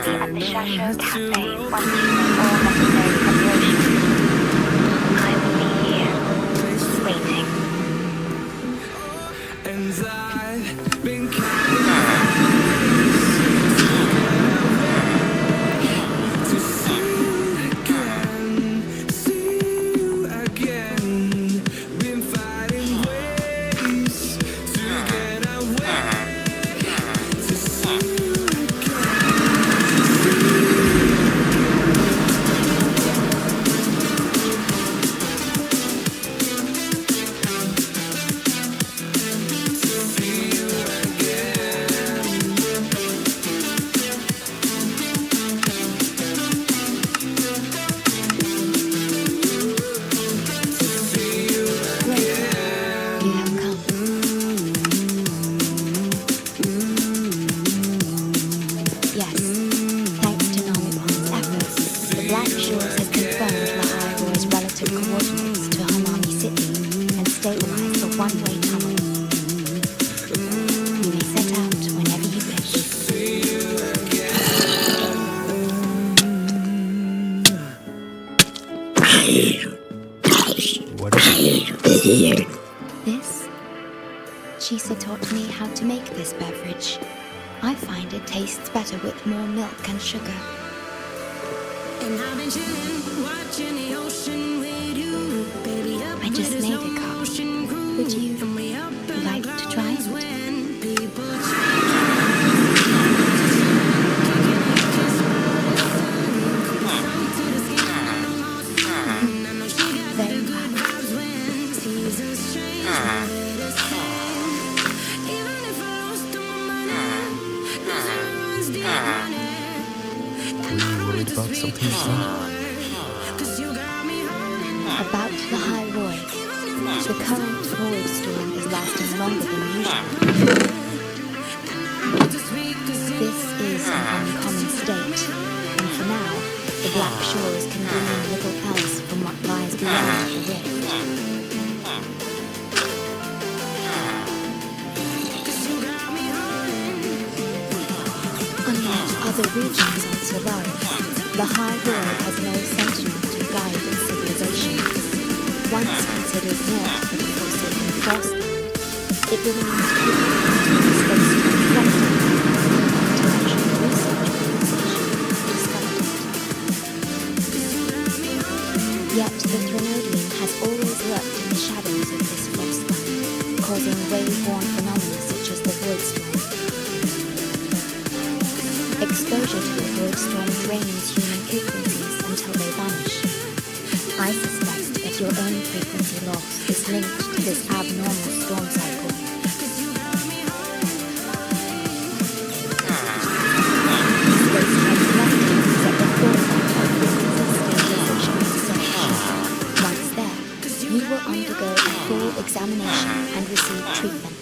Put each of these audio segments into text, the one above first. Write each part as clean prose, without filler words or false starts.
be at the Shasho Cafe once you make all necessary preparations. I will be here, waiting. And I've been to see you again. Been fighting ways to get away, to see you You have come. Yes, thanks to Namipon's efforts, the Black Shores has confirmed 𝐼𝐻𝐸𝐼's relative coordinates to Hamami City and stabilized the one-way tunnel. You may set out whenever you wish. What is it? This? Chisa taught me how to make this beverage. I find it tastes better with more milk and sugar. I just made a cup. Would you like to try it? Very well. Were you worried about something, son? About 𝐼𝐻𝐸𝐼. The current void storm is lasting longer than usual. This is an uncommon state, and for now, the Black Shores can glean little else from what lies beyond the rift. Unlike other regions on Solaris, 𝐼𝐻𝐸𝐼 has no sentinel to guide its civilization. Once considered north for the forsaken frost, it remains hidden in the space to reflect on intellectual research organization discovered it. Yet the Threnodian has always lurked in the shadows of this frostland, causing wave-worn phenomena such as the void storm. Exposure to a void storm drains human frequencies until they vanish. I suspect that your own frequency loss is linked to this abnormal storm cycle. Space translation is at the forefront of frequency stabilization research. Once there, you will undergo a full examination and receive treatment.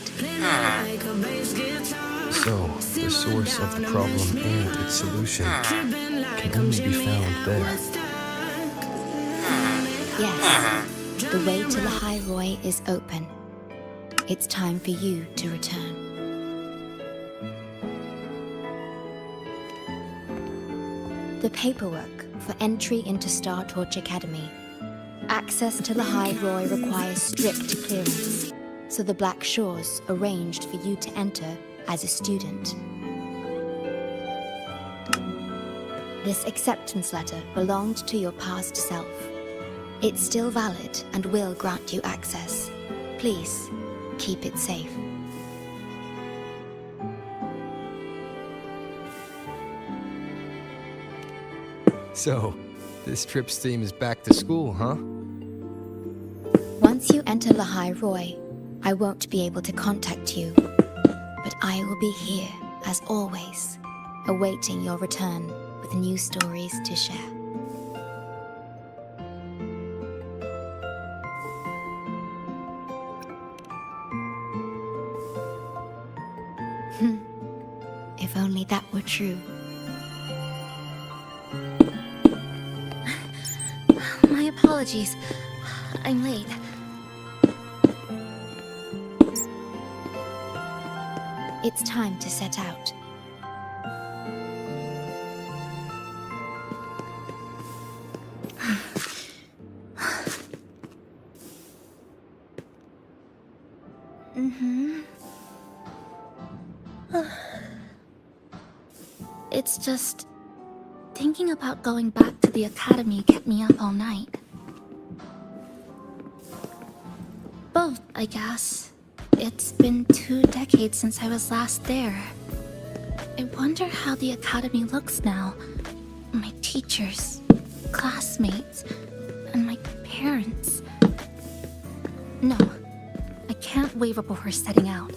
So, the source of the problem and its solution can only be found there. Yes, the way to 𝐼𝐻𝐸𝐼 is open. It's time for you to return. The paperwork for entry into Star Torch Academy. Access to 𝐼𝐻𝐸𝐼 requires strict clearance, so the Black Shores arranged for you to enter as a student. This acceptance letter belonged to your past self. It's still valid and will grant you access. Please, keep it safe. So, this trip's theme is back to school, huh? Once you enter 𝐼𝐻𝐸𝐼, I won't be able to contact you, but I will be here, as always, awaiting your return with new stories to share. If only that were true. My apologies. I'm late. It's time to set out. It's just... thinking about going back to the academy kept me up all night. Both, I guess. It's been 2 decades since I was last there. I wonder how the academy looks now. My teachers, classmates, and my parents. No, I can't waver before setting out.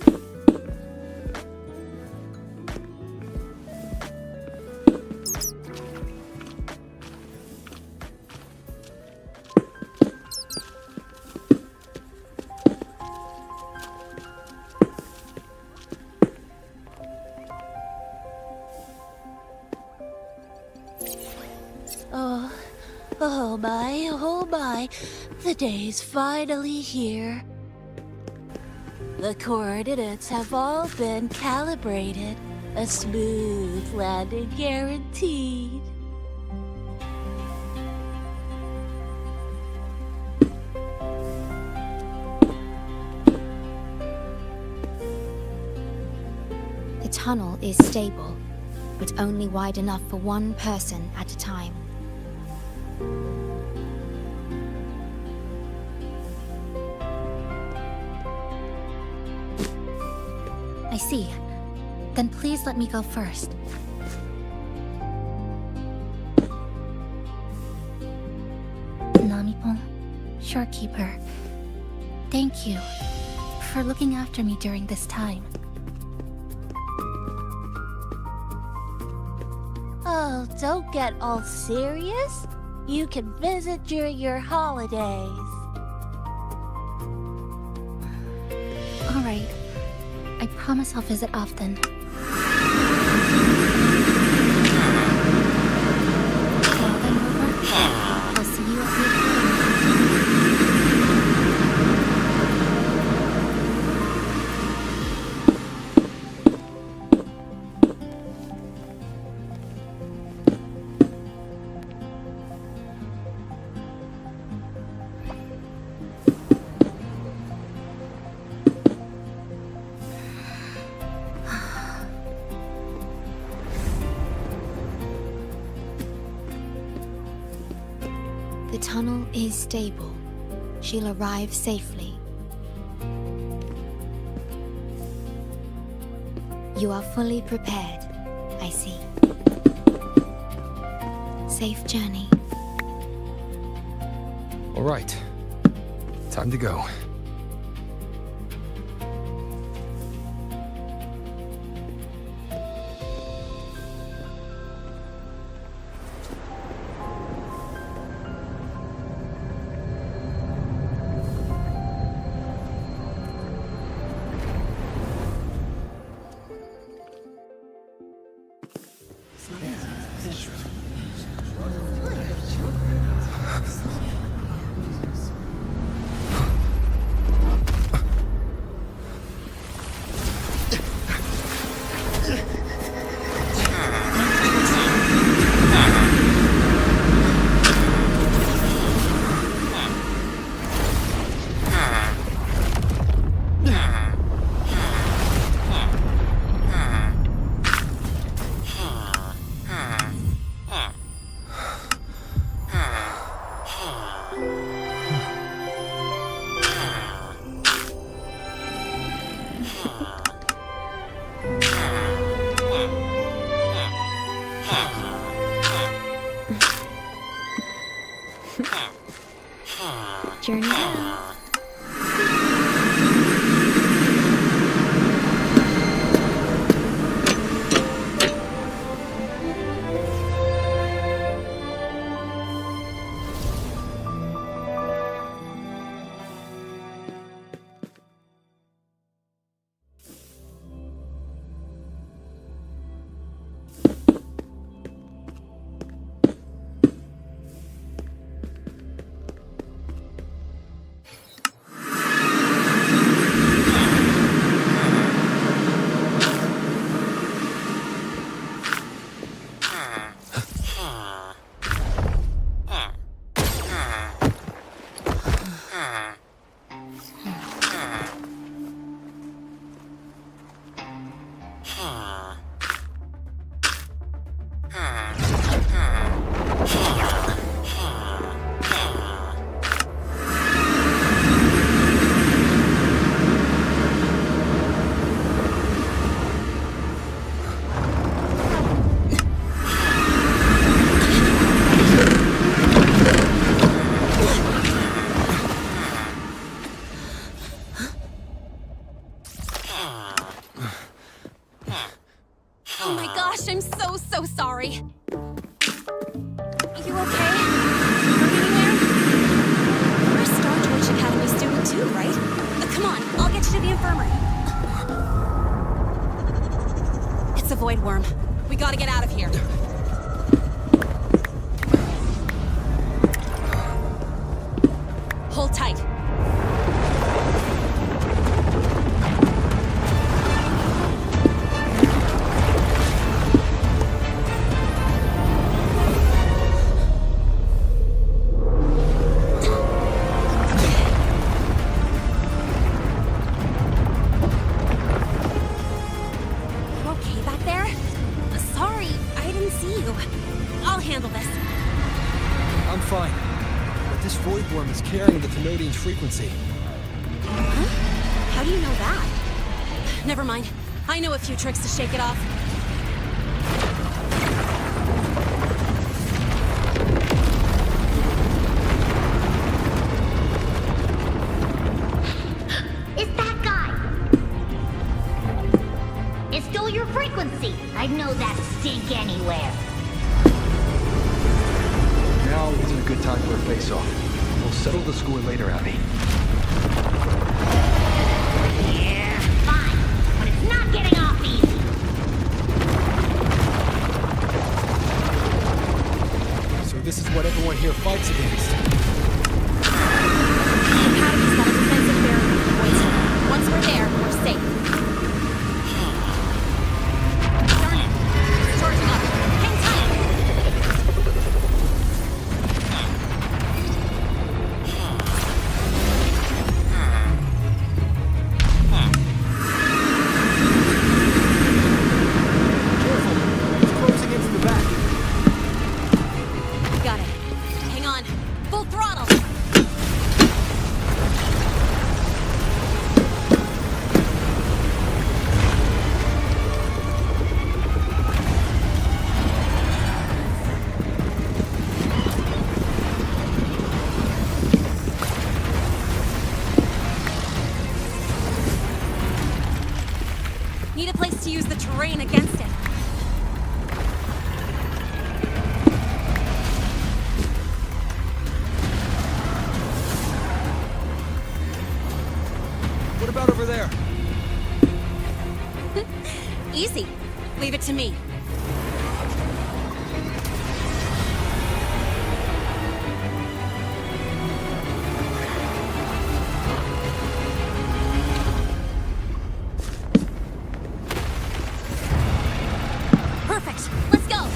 Oh my, the day's finally here. The coordinates have all been calibrated. A smooth landing guaranteed. The tunnel is stable, but only wide enough for one person at a time. I see. Then please let me go first. Namipon, Shorekeeper, thank you for looking after me during this time. Oh, don't get all serious. You can visit during your holidays. All right. I promise I'll visit often. Well then, Rover, I'll see you at the The tunnel is stable. She'll arrive safely. You are fully prepared, I see. Safe journey. All right. Time to go. Journey on. Oh my gosh, I'm so sorry. You okay? Anywhere? You're a Star Torch Academy student too, right? Come on, I'll get you to the infirmary. It's a void worm. We gotta get out of here. Hold tight. I'm fine. But this void worm is carrying the Canadian frequency. Huh? How do you know that? Never mind. I know a few tricks to shake it off. It's that guy! It stole your frequency! I'd know that stink anywhere. Now isn't a good time for a face-off. We'll settle the score later, Abby. Yeah, fine. But it's not getting off easy. So this is what everyone here fights against. The Academy's got a defensive barrier in the void zone. Once we're there, we're safe. Darn it! It's charging up. Hang tight! Careful! It's closing in from the back. Got it. Hang on. Full throttle! Need a place to use the terrain against it. What about over there? Easy. Leave it to me. Perfect. Let's go.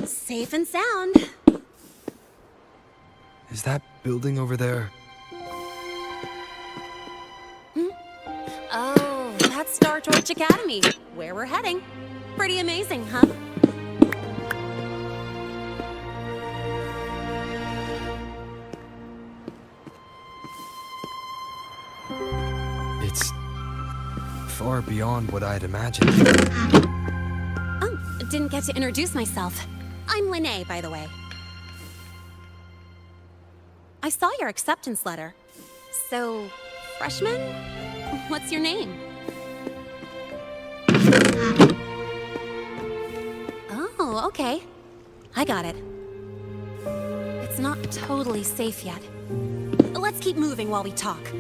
Safe and sound. Is that building over there? Oh, that's Star Torch Academy, where we're heading. Pretty amazing, huh? It's far beyond what I'd imagined. Oh, didn't get to introduce myself. I'm Lene, by the way. I saw your acceptance letter. So, freshman? What's your name? Oh, okay. I got it. It's not totally safe yet. Let's keep moving while we talk.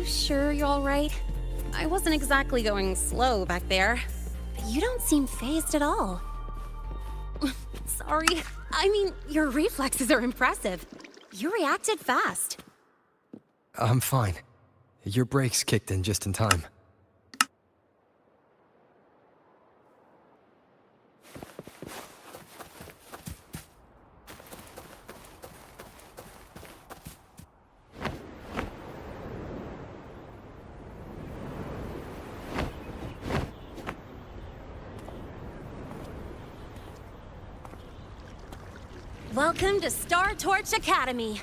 Sure you're all right? I wasn't exactly going slow back there. You don't seem fazed at all. Sorry. I mean, your reflexes are impressive. You reacted fast. I'm fine. Your brakes kicked in just in time. Welcome to Star Torch Academy.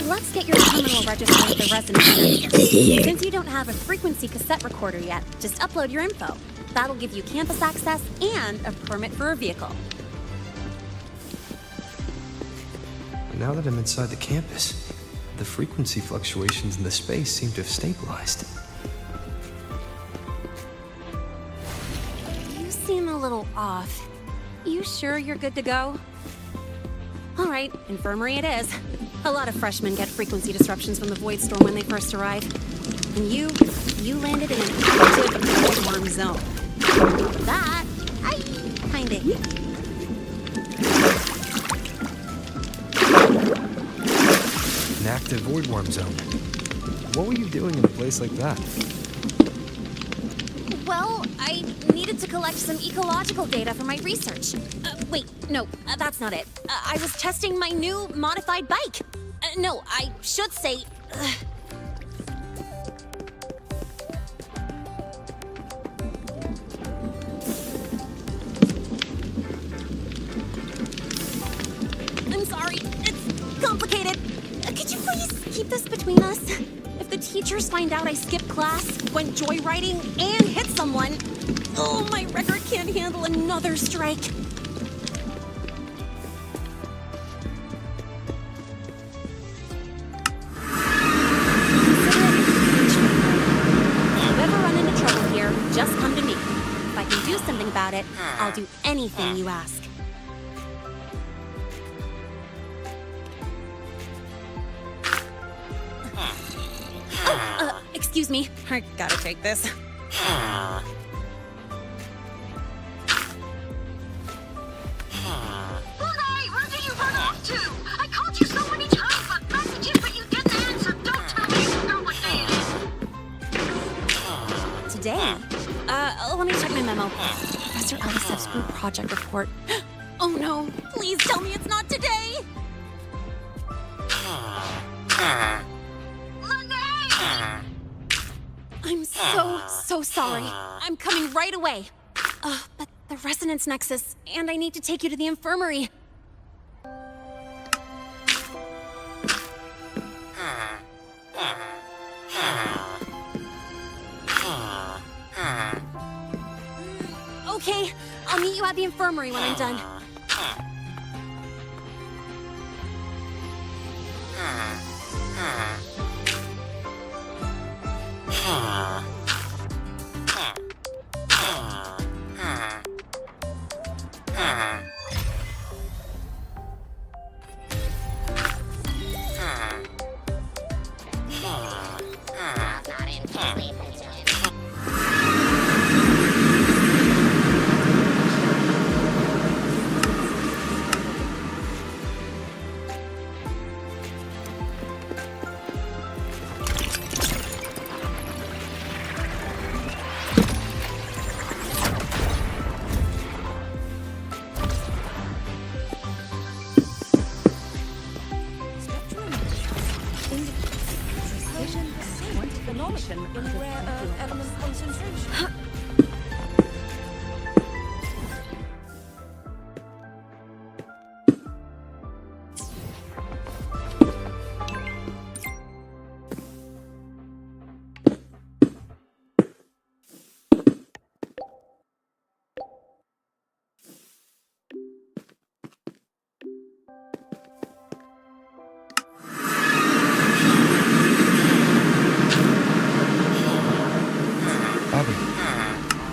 Let's get your terminal registered with the resonance sensor. Since you don't have a frequency cassette recorder yet, just upload your info. That'll give you campus access and a permit for a vehicle. Now that I'm inside the campus, the frequency fluctuations in the space seem to have stabilized. You seem a little off. You sure you're good to go? All right, infirmary it is. A lot of freshmen get frequency disruptions from the Void Storm when they first arrive. And you landed in an active void worm zone. That, I kinda hate. An active void worm zone. What were you doing in a place like that? Well, I needed to collect some ecological data for my research. Wait, no, that's not it. I was testing my new modified bike. No, I should say... I'm sorry, it's complicated. Could you please keep this between us? If the teachers find out I skipped class, went joyriding, and hit someone, oh, my record can't handle another strike. If you ever run into trouble here, just come to me. If I can do something about it, I'll do anything you ask. Excuse me, I gotta take this. Lahai, where did you run off to? I let me check my memo. Professor Elisev's group project report. Oh no, please tell me it's not today! I'm so sorry. I'm coming right away. But the resonance nexus, and I need to take you to the infirmary. Okay, I'll meet you at the infirmary when I'm done.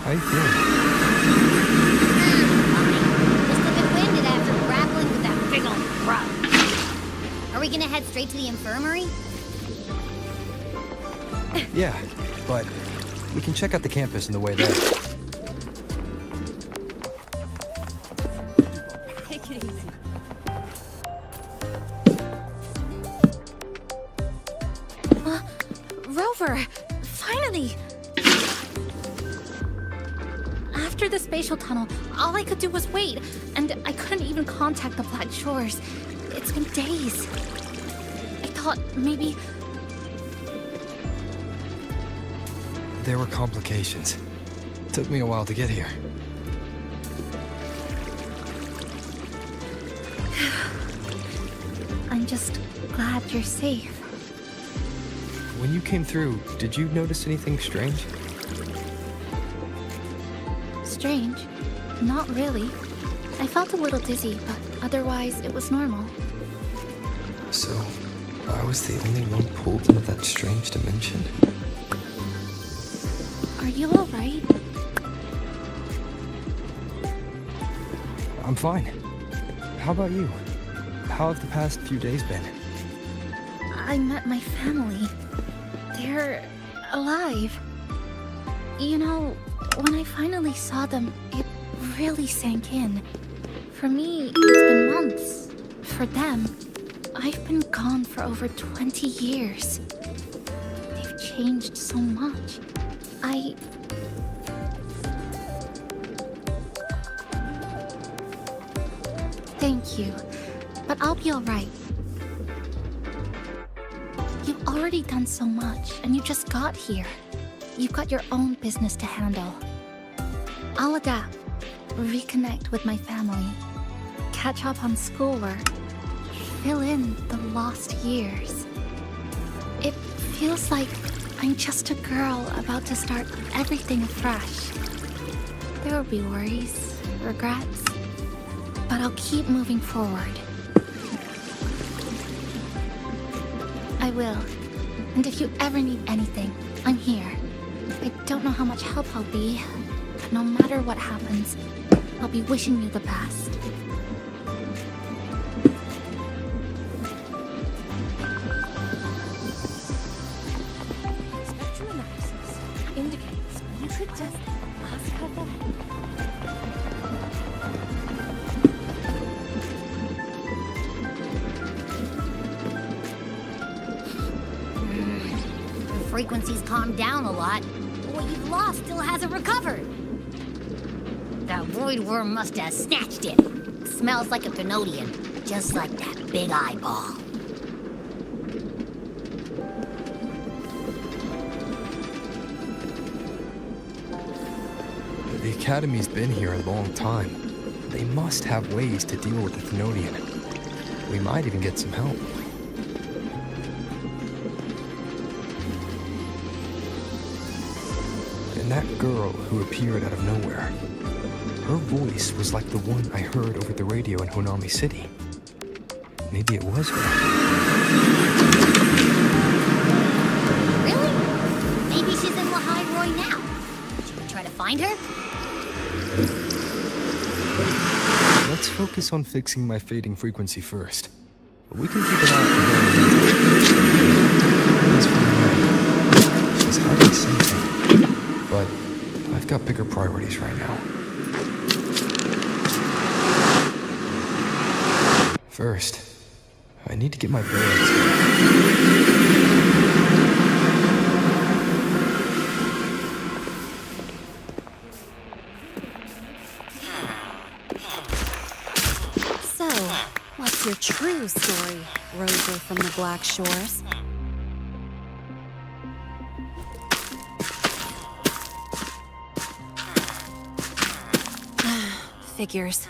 How you feeling? Just a bit winded after grappling with that big old crow. Are we gonna head straight to the infirmary? Yeah, but we can check out the campus on the way there. Take it easy. Rover! Finally! After the spatial tunnel, all I could do was wait, and I couldn't even contact the Black Shores. It's been days. I thought maybe... There were complications. Took me a while to get here. I'm just glad you're safe. When you came through, did you notice anything strange? Strange? Not really. I felt a little dizzy, but otherwise it was normal. So, I was the only one pulled into that strange dimension? Are you alright? I'm fine. How about you? How have the past few days been? I met my family. They're alive. You know, when I finally saw them, it really sank in. For me, it's been months. For them, I've been gone for over 20 years. They've changed so much. Thank you, but I'll be alright. You've already done so much, and you just got here. You've got your own business to handle. I'll adapt, reconnect with my family, catch up on schoolwork, fill in the lost years. It feels like I'm just a girl about to start everything afresh. There will be worries, regrets, but I'll keep moving forward. I will. And if you ever need anything, I'm here. I don't know how much help I'll be, but no matter what happens, I'll be wishing you the best. Spectrum analysis indicates you should just ask her for help. The frequency's calmed down a lot. What you've lost still hasn't recovered. void worm must have snatched it. Smells like a Thenodian, just like that big eyeball. The Academy's been here a long time. They must have ways to deal with the Thenodian. We might even get some help. And that girl who appeared out of nowhere, her voice was like the one I heard over the radio in Honami City. Maybe it was her. Really? Maybe she's in Lahai-Roi now. Should we try to find her? Let's focus on fixing my fading frequency first. We can keep an eye out for her. She's hiding something. But I've got bigger priorities right now. First, I need to get my bearings. So, what's your true story, Roser from the Black Shores? Figures.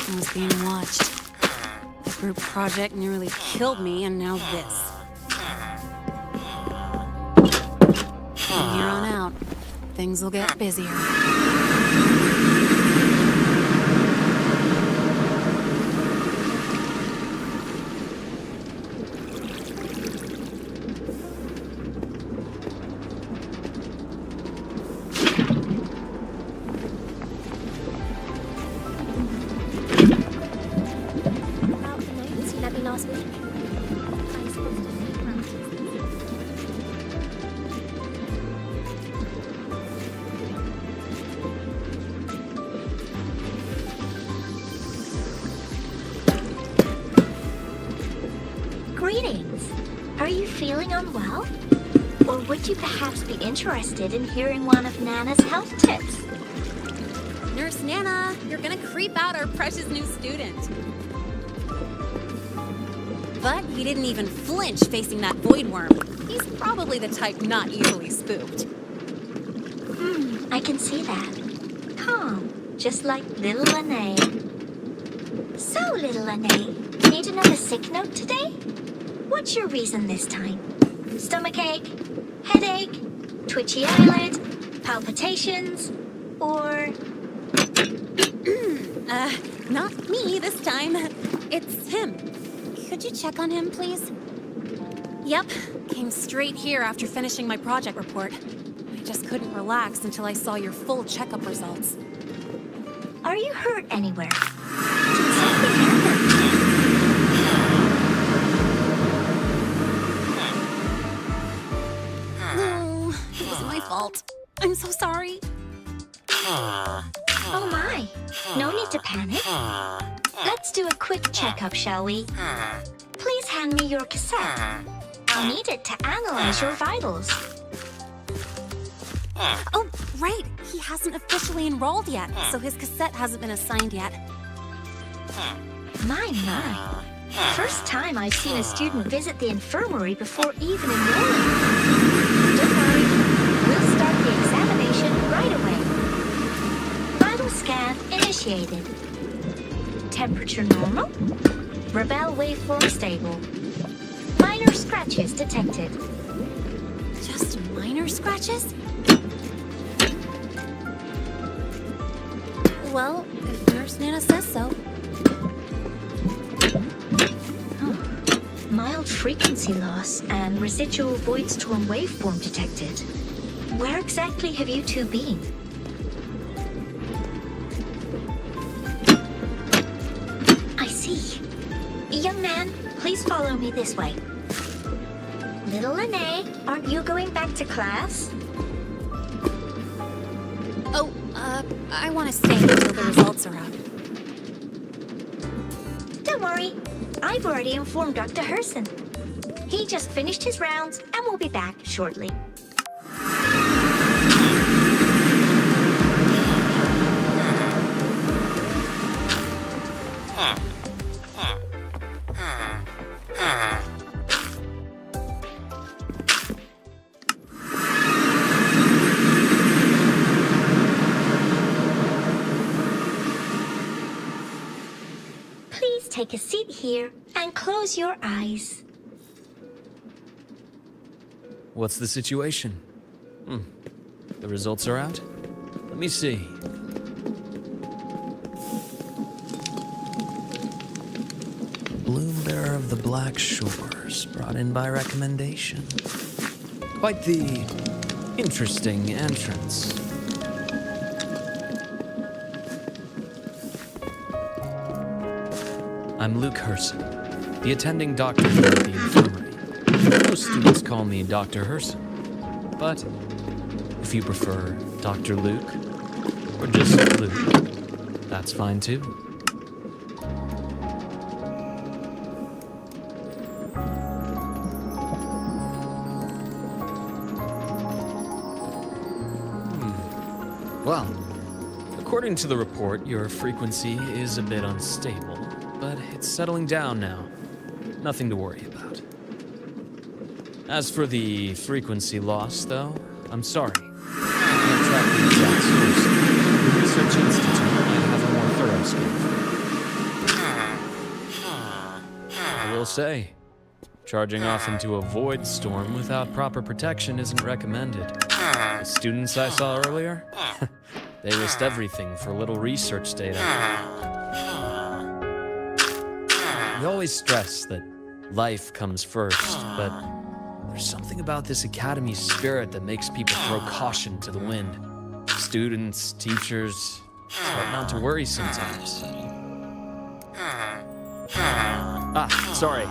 I was being watched. The group project nearly killed me, and now this. From here on out, things will get busier. About the notes you let me last week. I supposed to think about it. Greetings. Are you feeling unwell? Or would you perhaps be interested in hearing one of Nana's health tips? Nurse Nana, you're gonna creep out our precious new student. But he didn't even flinch facing that void worm. He's probably the type not easily spooked. I can see that. Calm, just like little Lene. So, little Lene, need another sick note today? What's your reason this time? Stomachache? Headache? Twitchy eyelid? Palpitations? Or... Not me this time. It's him. Could you check on him, please? Yep. Came straight here after finishing my project report. I just couldn't relax until I saw your full checkup results. are you hurt anywhere? Did something happen? No, it was my fault. I'm so sorry. Oh my, no need to panic. Let's do a quick checkup, shall we? Please hand me your cassette. I'll need it to analyze your vitals. Oh, right. He hasn't officially enrolled yet, so his cassette hasn't been assigned yet. My. First time I've seen a student visit the infirmary before even enrolling. Don't worry, we'll start the examination right away. Vital scan initiated. Temperature normal. Rebel waveform stable. Minor scratches detected. Just minor scratches? Well, if Nurse Nana says so. Mild frequency loss and residual void storm waveform detected. Where exactly have you two been? I see. Young man, please follow me this way. Little Lene, aren't you going back to class? Oh, I want to stay until the results are out. Don't worry, I've already informed Dr. Herson. He just finished his rounds and will be back shortly. Please take a seat here and close your eyes. What's the situation? The results are out? Let me see. Bloom Bearer of the Black Shores, brought in by recommendation. Quite the interesting entrance. I'm Luke Herson, the attending doctor here at the infirmary. Most students call me Dr. Herson, but if you prefer Dr. Luke, or just Luke, that's fine too. Well, according to the report, your frequency is a bit unstable, but it's settling down now. Nothing to worry about. As for the frequency loss, though, I'm sorry. I can't track the exact source. The Research Institute might have a more thorough scan. I will say, charging off into a void storm without proper protection isn't recommended. The students I saw earlier, they risked everything for a little research data. We always stress that life comes first, but there's something about this academy's spirit that makes people throw caution to the wind. Students, teachers, start not to worry sometimes. Sorry.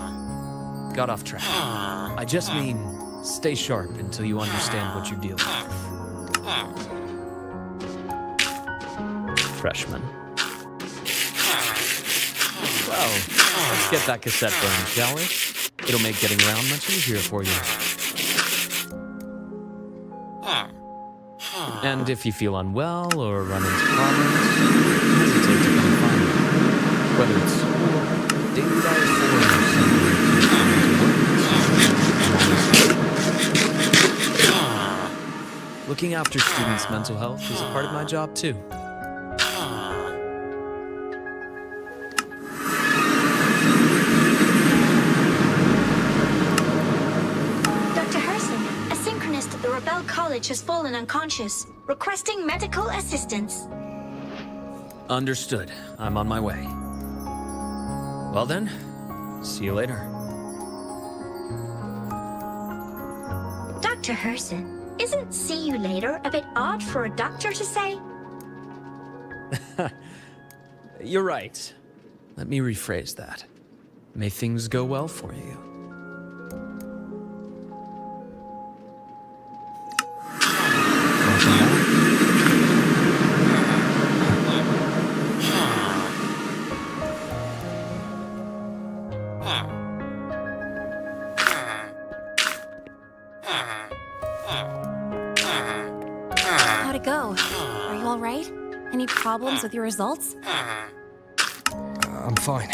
Got off track. I just mean, stay sharp until you understand what you're dealing with. Freshman. Well, let's get that cassette burned, shall we? It'll make getting around much easier for you. And if you feel unwell or run into problems, don't hesitate to come find me. Whether it's school, daily diet, or looking after students' mental health is a part of my job too. College has fallen unconscious, requesting medical assistance. Understood. I'm on my way. Well then, see you later. Dr. Herson, isn't see you later a bit odd for a doctor to say? You're right. Let me rephrase that. May things go well for you. How'd it go? Are you all right? Any problems with your results? I'm fine.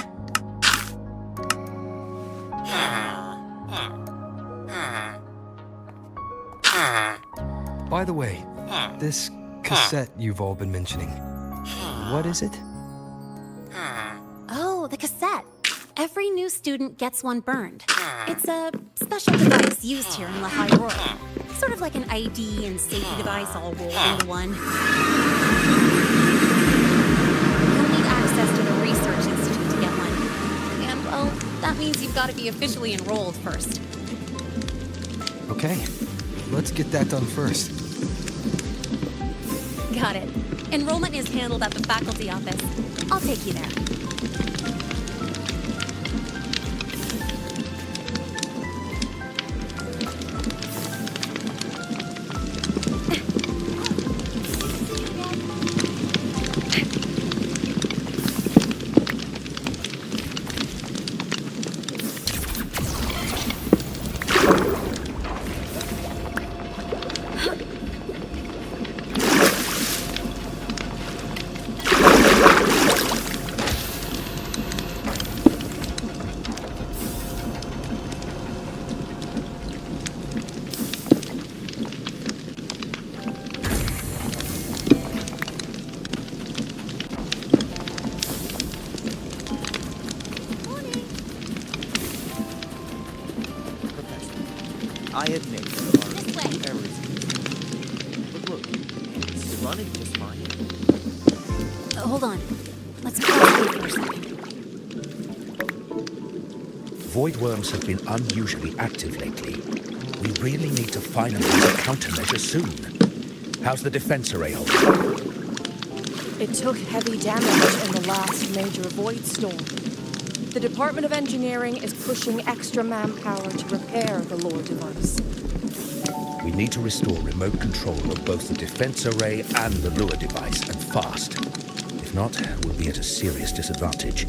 By the way, this cassette you've all been mentioning, what is it? Oh, the cassette. Every new student gets one burned. It's a special device used here in Lahai-Roi. Sort of like an ID and safety device all rolled into one. You'll need access to the Research Institute to get one. And, well, that means you've got to be officially enrolled first. Okay, let's get that done first. Got it. Enrollment is handled at the faculty office. I'll take you there. I admit there are This a way. few errors here. But look, it's running just fine. Hold on. Let's pause here for a second. Void worms have been unusually active lately. We really need to finalize a countermeasure soon. How's the defense array holding? It took heavy damage in the last major void storm. The Department of Engineering is pushing extra manpower to repair the lore device. We need to restore remote control of both the defense array and the lure device, and fast. If not, we'll be at a serious disadvantage.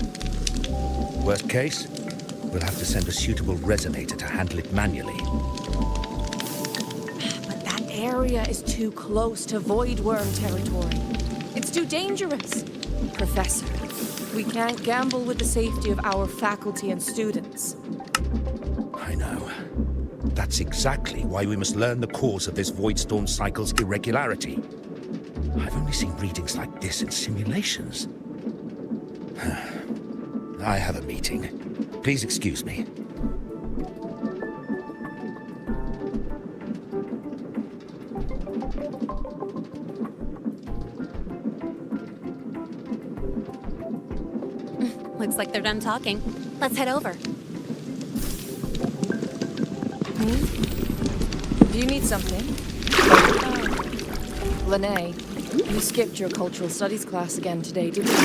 Worst case, we'll have to send a suitable resonator to handle it manually. But that area is too close to void worm territory. It's too dangerous. Professor, we can't gamble with the safety of our faculty and students. I know. That's exactly why we must learn the cause of this void storm cycle's irregularity. I've only seen readings like this in simulations. I have a meeting. Please excuse me. Looks like they're done talking. Let's head over. Do you need something? Lene, you skipped your cultural studies class again today, didn't you?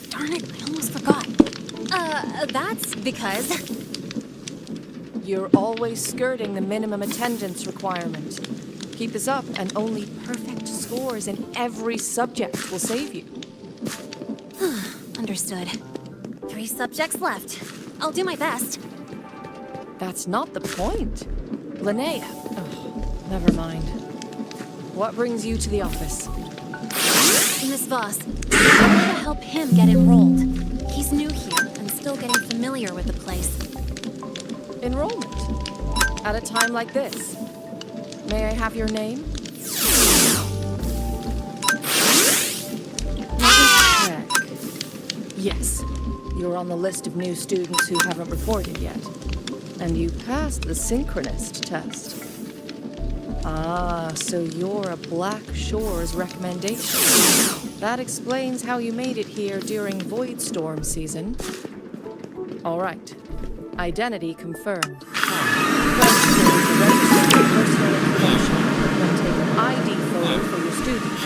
Darn it, I almost forgot. That's because... You're always skirting the minimum attendance requirement. Keep this up, and only perfect scores in every subject will save you. Understood. 3 subjects left. I'll do my best. That's not the point. Linnea. Oh, never mind. What brings you to the office? Miss Voss, I want to help him get enrolled. He's new here and still getting familiar with the place. Enrollment? At a time like this? May I have your name? Yes, you're on the list of new students who haven't reported yet. And you passed the synchronist test. Ah, so you're a Black Shores recommendation. That explains how you made it here during Void Storm season. All right. Identity confirmed. Register with the registry for personal information. Then take an ID photo for your student.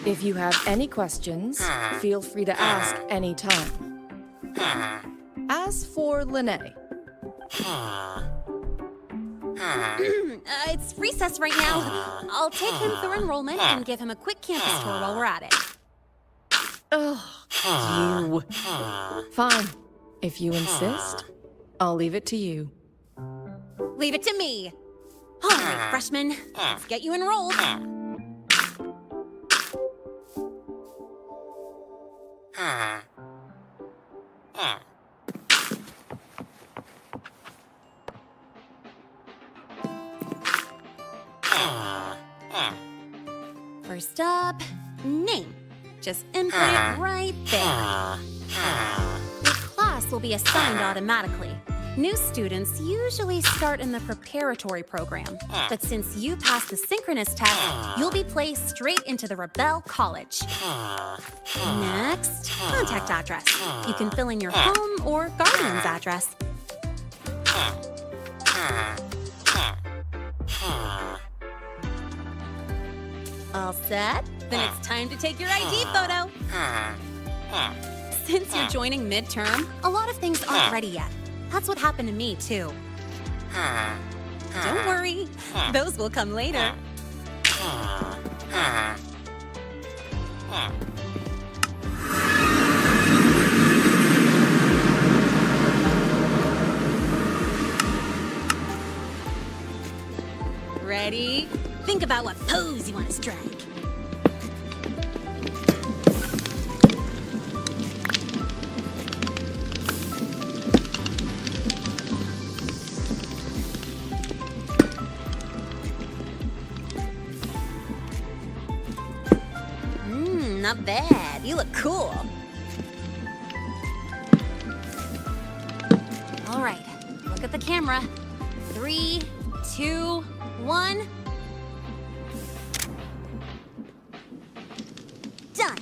If you have any questions, feel free to ask any time. As for Lene. It's recess right now. I'll take him through enrollment and give him a quick campus tour while we're at it. Ugh, you. Fine. If you insist, I'll leave it to you. Leave it to me. All right, freshmen. Let's get you enrolled. First up, name. Just input it right there. Your class will be assigned automatically. New students usually start in the preparatory program, but since you passed the synchronous test, you'll be placed straight into the Rebel College. Next, contact address. You can fill in your home or guardian's address. All set? Then it's time to take your ID photo. Since you're joining midterm, a lot of things aren't ready yet. That's what happened to me, too. Don't worry, those will come later. Ready? Think about what pose you want to strike. Not bad. You look cool. All right, look at the camera. 3, 2, 1. Done.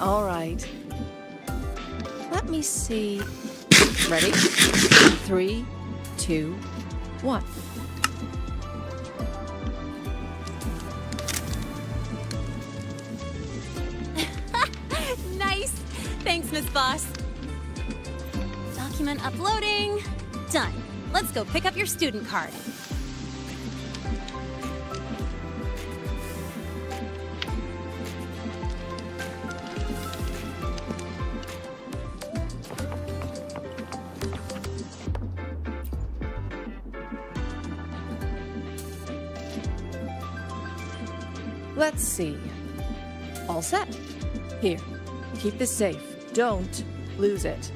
All right. Let me see. Ready? 3, 2, 1. Nice. Thanks, Miss Boss. Document uploading. Done. Let's go pick up your student card. Let's see. All set. Here, keep this safe. Don't lose it.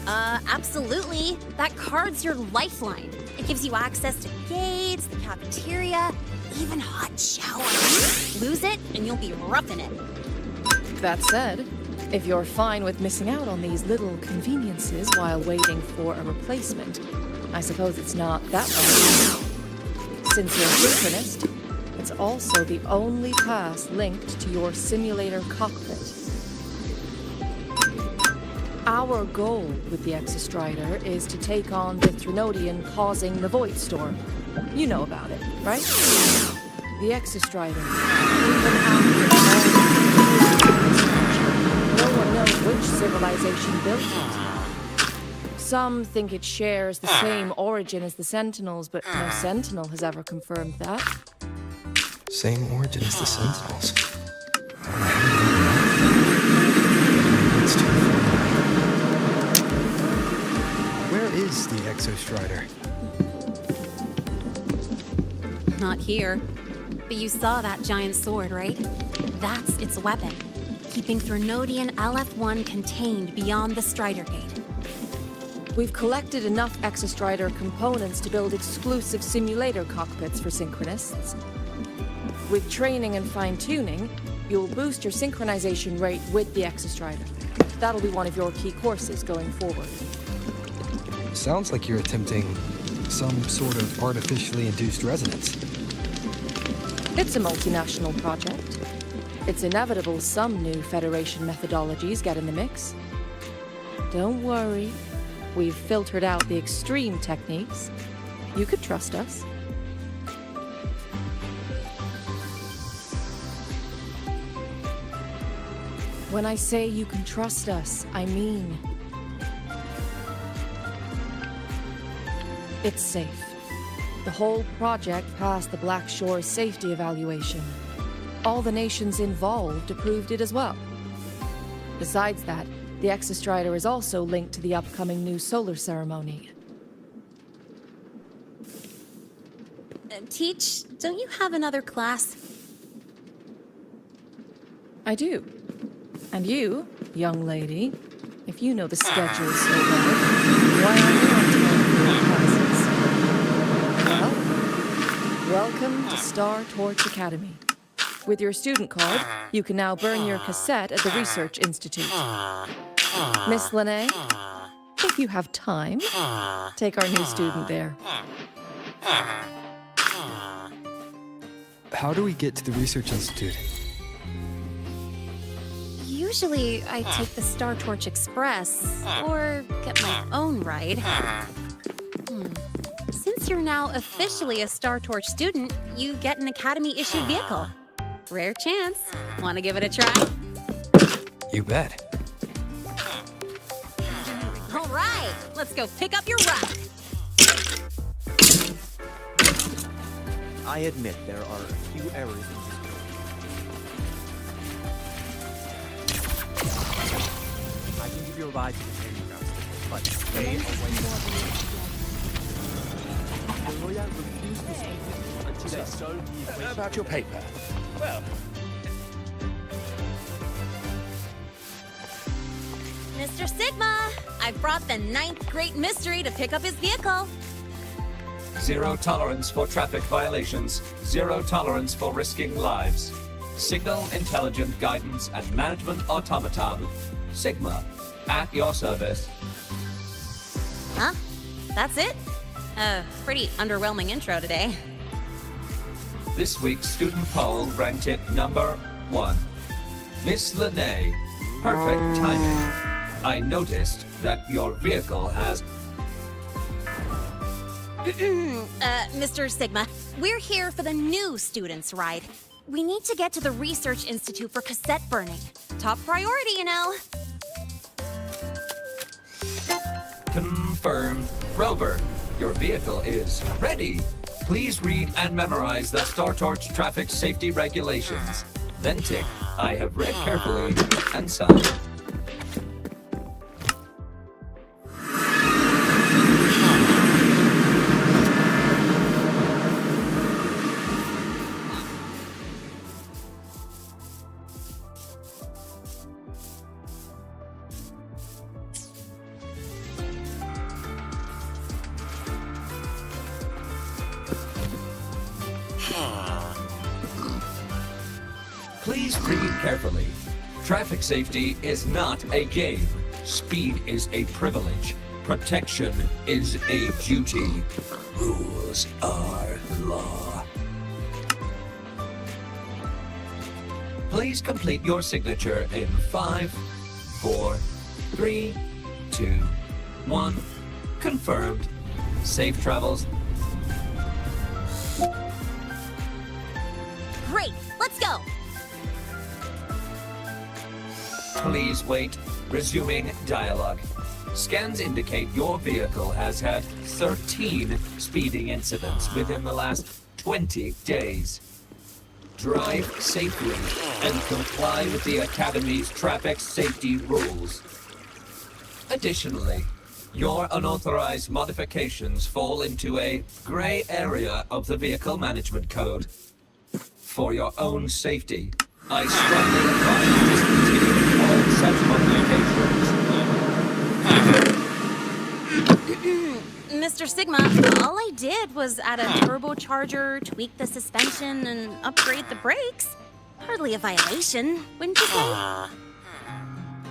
Absolutely. That card's your lifeline. It gives you access to gates, the cafeteria, even hot showers. Lose it, and you'll be roughing it. That said, if you're fine with missing out on these little conveniences while waiting for a replacement, I suppose it's not that bad. Since you're a synchronist, it's also the only pass linked to your simulator cockpit. Our goal with the Exostrider is to take on the Threnodian causing the Void Storm. You know about it, right? The Exostrider, even after no one knows which civilization built it. Some think it shares the same origin as the Sentinels, but no Sentinel has ever confirmed that. Same origin as the Sentinels. Where is the Exostrider? Not here. But you saw that giant sword, right? That's its weapon, keeping Threnodian LF1 contained beyond the Strider Gate. We've collected enough Exostrider components to build exclusive simulator cockpits for synchronists. With training and fine-tuning, you'll boost your synchronization rate with the Exostrider. That'll be one of your key courses going forward. Sounds like you're attempting some sort of artificially induced resonance. It's a multinational project. It's inevitable some new Federation methodologies get in the mix. Don't worry. We've filtered out the extreme techniques. You could trust us. When I say you can trust us, I mean it's safe. The whole project passed the Black Shore safety evaluation. All the nations involved approved it as well. Besides that, the Exostrider is also linked to the upcoming new solar ceremony. Teach, don't you have another class? I do. And you, young lady, if you know the schedule so well, why aren't you on time for your classes? Well, welcome to Star Torch Academy. With your student card, you can now burn your cassette at the Research Institute. Miss Lene, if you have time, take our new student there. How do we get to the Research Institute? Usually, I take the Star Torch Express, or get my own ride. Since you're now officially a Star Torch student, you get an Academy-issued vehicle. Rare chance. Want to give it a try? You bet. All right, let's go pick up your ride. I admit there are a few errors in this code. I can give you a ride to the training grounds, but stay away. The lawyer refused to speak with me until I About your paper. Well, Mr. Sigma, I've brought the 9th Great Mystery to pick up his vehicle. Zero tolerance for traffic violations. Zero tolerance for risking lives. Signal intelligent guidance and management automaton. Sigma, at your service. Huh? That's it? Pretty underwhelming intro today. This week's student poll ranked it number 1. Miss Lene, perfect timing. I noticed that your vehicle has... Mr. Sigma, we're here for the new students' ride. We need to get to the Research Institute for cassette burning. Top priority, you know. Confirmed. Rover, your vehicle is ready. Please read and memorize the StarTorch traffic safety regulations. Then tick, I have read carefully, and sign. Please read carefully. Traffic safety is not a game. Speed is a privilege. Protection is a duty. Rules are law. Please complete your signature in 5, 4, 3, 2, 1. Confirmed. Safe travels. Great, let's go. Please wait. Resuming dialogue. Scans indicate your vehicle has had 13 speeding incidents within the last 20 days. Drive safely and comply with the Academy's traffic safety rules. Additionally, your unauthorized modifications fall into a gray area of the Vehicle Management Code. For your own safety, I strongly advise discontinuing all such modifications. Mr. Sigma, all I did was add a turbocharger, tweak the suspension, and upgrade the brakes. Hardly a violation, wouldn't you say?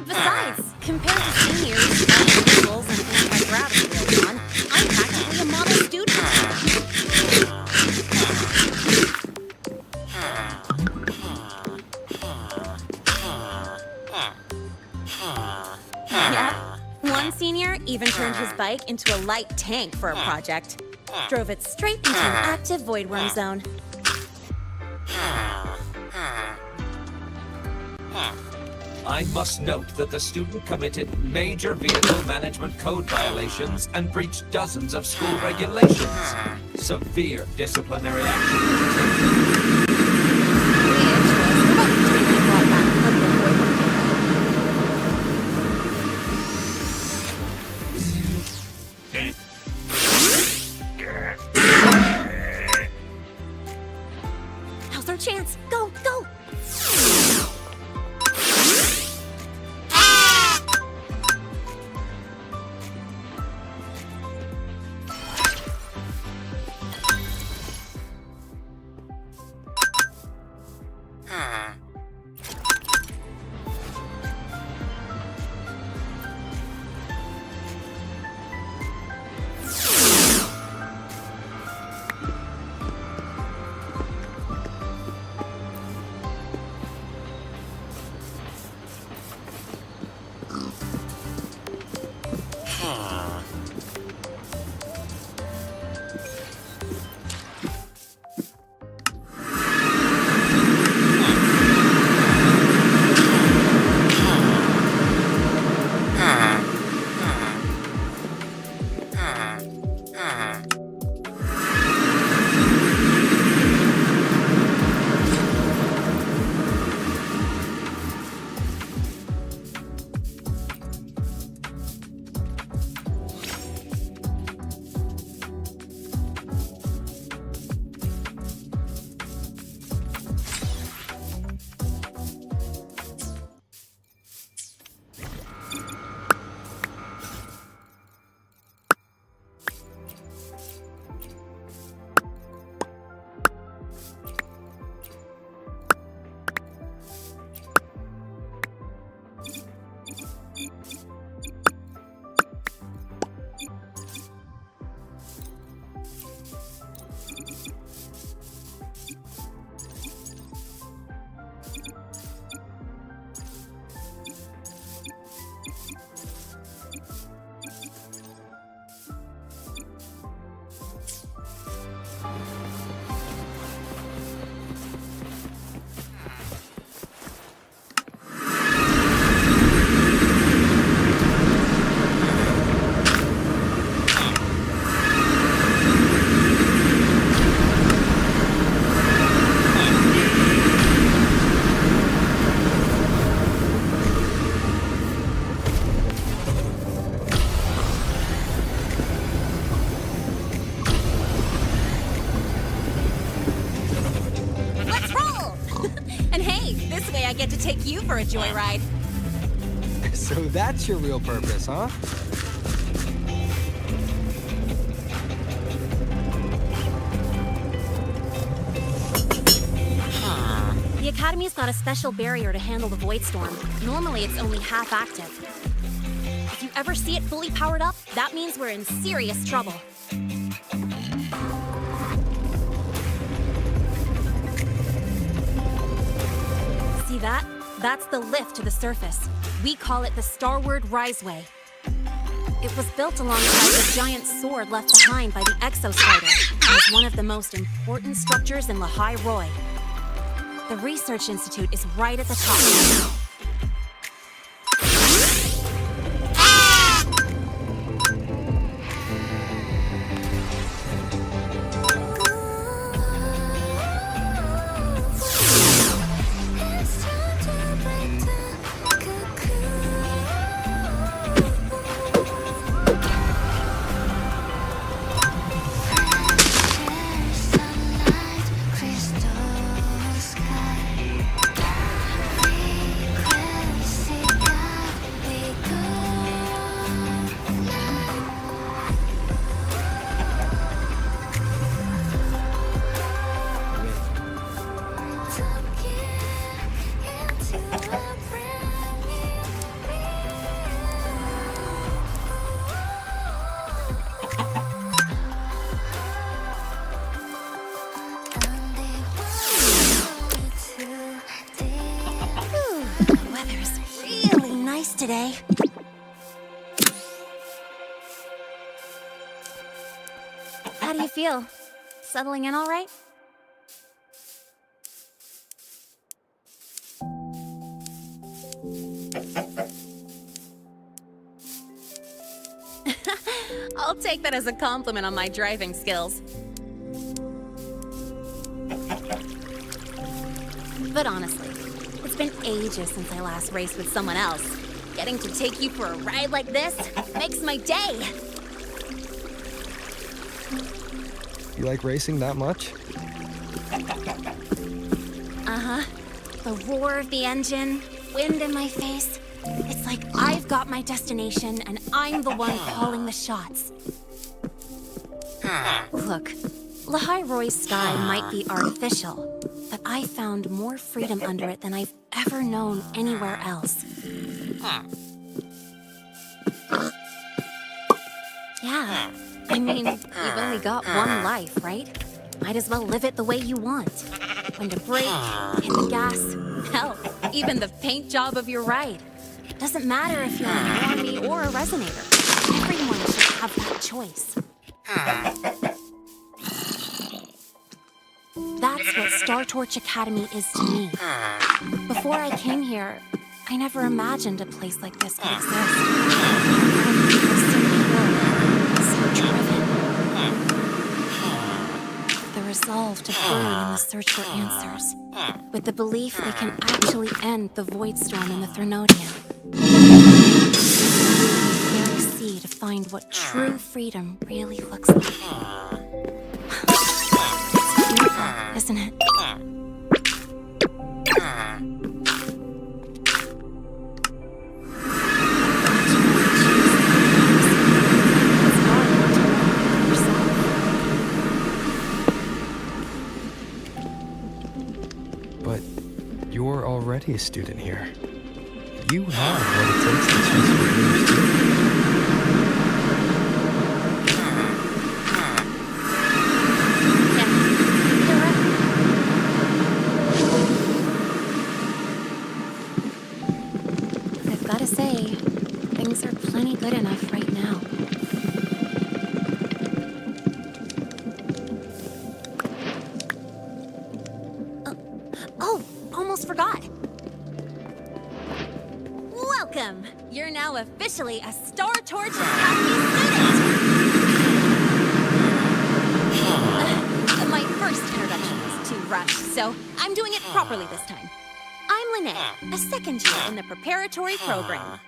Besides, compared to seniors, vehicles, and anti-gravity rails on, I'm practically a model student. Yeah, one senior even turned his bike into a light tank for a project. Drove it straight into an active void worm zone. I must note that the student committed major vehicle management code violations and breached dozens of school regulations. Severe disciplinary action. Now's our chance. Go, go! I get to take you for a joyride. So that's your real purpose, huh? The Academy's got a special barrier to handle the Void Storm. Normally, it's only half active. If you ever see it fully powered up, that means we're in serious trouble. See that? That's the lift to the surface. We call it the Starward Riseway. It was built alongside the giant sword left behind by the Exostrider, and is one of the most important structures in Lahai-Roi. The research institute is right at the top. Today. How do you feel? Settling in all right? I'll take that as a compliment on my driving skills. But honestly, it's been ages since I last raced with someone else. Getting to take you for a ride like this makes my day. You like racing that much? Uh-huh. The roar of the engine, wind in my face. It's like I've got my destination and I'm the one calling the shots. Look, Lahai-Roi's sky might be artificial, but I found more freedom under it than I've ever known anywhere else. Yeah, I mean, you've only got one life, right? Might as well live it the way you want. When to brake, hit the gas, hell, even the paint job of your ride. Doesn't matter if you're a normie or a resonator. Everyone should have that choice. That's what Star Torch Academy is to me. Before I came here, I never imagined a place like this could exist. People so pure, so driven. The resolve to burn in the search for answers, with the belief they can actually end the Void Storm in the Thrunodium. Dare see to find what true freedom really looks like. It's beautiful, isn't it? But you're already a student here. You have what it takes to chase your dreams too. I've got to say, things are plenty good enough right now. Oh, almost forgot. Welcome! You're now officially a Star Torch Academy student! My first introduction was too rushed, so I'm doing it properly this time. I'm Lynette, a second year in the preparatory program.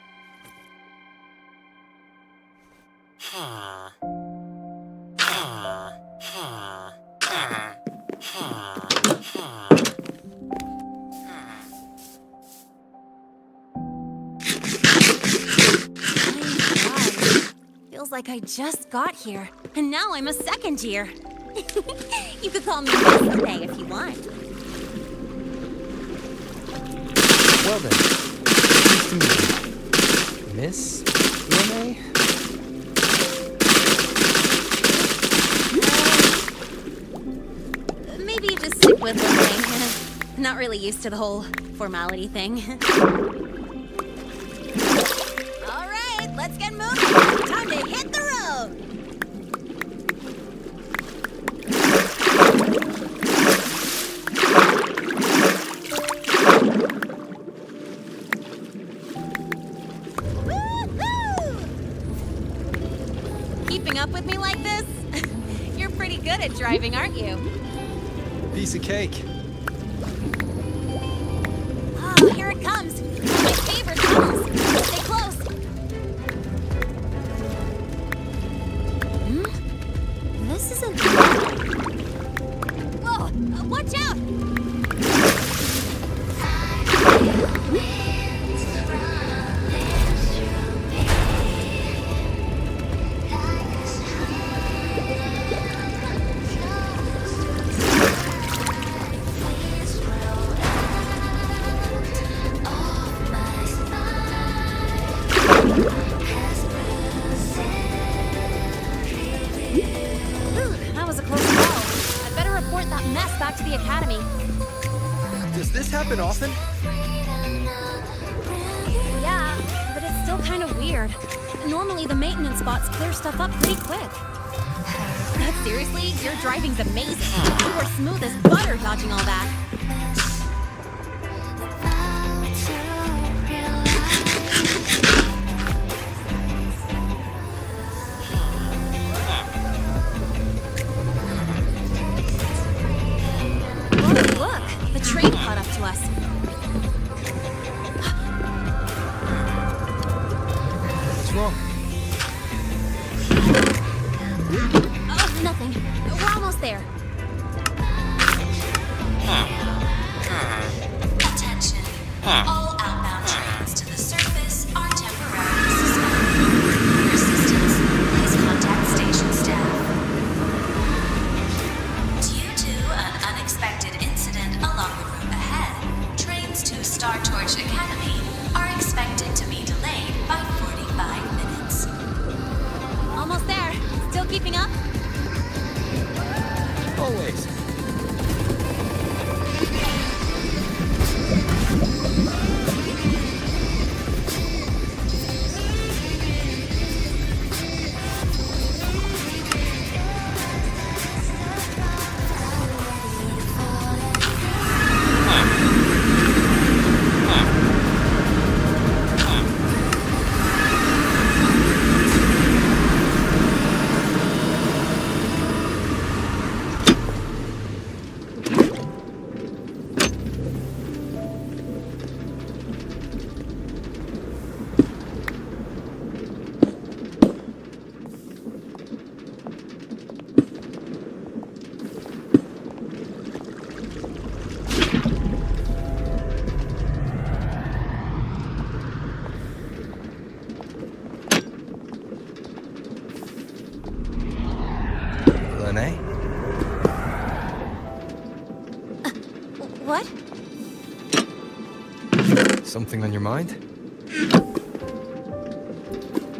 like I just got here, and now I'm a second year. You could call me Miss Renee if you want. Well then, nice to meet you. Miss Renee? Maybe just stick with Wuthering. Not really used to the whole formality thing. All right, let's get moving. Time to hit the road. Keeping up with me like this? You're pretty good at driving, aren't you? Piece of cake. Oh, here it comes. One of my favorite tunnels. Stay close. This isn't normal. Whoa! Watch out! That was a close call. I'd better report that mess back to the academy. Does this happen often? Yeah, but it's still kind of weird. Normally the maintenance bots clear stuff up pretty quick. But seriously, your driving's amazing. You were smooth as butter dodging all that. Look, the train caught up to us. What's wrong? Oh, nothing. We're almost there. Attention. All outbound trains to the surface are temporarily suspended. For assistance, please contact station staff. Due to an unexpected incident along the route ahead, trains to Star Torch Academy are expected to be delayed by 45 minutes. Almost there. Still keeping up? Always. Renee? What? Something on your mind?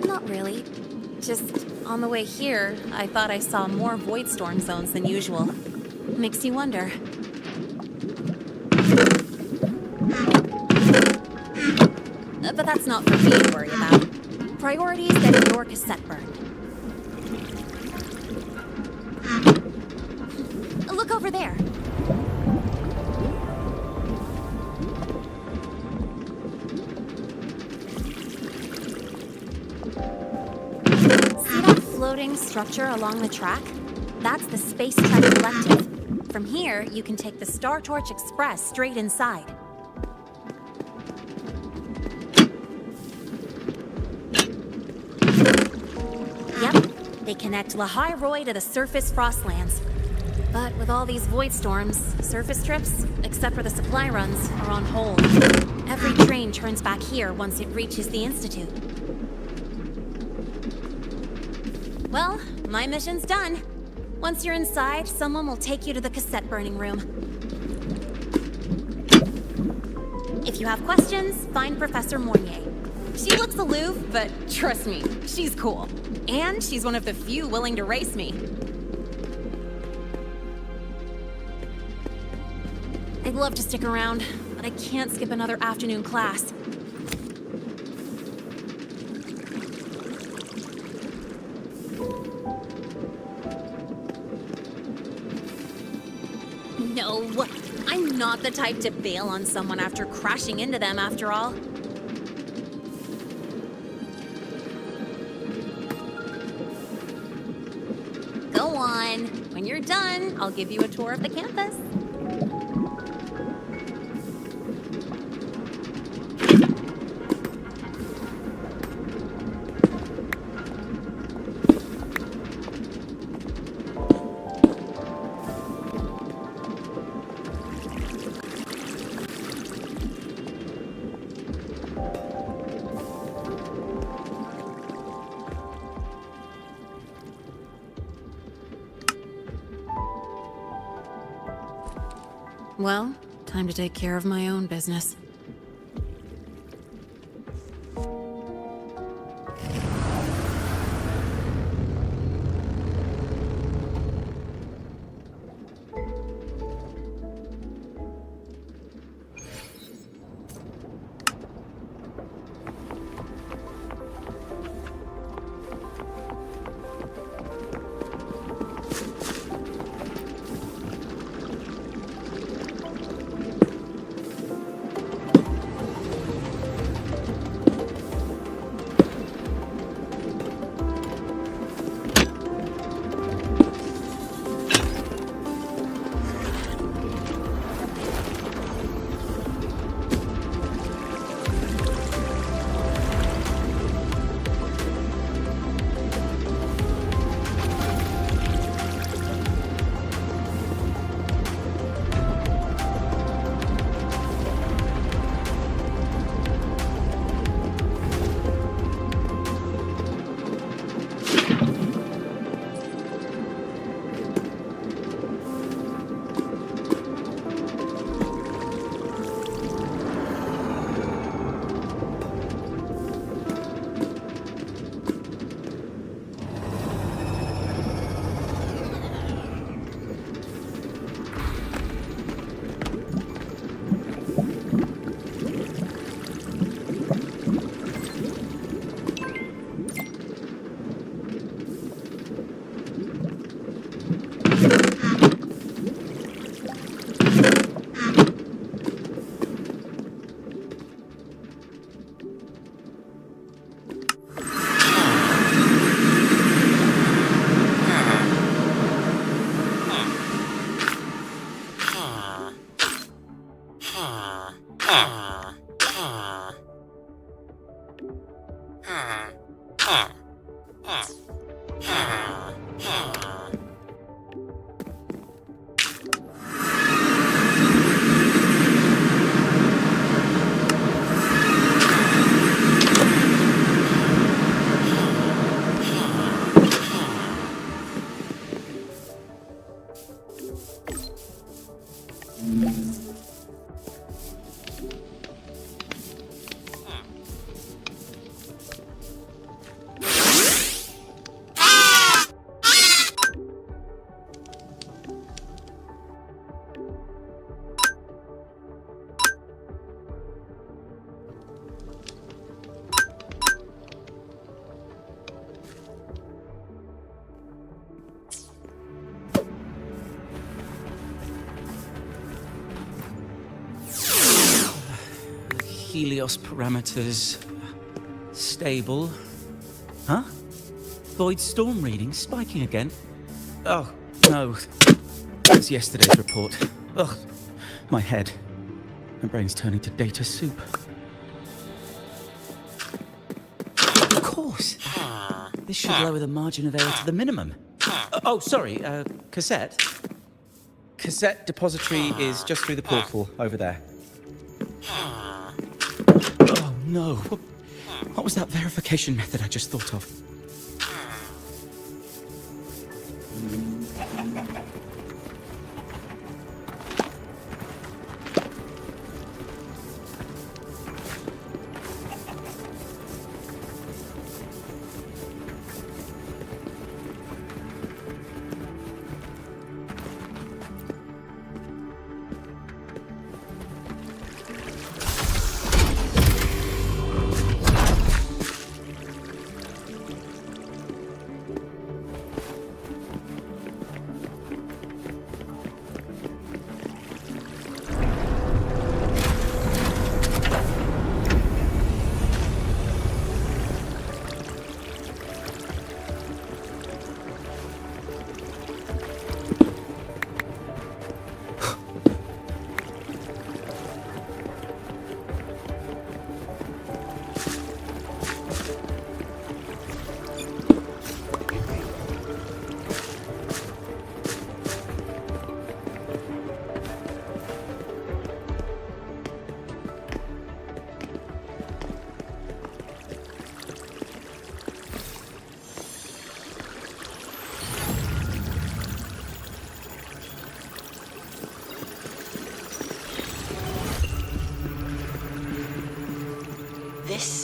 Not really. Just on the way here, I thought I saw more void storm zones than usual. Makes you wonder. But that's not for me to worry about. Priority is getting your cassette burned. Look over there. See that floating structure along the track? That's the Space Trek Collective. From here, you can take the Star Torch Express straight inside. Yep, they connect Lahai-Roi to the surface Frostlands. But with all these void storms, surface trips, except for the supply runs, are on hold. Every train turns back here once it reaches the Institute. Well, my mission's done. Once you're inside, someone will take you to the cassette burning room. If you have questions, find Professor Mournier. She looks aloof, but trust me, she's cool. And she's one of the few willing to race me. I'd love to stick around, but I can't skip another afternoon class. No, I'm not the type to bail on someone after crashing into them, after all. Go on. When you're done, I'll give you a tour of the campus. Well, time to take care of my own business. Helios parameters stable. Huh? Void storm reading spiking again? Oh, no. That's yesterday's report. Ugh, my head. My brain's turning to data soup. Of course. This should lower the margin of error to the minimum. Oh, sorry, cassette. Cassette depository is just through the portal over there. Oh no, what was that verification method I just thought of?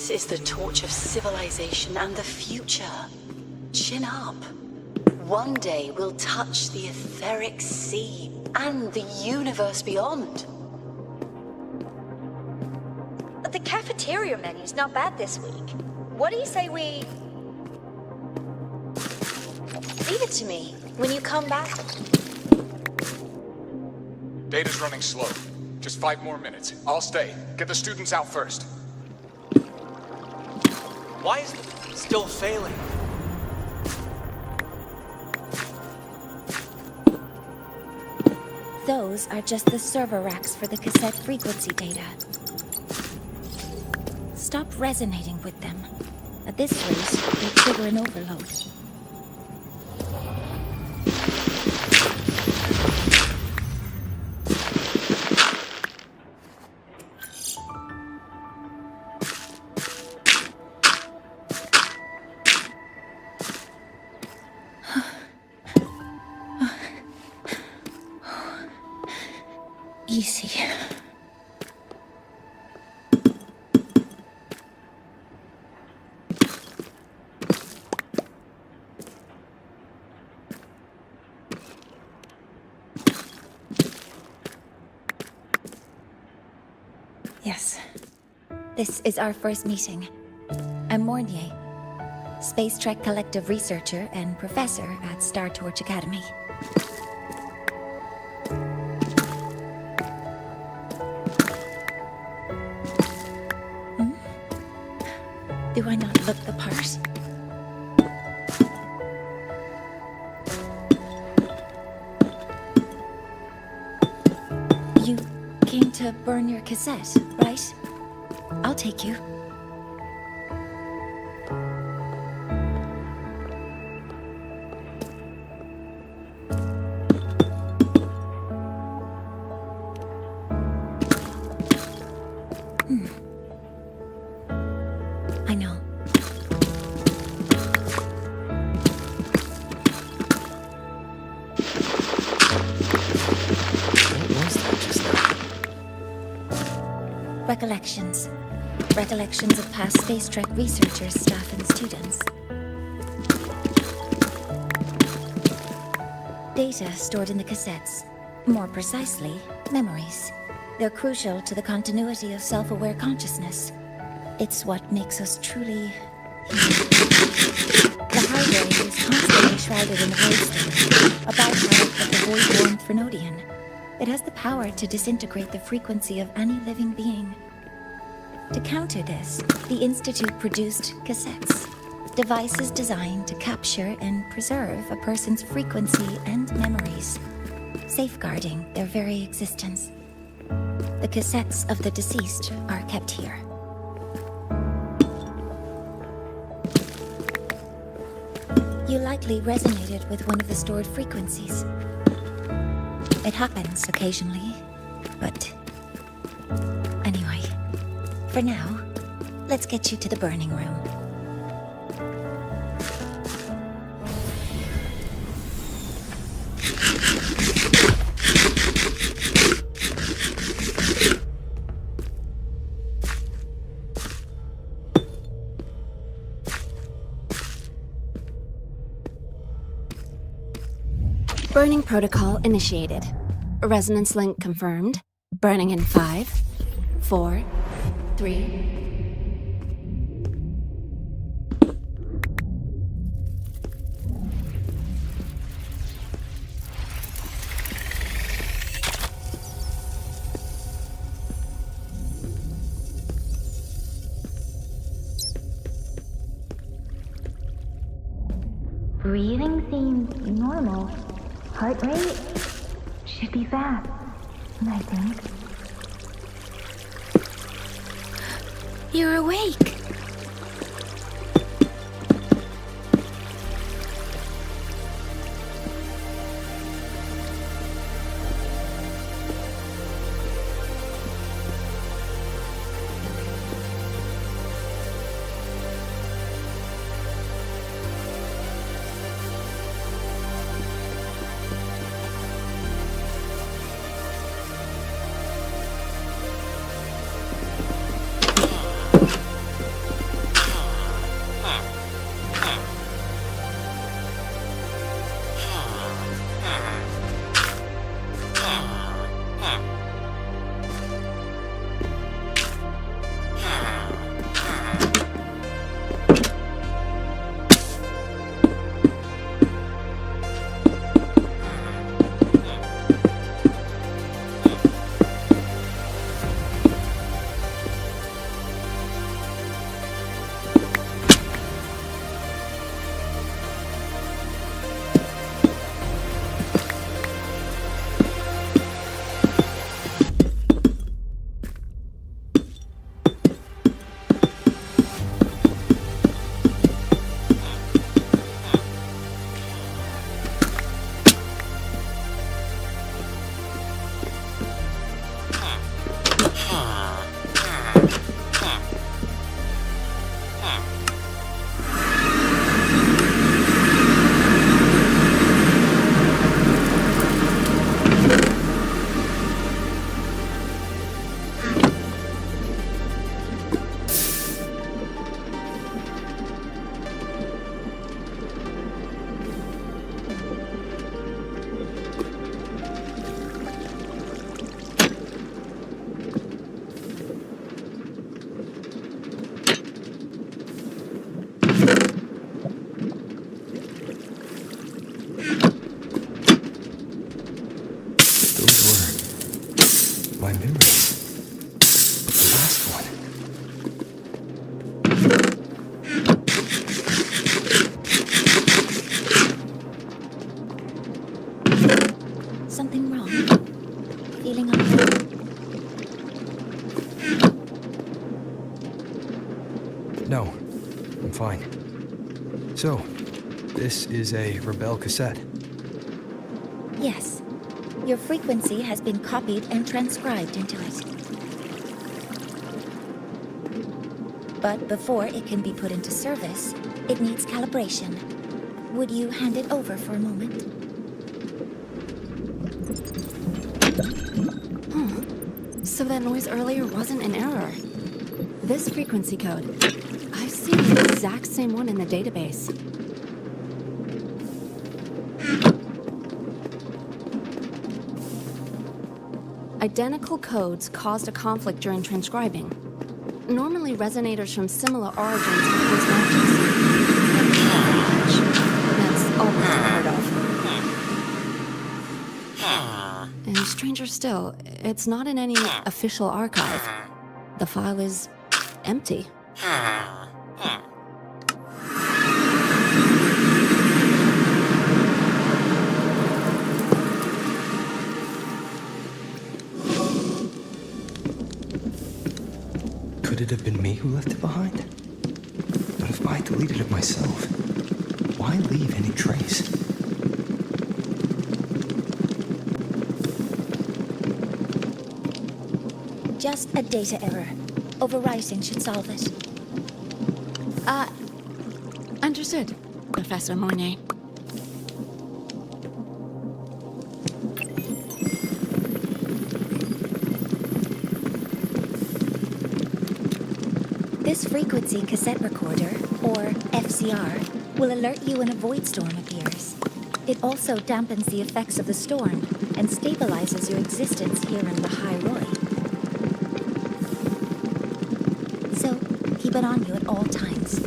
This is the torch of civilization and the future. Chin up. One day we'll touch the etheric sea and the universe beyond. The cafeteria menu's not bad this week. What do you say we... Leave it to me when you come back. Data's running slow. Just 5 more minutes. I'll stay. Get the students out first. Why is it still failing? Those are just the server racks for the cassette frequency data. Stop resonating with them. At this rate, they trigger an overload. Easy. Yes. This is our first meeting. I'm Mornier, Space Trek Collective researcher and professor at Star Torch Academy. Do I not look the part? You came to burn your cassette, right? I'll take you. I know. What was that just now? Recollections. Recollections of past Space Trek researchers, staff, and students. Data stored in the cassettes. More precisely, memories. They're crucial to the continuity of self-aware consciousness. It's what makes us truly human. Lahai-Roi is constantly shrouded in the void state, a byproduct of the void-born Thrunodian. It has the power to disintegrate the frequency of any living being. To counter this, the Institute produced cassettes, devices designed to capture and preserve a person's frequency and memories, safeguarding their very existence. The cassettes of the deceased are kept here. You likely resonated with one of the stored frequencies. It happens occasionally, but... Anyway, for now, let's get you to the burning room. Burning protocol initiated. Resonance link confirmed. Burning in 5, 4, 3... Breathing seems normal. Heart rate should be fast, I think. You're awake. my memories. The last one. Something wrong? Feeling unwell? No, I'm fine. So, this is a Rebel cassette. Yes. Your frequency has been copied and transcribed into it. But before it can be put into service, it needs calibration. Would you hand it over for a moment? So that noise earlier wasn't an error. This frequency code, I've seen the exact same one in the database. Identical codes caused a conflict during transcribing. Normally, resonators from similar origins have close matches. That's all that's unheard of. And stranger still, it's not in any official archive. The file is empty. Could it have been me who left it behind? But if I deleted it myself, why leave any trace? Just a data error. Overwriting should solve it. Understood, Professor Moynier. This frequency cassette recorder, or FCR, will alert you when a void storm appears. It also dampens the effects of the storm and stabilizes your existence here in Lahai-Roi. So, keep it on you at all times.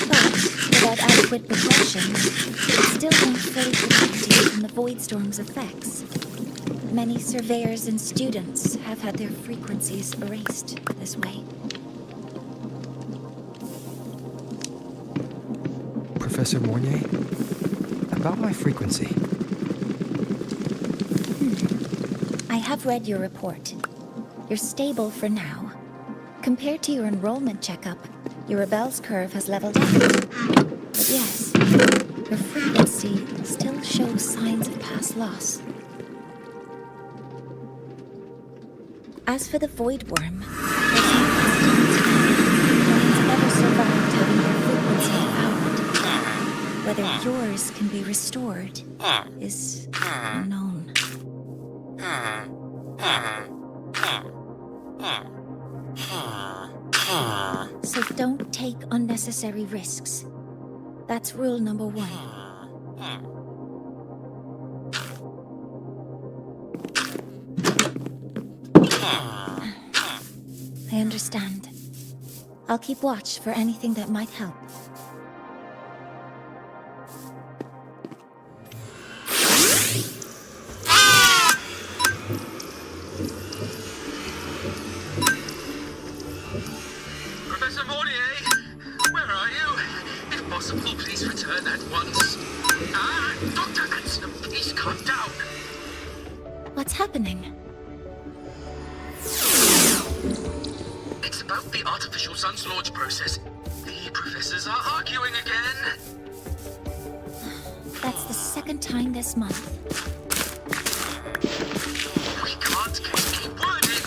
But, without adequate precautions, it still won't fully protect you from the void storm's effects. Many surveyors and students have had their frequencies erased this way. Professor Moynier, about my frequency. I have read your report. You're stable for now. Compared to your enrollment checkup, your rebel's curve has leveled out. But yes, your frequency still shows signs of past loss. As for the void worm, there's no precedent. No one's ever survived having their frequency devoured. Whether yours can be restored is unknown. So don't take unnecessary risks. That's rule number 1. I understand. I'll keep watch for anything that might help. Professor Moynier, where are you? If possible, please return at once. Dr. Anson, please calm down. What's happening? It's about the artificial sun's launch process. The professors are arguing again. That's the second time this month. We can't keep wording.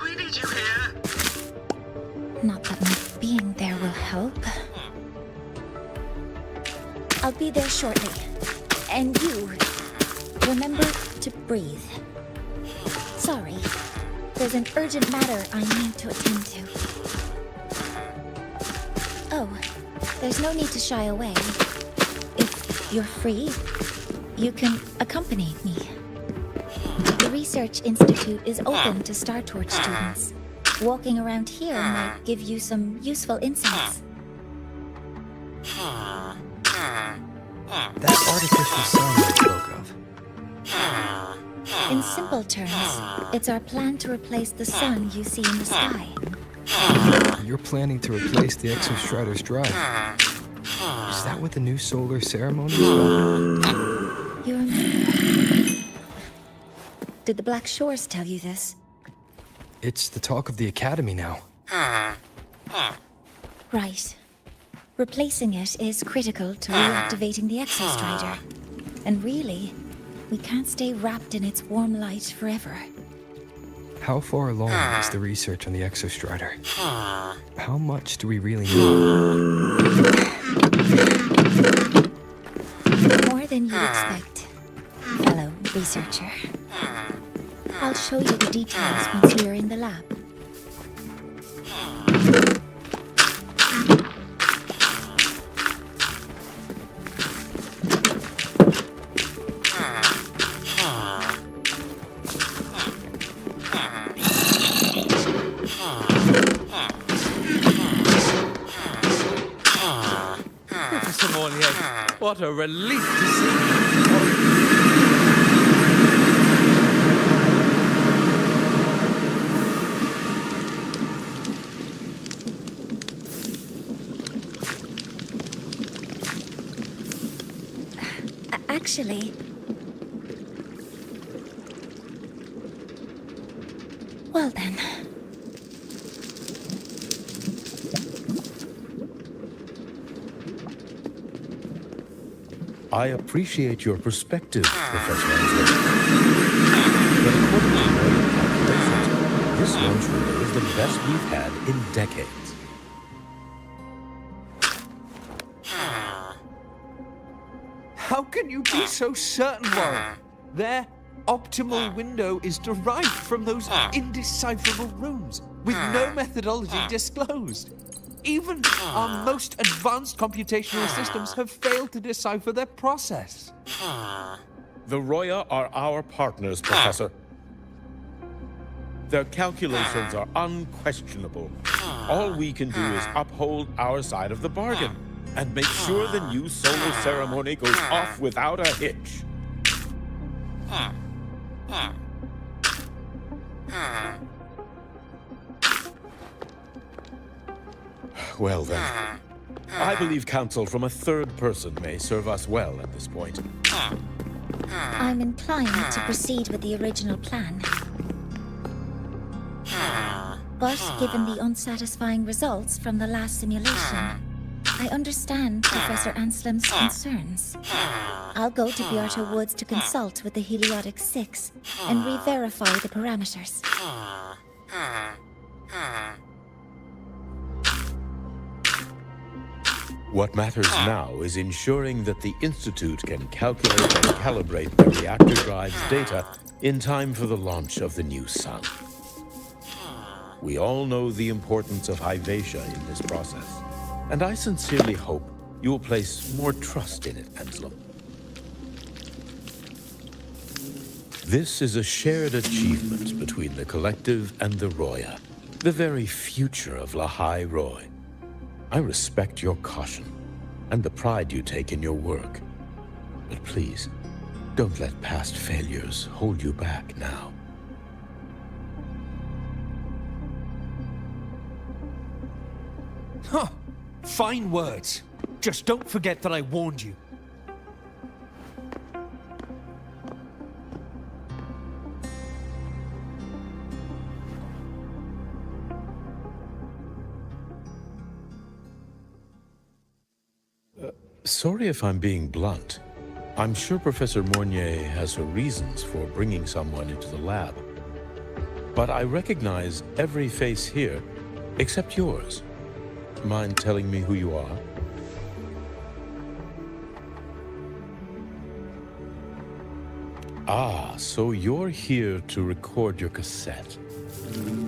We need you here. Not that my being there will help. I'll be there shortly. And you, remember to breathe. Sorry, there's an urgent matter I need to attend to. Oh, there's no need to shy away. If you're free, you can accompany me. The Research Institute is open to Star Torch students. Walking around here might give you some useful insights. That artificial sun you spoke of. In simple terms, it's our plan to replace the sun you see in the sky. You're planning to replace the 𝐏𝐥𝐚𝐲𝐥𝐢𝐬𝐭 drive. Is that what the new solar ceremony is about? You remember? Did the Black Shores tell you this? It's the talk of the Academy now. Right. Replacing it is critical to reactivating the Exostrider. And really, we can't stay wrapped in its warm light forever. How far along is the research on the Exostrider? How much do we really know? More than you'd expect, fellow researcher. I'll show you the details once we're in the lab. Professor Mornier, what a relief to see you. Actually... Well then... I appreciate your perspective, Professor Ansel. But according to my calculations, this launch window is the best we've had in decades. How can you be so certain, Warren? Their optimal window is derived from those indecipherable runes, with no methodology disclosed. Even our most advanced computational systems have failed to decipher their process. The Roya are our partners, Professor. Their calculations are unquestionable. All we can do is uphold our side of the bargain and make sure the new solar ceremony goes off without a hitch. Well then, I believe counsel from a third person may serve us well at this point. I'm inclined to proceed with the original plan. But given the unsatisfying results from the last simulation, I understand Professor Anselm's concerns. I'll go to Beata Woods to consult with the Heliotic 6 and re-verify the parameters. What matters now is ensuring that the Institute can calculate and calibrate the reactor drive's data in time for the launch of the new sun. We all know the importance of Hyvatia in this process, and I sincerely hope you will place more trust in it, Anselm. This is a shared achievement between the Collective and the Roya, the very future of Lahai-Roi. I respect your caution and the pride you take in your work. But please, don't let past failures hold you back now. Huh. Fine words. Just don't forget that I warned you. Sorry if I'm being blunt. I'm sure Professor Mornier has her reasons for bringing someone into the lab. But I recognize every face here, except yours. Mind telling me who you are? Ah, so you're here to record your cassette.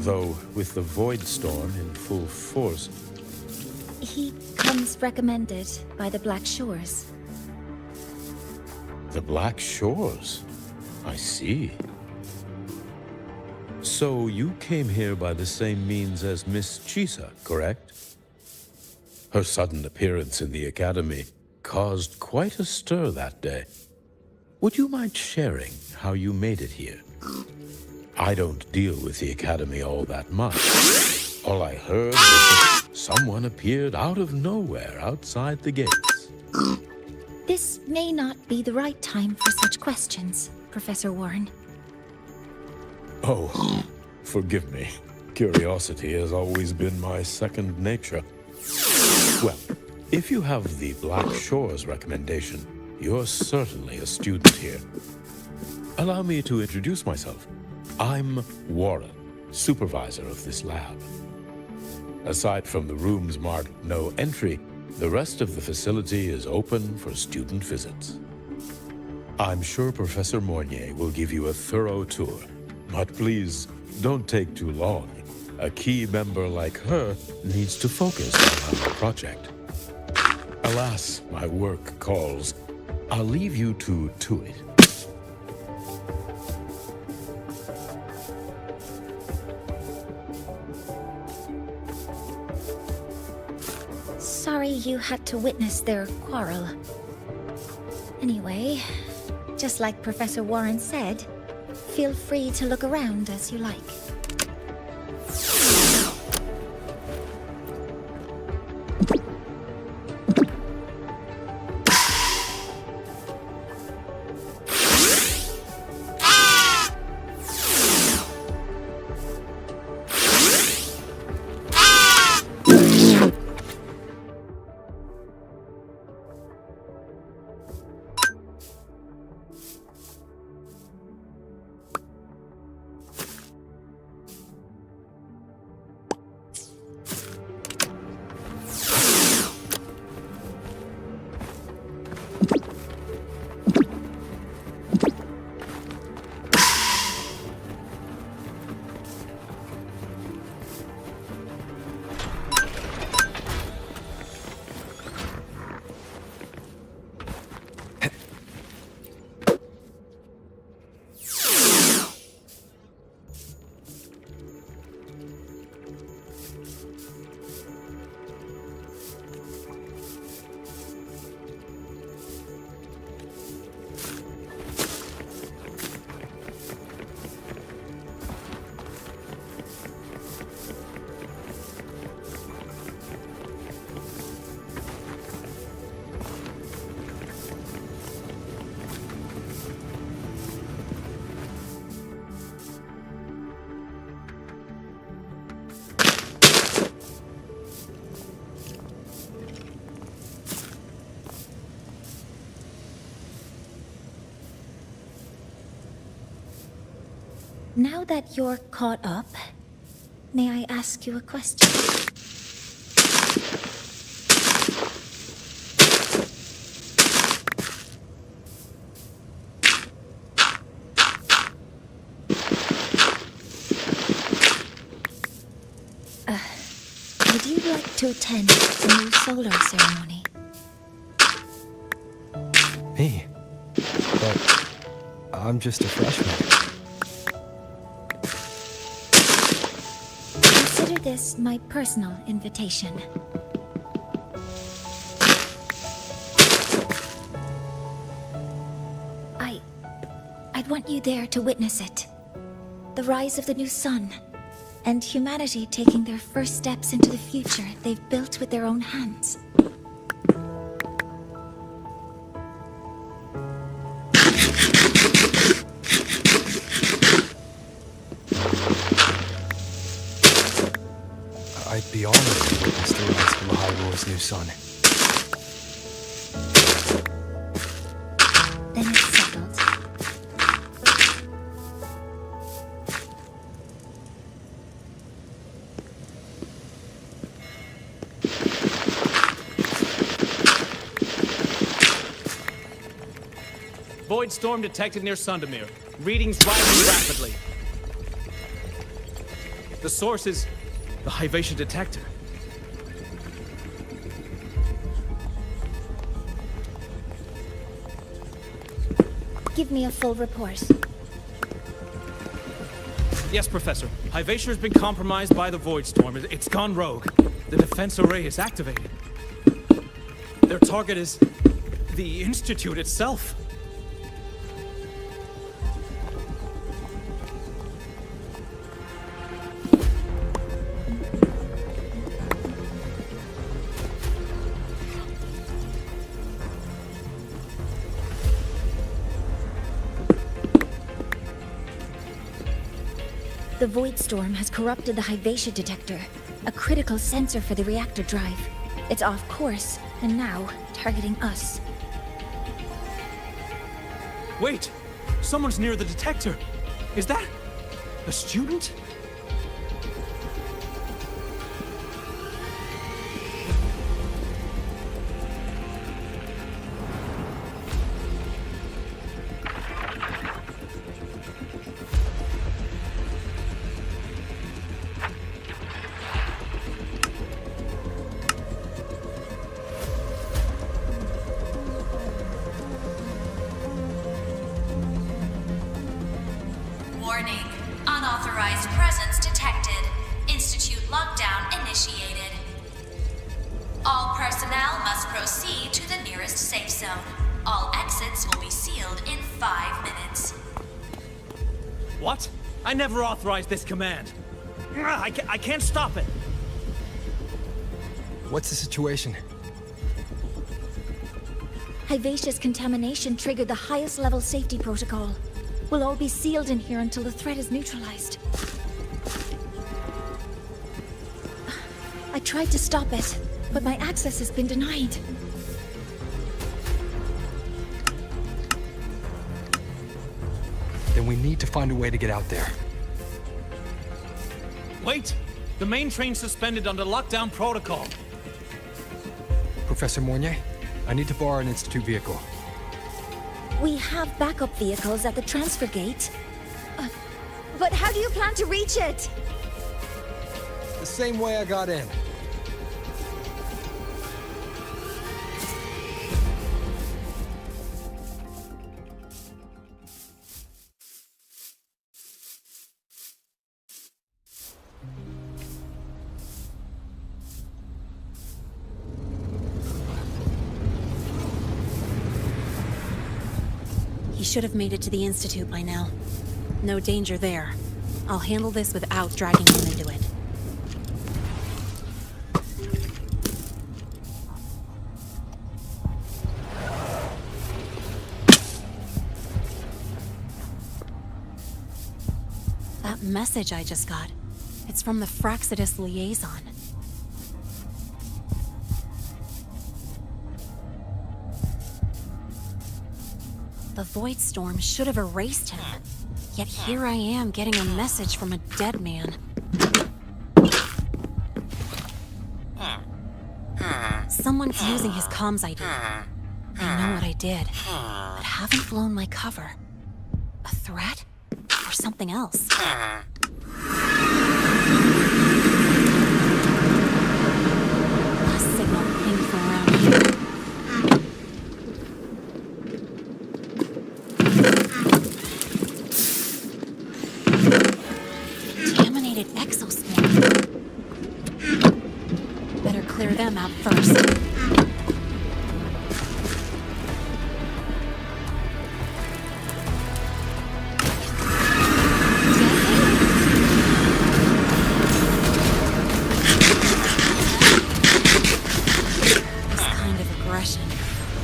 Though, with the Void Storm in full force... He comes recommended by the Black Shores. The Black Shores? I see. So you came here by the same means as Miss Chisa, correct? Her sudden appearance in the academy caused quite a stir that day. Would you mind sharing how you made it here? I don't deal with the academy all that much. All I heard was that someone appeared out of nowhere outside the gates. This may not be the right time for such questions, Professor Warren. Oh, forgive me. Curiosity has always been my second nature. Well, if you have the Black Shores recommendation, you're certainly a student here. Allow me to introduce myself. I'm Warren, supervisor of this lab. Aside from the rooms marked no entry, the rest of the facility is open for student visits. I'm sure Professor Mornier will give you a thorough tour, but please don't take too long. A key member like her needs to focus on our project. Alas, my work calls. I'll leave you to it. Sorry you had to witness their quarrel. Anyway, just like Professor Warren said, feel free to look around as you like. Now that you're caught up, may I ask you a question? Would you like to attend the new solar ceremony? Me? But I'm just a freshman. Consider this my personal invitation. I'd want you there to witness it. The rise of the new sun, and humanity taking their first steps into the future they've built with their own hands. I'd be honored to witness the rise of Lahai-Roi's new sun. Then it's settled. Void storm detected near Sundermere. Readings rising rapidly. The source is the Hivation detector. Give me a full report. Yes, Professor. Hivation has been compromised by the Void Storm. It's gone rogue. The defense array is activated. Their target is the Institute itself. The Void Storm has corrupted the Hyvatia detector, a critical sensor for the reactor drive. It's off course, and now targeting us. Wait! Someone's near the detector. Is that a student? Warning. Unauthorized presence detected. Institute lockdown initiated. All personnel must proceed to the nearest safe zone. All exits will be sealed in 5 minutes. What? I never authorized this command. I can't stop it. What's the situation? Hyvatia's contamination triggered the highest level safety protocol. We'll all be sealed in here until the threat is neutralized. I tried to stop it, but my access has been denied. Then we need to find a way to get out there. Wait! The main train's suspended under lockdown protocol. Professor Mornier, I need to borrow an Institute vehicle. We have backup vehicles at the transfer gate. But how do you plan to reach it? The same way I got in. He should have made it to the Institute by now. No danger there. I'll handle this without dragging him into it. That message I just got, it's from the Fraxidus liaison. The Void Storm should have erased him. Yet here I am getting a message from a dead man. Someone's using his comms ID. I know what I did, but haven't blown my cover. A threat? Or something else? A signal pinged from around here. Contaminated exoswarm. Better clear them out first.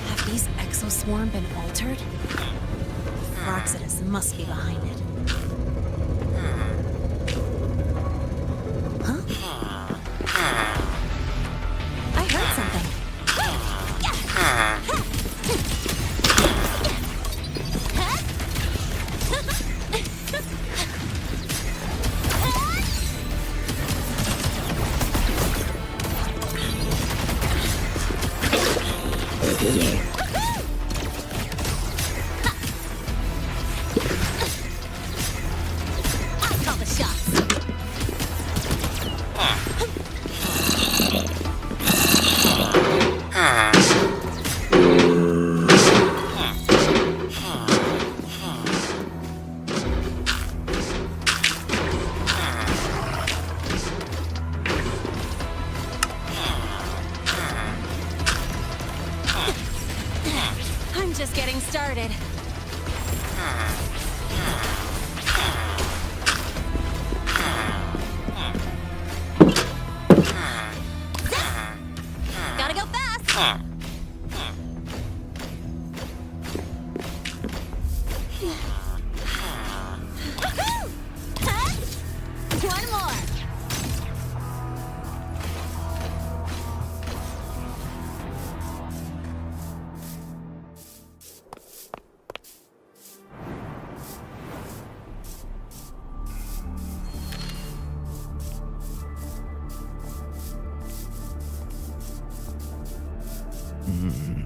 Have these exoswarm been altered? Fraxidus must be behind it. Huh? I heard something. Just getting started. Gotta go fast! One more!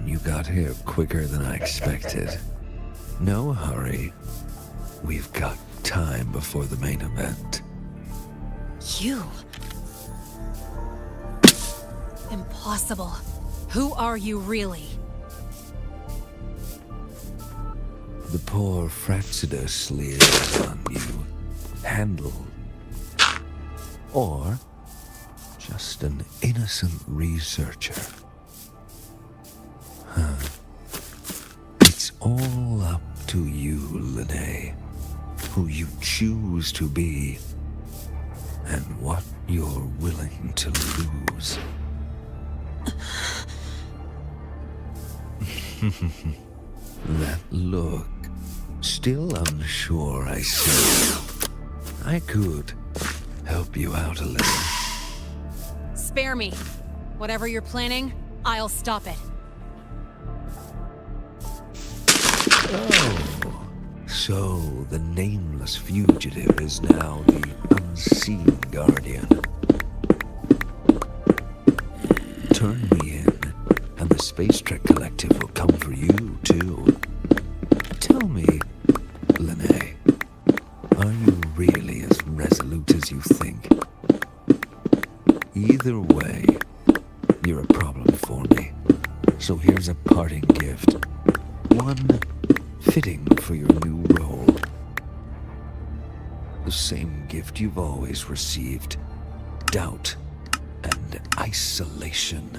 You got here quicker than I expected. No hurry. We've got time before the main event. You? Impossible. Who are you really? The poor Fraxidus leers on you. Handle. Or just an innocent researcher. Huh. It's all up to you, Lene. Who you choose to be. And what you're willing to lose. That look. Still unsure, I see. I could help you out a little. Spare me. Whatever you're planning, I'll stop it. Oh, so the nameless fugitive is now the unseen guardian. Turn me in, and the Space Trek Collective will come for you, too. Tell me, Lene, are you really as resolute as you think? Either way, you're a problem for me. So here's a parting gift. One fitting for your new role. The same gift you've always received. Doubt and isolation.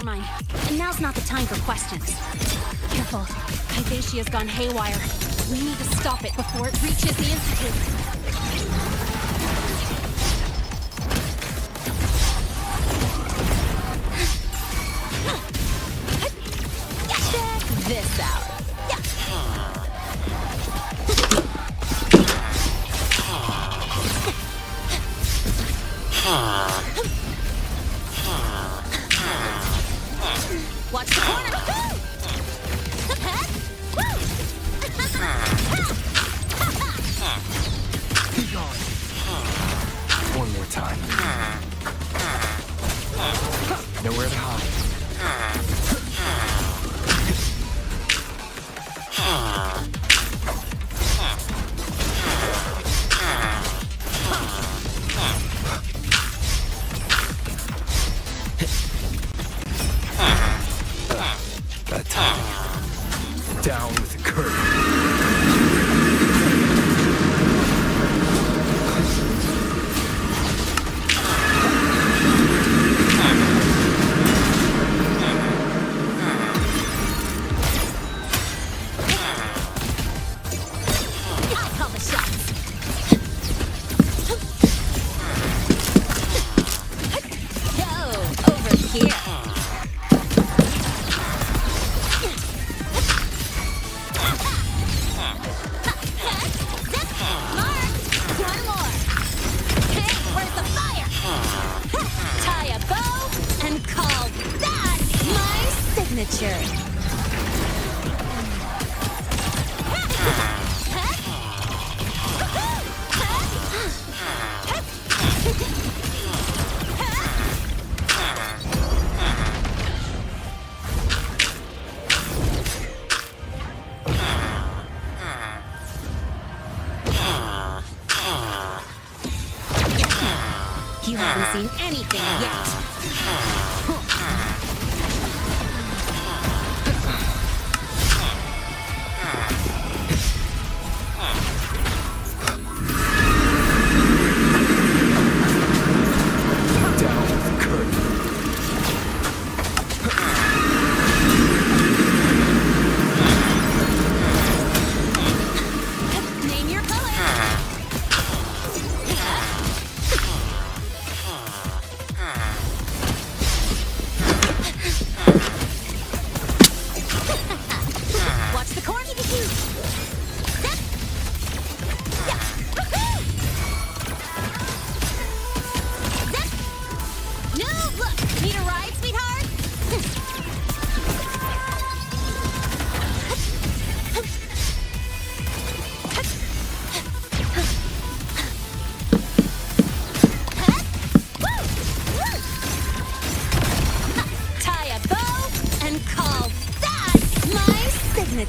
mind. And now's not the time for questions. Careful. 𝐏𝐥𝐚𝐲𝐥𝐢 has gone haywire. We need to stop it before it reaches the Institute. Check this out. time. Nowhere to hide. Got time. Down with the curtain. You haven't seen anything yet.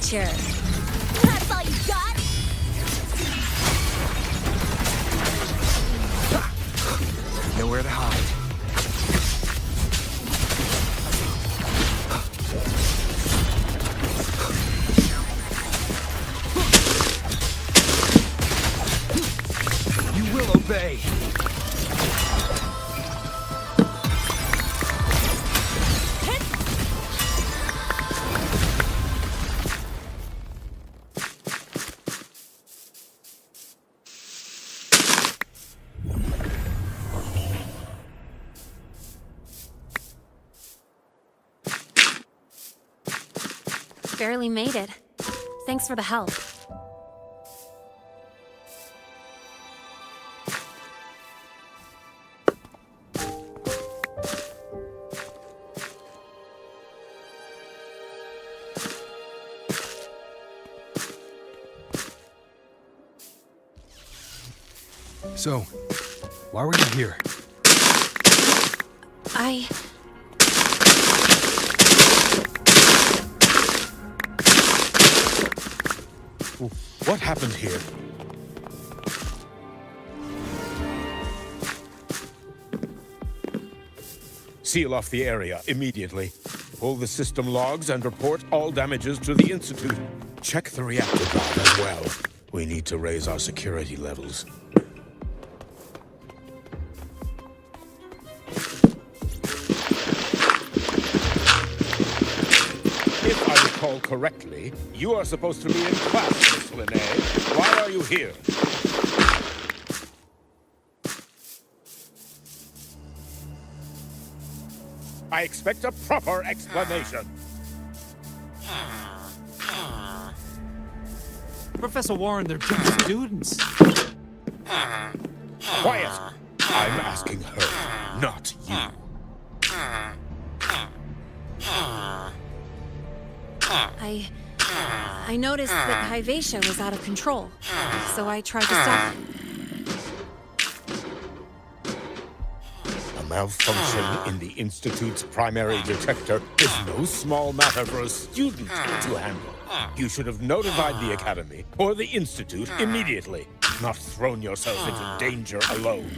That's all you got? Nowhere to hide. You will obey. Barely made it. Thanks for the help. So, why were you here? What happened here? Seal off the area immediately. Pull the system logs and report all damages to the Institute. Check the reactor valve as well. We need to raise our security levels. If I recall correctly, you are supposed to be in class, Miss Linnae. Why are you here? I expect a proper explanation. Professor Warren, they're just students. Quiet! I'm asking her, not you. I noticed that 𝐏𝐥𝐚𝐲𝐥𝐢𝐬 was out of control, so I tried to stop him. malfunction in the Institute's primary detector is no small matter for a student to handle. You should have notified the Academy or the Institute immediately, not thrown yourself into danger alone.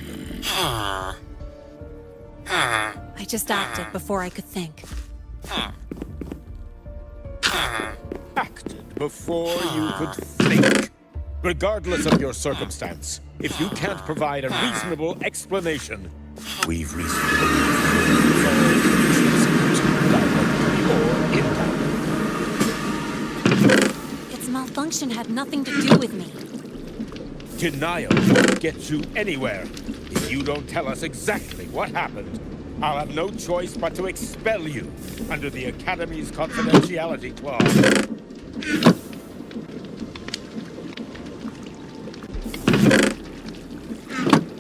I just acted before I could think. Acted before you could think. Regardless of your circumstance, if you can't provide a reasonable explanation, we've reason to believe or indirectly. Its malfunction had nothing to do with me. Denial won't get you anywhere. If you don't tell us exactly what happened, I'll have no choice but to expel you under the Academy's confidentiality clause.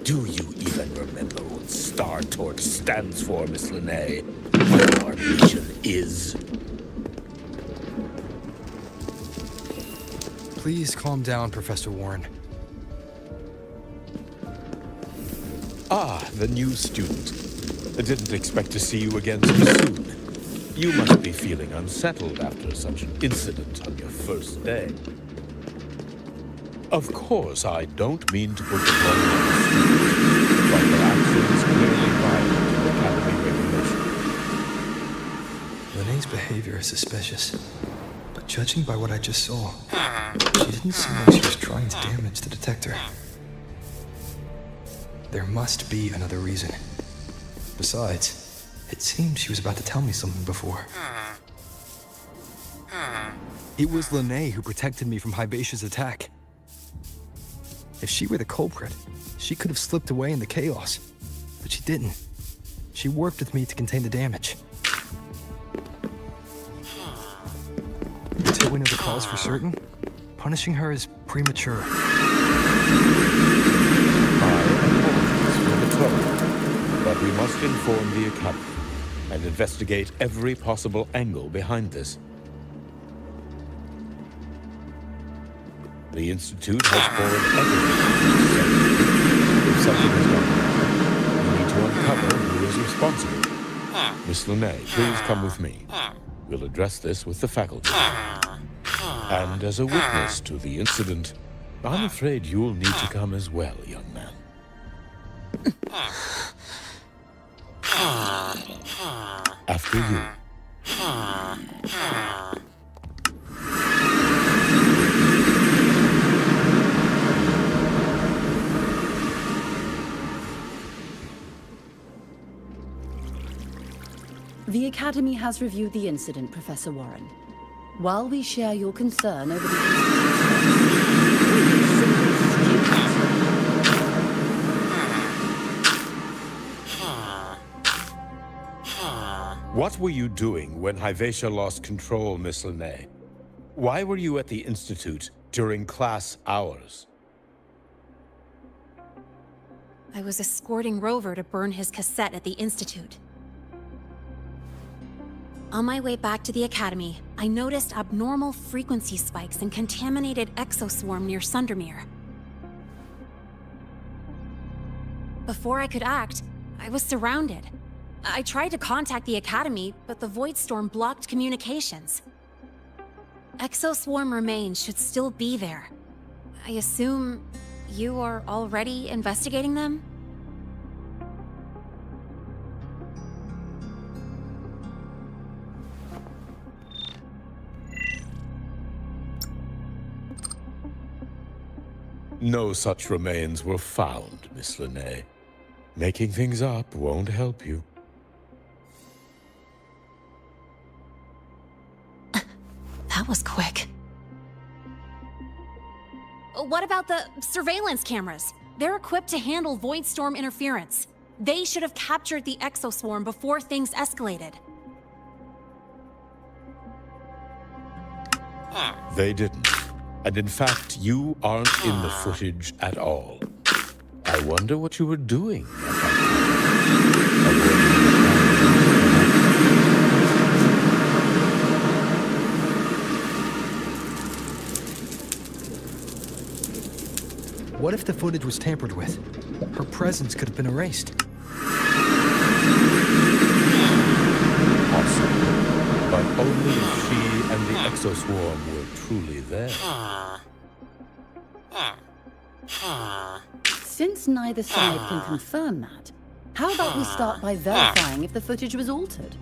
Do you even remember what Star Torch stands for, Miss Linnae? What our mission is? Please calm down, Professor Warren. Ah, the new student. I didn't expect to see you again so soon. You must be feeling unsettled after such an incident on your first day. Of course, I don't mean to put the blame on the student, but her actions clearly violate Academy regulation. Linnae's behavior is suspicious, but judging by what I just saw, she didn't seem like she was trying to damage the detector. There must be another reason. Besides, it seemed she was about to tell me something before. It was Linnae who protected me from Hybacia's attack. If she were the culprit, she could have slipped away in the chaos. But she didn't. She worked with me to contain the damage. Until we know the cause for certain, punishing her is premature. But we must inform the Academy and investigate every possible angle behind this. The Institute has poured everything. If something is done wrong, we need to uncover who is responsible. Miss Linnae, please come with me. We'll address this with the faculty. And as a witness to the incident, I'm afraid you'll need to come as well, young man. After you. The Academy has reviewed the incident, Professor Warren. While we share your concern over the What were you doing when Hybacia lost control, Miss Linnae? Why were you at the Institute during class hours? I was escorting Rover to burn his cassette at the Institute. On my way back to the Academy, I noticed abnormal frequency spikes and contaminated exoswarm near Sundermere. Before I could act, I was surrounded. I tried to contact the Academy, but the Void Storm blocked communications. Exoswarm remains should still be there. I assume you are already investigating them? No such remains were found, Miss Linnae. Making things up won't help you. That was quick. What about the surveillance cameras? They're equipped to handle Void Storm interference. They should have captured the exoswarm before things escalated. They didn't. And in fact, you aren't in the footage at all. I wonder what you were doing at that What if the footage was tampered with? Her presence could have been erased. Only if she and the exoswarm were truly there. Since neither side can confirm that, how about we start by verifying if the footage was altered?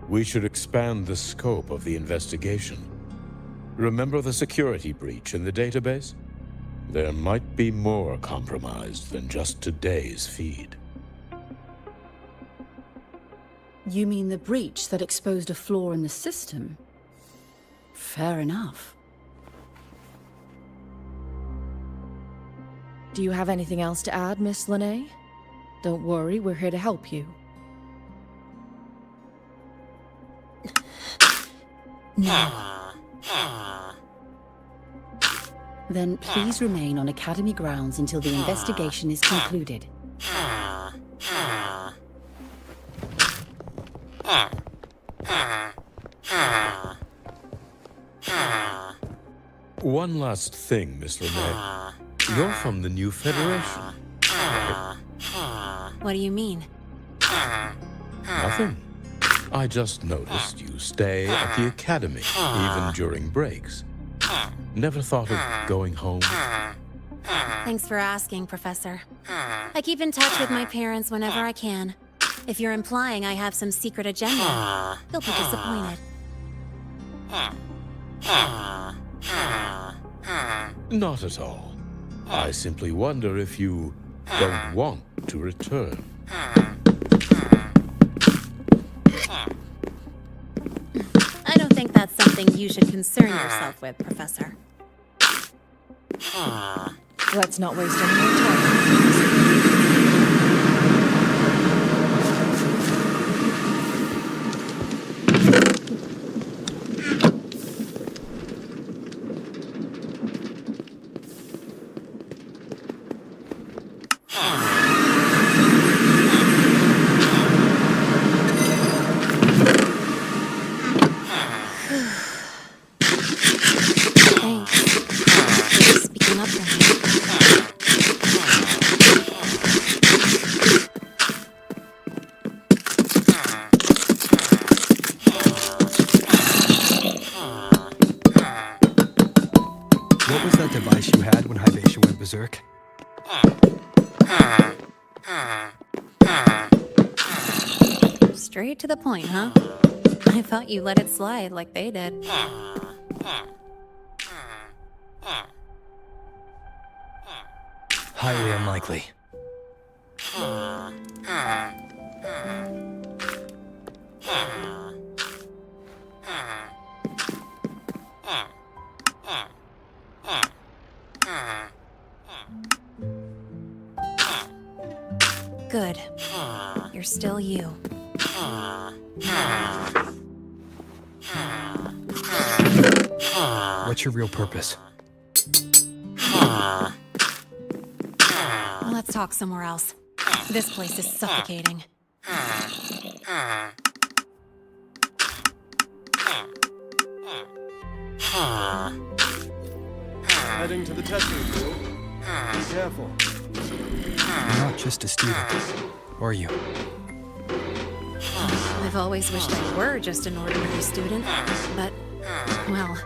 We should expand the scope of the investigation. Remember the security breach in the database? There might be more compromised than just today's feed. You mean the breach that exposed a flaw in the system? Fair enough. Do you have anything else to add, Miss Lene? Don't worry, we're here to help you. No. Then please remain on Academy grounds until the investigation is concluded. One last thing, Miss Lene. You're from the new Federation, right? What do you mean? Nothing. I just noticed you stay at the Academy, even during breaks. Never thought of going home? Thanks for asking, Professor. I keep in touch with my parents whenever I can. If you're implying I have some secret agenda, you'll be disappointed. Not at all. I simply wonder if you don't want to return. I don't think that's something you should concern yourself with, Professor. Let's not waste any more time. What was that device you had when 𝐏𝐥𝐚𝐲𝐥𝐢𝐬𝐭 went berserk? Straight to the point, huh? I thought you let it slide like they did. Highly unlikely. Good. You're still you. What's your real purpose? Let's talk somewhere else. This place is suffocating. Heading to the testing field. Be careful. You're not just a student, are you? I've always wished I were just an ordinary student, but, well...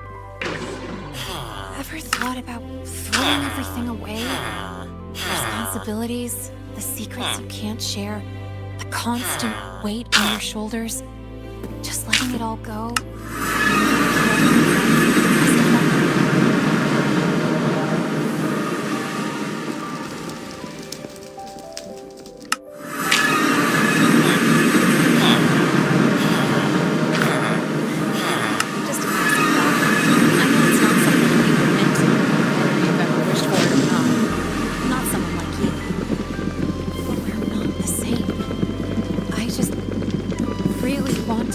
Ever thought about throwing everything away? Responsibilities, the secrets you can't share, the constant weight on your shoulders, just letting it all go?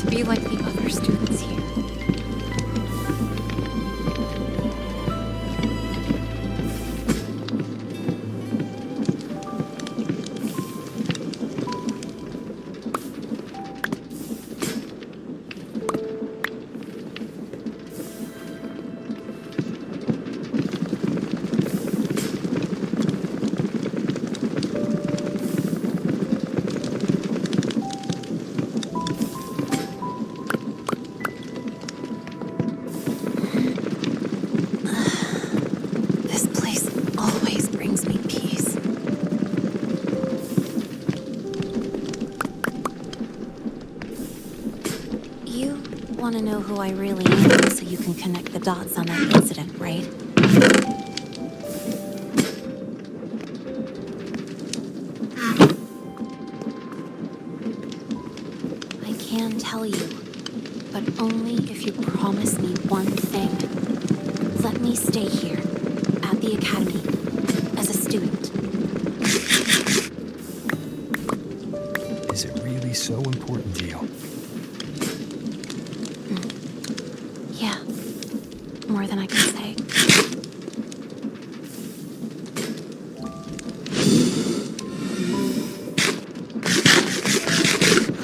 Be like the other students here. want to know who I really am so you can connect the dots on that incident, right? I can tell you, but only if you promise me one thing. Let me stay here, at the academy, as a student. Is it really so important, Gio? Yeah, more than I can say.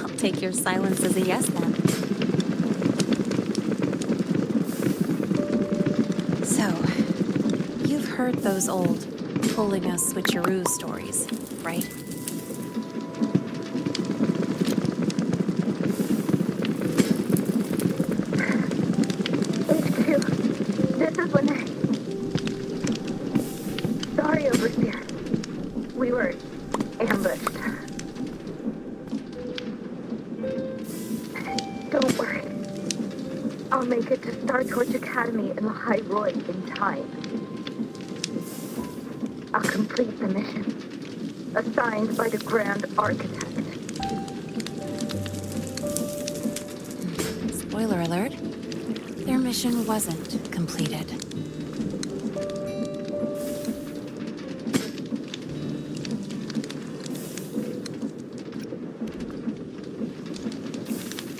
I'll take your silence as a yes then. So, you've heard those old pulling a switcheroo stories, right? This is Lene. Sorry, Overseer. We were ambushed. Don't worry. I'll make it to 𝐷 Academy in Lahai-Roi in time. I'll complete the mission, assigned by the Grand Architect. Spoiler alert. Their mission wasn't completed.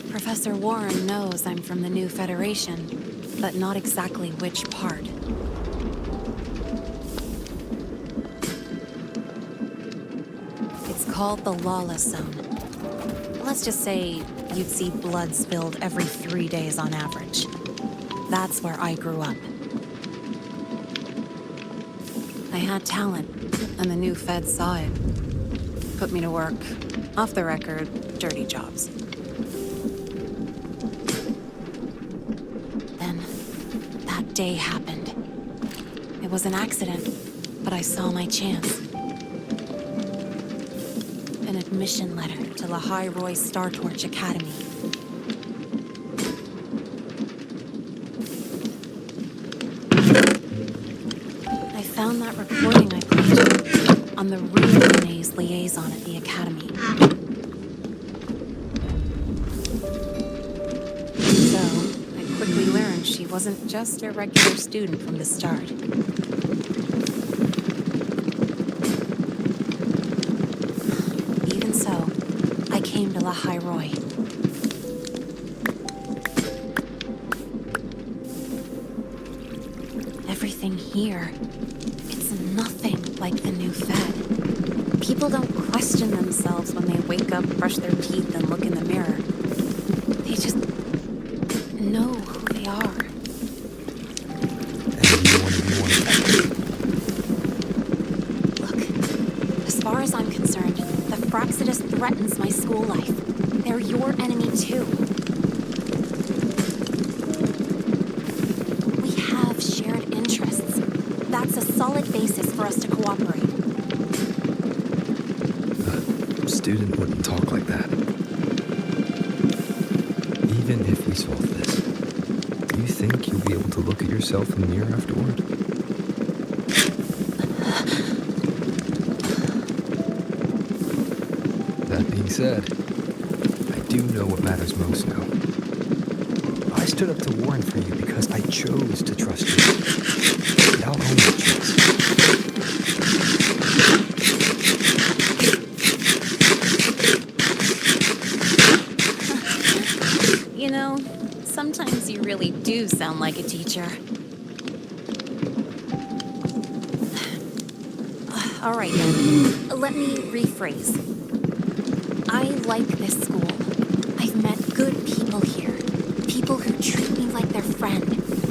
Professor Warren knows I'm from the new Federation, but not exactly which part. It's called the Lawless Zone. Let's just say you'd see blood spilled every 3 days on average. That's where I grew up. I had talent, and the new feds saw it. Put me to work, off the record, dirty jobs. Then, that day happened. It was an accident, but I saw my chance. An admission letter to Lahai-Roi 𝐷 Academy. I found that recording I played on the real Renee's liaison at the academy. So, I quickly learned she wasn't just a regular student from the start. Even so, I came to Lahai-Roi. Everything here, it's nothing like the new Fed. People don't question themselves when they wake up, brush their teeth, and look in the mirror. They just know who they are. Look, as far as I'm concerned, the Fraxidus threatens my school life. They're your enemy too. We have shared interests. That's a solid basis for us to cooperate. A student wouldn't talk like that. Even if we solve this, do you think you'll be able to look at yourself in the mirror afterward? That being said, I do know what matters most now. I stood up to Warren for you because I chose to trust you. Without only choice. You know, sometimes you really do sound like a teacher. All right then, let me rephrase. I like this school. I've met good people here. People who treat me like their friend.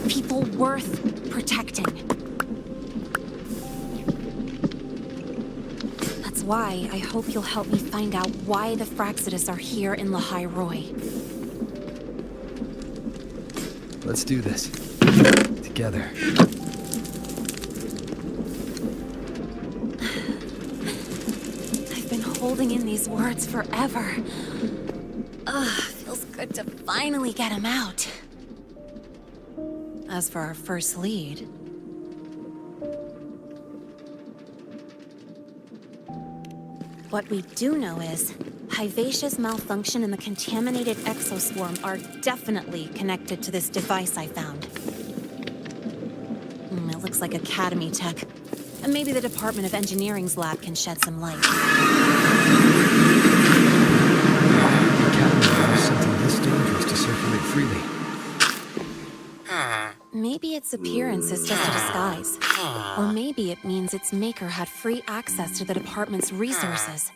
People worth protecting. That's why I hope you'll help me find out why the Fraxidus are here in Lahai-Roi. Let's do this. Together. I've been holding in these words forever. Ugh, Feels good to finally get him out. As for our first lead... What we do know is, 𝐏𝐥𝐚𝐲𝐥𝐢𝐬's malfunction and the contaminated exoswarm are definitely connected to this device I found. It looks like Academy tech. And maybe the Department of Engineering's lab can shed some light. Academy allows something this dangerous to circulate freely. Maybe its appearance is just a disguise. Or maybe it means its maker had free access to the department's resources.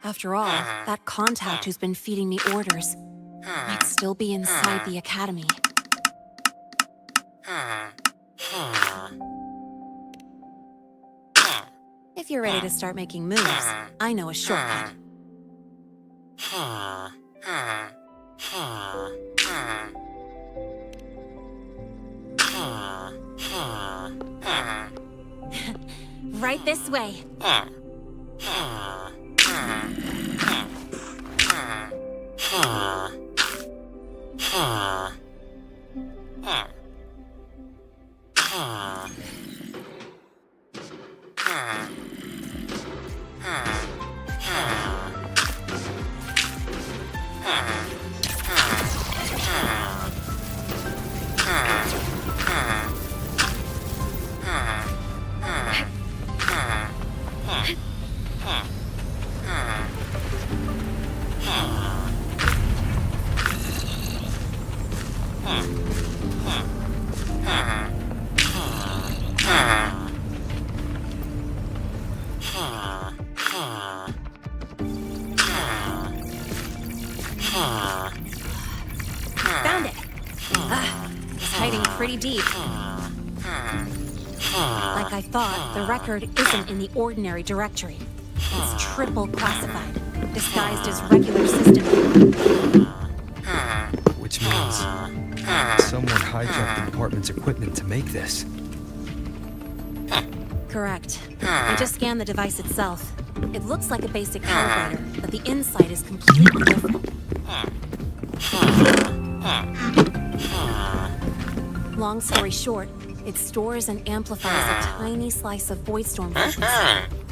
After all, that contact who's been feeding me orders might still be inside the academy. If you're ready to start making moves, I know a shortcut. Right this way. Found it! It's hiding pretty deep. Like I thought, the record isn't in the ordinary directory. It's triple classified, disguised as regular system. Which means someone hijacked the department's equipment to make this. Correct. I just scanned the device itself. It looks like a basic calibrator, but the inside is completely different. Long story short, it stores and amplifies a tiny slice of Voidstorm frequency.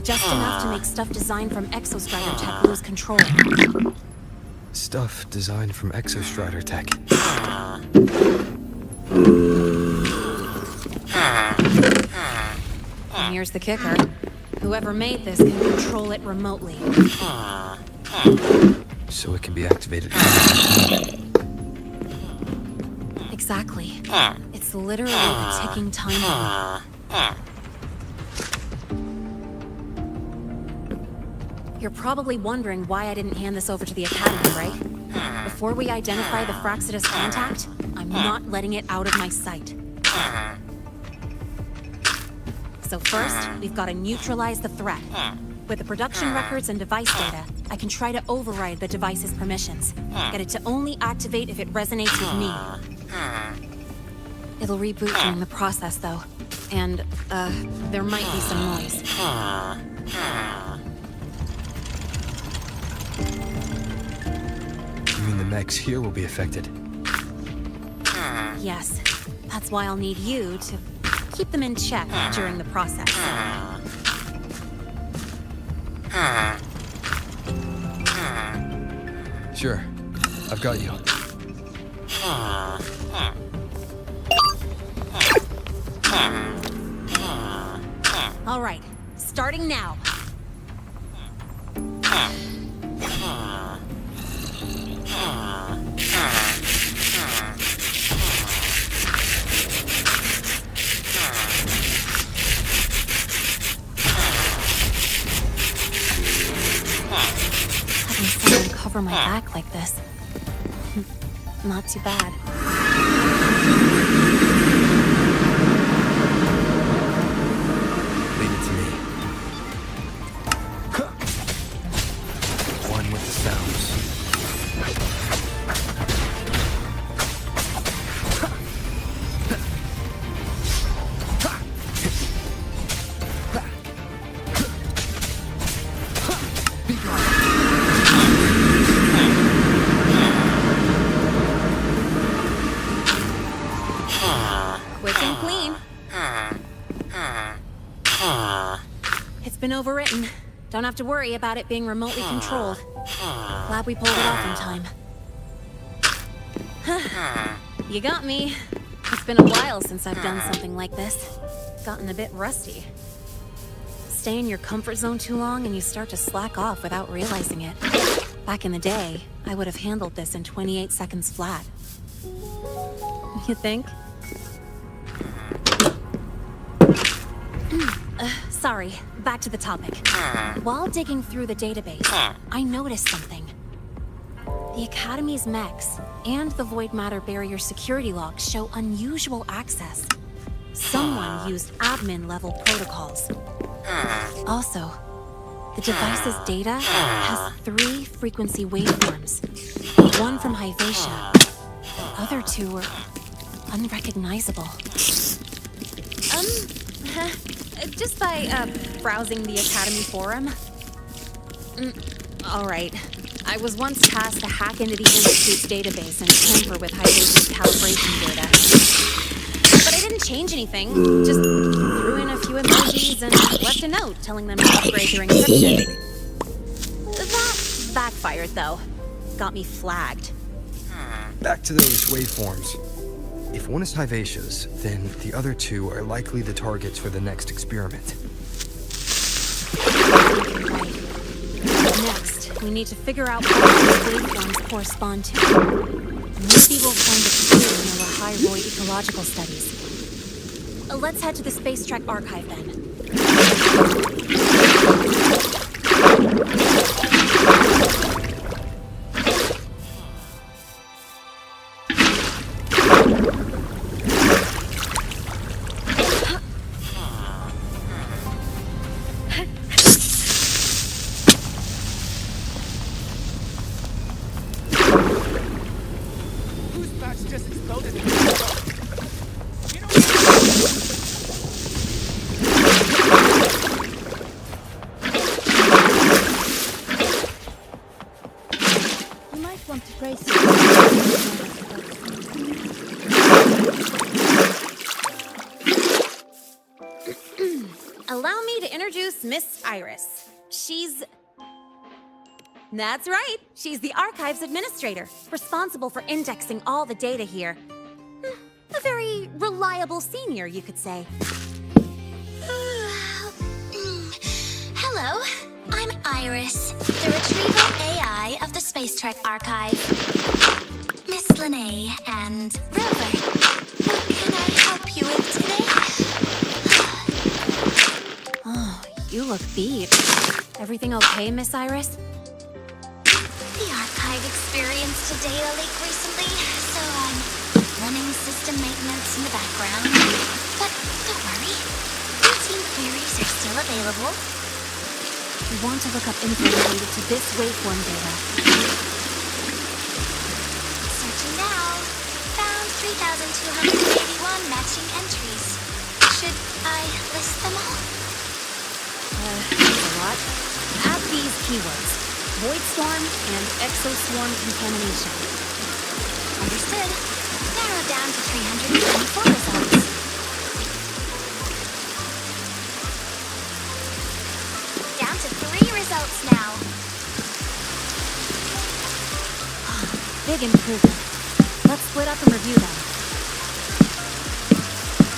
Just enough to make stuff designed from Exostrider tech lose control. Stuff designed from Exostrider tech. And here's the kicker. Whoever made this can control it remotely. So it can be activated. Exactly. It's literally a ticking time bomb. You're probably wondering why I didn't hand this over to the Academy, right? Before we identify the Fraxidus contact, I'm not letting it out of my sight. So first, we've got to neutralize the threat. With the production records and device data, I can try to override the device's permissions. Get it to only activate if it resonates with me. It'll reboot during the process, though. And, there might be some noise. You mean the mechs here will be affected? Yes. That's why I'll need you to keep them in check during the process. Sure. I've got you. All right. Starting now. Having someone cover my back like this. Not too bad. Leave it to me. One with the sounds. It's been overwritten. Don't have to worry about it being remotely controlled. Glad we pulled it off in time. You got me. It's been a while since I've done something like this. Gotten a bit rusty. Stay in your comfort zone too long and you start to slack off without realizing it. Back in the day, I would have handled this in 28 seconds flat. You think? Sorry, back to the topic. While digging through the database, I noticed something. The Academy's mechs and the void matter barrier security logs show unusual access. Someone used admin-level protocols. Also, the device's data has 3 frequency waveforms. One from 𝐏𝐥𝐻𝐿. The other 2 are unrecognizable. Just by, browsing the Academy forum. Alright. I was once tasked to hack into the Institute's database and tamper with 𝐏𝐿's calibration data. But I didn't change anything. Just threw in a few emojis and left a note telling them to upgrade their encryption. That backfired, though. Got me flagged. Back to those waveforms. If one is 𝐏𝐿's, then the other 2 are likely the targets for the next experiment. Next, we need to figure out what these waveforms correspond to. Maybe we'll find a clue in the Lahai-Roi ecological studies. Let's head to the Space Trek archive then. Allow me to introduce Miss Iris. That's right. She's the Archives Administrator, responsible for indexing all the data here. A very reliable senior, you could say. Hello, I'm Iris, the retrieval AI of the Space Trek Archive. Miss Lene and Rover, what can I help you with today? Oh, you look beat. Everything okay, Miss Iris? The archive experienced a data leak recently, so I'm running system maintenance in the background. But don't worry, routine queries are still available. We want to look up info related to this waveform data. Searching now. Found 3,281 matching entries. Should I list them all? That's a lot. Add these keywords. Void storm and exoswarm contamination. Understood. Narrowed down to 324 results. Down to 3 results now. Big improvement. Let's split up and review them.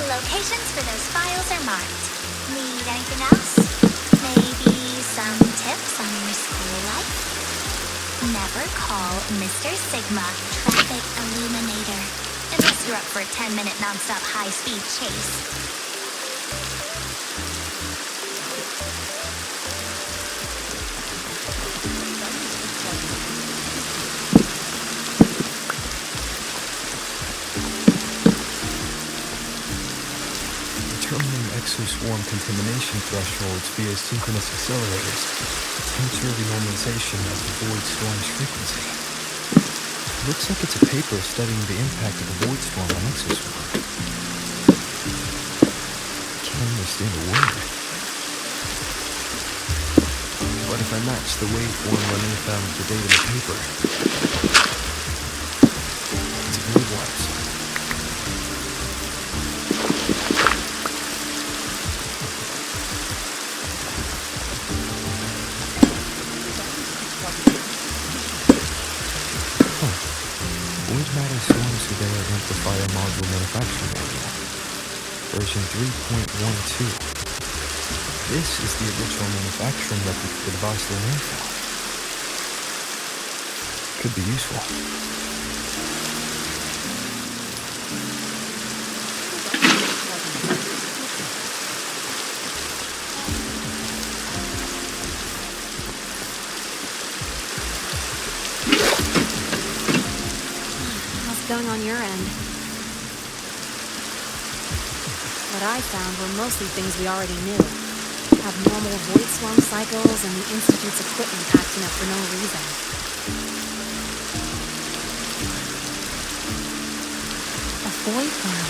Locations for those files are marked. Need anything else? Maybe some tips on your school life? Never call Mr. Sigma Traffic Illuminator unless you're up for a 10-minute non-stop high-speed chase. Determining exoswarm contamination thresholds via synchronous accelerators attempts early normalization of the void storm's frequency. Looks like it's a paper studying the impact of the void storm on exoswarm. Can't understand a word. But if I match the waveform Lene found with the data in the paper, it's a very wild sign. biomodule manufacturing manual, version 3.12. This is the original manufacturing record for the device Lene found. Could be useful. How's it going on your end? What I found were mostly things we already knew. Abnormal void storm cycles and the Institute's equipment acting up for no reason. A void worm.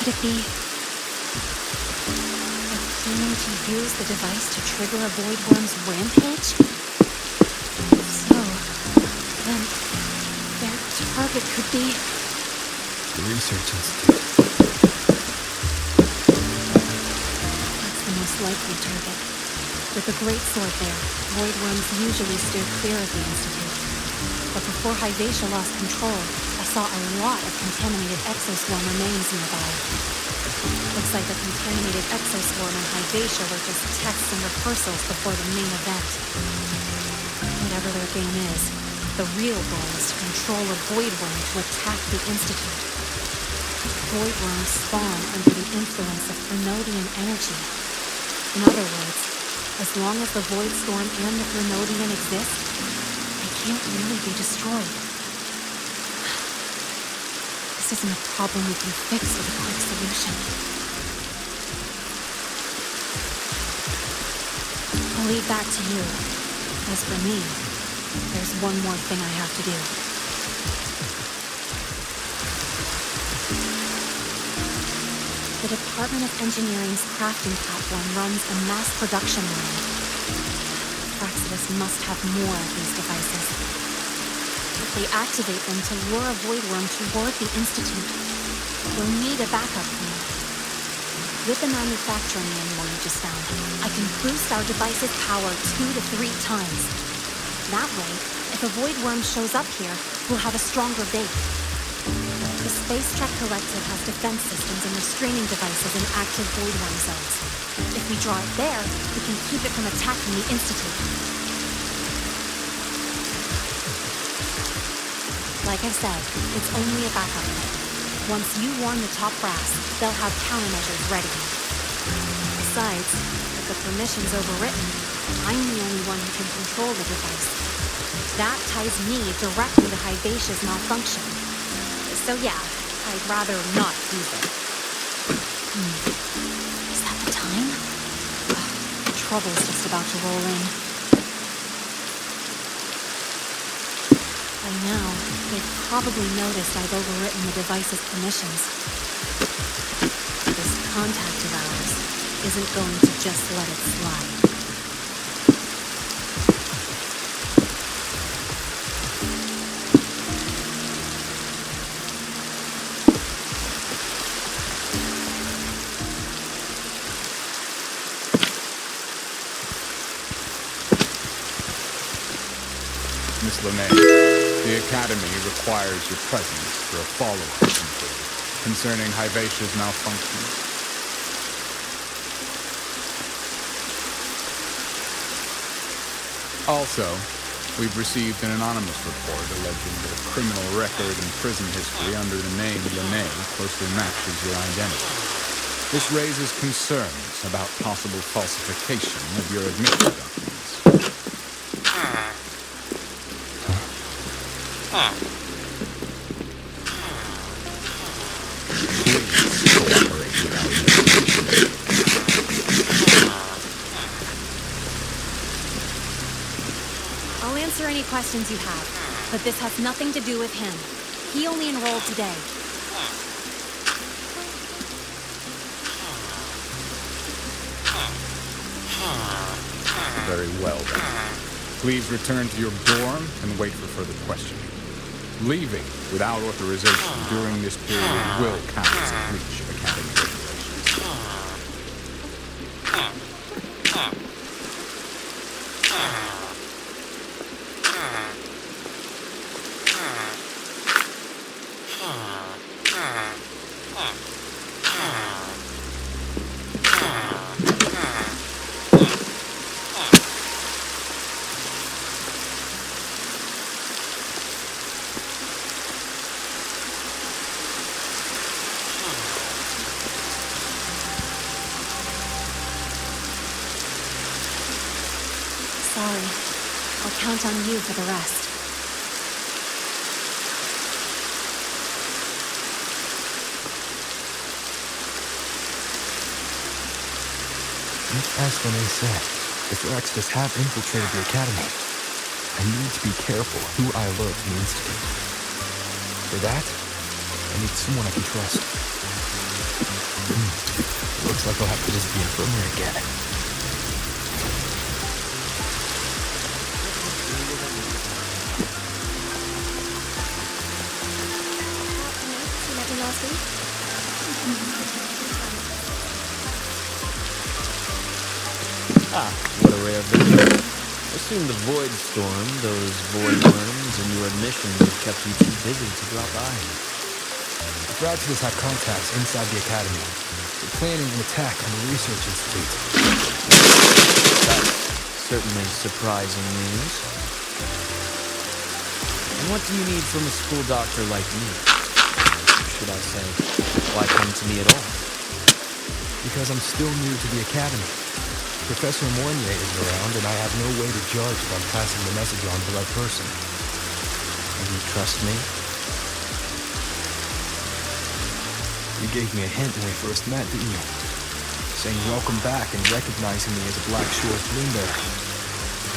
Could it be... they're planning to use the device to trigger a void worm's rampage? So, then their target could be... The Research Institute. Likely target. With the Great Sword there, void worms usually steer clear of the Institute. But before Hyvatia lost control, I saw a lot of contaminated exoswarm remains nearby. Looks like the contaminated exoswarm and Hyvatia were just tests and rehearsals before the main event. Whatever their game is, the real goal is to control a void worm to attack the Institute. Void worms spawn under the influence of Thermodian energy. In other words, as long as the Void Storm and the Thermodian exist, they can't really be destroyed. This isn't a problem we can fix with a quick solution. I'll leave that to you. As for me, there's one more thing I have to do. The Department of Engineering's crafting platform runs a mass production line. Praxidus must have more of these devices. If they activate them to lure a void worm toward the Institute, we'll need a backup plan. With the manufacturing manual you just found, I can boost our device's power 2 to 3 times. That way, if a void worm shows up here, we'll have a stronger bait. The Space Trek Collective has defense systems and restraining devices in active void worm zones. If we draw it there, we can keep it from attacking the Institute. Like I said, it's only a backup plan. Once you warn the top brass, they'll have countermeasures ready. Besides, if the permission's overwritten, I'm the only one who can control the device. That ties me directly to Hyvatia's malfunction. So yeah, I'd rather not use it. Is that the time? Trouble's just about to roll in. By now, they've probably noticed I've overwritten the device's permissions. This contact of ours isn't going to just let it slide. Miss Lene, the Academy requires your presence for a follow-up inquiry concerning Hyvatia's malfunction. Also, we've received an anonymous report alleging that a criminal record and prison history under the name Lene closely matches your identity. This raises concerns about possible falsification of your admission documents. I'll answer any questions you have, but this has nothing to do with him. He only enrolled today. Very well, then. Please return to your dorm and wait for further questioning. Leaving without authorization during this period will count as a breach of Academy regulations. sorry. I'll count on you for the rest. As Lene said, the Phyrexis have infiltrated the Academy. I need to be careful who I alert the Institute. For that, I need someone I can trust. Looks like I'll have to visit the infirmary again. Ah, what a rare visit. Assume the Void Storm, those void worms, and your admissions have kept you too busy to drop by. The Phyrexis have contacts inside the Academy. They're planning an attack on the Research Institute. That's certainly surprising news. And what do you need from a school doctor like me? Should I say, why come to me at all? Because I'm still new to the Academy. Professor Moignier isn't around, and I have no way to judge if I'm passing the message on to the right person. And you trust me? You gave me a hint when we first met, didn't you? Saying welcome back and recognizing me as a Black Shores bloom bearer.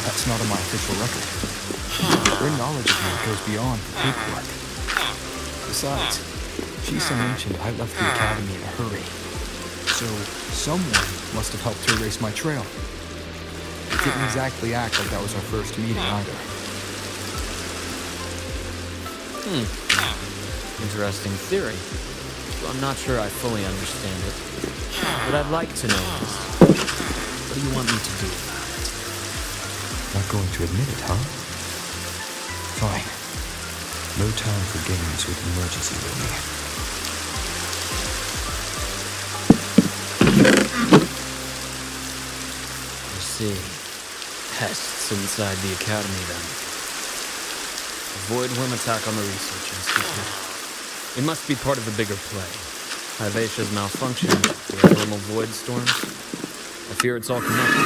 That's not on my official record. Your knowledge of me goes beyond the paperwork. Besides, Chisa mentioned I left the Academy in a hurry. So, someone must have helped to erase my trail. It didn't exactly act like that was our first meeting either. Interesting theory. Well, I'm not sure I fully understand it. But I'd like to know this. What do you want me to do about it? Not going to admit it, huh? Fine. No time for games with emergency Lily. See. Pests inside the Academy, then. Void worm attack on the Research Institute. It must be part of the bigger play. Vivacia's malfunction, the abnormal void storms. I fear it's all connected.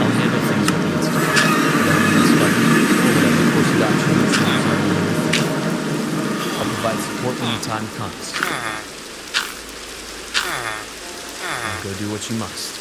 I'll handle things with the Institute. Whatever discovery, or whatever course of action that's necessary. I'll provide support when the time comes. Go do what you must.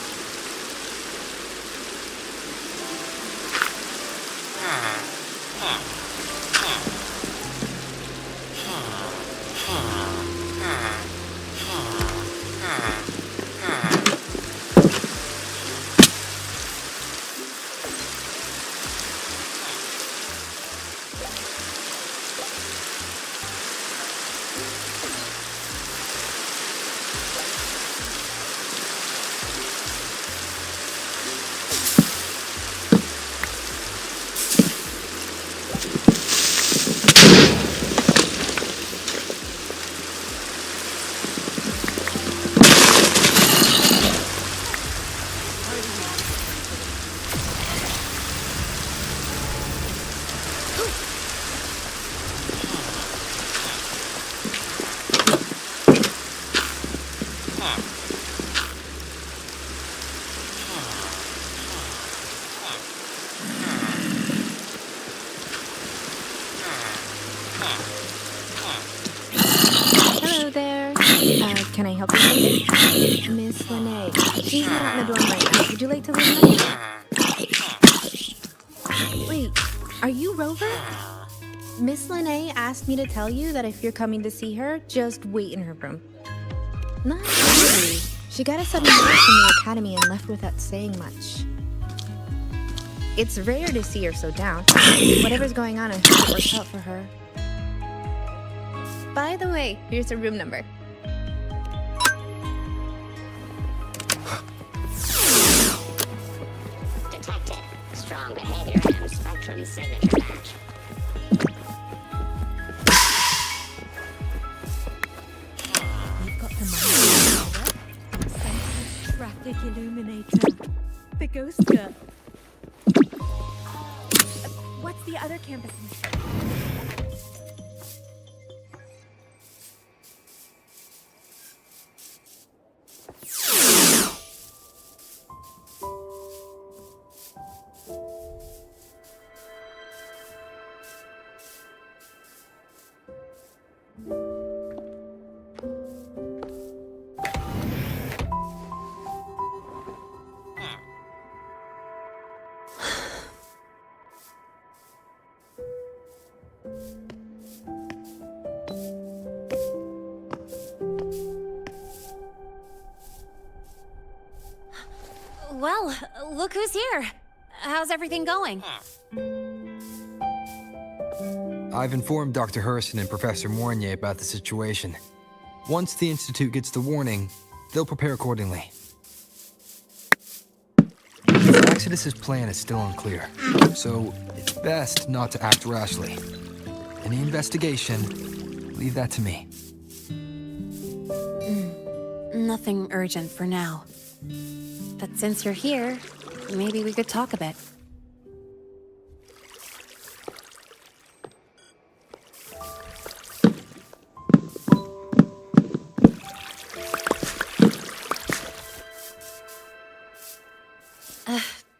Hello there. Can I help you something? Miss Lene. She's not in the dorm right now. Would you like to leave a Wait, are you Rover? Miss Lene asked me to tell you that if you're coming to see her, just wait in her room. Not really. She got a sudden call from the Academy and left without saying much. It's rare to see her so down. Whatever's going on, I hope it works out for her. By the way, here's her room number. Detected. Strong behavior and spectrum signature match. You've got the money. Sensitive traffic illuminator. The ghost girl. What's the other campus? Well, look who's here. How's everything going? I've informed Dr. Herson and Professor Mournier about the situation. Once the Institute gets the warning, they'll prepare accordingly. Exodus's plan is still unclear, so it's best not to act rashly. Any investigation, leave that to me. Nothing urgent for now. But since you're here, maybe we could talk a bit.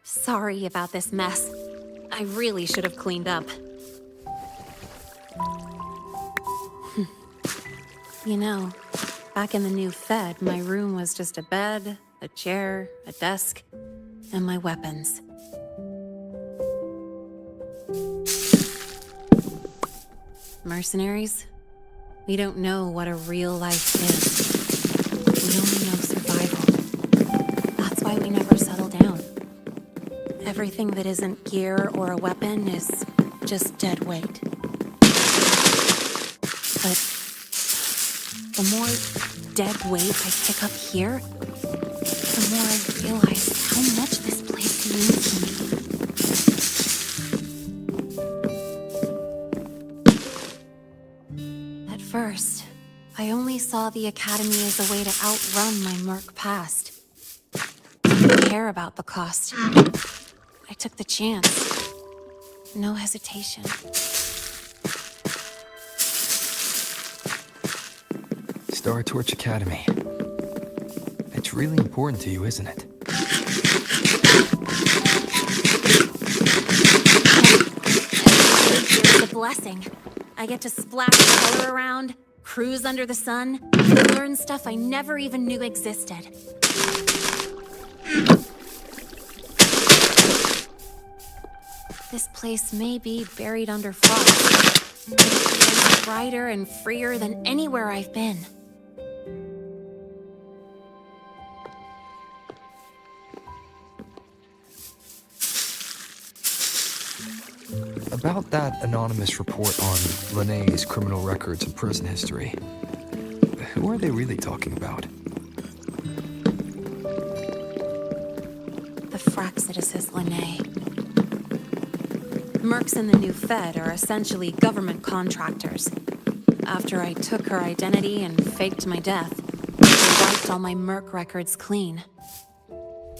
Sorry about this mess. I really should have cleaned up. You know, back in the new Fed, my room was just a bed, a chair, a desk, and my weapons. Mercenaries? We don't know what a real life is. We only know survival. That's why we never settle down. Everything that isn't gear or a weapon is just dead weight. But the more dead weight I pick up here, the more I realize how much this place means to me. At first, I only saw the Academy as a way to outrun my merc past. Didn't care about the cost. I took the chance. No hesitation. Star Torch Academy. It's really important to you, isn't it? It's a blessing. I get to splash color around, cruise under the sun, and learn stuff I never even knew existed. This place may be buried under frost, but it feels brighter and freer than anywhere I've been. About that anonymous report on Linné's criminal records and prison history, who are they really talking about? The Fraxidus Linné. Mercs in the new Fed are essentially government contractors. After I took her identity and faked my death, they wiped all my merc records clean. When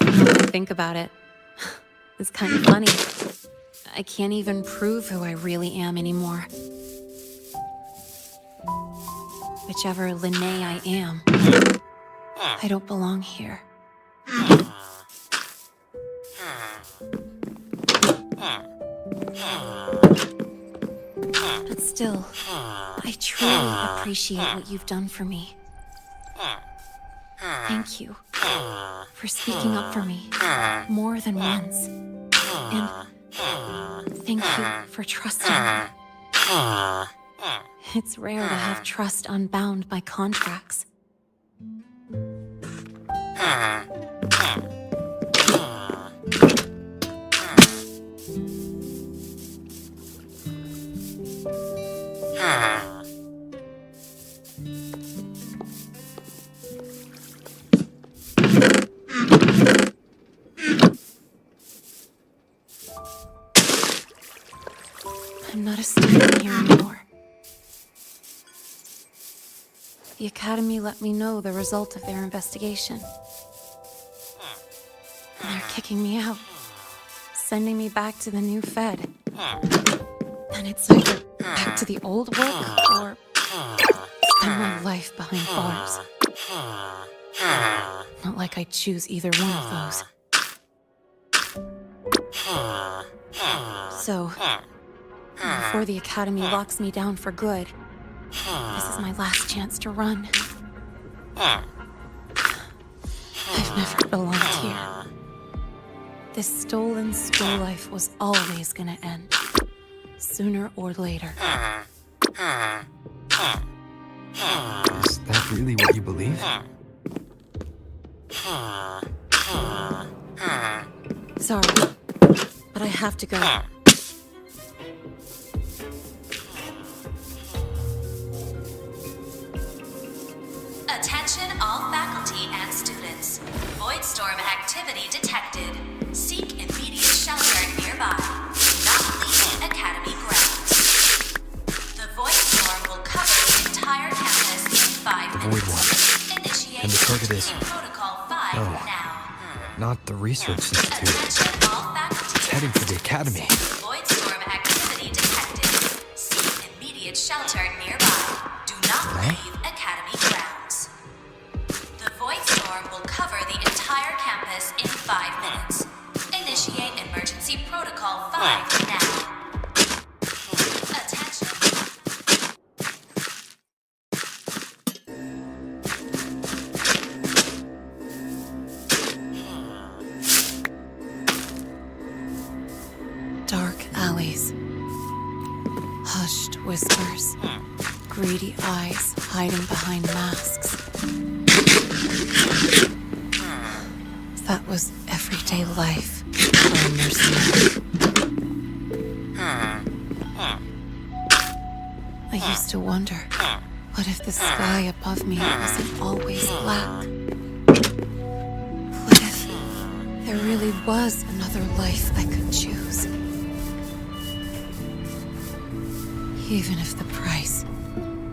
I think about it, it's kind of funny. I can't even prove who I really am anymore. Whichever Linné I am, I don't belong here. But still, I truly appreciate what you've done for me. Thank you for speaking up for me more than once. And thank you for trusting me. It's rare to have trust unbound by contracts. I'm not a student here anymore. The Academy let me know the result of their investigation. And they're kicking me out, sending me back to the new Fed. And it's either back to the old world, or spend my life behind bars. Not like I'd choose either one of those. So, before the Academy locks me down for good, this is my last chance to run. I've never belonged here. This stolen school life was always gonna end, sooner or later. Is that really what you believe? Sorry, but I have to go. Attention all faculty and students. Void storm activity detected. Seek immediate shelter nearby. Not leave Academy grounds. The void storm will cover the entire campus in 5 minutes. Void 1. Initiate And the target is... Protocol 5 No, now. not the Research Institute. It's heading for the Academy. Void storm activity detected. Seek immediate shelter nearby. Do not leave Academy grounds. The void storm will cover the entire campus in 5 minutes. Initiate emergency protocol 5 now. Attention. Dark alleys. Hushed whispers. Greedy eyes hiding behind masks. That was everyday life for a mercenary. I used to wonder, what if the sky above me wasn't always black? What if there really was another life I could choose? Even if the price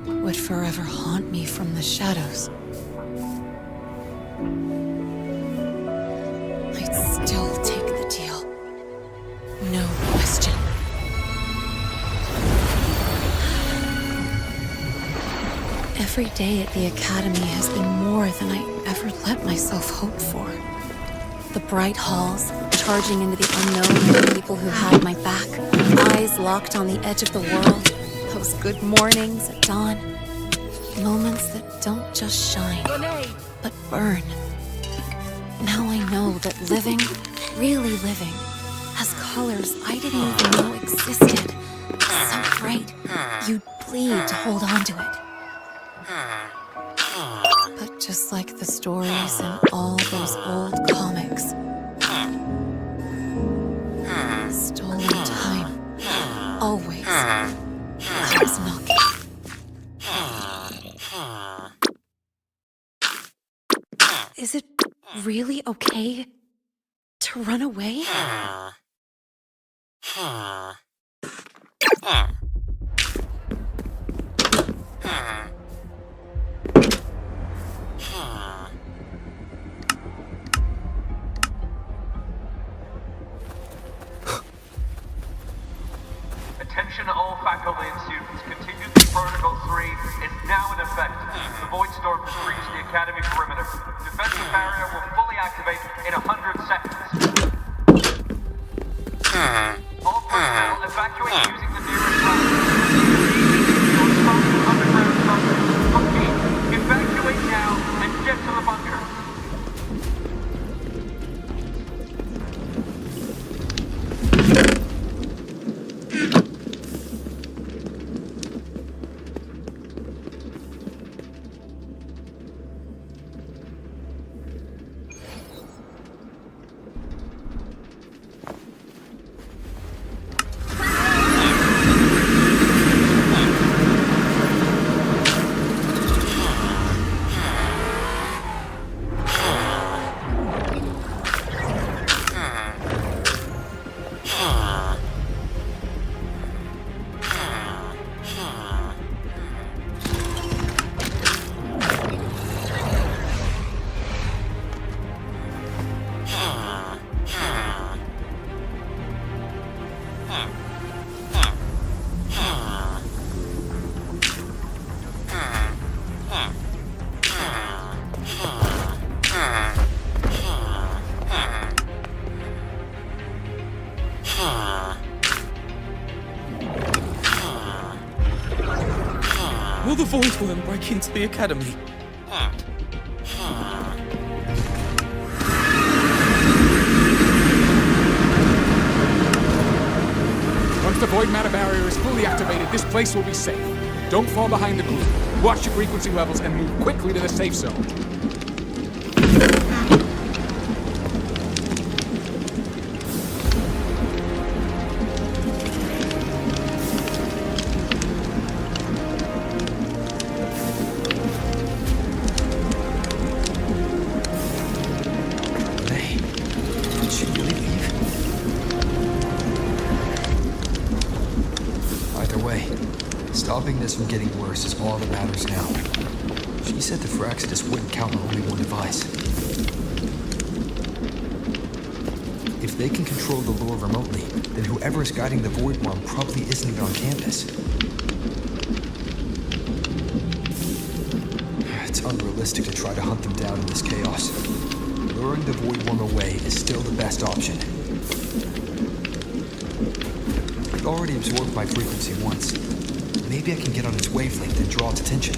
would forever haunt me from the shadows, I'd still take the deal. No question. Every day at the Academy has been more than I ever let myself hope for. The bright halls, charging into the unknown with people who had my back, eyes locked on the edge of the world, those good mornings at dawn, moments that don't just shine, but burn. Now I know that living, really living, has colors I didn't even know existed. So bright, you'd bleed to hold on to it. But just like the stories in all those old comics, stolen time always comes knocking. Is it really okay to run away? Attention all faculty and students. Contingency Protocol 3 is now in effect. The Void Storm has reached the Academy perimeter. Defensive barrier will fully activate in 100 seconds. All personnel evacuate using the nearest route. Underground bunker. Okay, evacuate now and get to the bunker. Will the Void Worm break into the Academy? Once the void matter barrier is fully activated, this place will be safe. Don't fall behind the group. Watch your frequency levels and move quickly to the safe zone. stopping this from getting worse is all that matters now. She said the Phyrexids wouldn't count on only one device. If they can control the lure remotely, then whoever is guiding the Void Worm probably isn't even on campus. It's unrealistic to try to hunt them down in this chaos. Luring the Void Worm away is still the best option. It already absorbed my frequency once. Maybe I can get on its wavelength and draw its attention.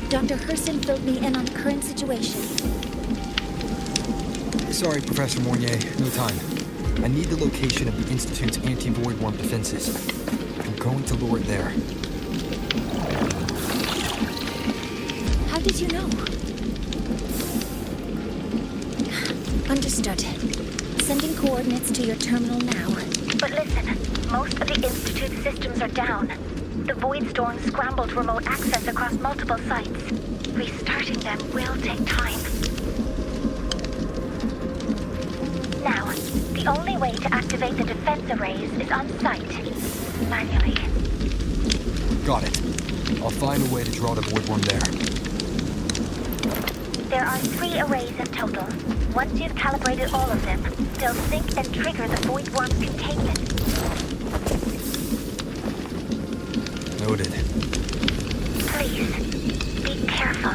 Dr. Herson filled me in on the current situation. Sorry, Professor Mornier, no time. I need the location of the Institute's anti-Void Worm defenses. I'm going to lure it there. How did you know? Understood. Sending coordinates to your terminal now. But listen, most of the Institute's systems are down. The Void Storm scrambled remote access across multiple sites. Restarting them will take time. Now, the only way to activate the defense arrays is on site, manually. Got it. I'll find a way to draw the Void Worm there. There are 3 arrays in total. Once you've calibrated all of them, they'll sync and trigger the Void Worm's containment. Noted. Please, be careful.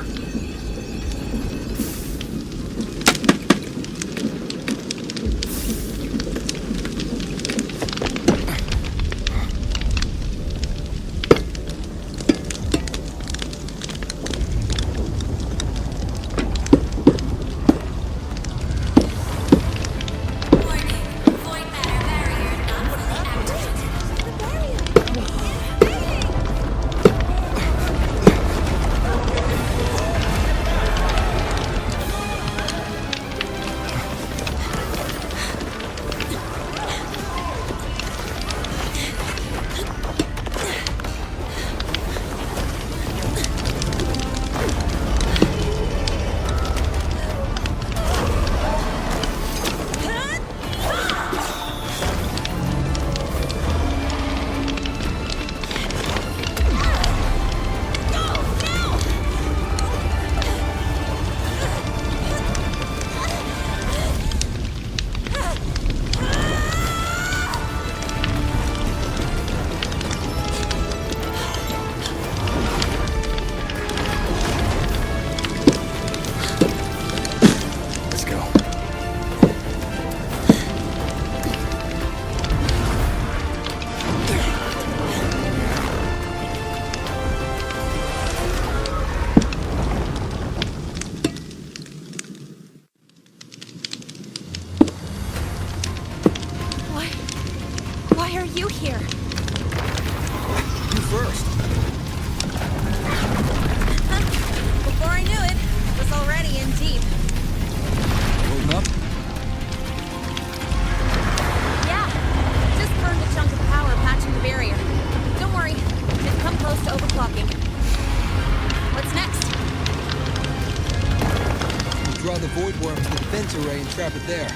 Array and trap it there.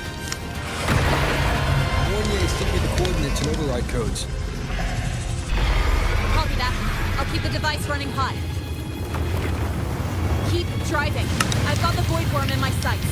Mornier sent me the coordinates and override codes. Copy that. I'll keep the device running hot. Keep driving. I've got the Void Worm in my sights.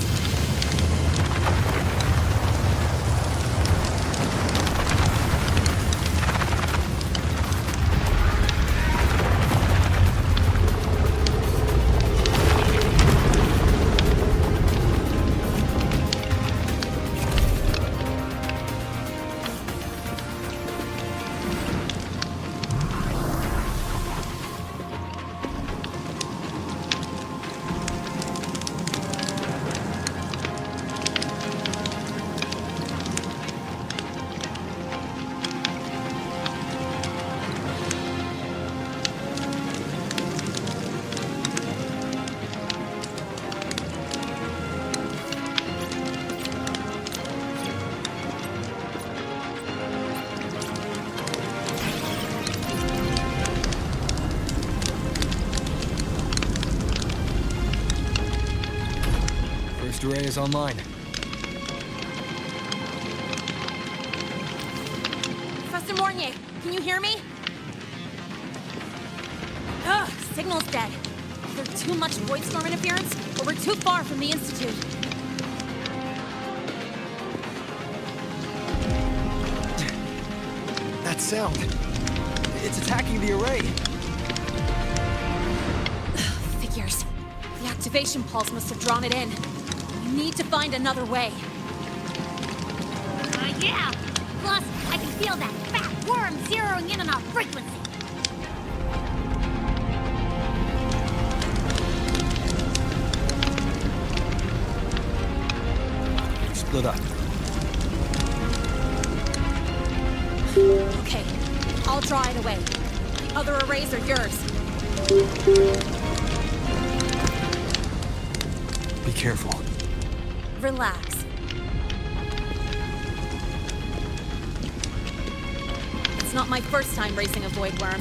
array is online. Professor Mornier, can you hear me? Ugh, signal's dead. Either too much void storm interference, or we're too far from the Institute. That sound. It's attacking the array. Figures. The activation pulse must have drawn it in. We need to find another way. Yeah! Plus, I can feel that fat worm zeroing in on our frequency. Split up. Okay, I'll draw it away. The other arrays are yours. Be careful. Relax. It's not my first time racing a void worm.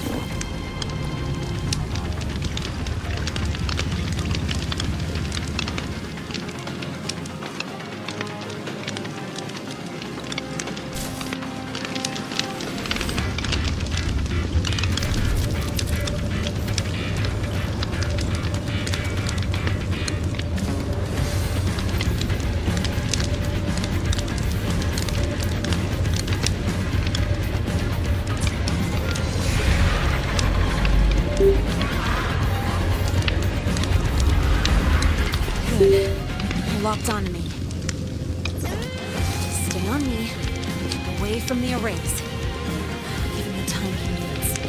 Locked onto me. Just stay on me. Keep away from the arrays. Give him the time he needs.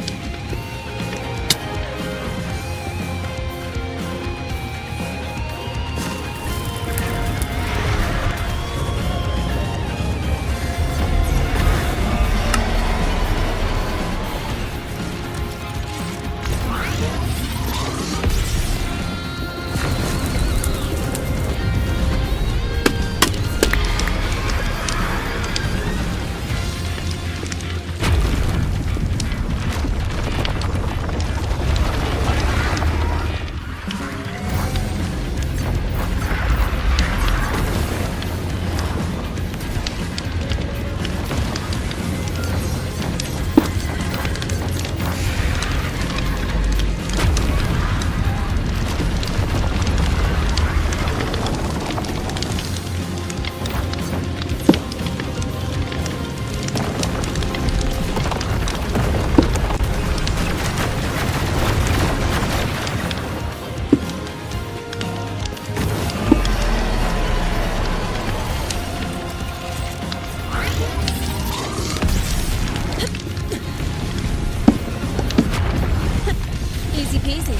Easy peasy.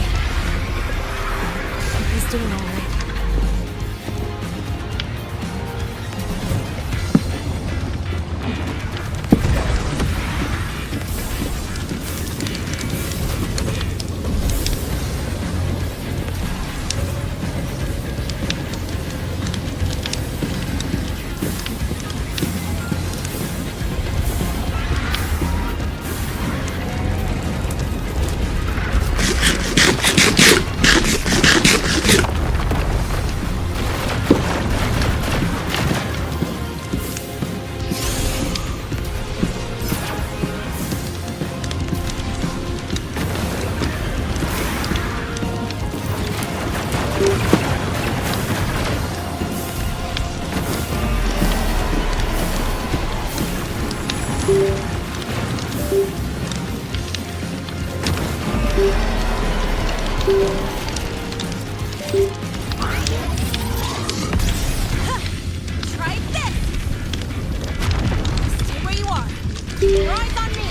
He's doing all right. Try this! Stay where you are. Your eyes on me!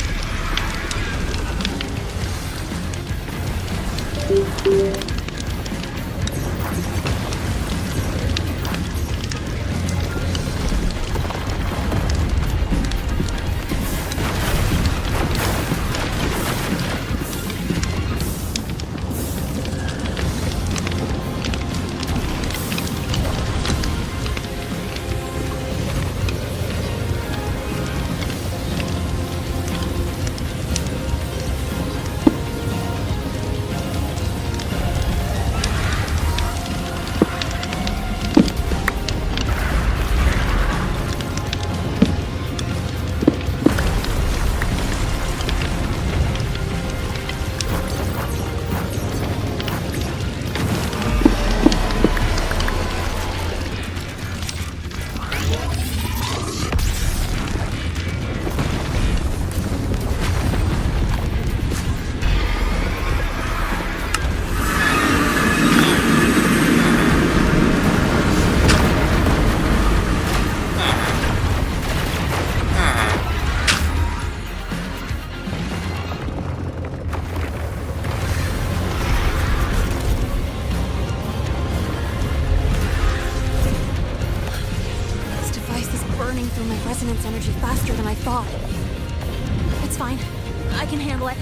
resonance energy faster than I thought. It's fine. I can handle it.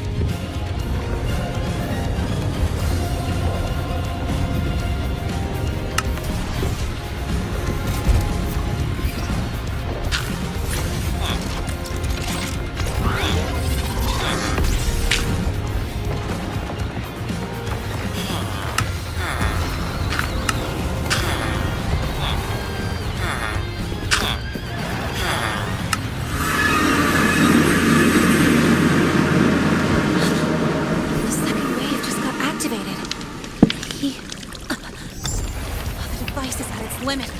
Limit.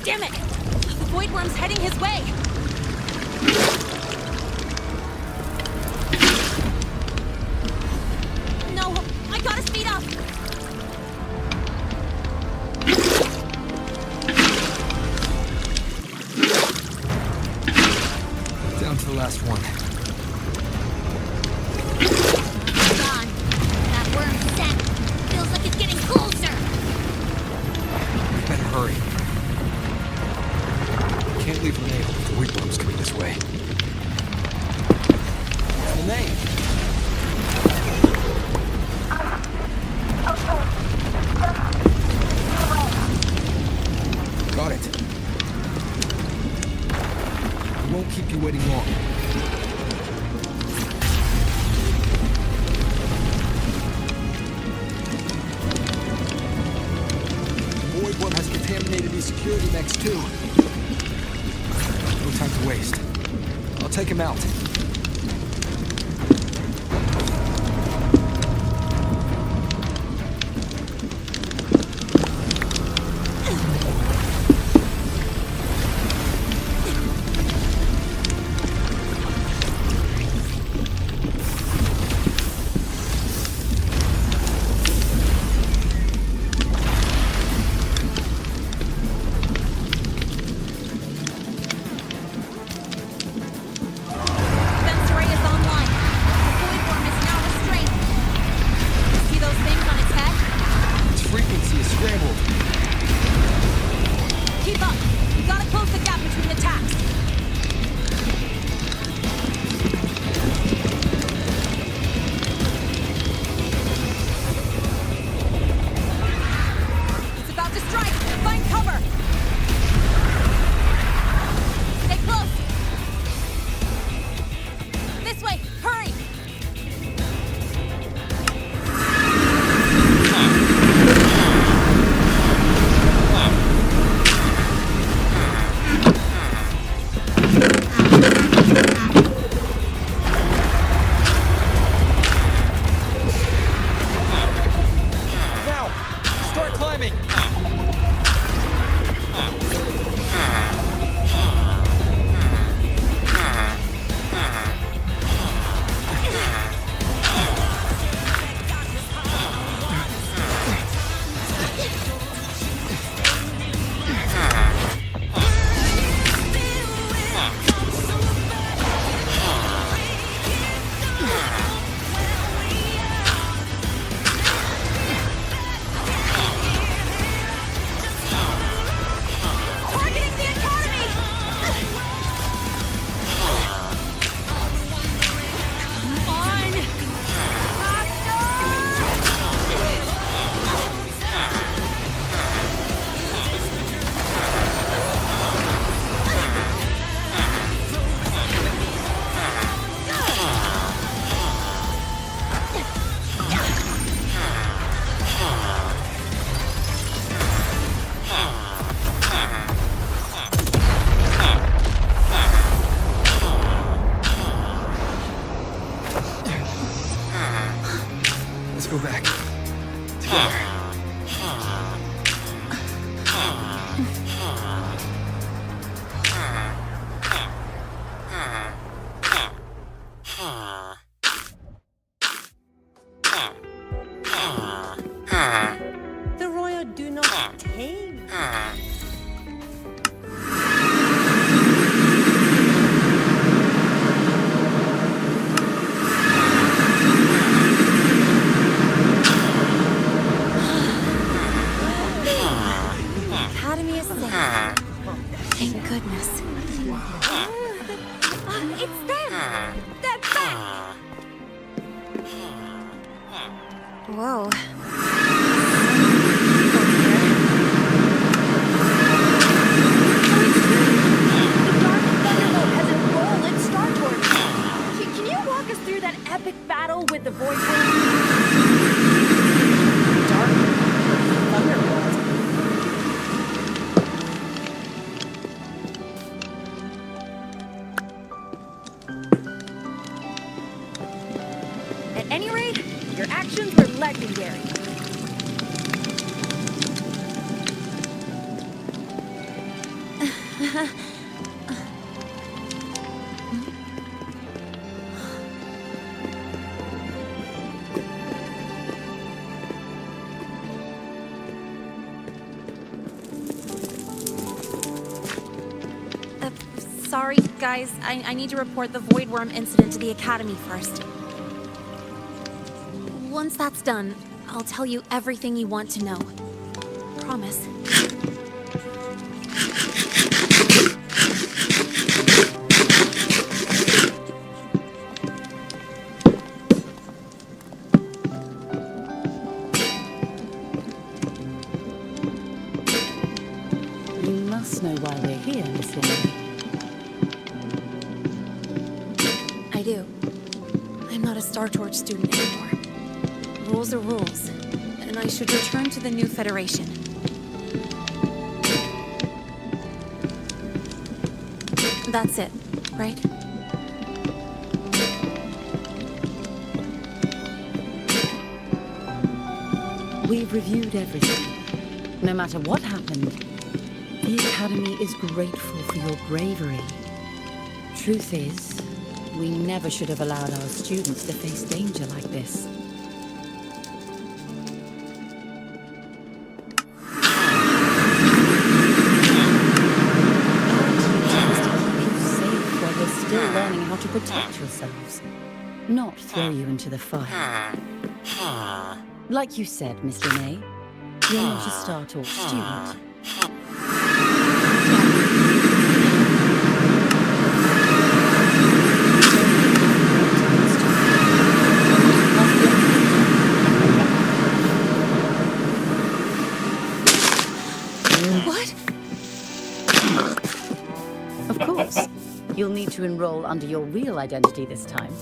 Damn it! The Void Worm's heading his way! No! I gotta speed up! Down to the last one. Gone. That worm's scent feels like it's getting closer! Better hurry. Can't leave Renee if the Void Worm's coming this way. Renee! Got it. We won't keep you waiting long. The Void Worm has contaminated these security mechs too. No time to waste. I'll take him out. Let's go back. Together. The royal do not tame. Whoa. Can you walk us through that epic battle with the Void Dark Thunderbolt. At any rate, your actions were legendary. Sorry, guys. I need to report the Void Worm incident to the Academy first. Once that's done, I'll tell you everything you want to know. Promise. You must know why we're here, Miss Lily. I do. I'm not a Star Torch student anymore. Rules are rules, and I should return to the new Federation. That's it, right? We've reviewed everything. No matter what happened, the Academy is grateful for your bravery. Truth is, we never should have allowed our students to face danger like this. Still learning how to protect yourselves, not throw you into the fire. Like you said, Miss Lene, you're not a Star Talk student. What? Of course. You'll need to enroll under your real identity this time.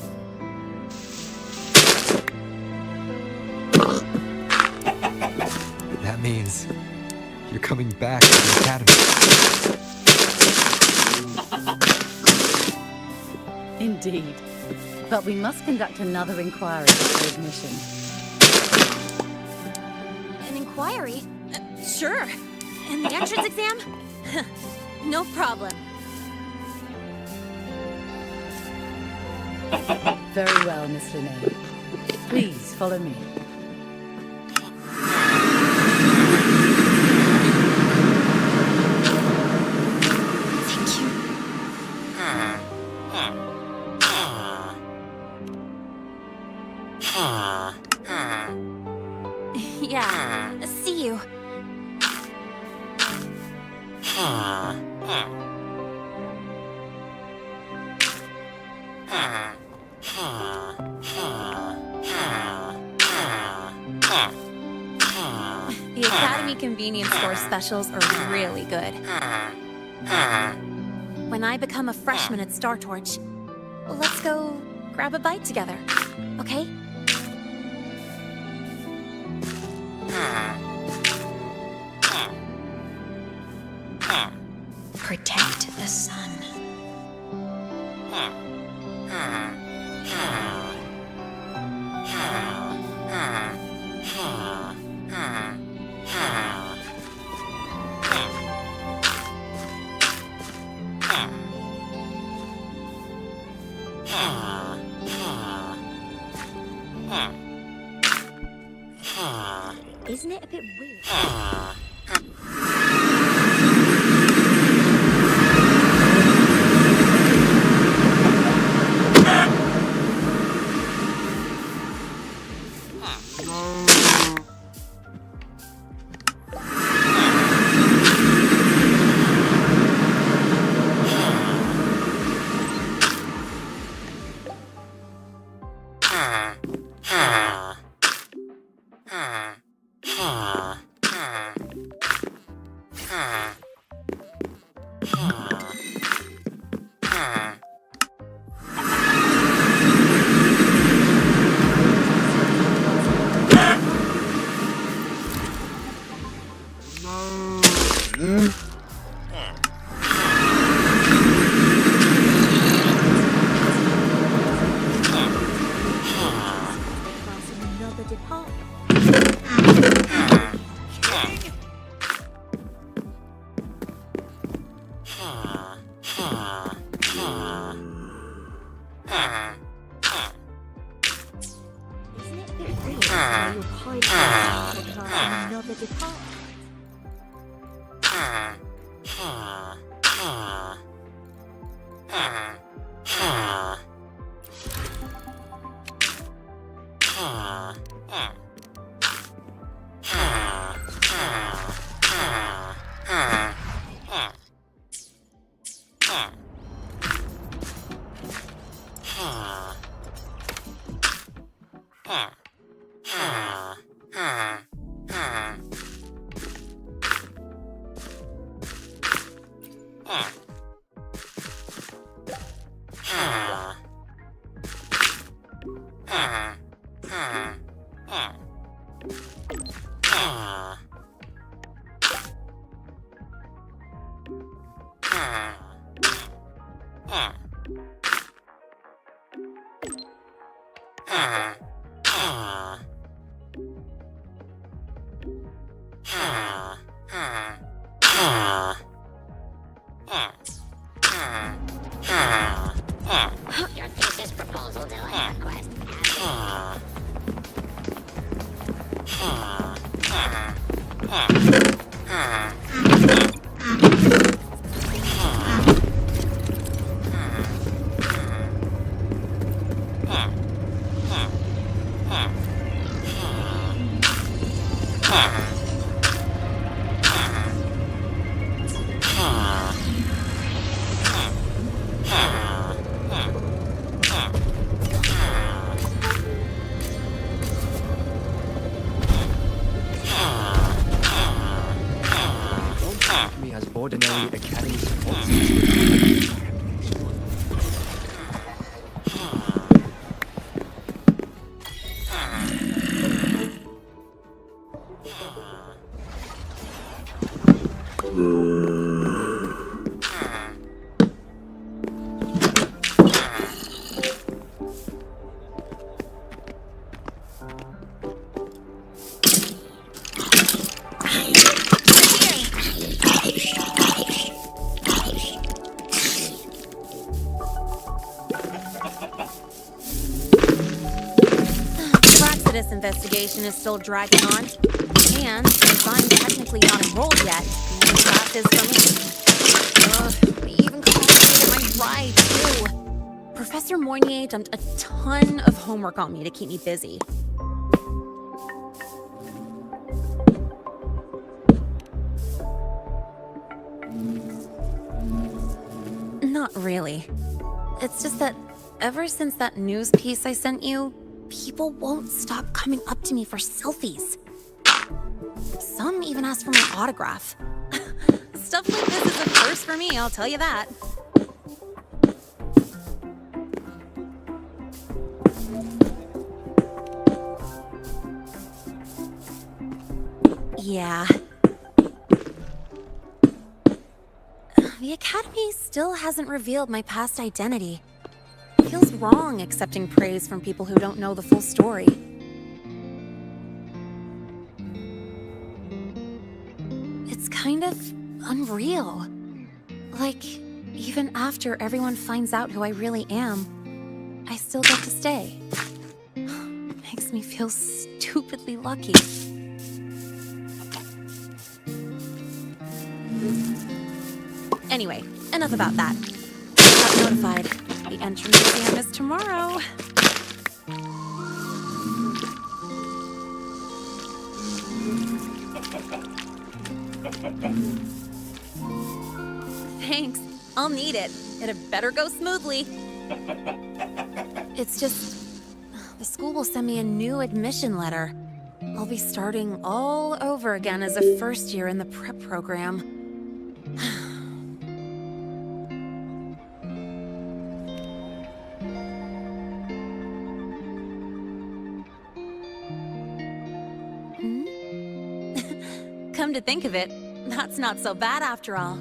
That means you're coming back to the Academy. Indeed. But we must conduct another inquiry before admission. An inquiry? Sure. And the entrance exam? No problem. Very well, Miss Lene. Please follow me. Thank you. Yeah, see you. The Academy convenience store specials are really good. When I become a freshman at Star Torch, let's go grab a bite together, okay? Protect the sun. Isn't it a bit weird? department. Isn't it a bit weird how you're hiding in another department? Your thesis proposal to HoyoverQuest. Don't treat me as ordinary academy support. This investigation is still dragging on, and since I'm technically not enrolled yet, the class is for me. They even complicated my ride, too. Professor Mournier dumped a ton of homework on me to keep me busy. Not really. It's just that ever since that news piece I sent you, people won't stop coming up to me for selfies. Some even ask for my autograph. Stuff like this is a first for me, I'll tell you that. Yeah. The Academy still hasn't revealed my past identity. It feels wrong accepting praise from people who don't know the full story. It's kind of unreal. Like, even after everyone finds out who I really am, I still get to stay. Makes me feel stupidly lucky. Anyway, enough about that. I got notified. The entrance exam is tomorrow. Thanks. I'll need it. It had better go smoothly. It's just, the school will send me a new admission letter. I'll be starting all over again as a first year in the prep program. Come to think of it, that's not so bad after all.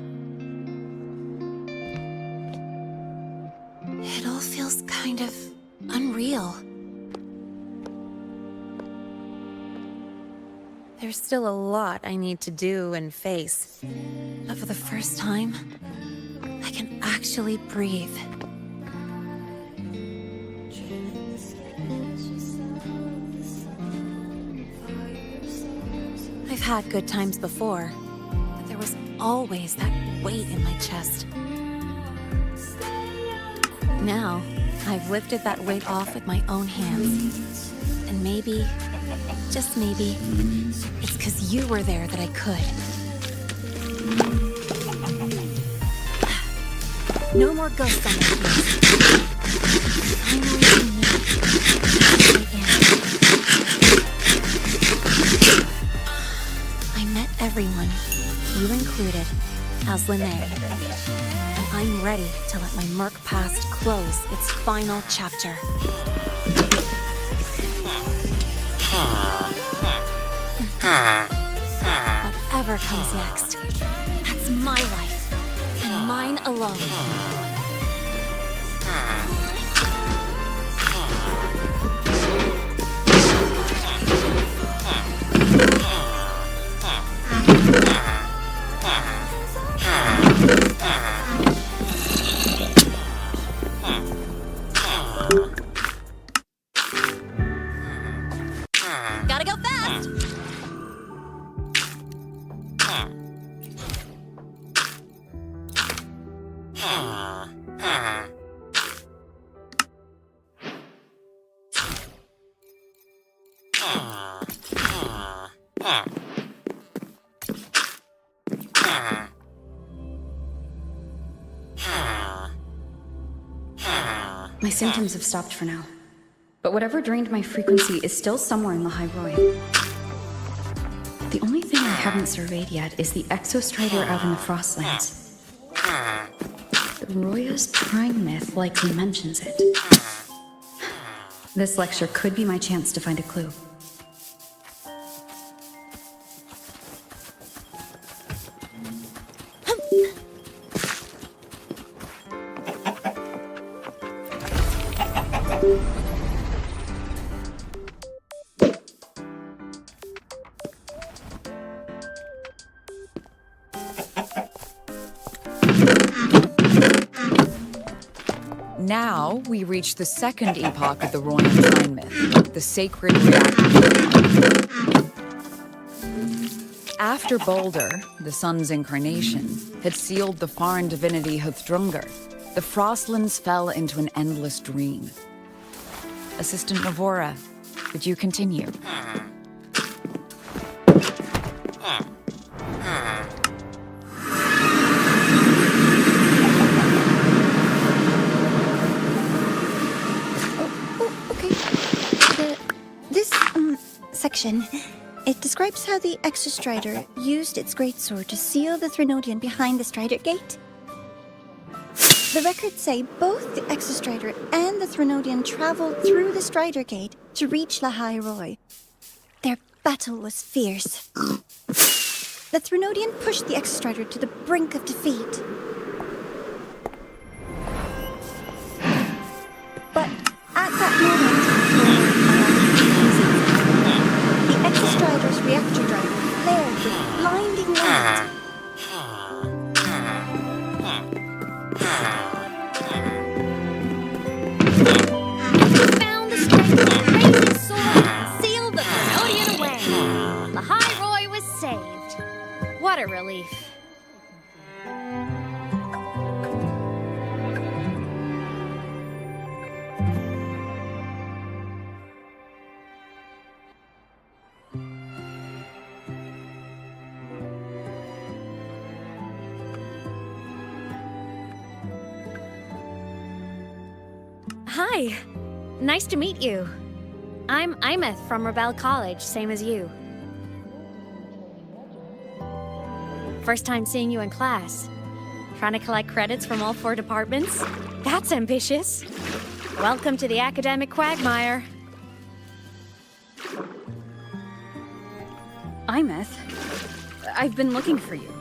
It all feels kind of unreal. There's still a lot I need to do and face. But for the first time, I can actually breathe. I've had good times before, but there was always that weight in my chest. Now, I've lifted that weight off with my own hands. And maybe, just maybe, it's 'cause you were there that I could. No more ghosts on my face. Finally, I knew who I am. I met everyone, you included, as Lene. And I'm ready to let my murk past close its final chapter. Whatever comes next, that's my life, and mine alone. Gotta go fast! My symptoms have stopped for now. But whatever drained my frequency is still somewhere in Lahai-Roi. The only thing I haven't surveyed yet is the exostrider out in the Frostlands. The Roya's trying myth likely mentions it. This lecture could be my chance to find a clue. Now we reach the second epoch of the Royan Shrine myth, the sacred reaction. After Boulder, the sun's incarnation, had sealed the foreign divinity 𝐏𝐥𝐚𝐲𝐥𝐢𝐬, the Frostlands fell into an endless dream. Assistant Navora, would you continue? It describes how the Exostrider used its greatsword to seal the Threnodian behind the Strider Gate. The records say both the Exostrider and the Threnodian traveled through the Strider Gate to reach Lahai-Roi. Their battle was fierce. The Threnodian pushed the Exostrider to the brink of defeat. But at that moment, the Exostrider's reactor driver flared with blinding light. Found the strength of the crazy sword and sealed the Threnodian away. Lahai-Roi was saved. What a relief. Hi. Nice to meet you. I'm 𝐼𝐻 from Rebel College, same as you. First time seeing you in class. Trying to collect credits from all 4 departments? That's ambitious. Welcome to the academic quagmire. 𝐼𝐻, I've been looking for you.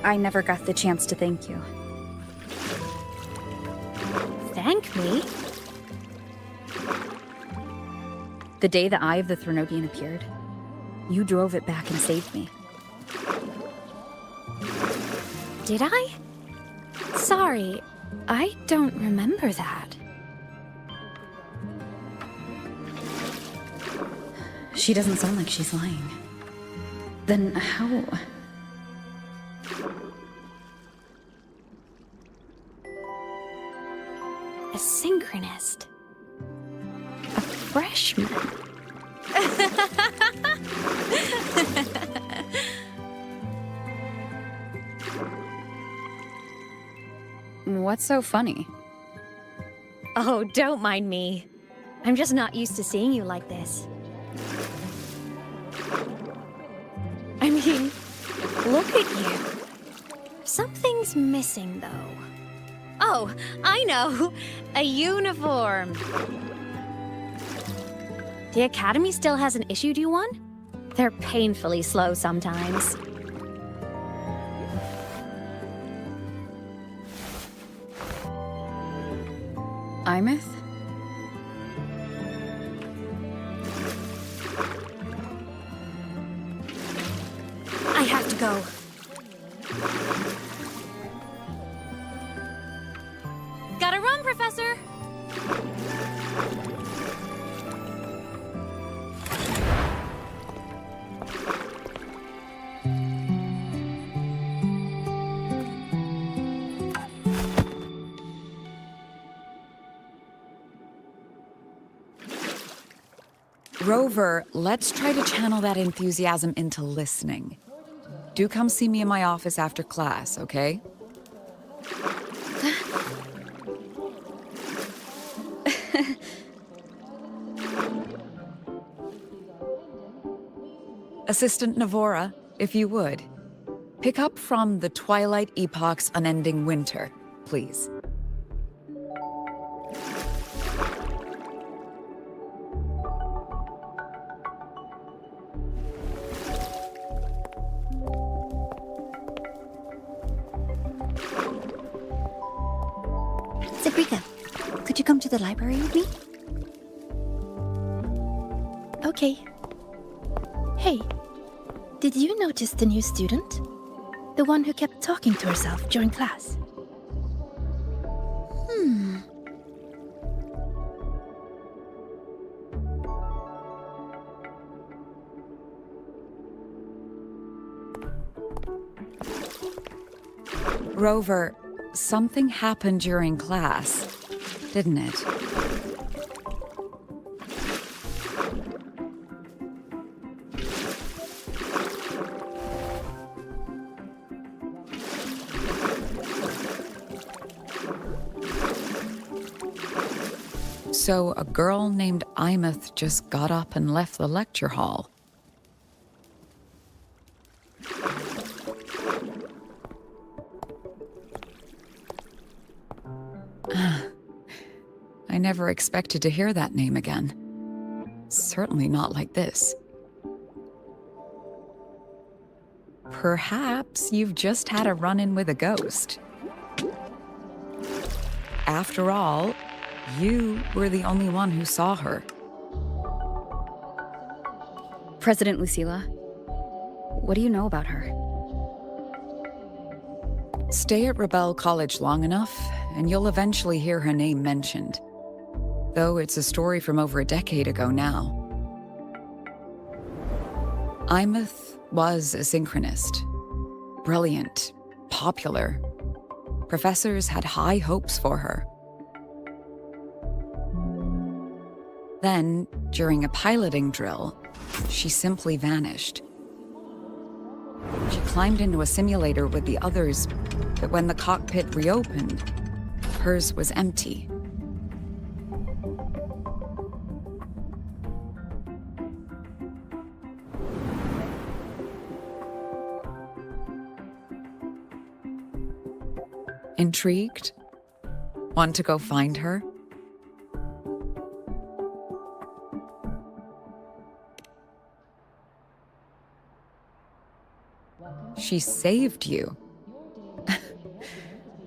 I never got the chance to thank you. Thank me? The day the Eye of the Threnodian appeared, you drove it back and saved me. Did I? Sorry, I don't remember that. She doesn't sound like she's lying. Then how... A synchronist. A freshman. What's so funny? Oh, don't mind me. I'm just not used to seeing you like this. I mean, look at you. Something's missing, though. Oh, I know! A uniform! The Academy still hasn't issued you one? They're painfully slow sometimes. 𝐼𝐻? I have to go. Gotta run, Professor! Rover, let's try to channel that enthusiasm into listening. Do come see me in my office after class, okay? Assistant Navora, if you would, pick up from the Twilight Epoch's Unending Winter, please. Sabrika, could you come to the library with me? Okay. Hey, did you notice the new student? The one who kept talking to herself during class? Rover, something happened during class, didn't it? So a girl named 𝐼𝐻 just got up and left the lecture hall. I never expected to hear that name again. Certainly not like this. Perhaps you've just had a run-in with a ghost. After all, you were the only one who saw her. President Lucilla, what do you know about her? Stay at Rebel College long enough, and you'll eventually hear her name mentioned. Though it's a story from over a decade ago now. 𝐼𝐻 was a synchronist. Brilliant, popular. Professors had high hopes for her. Then, during a piloting drill, she simply vanished. She climbed into a simulator with the others, but when the cockpit reopened, hers was empty. Intrigued? Want to go find her? She saved you.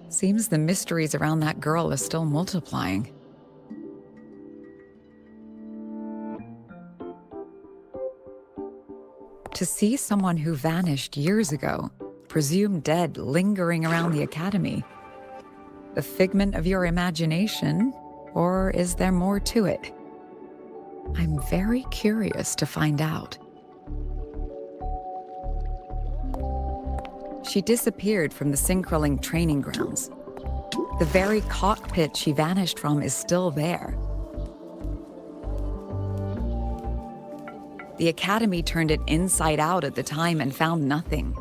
Seems the mysteries around that girl are still multiplying. To see someone who vanished years ago, presumed dead, lingering around the Academy. The figment of your imagination, or is there more to it? I'm very curious to find out. She disappeared from the Synchroling training grounds. The very cockpit she vanished from is still there. The Academy turned it inside out at the time and found nothing.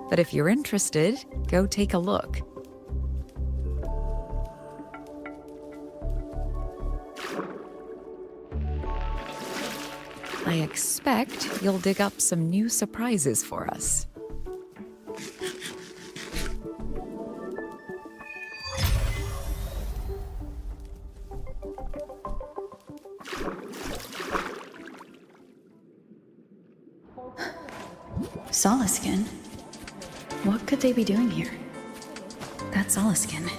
But if you're interested, go take a look. I expect you'll dig up some new surprises for us. Solaskin? What could they be doing here? That Solaskin.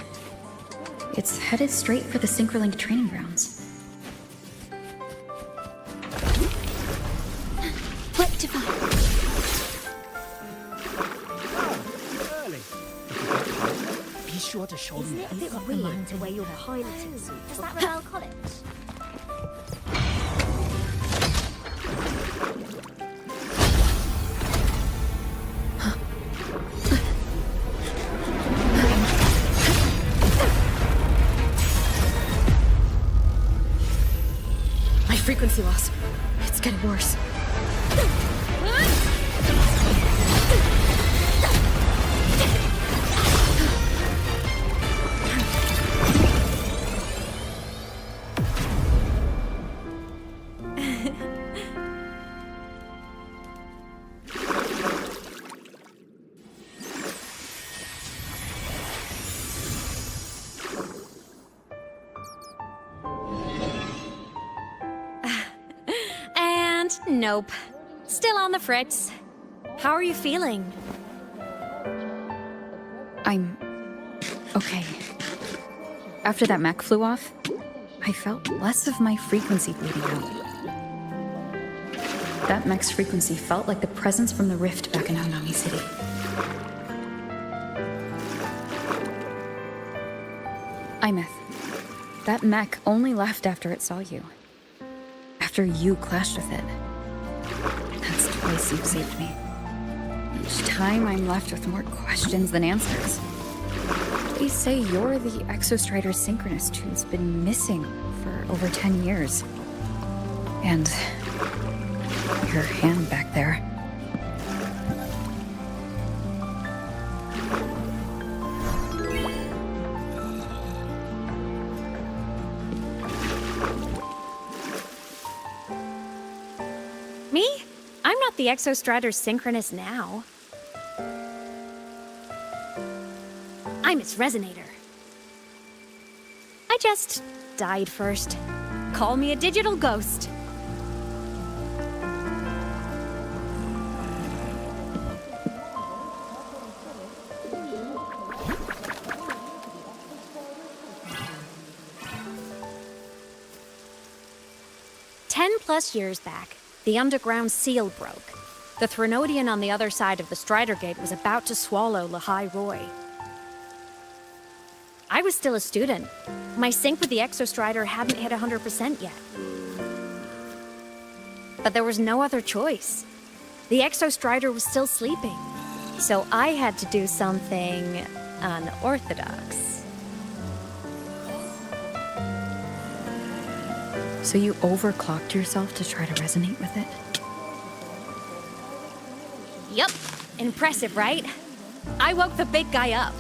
It's headed straight for the Synchroling training grounds. Be sure to show me. Isn't it a bit weird to wear your piloting suit? Is that Rebel College? My frequency loss. It's getting worse. Nope. Still on the fritz. How are you feeling? I'm okay. After that mech flew off, I felt less of my frequency bleeding out. That mech's frequency felt like the presence from the rift back in Honami City. Imeth, that mech only left after it saw you. After you clashed with it. That's twice you've saved me. Each time I'm left with more questions than answers. They say you're the Exostrider synchronist who's been missing for over 10 years. And your hand back there. Me? I'm not the Exostrider synchronist now. I'm its resonator. I just died first. Call me a digital ghost. +10 years back, the underground seal broke. The Threnodian on the other side of the Strider Gate was about to swallow Lahai-Roi. I was still a student. My sync with the Exostrider hadn't hit 100% yet. But there was no other choice. The Exostrider was still sleeping. So I had to do something unorthodox. So you overclocked yourself to try to resonate with it? Yup. Impressive, right? I woke the big guy up.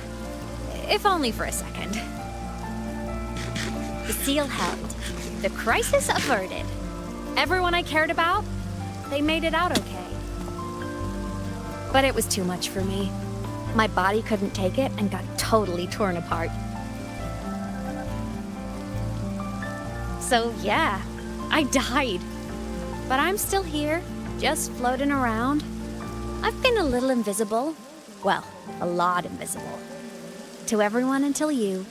If only for a second. The seal held. The crisis averted. Everyone I cared about, they made it out okay. But it was too much for me. My body couldn't take it and got totally torn apart. So yeah, I died. But I'm still here, just floating around. I've been a little invisible. Well, a lot invisible. To everyone until you.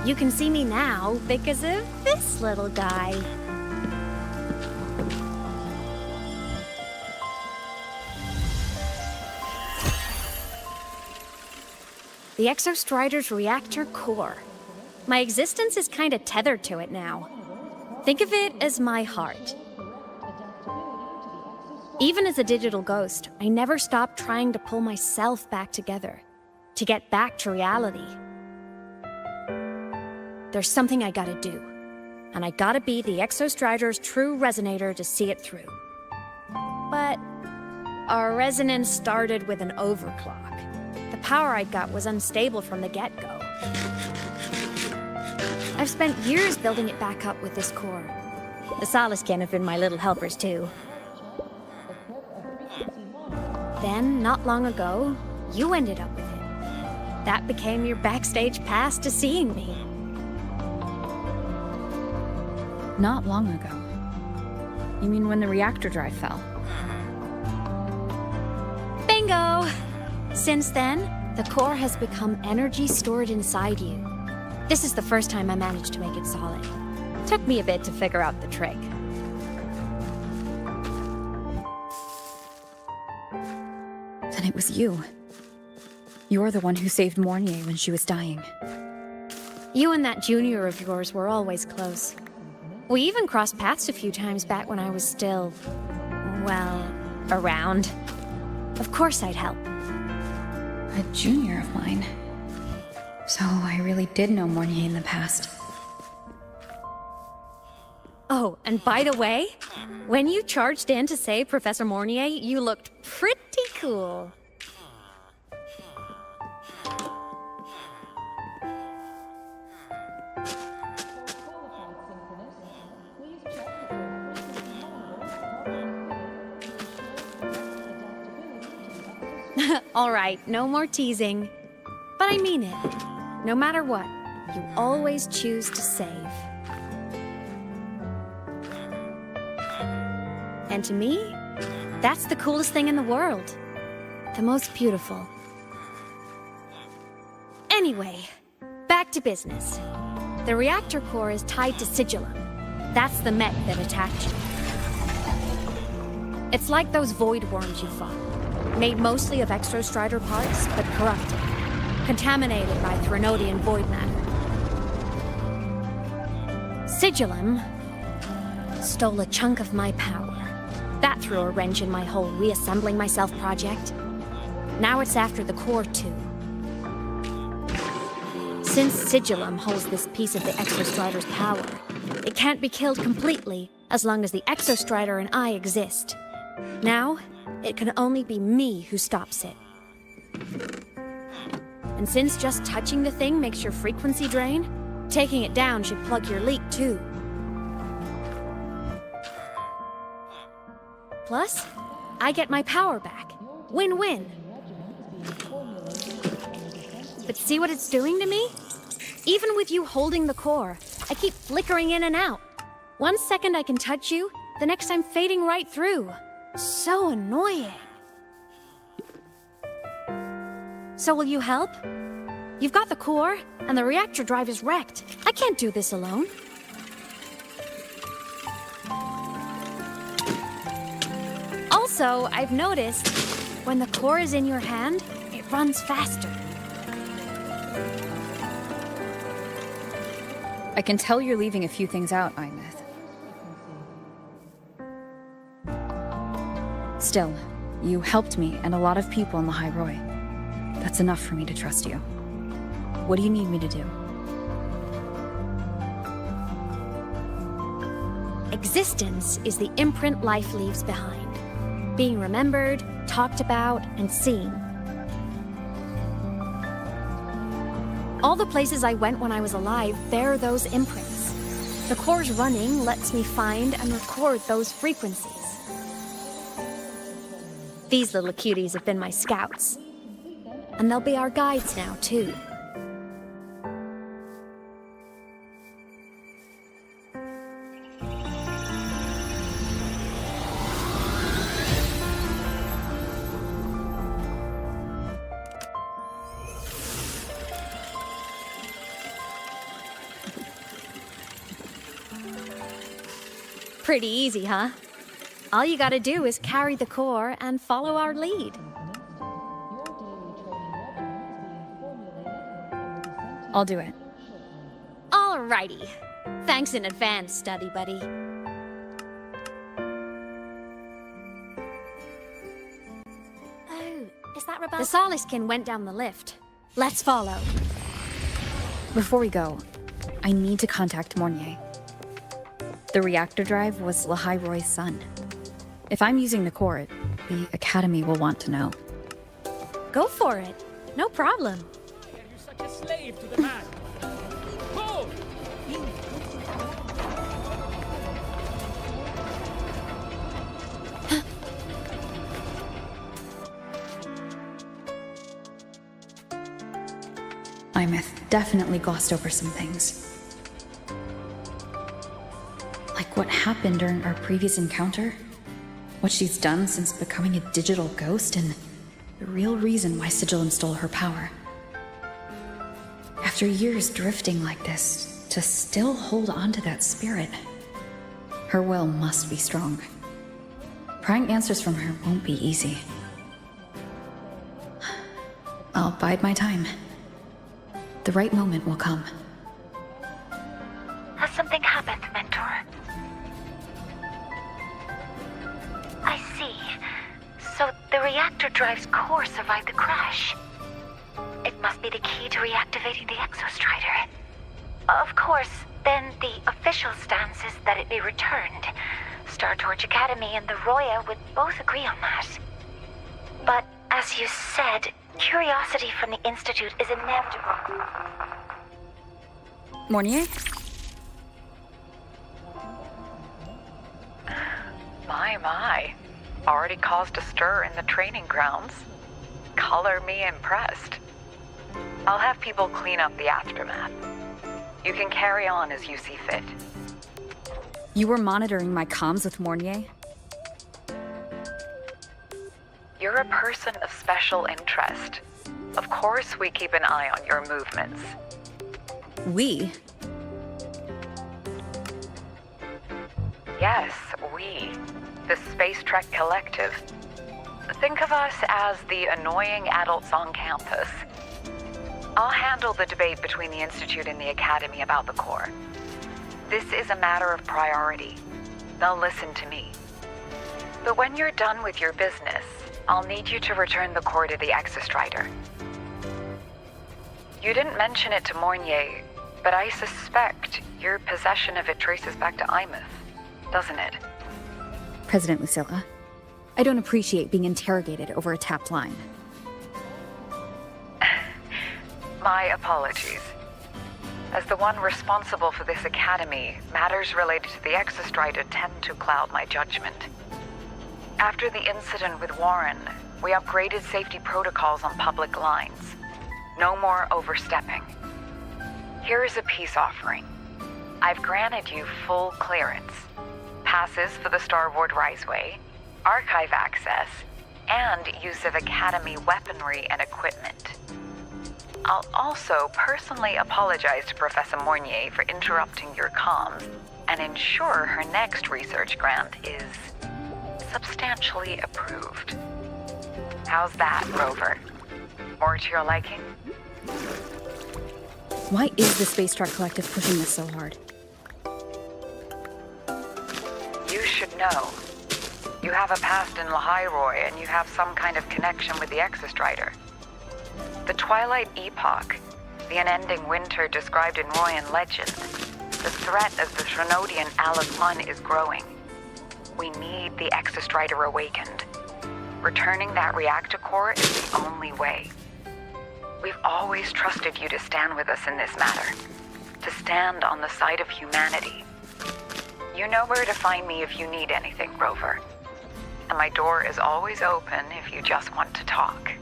You can see me now because of this little guy. The Exostrider's reactor core. My existence is kind of tethered to it now. Think of it as my heart. Even as a digital ghost, I never stopped trying to pull myself back together, to get back to reality. There's something I gotta do, and I gotta be the Exostrider's true resonator to see it through. But our resonance started with an overclock. The power I got was unstable from the get-go. I've spent years building it back up with this core. The Solaskin have been my little helpers too. Then, not long ago, you ended up with it. That became your backstage pass to seeing me. Not long ago. You mean when the reactor drive fell? Bingo! Since then, the core has become energy stored inside you. This is the first time I managed to make it solid. Took me a bit to figure out the trick. Then it was you. You're the one who saved Mornier when she was dying. You and that junior of yours were always close. We even crossed paths a few times back when I was still, well, around. Of course I'd help. A junior of mine. So I really did know Mornier in the past. Oh, and by the way, when you charged in to save Professor Mornier, you looked pretty cool. All right, no more teasing. But I mean it. No matter what, you always choose to save. And to me, that's the coolest thing in the world. The most beautiful. Anyway, back to business. The reactor core is tied to Sigillum. That's the mech that attacked you. It's like those void worms you fought. Made mostly of Exostrider parts, but corrupted. Contaminated by Threnodian void matter. Sigillum stole a chunk of my power. That threw a wrench in my whole reassembling myself project. Now it's after the core too. Since Sigillum holds this piece of the Exostrider's power, it can't be killed completely as long as the Exostrider and I exist. Now, it can only be me who stops it. And since just touching the thing makes your frequency drain, taking it down should plug your leak too. Plus, I get my power back. Win-win. But see what it's doing to me? Even with you holding the core, I keep flickering in and out. 1 second I can touch you, the next I'm fading right through. So annoying. So will you help? You've got the core, and the reactor drive is wrecked. I can't do this alone. Also, I've noticed, when the core is in your hand, it runs faster. I can tell you're leaving a few things out, 𝐼𝐻. Still, you helped me and a lot of people in Lahai-Roi. That's enough for me to trust you. What do you need me to do? Existence is the imprint life leaves behind. Being remembered, talked about, and seen. All the places I went when I was alive bear those imprints. The core's running lets me find and record those frequencies. These little cuties have been my scouts. And they'll be our guides now, too. Pretty easy, huh? All you gotta do is carry the core and follow our lead. I'll do it. Alrighty. Thanks in advance, study buddy. Oh, is that Rebel? The Soliskin went down the lift. Let's follow. Before we go, I need to contact Mornier. The reactor drive was Lahai-Roi's son. If I'm using the core, the Academy will want to know. Go for it. No problem. You're such a slave to the man. Go! 𝐼𝐻 definitely glossed over some things. Like what happened during our previous encounter, what she's done since becoming a digital ghost, and the real reason why Sigillum stole her power. After years drifting like this, to still hold on to that spirit, her will must be strong. Prying answers from her won't be easy. I'll bide my time. The right moment will come. Has something happened, Mentor? I see. So the reactor drive's core survived the crash. It must be the key to reactivating the Exostrider. Of course, then the official stance is that it be returned. Star Torch Academy and the Roya would both agree on that. But as you said, curiosity from the Institute is inevitable. Mornier? My. Already caused a stir in the training grounds. Color me impressed. I'll have people clean up the aftermath. You can carry on as you see fit. You were monitoring my comms with Mornier? You're a person of special interest. Of course we keep an eye on your movements. We? Yes, we. The Space Trek Collective. Think of us as the annoying adults on campus. I'll handle the debate between the Institute and the Academy about the core. This is a matter of priority. They'll listen to me. But when you're done with your business, I'll need you to return the core to the Exostrider. You didn't mention it to Mornier, but I suspect your possession of it traces back to 𝐼𝐻, doesn't it? President Lucilla, I don't appreciate being interrogated over a tapped line. My apologies. As the one responsible for this academy, matters related to the Exostrider tend to cloud my judgment. After the incident with Warren, we upgraded safety protocols on public lines. No more overstepping. Here is a peace offering. I've granted you full clearance. Passes for the Starboard Riseway, archive access, and use of Academy weaponry and equipment. I'll also personally apologize to Professor Mornier for interrupting your comms and ensure her next research grant is substantially approved. How's that, Rover? More to your liking? Why is the Space Trek Collective pushing this so hard? You should know. You have a past in Lahai-Roi, and you have some kind of connection with the Exostrider. The Twilight Epoch, the unending winter described in Royan legend, the threat of the Trinodian Aleph-1 is growing. We need the Exostrider awakened. Returning that reactor core is the only way. We've always trusted you to stand with us in this matter, to stand on the side of humanity. You know where to find me if you need anything, Rover. And my door is always open if you just want to talk.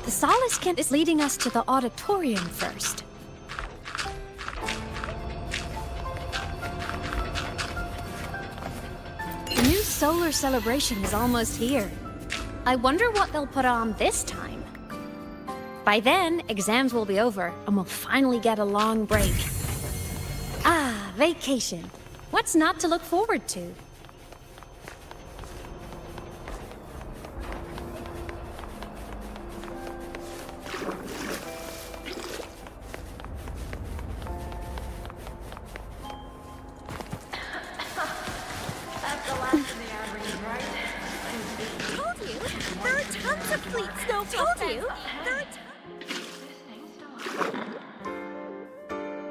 The Soliskin is leading us to the auditorium first. The new solar celebration is almost here. I wonder what they'll put on this time. By then, exams will be over, and we'll finally get a long break. Ah, vacation. What's not to look forward to?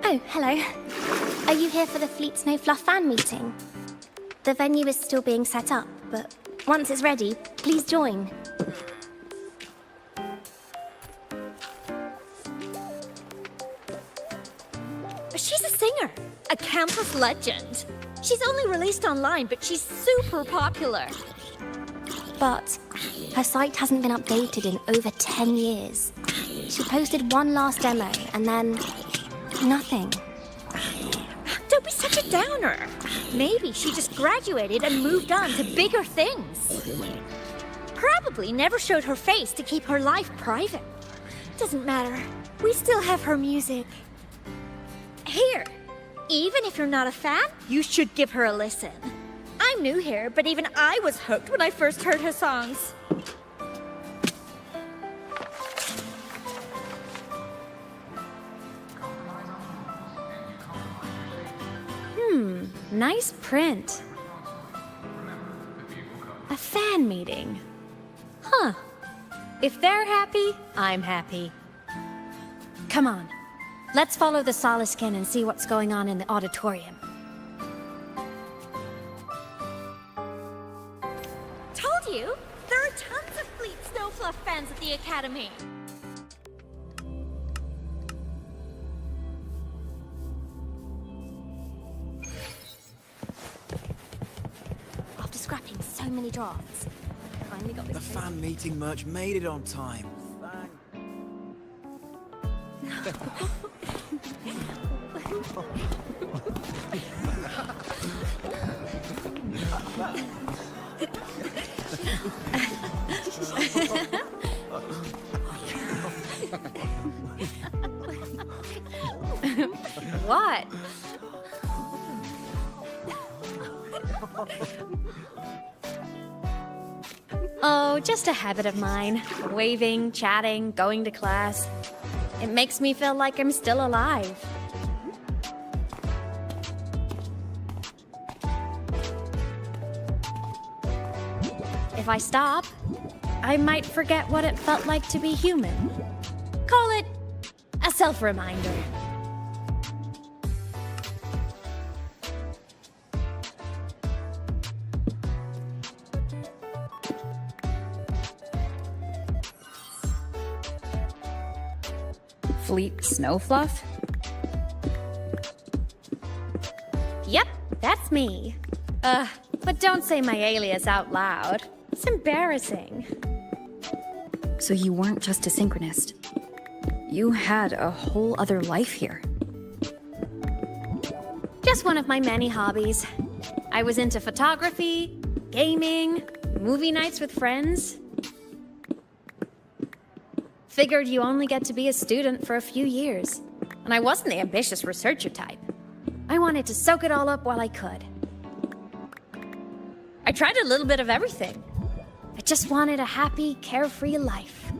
Oh, hello. Are you here for the Fleet Snow Fluff fan meeting? The venue is still being set up, but once it's ready, please join. She's a singer, a campus legend. She's only released online, but she's super popular. But her site hasn't been updated in over 10 years. She posted one last demo, and then nothing. Don't be such a downer. Maybe she just graduated and moved on to bigger things. Probably never showed her face to keep her life private. Doesn't matter. We still have her music. Here, even if you're not a fan, you should give her a listen. I'm new here, but even I was hooked when I first heard her songs. Nice print. A fan meeting. Huh. If they're happy, I'm happy. Come on. Let's follow the Soliskin and see what's going on in the auditorium. Told you! There are tons of Fleet Snow Fluff fans at the Academy. After scrapping so many drafts, I finally got this. The fan meeting merch made it on time. What? Oh, just a habit of mine. Waving, chatting, going to class. It makes me feel like I'm still alive. If I stop, I might forget what it felt like to be human. Call it a self-reminder. Fleet Snowfluff? Yep, that's me. But don't say my alias out loud. It's embarrassing. So you weren't just a synchronist. You had a whole other life here. Just one of my many hobbies. I was into photography, gaming, movie nights with friends. Figured you only get to be a student for a few years. And I wasn't the ambitious researcher type. I wanted to soak it all up while I could. I tried a little bit of everything. I just wanted a happy, carefree life.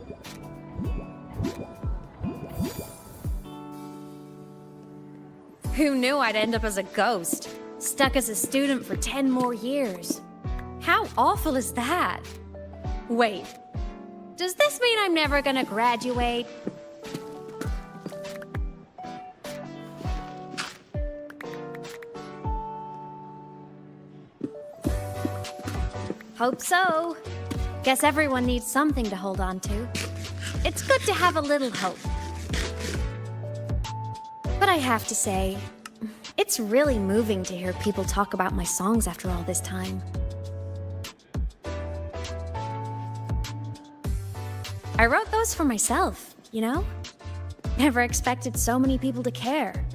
Who knew I'd end up as a ghost, stuck as a student for 10 more years? How awful is that? Wait, does this mean I'm never gonna graduate? Hope so. Guess everyone needs something to hold on to. It's good to have a little hope. But I have to say, it's really moving to hear people talk about my songs after all this time. I wrote those for myself, you know? Never expected so many people to care.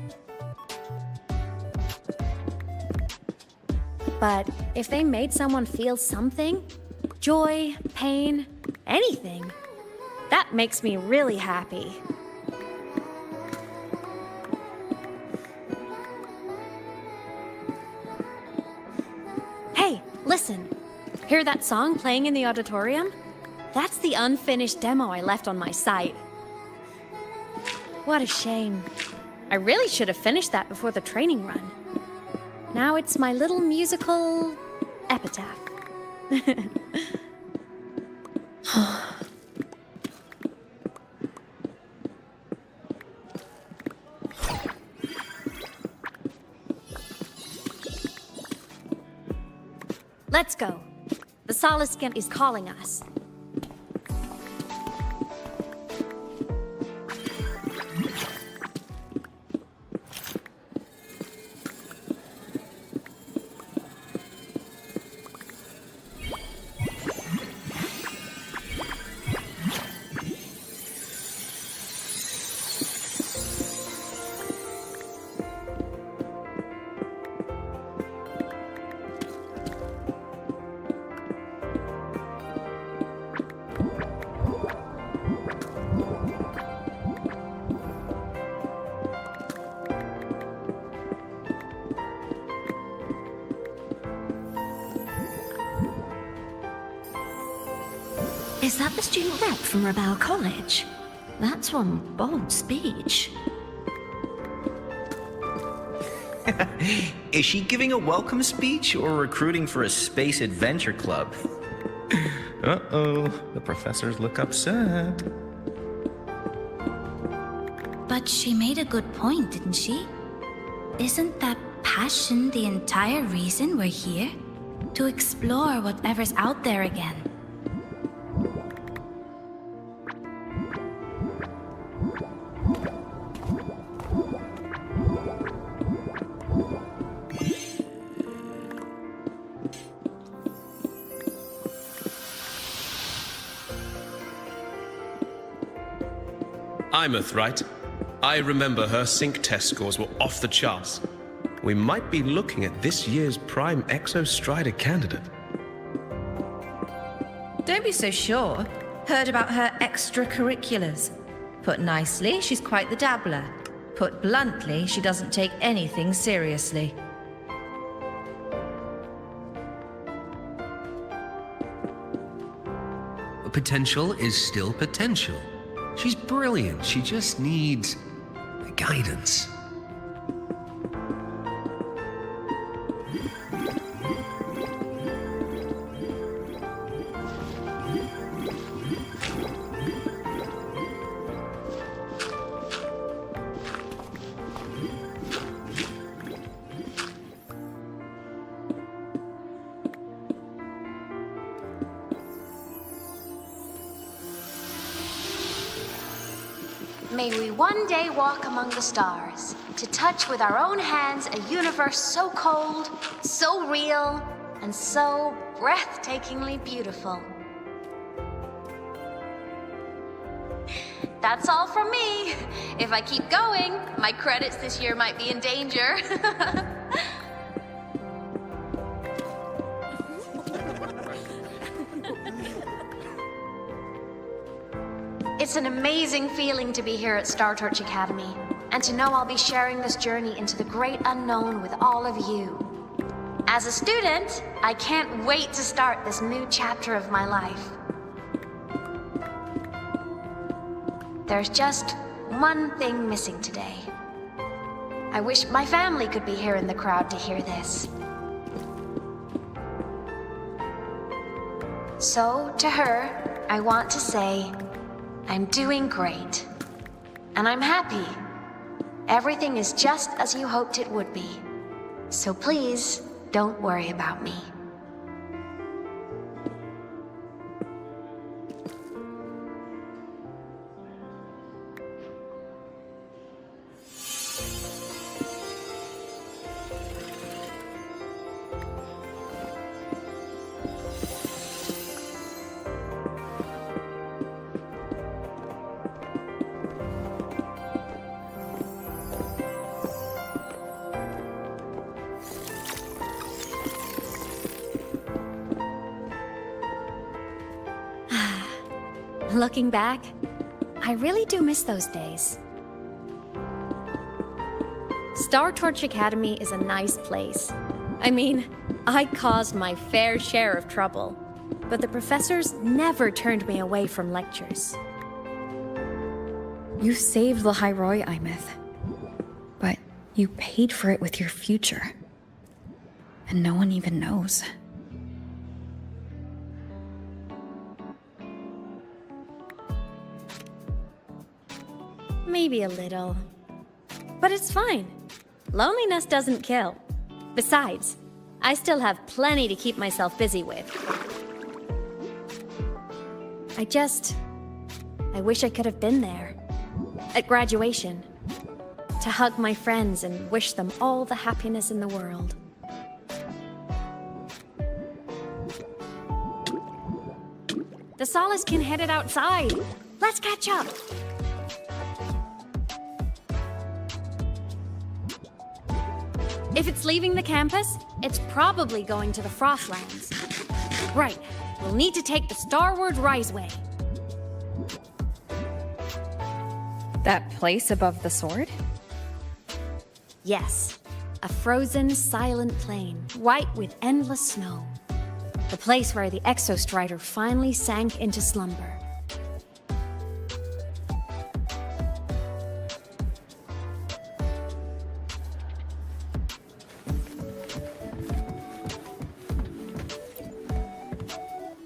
But if they made someone feel something, joy, pain, anything, that makes me really happy. Hear that song playing in the auditorium? That's the unfinished demo I left on my site. What a shame. I really should have finished that before the training run. Now it's my little musical epitaph. Let's go. The Soleskin is calling us. Is that the student rep from Rebel College? That's one bold speech. Is she giving a welcome speech or recruiting for a space adventure club? Uh-oh, the professors look upset. But she made a good point, didn't she? Isn't that passion the entire reason we're here? To explore whatever's out there again. Imoth, right? I remember her sync test scores were off the charts. We might be looking at this year's prime Exostrider candidate. Don't be so sure. Heard about her extracurriculars. Put nicely, she's quite the dabbler. Put bluntly, she doesn't take anything seriously. Potential is still potential. She's brilliant. She just needs guidance. May we one day walk among the stars, to touch with our own hands a universe so cold, so real, and so breathtakingly beautiful. That's all from me. If I keep going, my credits this year might be in danger. It's an amazing feeling to be here at Star Torch Academy, and to know I'll be sharing this journey into the great unknown with all of you. As a student, I can't wait to start this new chapter of my life. There's just one thing missing today. I wish my family could be here in the crowd to hear this. So, to her, I want to say, I'm doing great. And I'm happy. Everything is just as you hoped it would be. So please, don't worry about me. Looking back, I really do miss those days. Star Torch Academy is a nice place. I mean, I caused my fair share of trouble, but the professors never turned me away from lectures. You saved Lahai-Roi, 𝐼𝐻𝐻. But you paid for it with your future. And no one even knows. Maybe a little. But it's fine. Loneliness doesn't kill. Besides, I still have plenty to keep myself busy with. I wish I could have been there. At graduation. To hug my friends and wish them all the happiness in the world. The Solace can head it outside. Let's catch up. If it's leaving the campus, it's probably going to the Frostlands. Right, we'll need to take the Starward Riseway. That place above the sword? Yes, a frozen, silent plain, white with endless snow. The place where the Exostrider finally sank into slumber.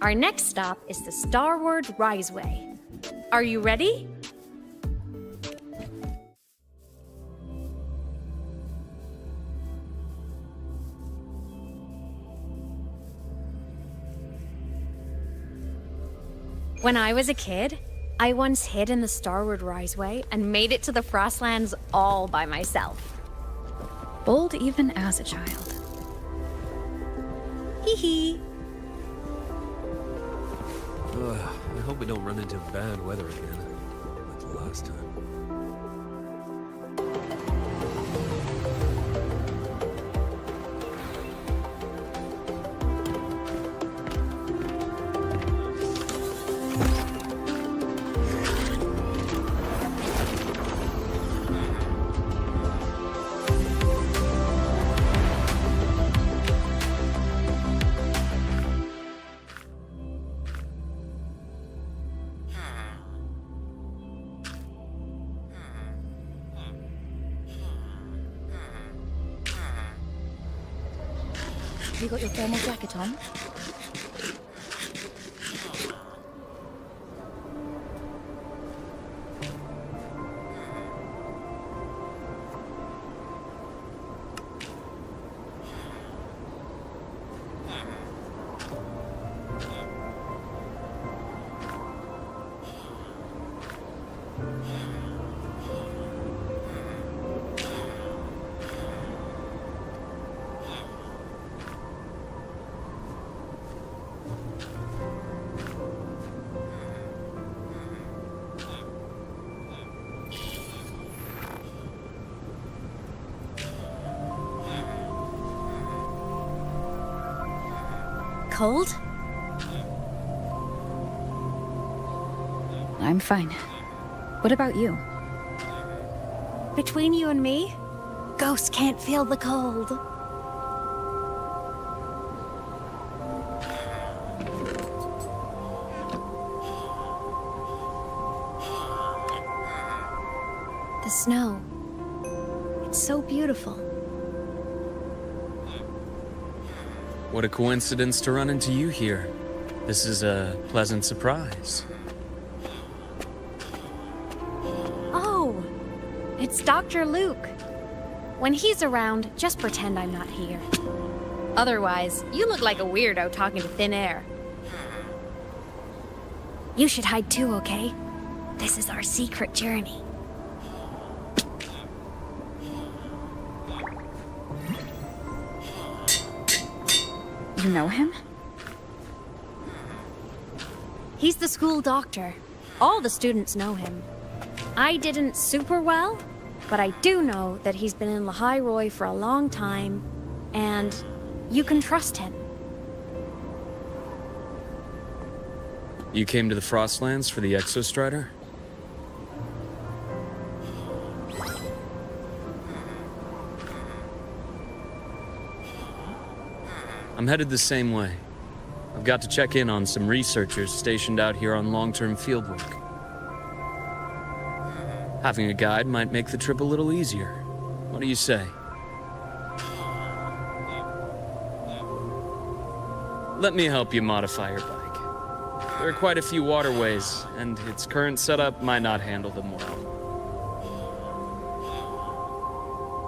Our next stop is the Starward Riseway. Are you ready? When I was a kid, I once hid in the Starward Riseway and made it to the Frostlands all by myself. Bold even as a child. Hee hee. I hope we don't run into bad weather again, like the last time. You got your thermal jacket on? Cold? I'm fine. What about you? Between you and me, ghosts can't feel the cold. The snow. It's so beautiful. What a coincidence to run into you here. This is a pleasant surprise. Oh, it's Dr. Luke. When he's around, just pretend I'm not here. Otherwise, you look like a weirdo talking to thin air. You should hide too, okay? This is our secret journey. You know him? He's the school doctor. All the students know him. I didn't super well, but I do know that he's been in Lahai-Roi for a long time, and you can trust him. You came to the Frostlands for the Exostrider? I'm headed the same way. I've got to check in on some researchers stationed out here on long-term fieldwork. Having a guide might make the trip a little easier. What do you say? Let me help you modify your bike. There are quite a few waterways, and its current setup might not handle them well.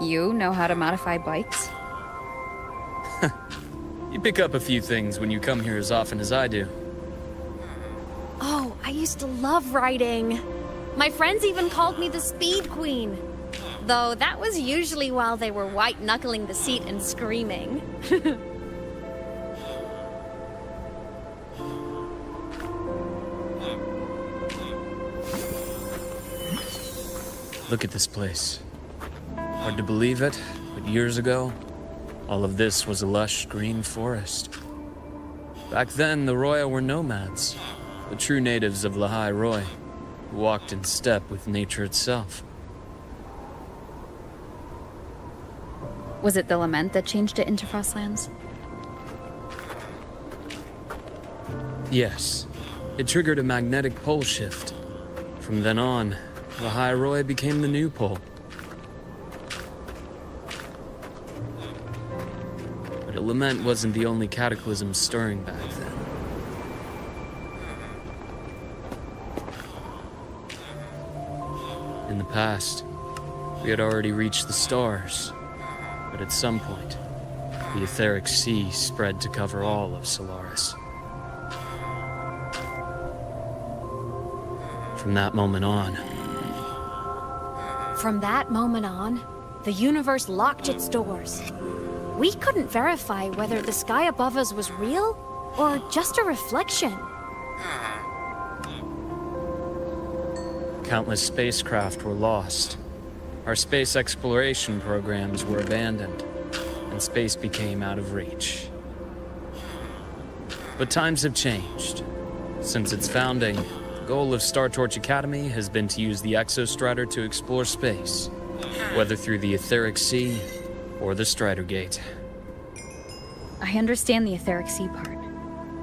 You know how to modify bikes? You pick up a few things when you come here as often as I do. Oh, I used to love riding. My friends even called me the Speed Queen. Though that was usually while they were white-knuckling the seat and screaming. Look at this place. Hard to believe it, but years ago, all of this was a lush green forest. Back then, the Roya were nomads, the true natives of Lahai-Roi, who walked in step with nature itself. Was it the lament that changed it into Frostlands? Yes, it triggered a magnetic pole shift. From then on, Lahai-Roi became the new pole. But a lament wasn't the only cataclysm stirring back then. In the past, we had already reached the stars, but at some point, the etheric sea spread to cover all of Solaris. From that moment on, the universe locked its doors. We couldn't verify whether the sky above us was real or just a reflection. countless spacecraft were lost. Our space exploration programs were abandoned, and space became out of reach. But times have changed. Since its founding, the goal of Star Torch Academy has been to use the Exostrider to explore space, whether through the Etheric Sea or the Strider Gate. I understand the Etheric Sea part,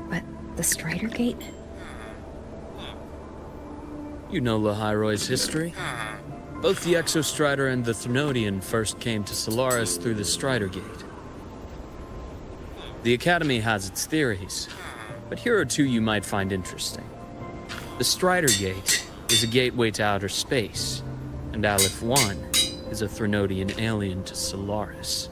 but the Strider Gate? You know Lahai-Roi's history. Both the Exostrider and the Threnodian first came to Solaris through the Strider Gate. The Academy has its theories, but here are two you might find interesting. The Strider Gate is a gateway to outer space, and Aleph-1 is a Threnodian alien to Solaris.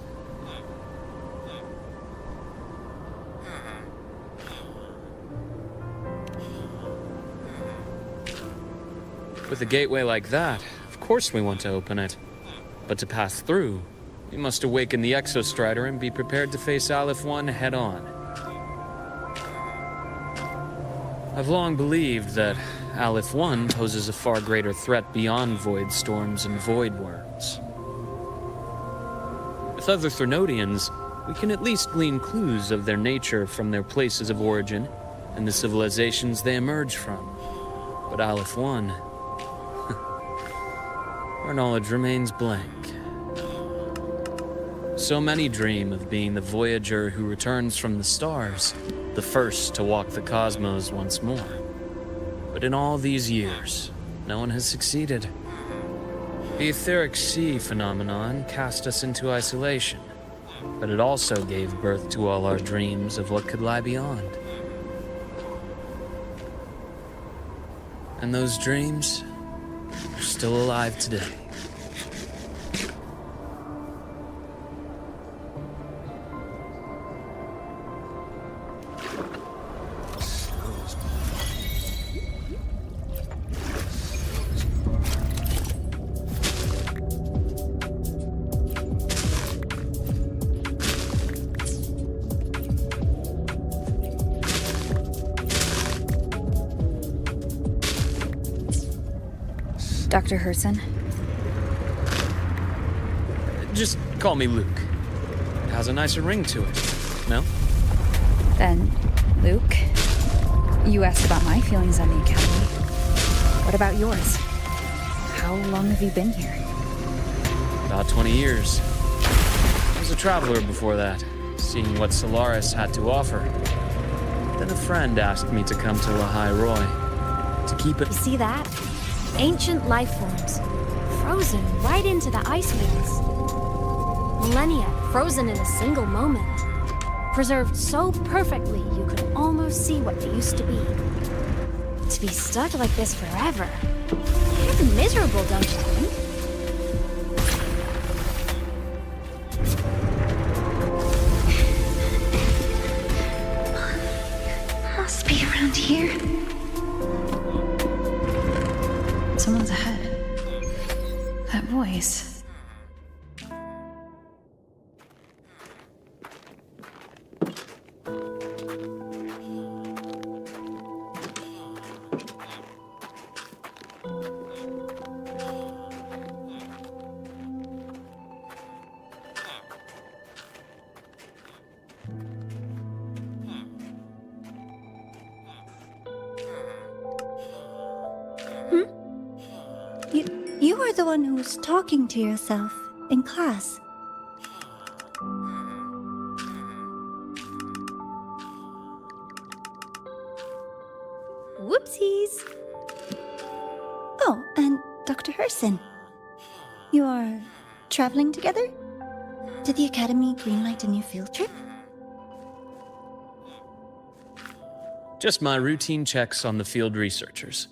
With a gateway like that, of course we want to open it. But to pass through, we must awaken the Exostrider and be prepared to face Aleph-1 head-on. I've long believed that Aleph-1 poses a far greater threat beyond void storms and void worms. With other Threnodians, we can at least glean clues of their nature from their places of origin and the civilizations they emerge from. But Aleph-1, our knowledge remains blank. So many dream of being the Voyager who returns from the stars, the first to walk the cosmos once more. But in all these years, no one has succeeded. The Etheric Sea phenomenon cast us into isolation, but it also gave birth to all our dreams of what could lie beyond. And those dreams are still alive today. Dr. Herson? Just call me Luke. It has a nicer ring to it, no? Then, Luke, you asked about my feelings on the Academy. What about yours? How long have you been here? About 20 years. I was a traveler before that, seeing what Solaris had to offer. Then a friend asked me to come to Lahai-Roi to keep it. You see that? Ancient life forms, frozen right into the ice wings. Millennia frozen in a single moment. Preserved so perfectly you could almost see what they used to be. To be stuck like this forever. It's miserable, don't you think? Must be around here. Someone's ahead. That voice. You are the one who was talking to yourself in class. Whoopsies! Oh, and Dr. Herson. You are traveling together? Did the Academy greenlight a new field trip? Just my routine checks on the field researchers.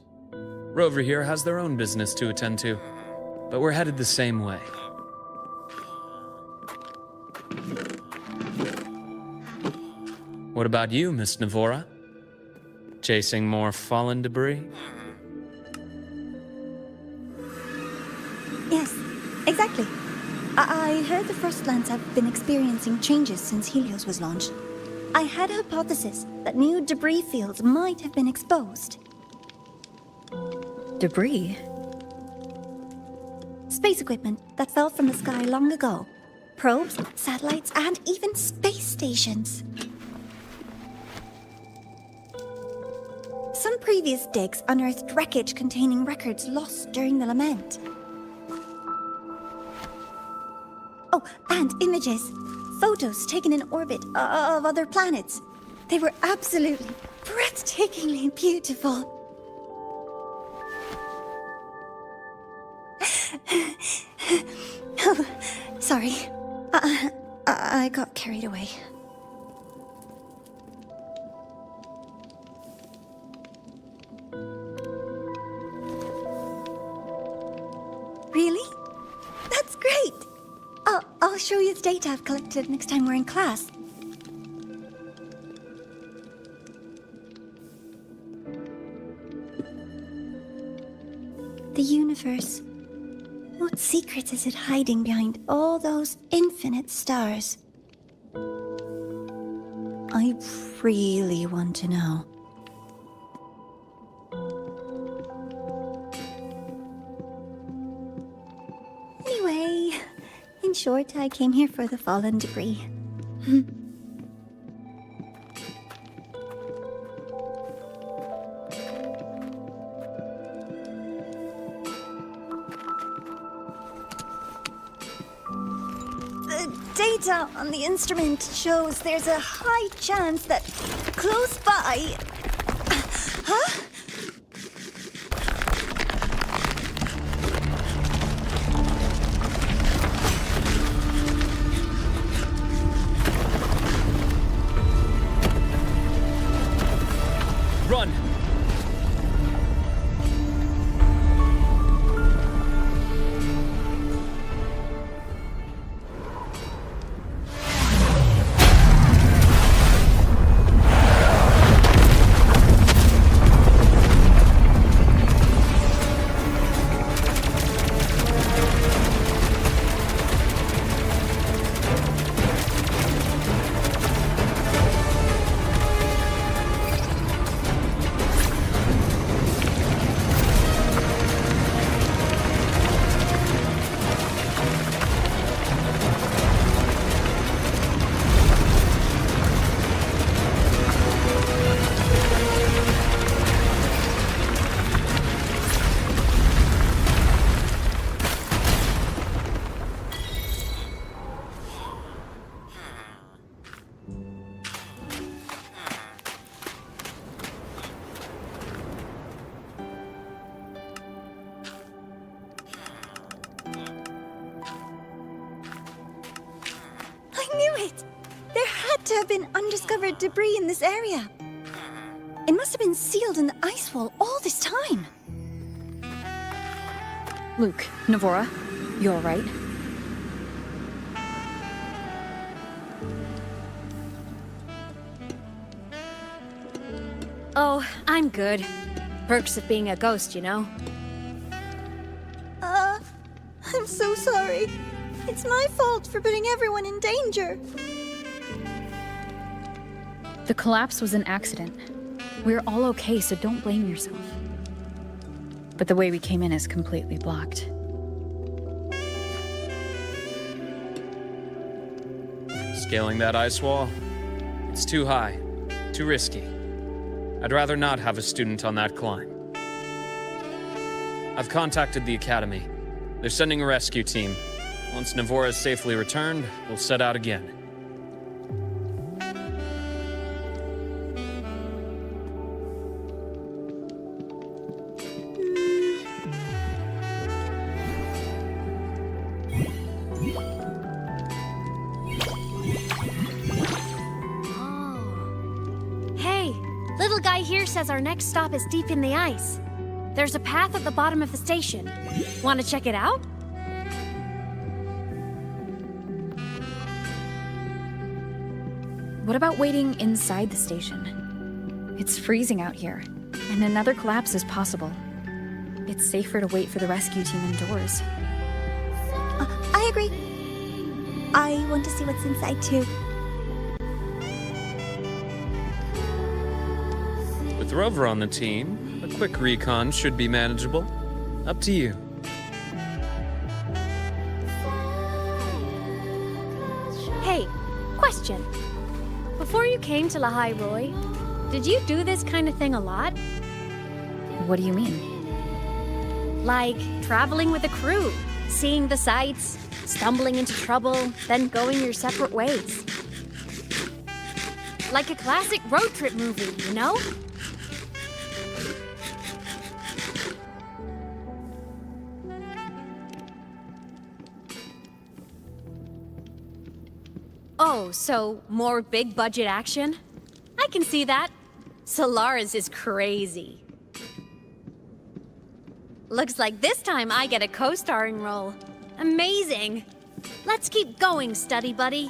Rover here has their own business to attend to, but we're headed the same way. What about you, Miss Navora? Chasing more fallen debris? Yes, exactly. I heard the Frostlands have been experiencing changes since Helios was launched. I had a hypothesis that new debris fields might have been exposed. Debris? Space equipment that fell from the sky long ago. Probes, satellites, and even space stations. Some previous digs unearthed wreckage containing records lost during the lament. Oh, and images. Photos taken in orbit of other planets. They were absolutely breathtakingly beautiful. Oh, sorry. I got carried away. Really? That's great! I'll show you the data I've collected next time we're in class. The universe. What secrets is it hiding behind all those infinite stars? I really want to know. Anyway, in short, I came here for the fallen debris. Data on the instrument shows there's a high chance that close by... Huh? Run! have been undiscovered debris in this area. It must have been sealed in the ice wall all this time. Luke, Navora, you all right? Oh, I'm good. Perks of being a ghost, you know? I'm so sorry. It's my fault for putting everyone in danger. The collapse was an accident. We're all okay, so don't blame yourself. But the way we came in is completely blocked. Scaling that ice wall? It's too high, too risky. I'd rather not have a student on that climb. I've contacted the Academy. They're sending a rescue team. Once Navora is safely returned, we'll set out again. Hey, little guy here says our next stop is deep in the ice. There's a path at the bottom of the station. Want to check it out? What about waiting inside the station? It's freezing out here, and another collapse is possible. It's safer to wait for the rescue team indoors. I agree. I want to see what's inside too. With Rover on the team, a quick recon should be manageable. Up to you. Hey, question. Before you came to Lahai-Roi, did you do this kind of thing a lot? What do you mean? Like traveling with a crew, seeing the sights, stumbling into trouble, then going your separate ways. Like a classic road trip movie, you know? Oh, so more big budget action? I can see that. Solaris is crazy. Looks like this time I get a co-starring role. Amazing. Let's keep going, study buddy.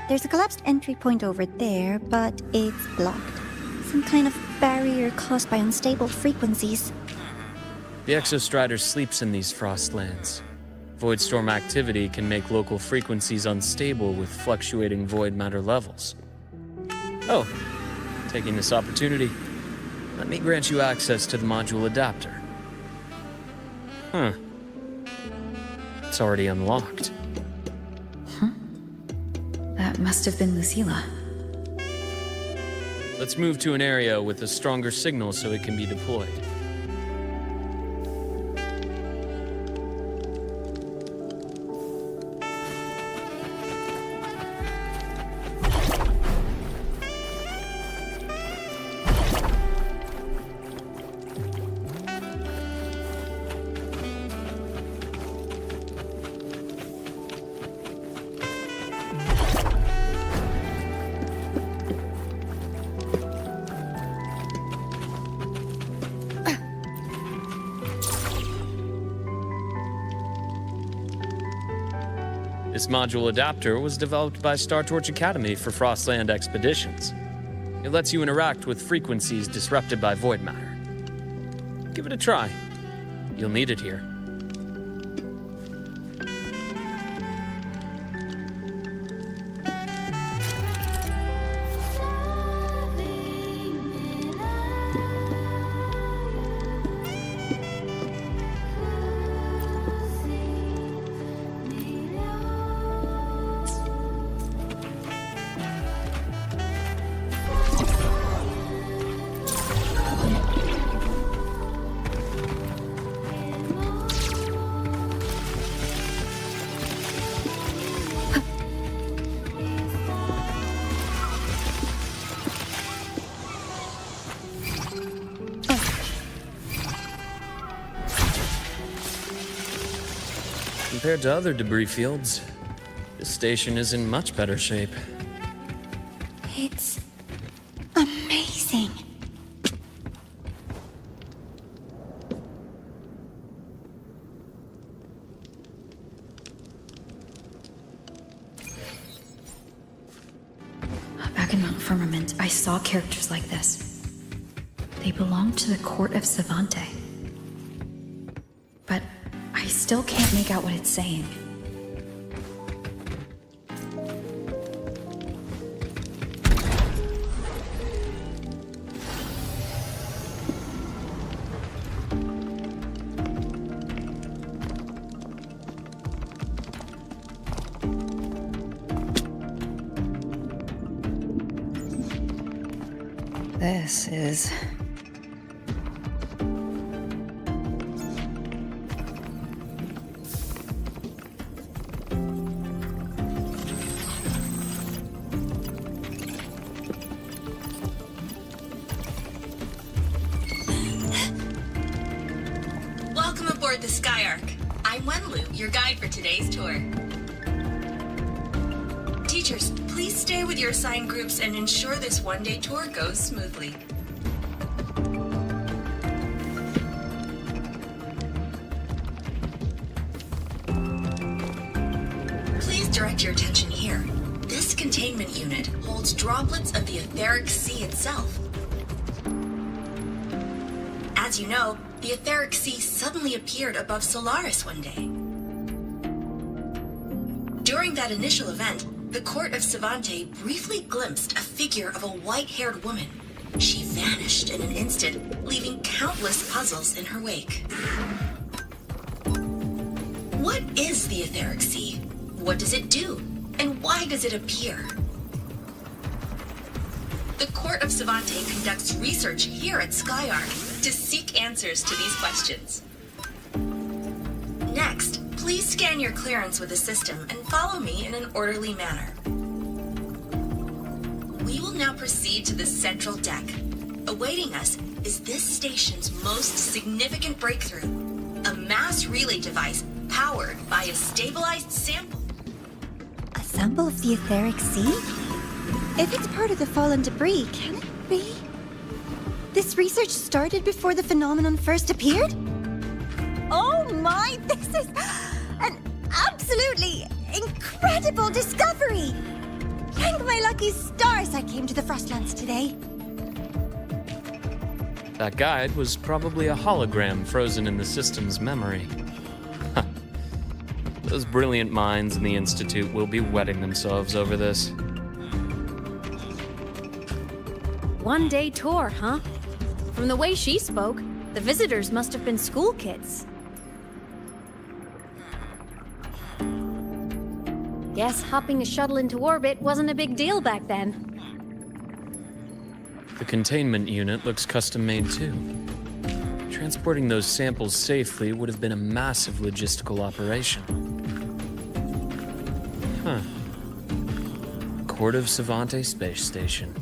There's a collapsed entry point over there, but it's blocked. Some kind of barrier caused by unstable frequencies. The Exostrider sleeps in these frostlands. Void storm activity can make local frequencies unstable with fluctuating void matter levels. Oh, taking this opportunity, let me grant you access to the module adapter. Huh. It's already unlocked. That must have been Lucilla. Let's move to an area with a stronger signal so it can be deployed. This module adapter was developed by Star Torch Academy for Frostland expeditions. It lets you interact with frequencies disrupted by void matter. Give it a try. You'll need it here. Compared to other debris fields, this station is in much better shape. It's amazing. Back in Mount Firmament, I saw characters like this. They belonged to the court of Savante. But I still can't make out what it's saying. This is... Welcome aboard the 𝐏𝐥𝐻𝐿. I'm Wenlu, your guide for today's tour. Teachers, please stay with your assigned groups and ensure this one-day tour goes smoothly. Please direct your attention here. This containment unit holds droplets of the etheric sea itself. As you know, the etheric sea suddenly appeared above Solaris one day. During that initial event, the court of Savante briefly glimpsed a figure of a white-haired woman. She vanished in an instant, leaving countless puzzles in her wake. What is the etheric sea? What does it do? And why does it appear? The court of Savante conducts research here at 𝐏𝐿 to seek answers to these questions. Next, please scan your clearance with the system and follow me in an orderly manner. We will now proceed to the central deck. Awaiting us is this station's most significant breakthrough, a mass relay device powered by a stabilized sample. A sample of the etheric sea? If it's part of the fallen debris, can it be? This research started before the phenomenon first appeared? Oh my, this is an absolutely incredible discovery! Thank my lucky stars I came to the Frostlands today. That guide was probably a hologram frozen in the system's memory. Those brilliant minds in the Institute will be wetting themselves over this. One-day tour, huh? From the way she spoke, the visitors must have been school kids. Guess hopping a shuttle into orbit wasn't a big deal back then. The containment unit looks custom-made too. Transporting those samples safely would have been a massive logistical operation. Huh. Court of Savante Space Station.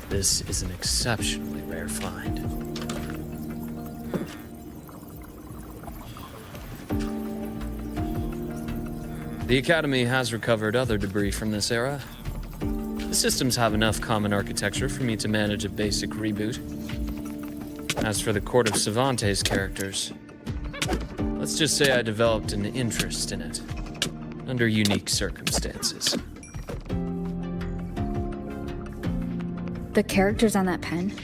This is an exceptionally rare find. The Academy has recovered other debris from this era. The systems have enough common architecture for me to manage a basic reboot. As for the Court of Savante's characters, let's just say I developed an interest in it, under unique circumstances. The characters on that pen,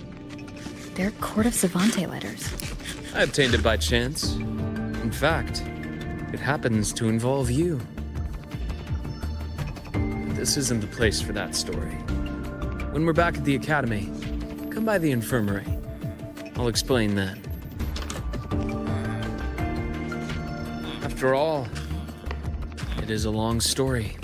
they're Court of Savante letters. I obtained it by chance. In fact, it happens to involve you. This isn't the place for that story. When we're back at the Academy, come by the infirmary. I'll explain then. After all, it is a long story.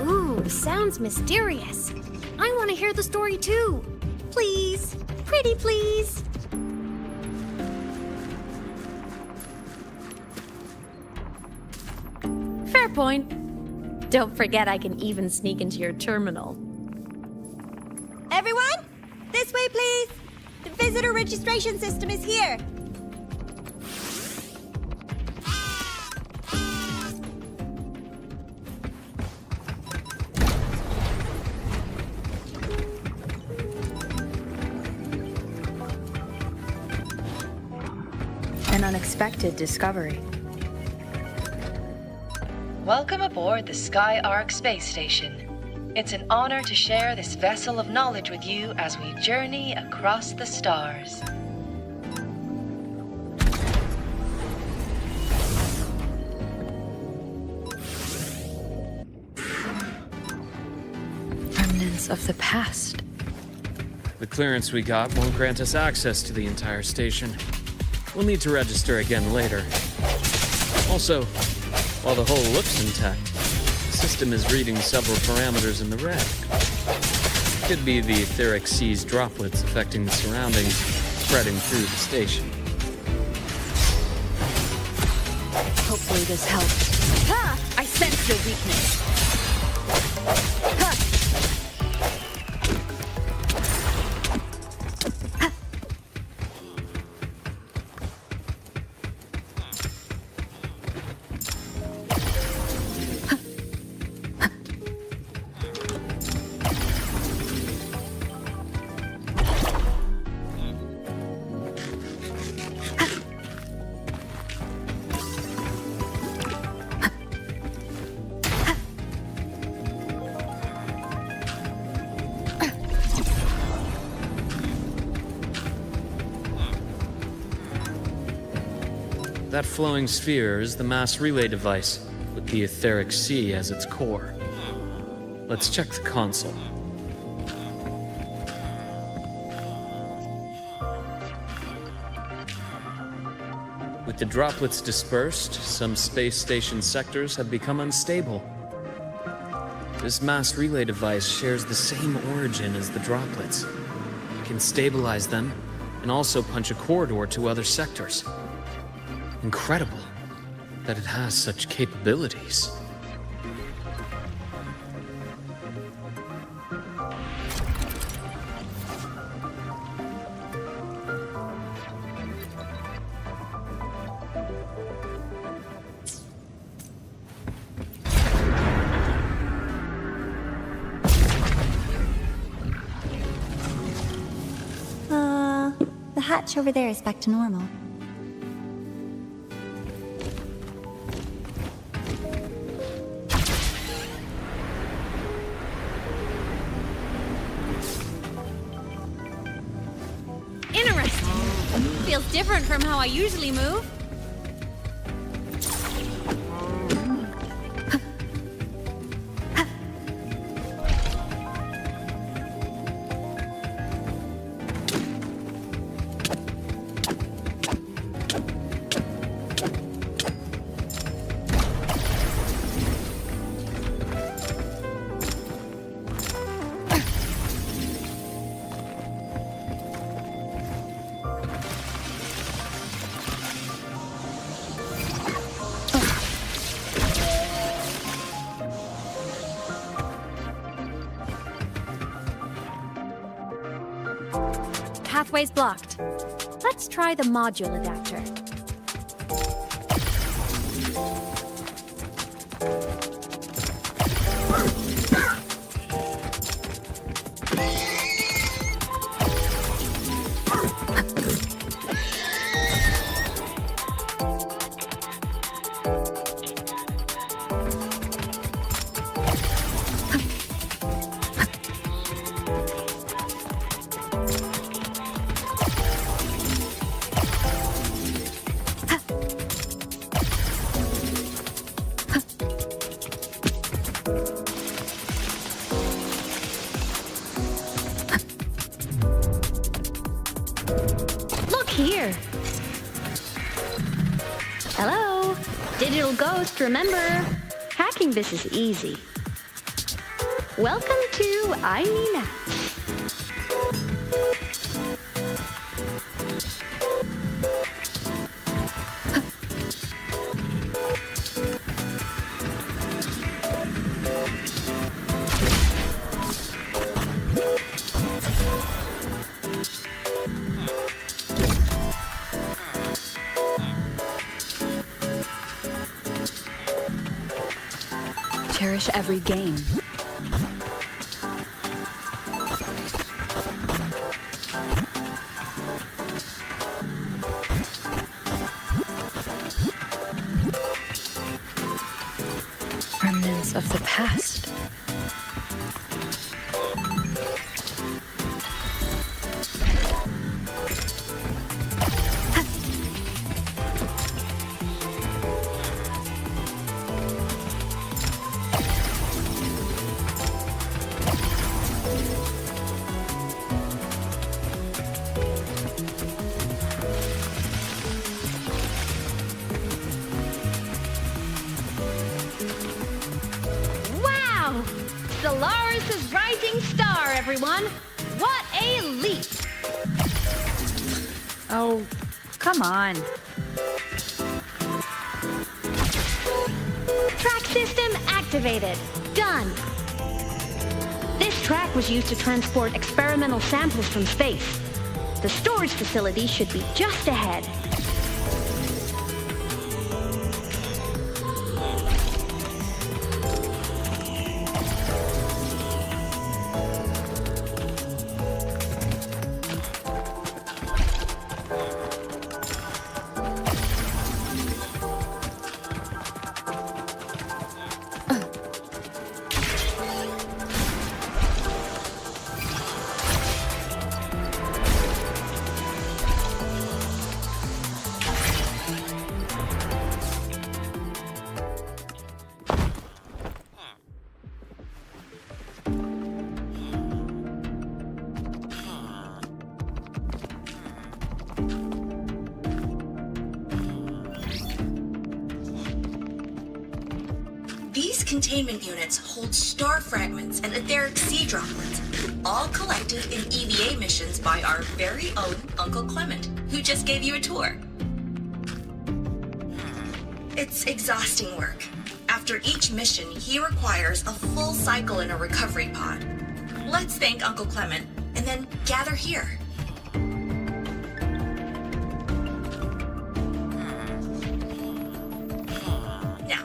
Ooh, sounds mysterious. I want to hear the story too. Please. Pretty please. Fair point. Don't forget I can even sneak into your terminal. Everyone, this way please. The visitor registration system is here. An unexpected discovery. Welcome aboard the �սկ𝐼 space station. It's an honor to share this vessel of knowledge with you as we journey across the stars. Remnants of the past. The clearance we got won't grant us access to the entire station. We'll need to register again later. Also, while the hull looks intact, the system is reading several parameters in the red. Could be the 𝐏𝐥𝐚𝐲𝐥𝐢𝐬𝐭 droplets affecting the surroundings, spreading through the station. Hopefully this helps. Ha! I sense your weakness. Ha! That flowing sphere is the mass relay device, with the 𝐏𝐥𝐚𝐲𝐿 as its core. Let's check the console. With the droplets dispersed, some space station sectors have become unstable. This mass relay device shares the same origin as the droplets. It can stabilize them and also punch a corridor to other sectors. Incredible that it has such capabilities. The hatch over there is back to normal. Feels different from how I usually move. Pathway's blocked. Let's try the module adapter. Here. Hello, digital ghost, remember? Hacking this is easy. Welcome to 𝐼𝐴. Cherish every game. Relics of the past. Wow! Solaris' rising star, everyone! What a leap! Oh, come on. Track system activated. Done. This track was used to transport experimental samples from space. The storage facility should be just ahead. These containment units hold star fragments and etheric sea droplets, all collected in EVA missions by our very own Uncle Clement, who just gave you a tour. It's exhausting work. After each mission, he requires a full cycle in a recovery pod. Let's thank Uncle Clement, and then gather here. Now,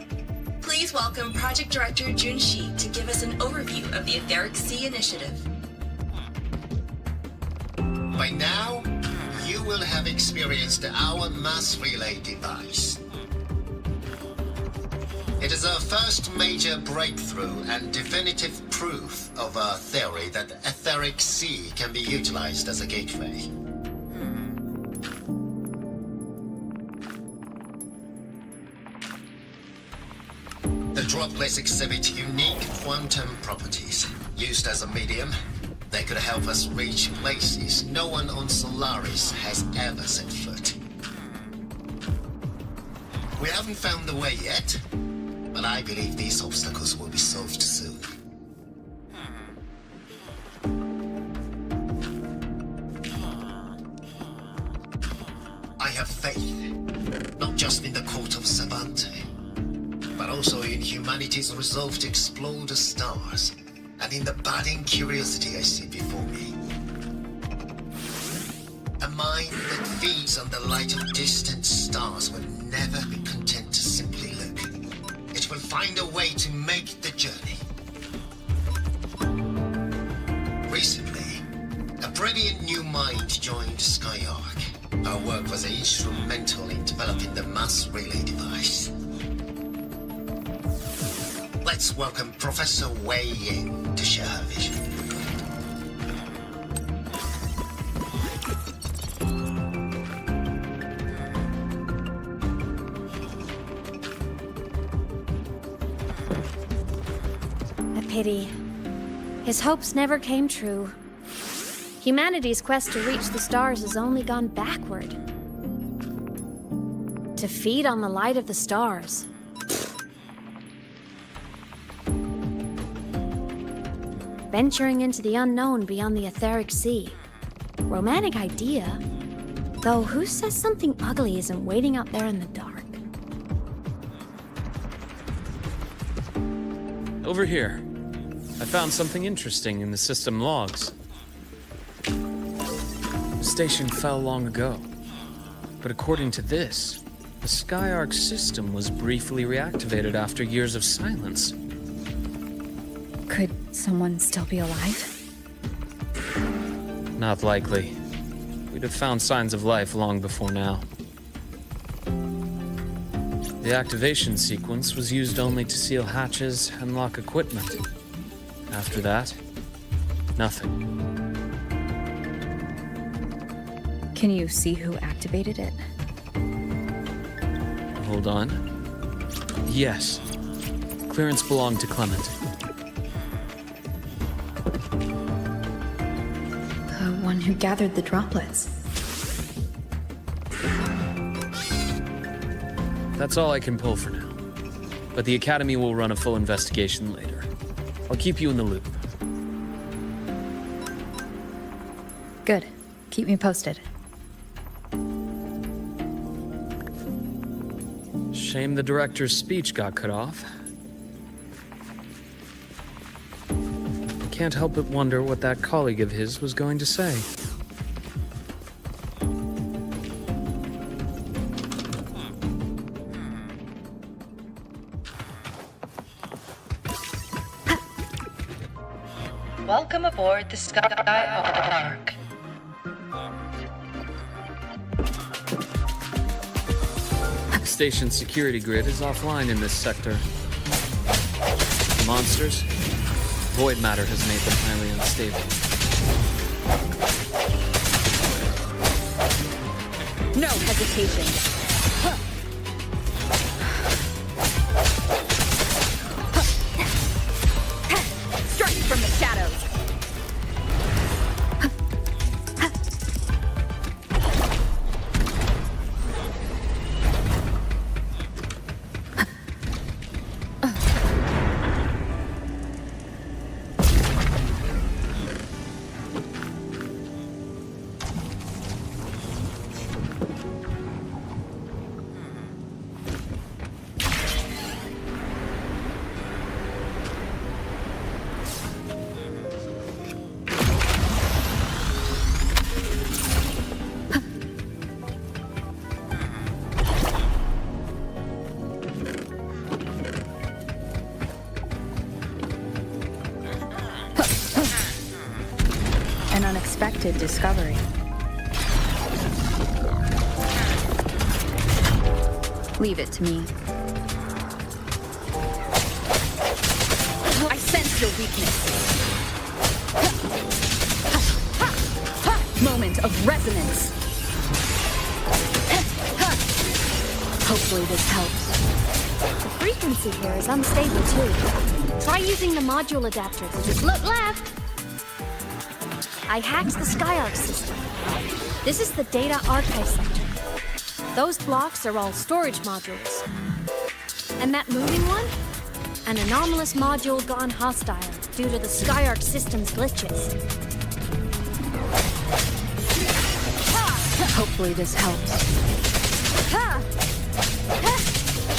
please welcome Project Director Junshi to give us an overview of the Etheric Sea Initiative. By now, you will have experienced our mass relay device. It is our first major breakthrough and definitive proof of our theory that the Etheric Sea can be utilized as a gateway. The droplets exhibit unique quantum properties. Used as a medium, they could help us reach places no one on Solaris has ever set foot. We haven't found the way yet, but I believe these obstacles will be solved soon. I have faith, not just in the court of Savante, but also in humanity's resolve to explore the stars, and in the budding curiosity I see before me. A mind that feeds on the light of distant stars will never be content to simply look. It will find a way to make the journey. Recently, a brilliant new mind joined 𝐏𝐥𝐚𝐲𝐥𝐢𝐬𝐭. Our work was instrumental in developing the mass relay device. Let's welcome Professor Wei Ying to share her vision. A pity. His hopes never came true. Humanity's quest to reach the stars has only gone backward. To feed on the light of the stars. Venturing into the unknown beyond the Etheric Sea. Romantic idea. Though who says something ugly isn't waiting out there in the dark? Over here. I found something interesting in the system logs. The station fell long ago. But according to this, the 𝐏𝐥𝐴𝐻 system was briefly reactivated after years of silence. Could someone still be alive? Not likely. We'd have found signs of life long before now. The activation sequence was used only to seal hatches and lock equipment. After that, nothing. Can you see who activated it? Hold on. Yes. Clearance belonged to Clement. The one who gathered the droplets. That's all I can pull for now. But the Academy will run a full investigation later. I'll keep you in the loop. Good. Keep me posted. Shame the director's speech got cut off. I can't help but wonder what that colleague of his was going to say. Welcome aboard the Skyark. The station's security grid is offline in this sector. The monsters, void matter has made them highly unstable. No hesitation. Strike from the shadows. An unexpected discovery. Leave it to me. I sense your weakness. Moment of resonance. Hopefully this helps. The frequency here is unstable too. Try using the module adapter to just look left. I hacked the Skyark system. This is the data archive sector. Those blocks are all storage modules. And that moving one? An anomalous module gone hostile due to the Skyark system's glitches. Hopefully this helps.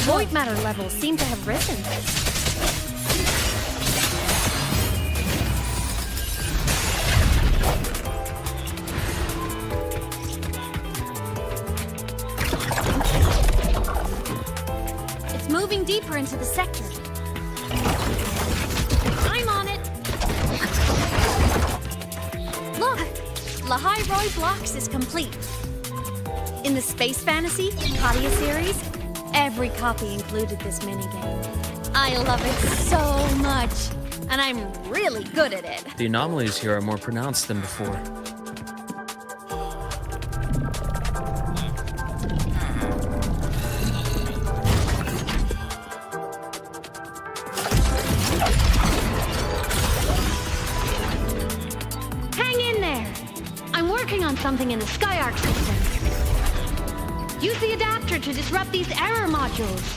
Void matter levels seem to have risen. It's moving deeper into the sector. I'm on it. Look, Lahai-Roi Blocks is complete. In the Space Fantasy 𝐏𝐥𝐚𝐲𝐥𝐢𝐬𝐭 series, every copy included this minigame. I love it so much, and I'm really good at it. The anomalies here are more pronounced than before. Hang in there! I'm working on something in the Skyark system. Use the adapter to disrupt these error modules.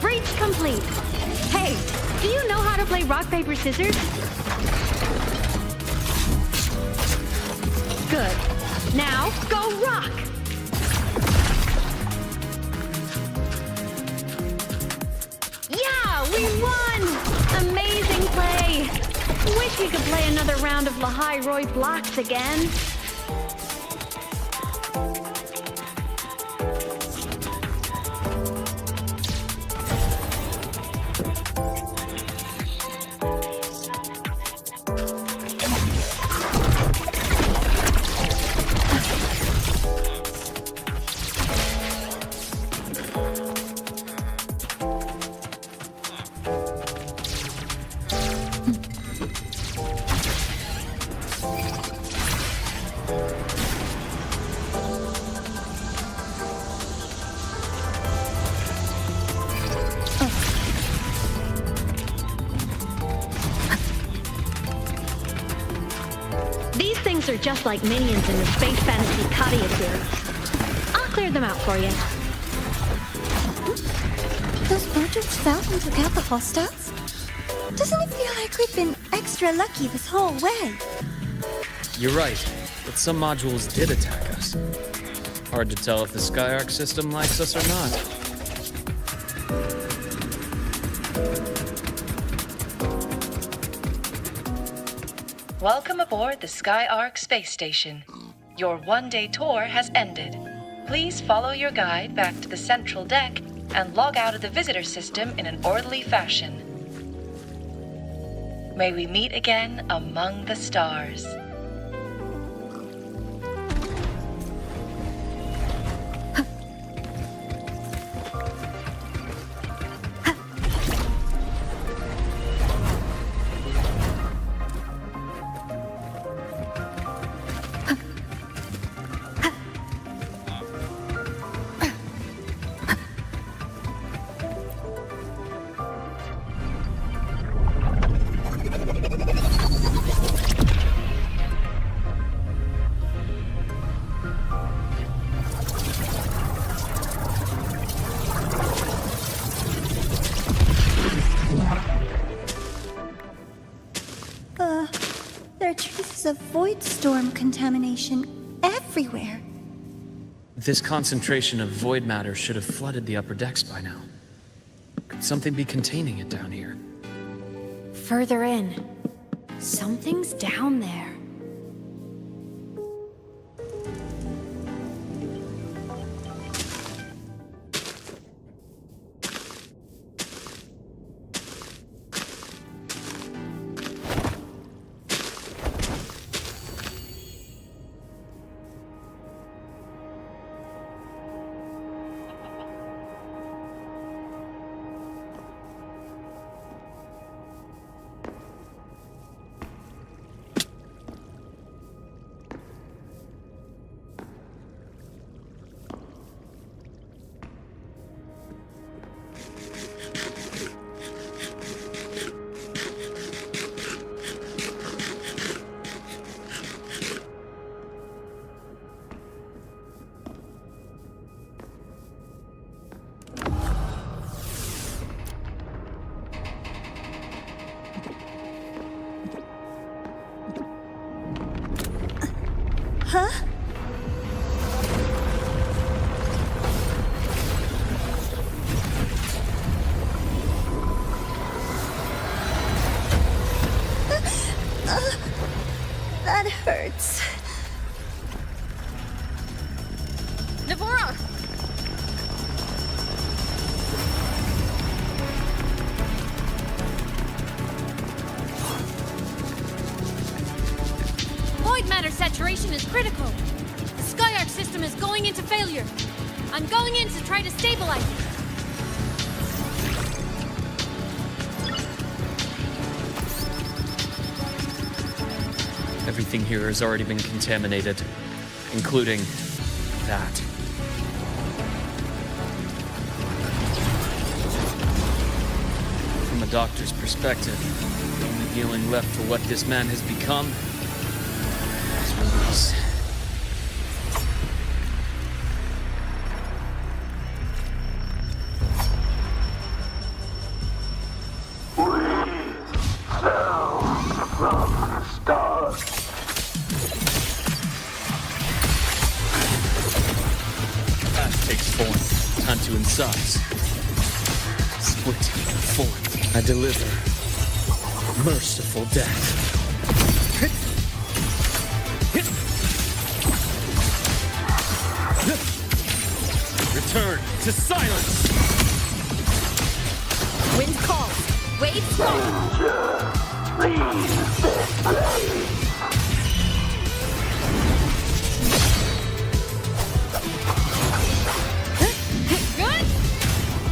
Breach complete. Hey, do you know how to play rock, paper, scissors? Good. Now, go rock! We won! Amazing play! Wish we could play another round of Lahai-Roi Blocks again. things are just like minions in the space fantasy 𝐏𝐥𝐚𝐲𝐥𝐢𝐬𝐭 series. I'll clear them out for you. Those modules fell and took out the hostiles? Doesn't it feel like we've been extra lucky this whole way? You're right, but some modules did attack us. Hard to tell if the 𝐏𝐼 system likes us or not. Welcome aboard the 𝐏𝐼 space station. Your one-day tour has ended. Please follow your guide back to the central deck and log out of the visitor system in an orderly fashion. May we meet again among the stars. There are traces of void storm contamination everywhere. This concentration of void matter should have flooded the upper decks by now. Could something be containing it down here? Further in. Something's down there. Huh? That hurts. Navora! Void matter saturation is critical. The 𝐏𝐼 system is going into failure. I'm going in to try to stabilize it. Everything here has already been contaminated, including that. From a doctor's perspective, the only healing left for what this man has become is release. Unto insides. Split and formed, I deliver merciful death. Return to silence! Wind calls. Wave strong. Leave this place.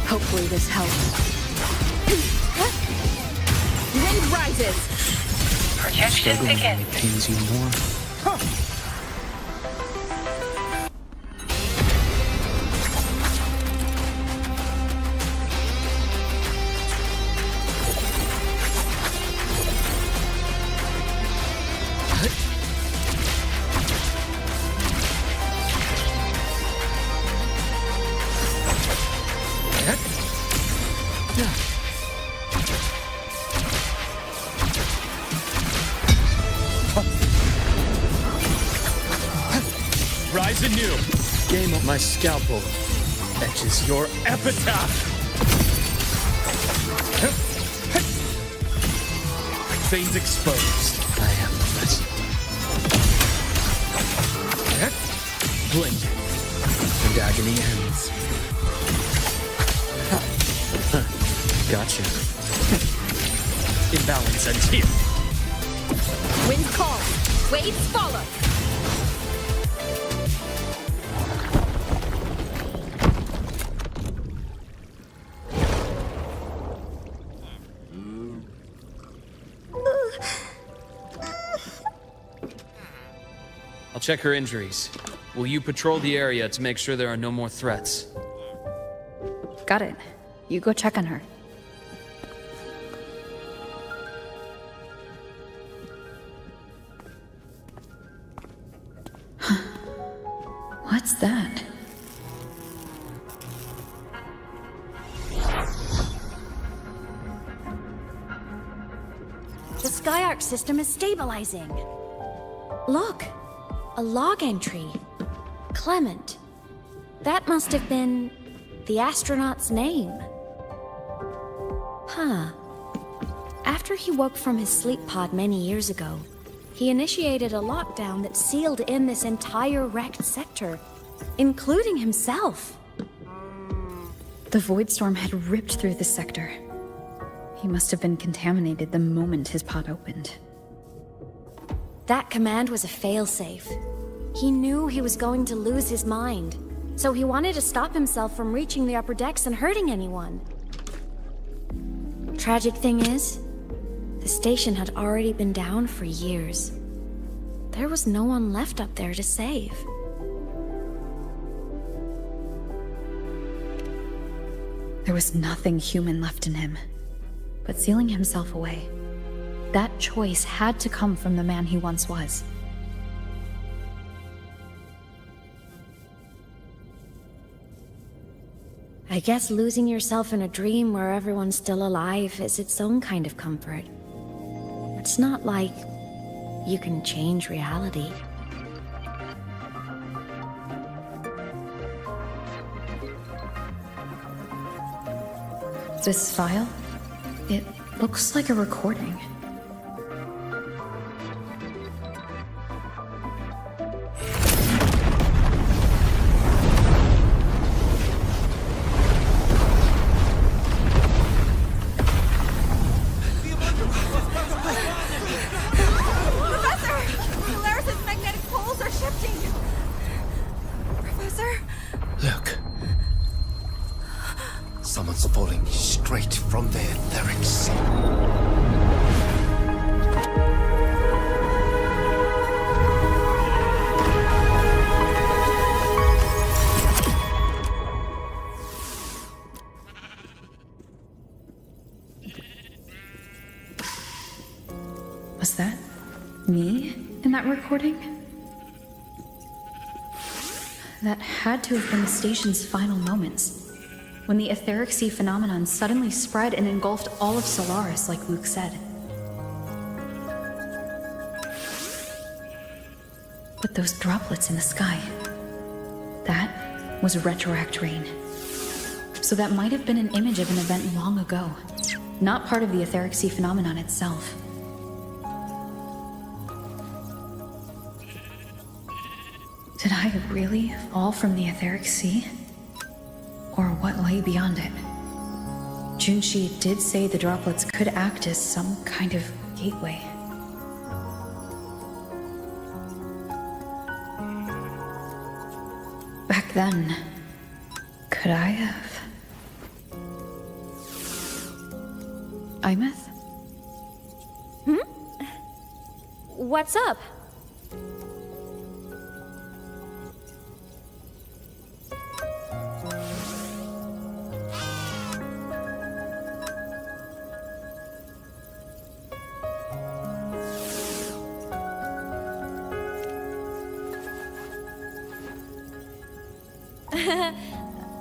Hopefully this helps. Wind rises. Projection begins. Pains you more. Rise anew. Game of my scalpel etches your epitaph. Veins exposed. I am ready. Blink, and agony ends. Gotcha. Imbalance ends here. Wind calls, waves follow. I'll check her injuries. Will you patrol the area to make sure there are no more threats? Got it. You go check on her. What's that? The Skyark system is stabilizing. Look, a log entry. Clement. That must have been the astronaut's name. Huh. After he woke from his sleep pod many years ago, he initiated a lockdown that sealed in this entire wrecked sector, including himself. The void storm had ripped through the sector. He must have been contaminated the moment his pod opened. That command was a failsafe. He knew he was going to lose his mind, so he wanted to stop himself from reaching the upper decks and hurting anyone. Tragic thing is, the station had already been down for years. There was no one left up there to save. There was nothing human left in him, but sealing himself away. That choice had to come from the man he once was. I guess losing yourself in a dream where everyone's still alive is its own kind of comfort. It's not like you can change reality. This file? It looks like a recording. Someone's falling straight from their etherics. Was that me in that recording? That had to have been the station's final moments, when the 𝐓𝐻𝐿 phenomenon suddenly spread and engulfed all of Solaris, like Luke said. But those droplets in the sky, that was retroact rain. So that might have been an image of an event long ago, not part of the 𝐓𝐻𝐿 phenomenon itself. Did I really fall from the 𝐓𝐻𝐿? Or what lay beyond it? Junshi did say the droplets could act as some kind of gateway. Back then, could I have? 𝐼𝐻? What's up?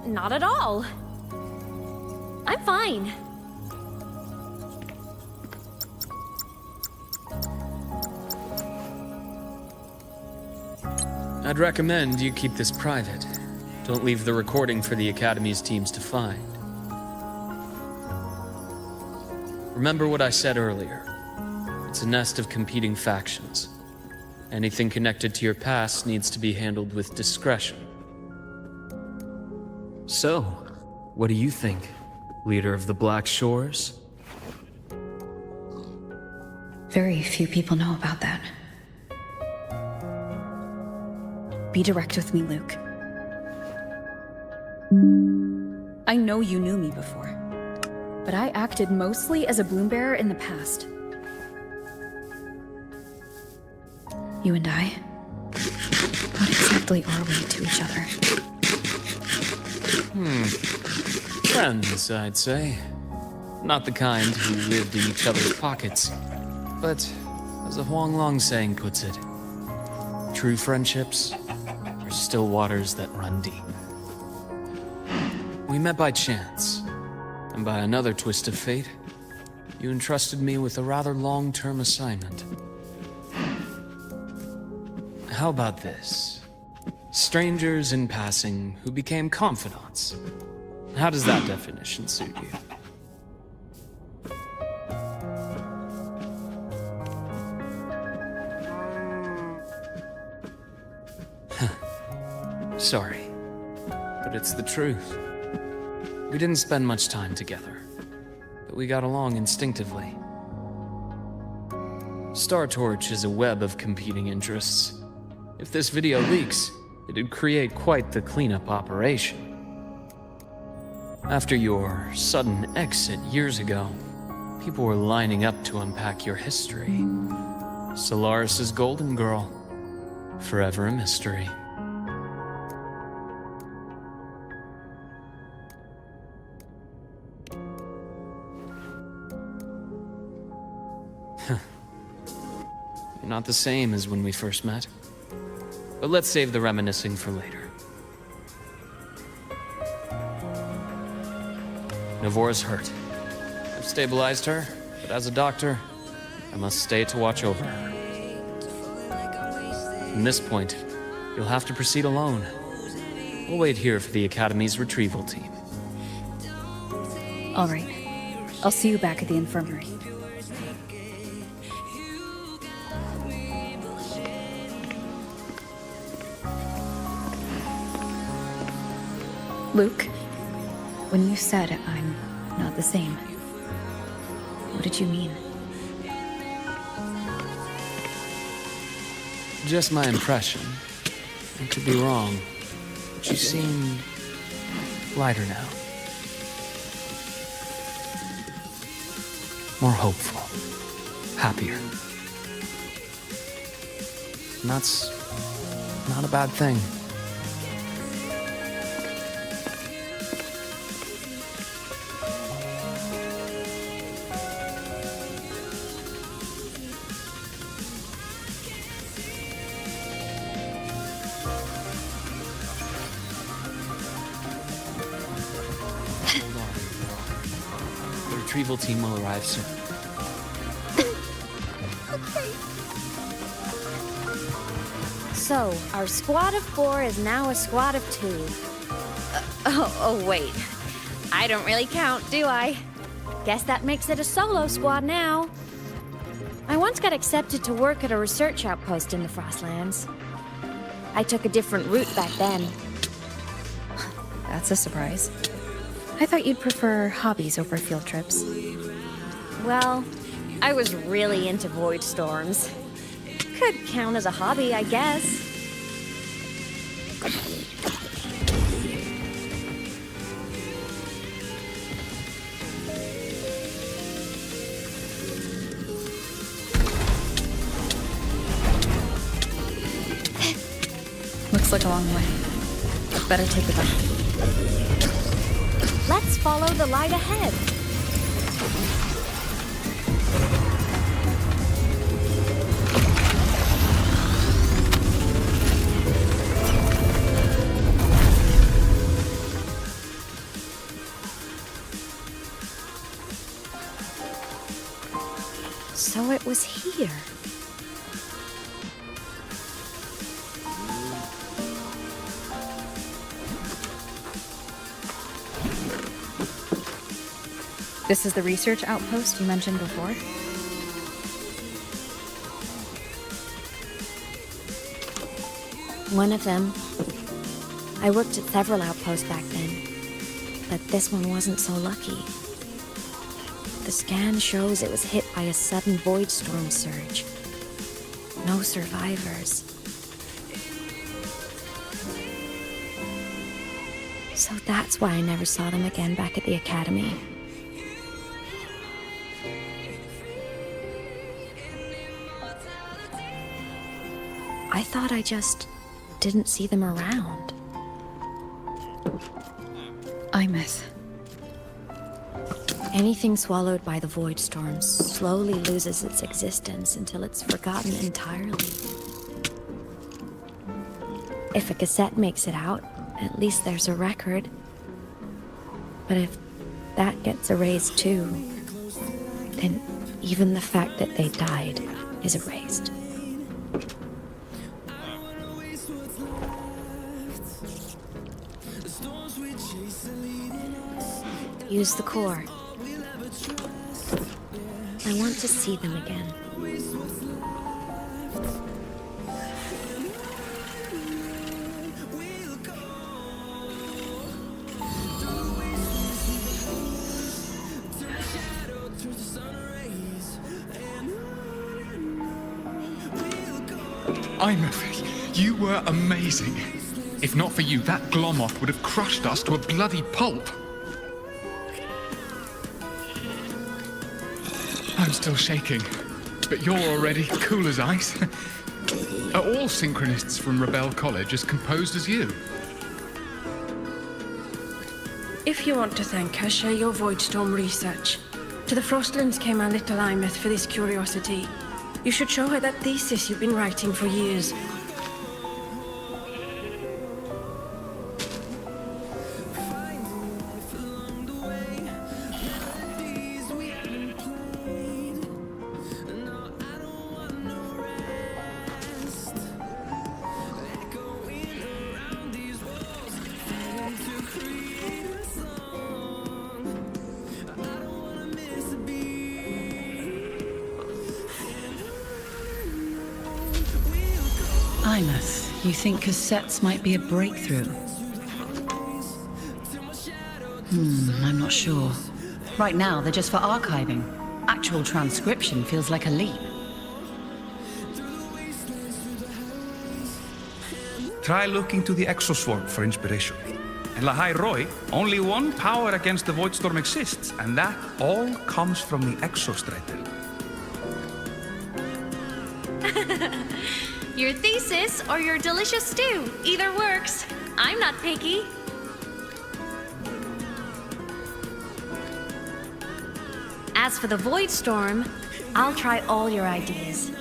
Not at all. I'm fine. I'd recommend you keep this private. Don't leave the recording for the Academy's teams to find. Remember what I said earlier. It's a nest of competing factions. Anything connected to your past needs to be handled with discretion. So, what do you think, leader of the Black Shores? Very few people know about that. Be direct with me, Luke. I know you knew me before, but I acted mostly as a bloom bearer in the past. You and I, what exactly are we to each other? Friends, I'd say. Not the kind who lived in each other's pockets, but, as a Huanglong saying puts it, true friendships are still waters that run deep. We met by chance, and by another twist of fate, you entrusted me with a rather long-term assignment. How about this? Strangers in passing who became confidants. How does that definition suit you? Sorry, but it's the truth. We didn't spend much time together, but we got along instinctively. Star Torch is a web of competing interests. If this video leaks, it'd create quite the cleanup operation. After your sudden exit years ago, people were lining up to unpack your history. Solaris's golden girl, forever a mystery. You're not the same as when we first met. But let's save the reminiscing for later. Navora's hurt. I've stabilized her, but as a doctor, I must stay to watch over her. From this point, you'll have to proceed alone. We'll wait here for the Academy's retrieval team. All right. I'll see you back at the infirmary. Luke, when you said I'm not the same, what did you mean? Just my impression. I could be wrong, but you seem lighter now. More hopeful, happier. And that's not a bad thing. The retrieval team will arrive soon. So, our squad of 4 is now a squad of 2. Oh, wait. I don't really count, do I? Guess that makes it a solo squad now. I once got accepted to work at a research outpost in the Frostlands. I took a different route back then. That's a surprise. I thought you'd prefer hobbies over field trips. Well, I was really into void storms. Could count as a hobby, I guess. Looks like a long way. Better take the bike. Let's follow the light ahead. So it was here. This is the research outpost you mentioned before? One of them. I worked at several outposts back then, but this one wasn't so lucky. The scan shows it was hit by a sudden void storm surge. No survivors. So that's why I never saw them again back at the academy. I thought I just didn't see them around. 𝐼𝐸. Anything swallowed by the void storms slowly loses its existence until it's forgotten entirely. If a cassette makes it out, at least there's a record. But if that gets erased too, then even the fact that they died is erased. Use the core. I want to see them again. 𝐼𝐸, you were amazing. If not for you, that Glomoth would have crushed us to a bloody pulp. I'm still shaking, but you're already cool as ice. Are all synchronists from Rebel College as composed as you? If you want to thank her, share your Voidstorm research. To the Frostlands came our little 𝐼𝐸 for this curiosity. You should show her that thesis you've been writing for years. 𝐼𝐸, you think cassettes might be a breakthrough? I'm not sure. Right now, they're just for archiving. Actual transcription feels like a leap. Try looking to the exoswarm for inspiration. In Lahai-Roi, only one power against the Voidstorm exists, and that all comes from the exostrider. Your thesis or your delicious stew. Either works. I'm not picky. As for the void storm, I'll try all your ideas.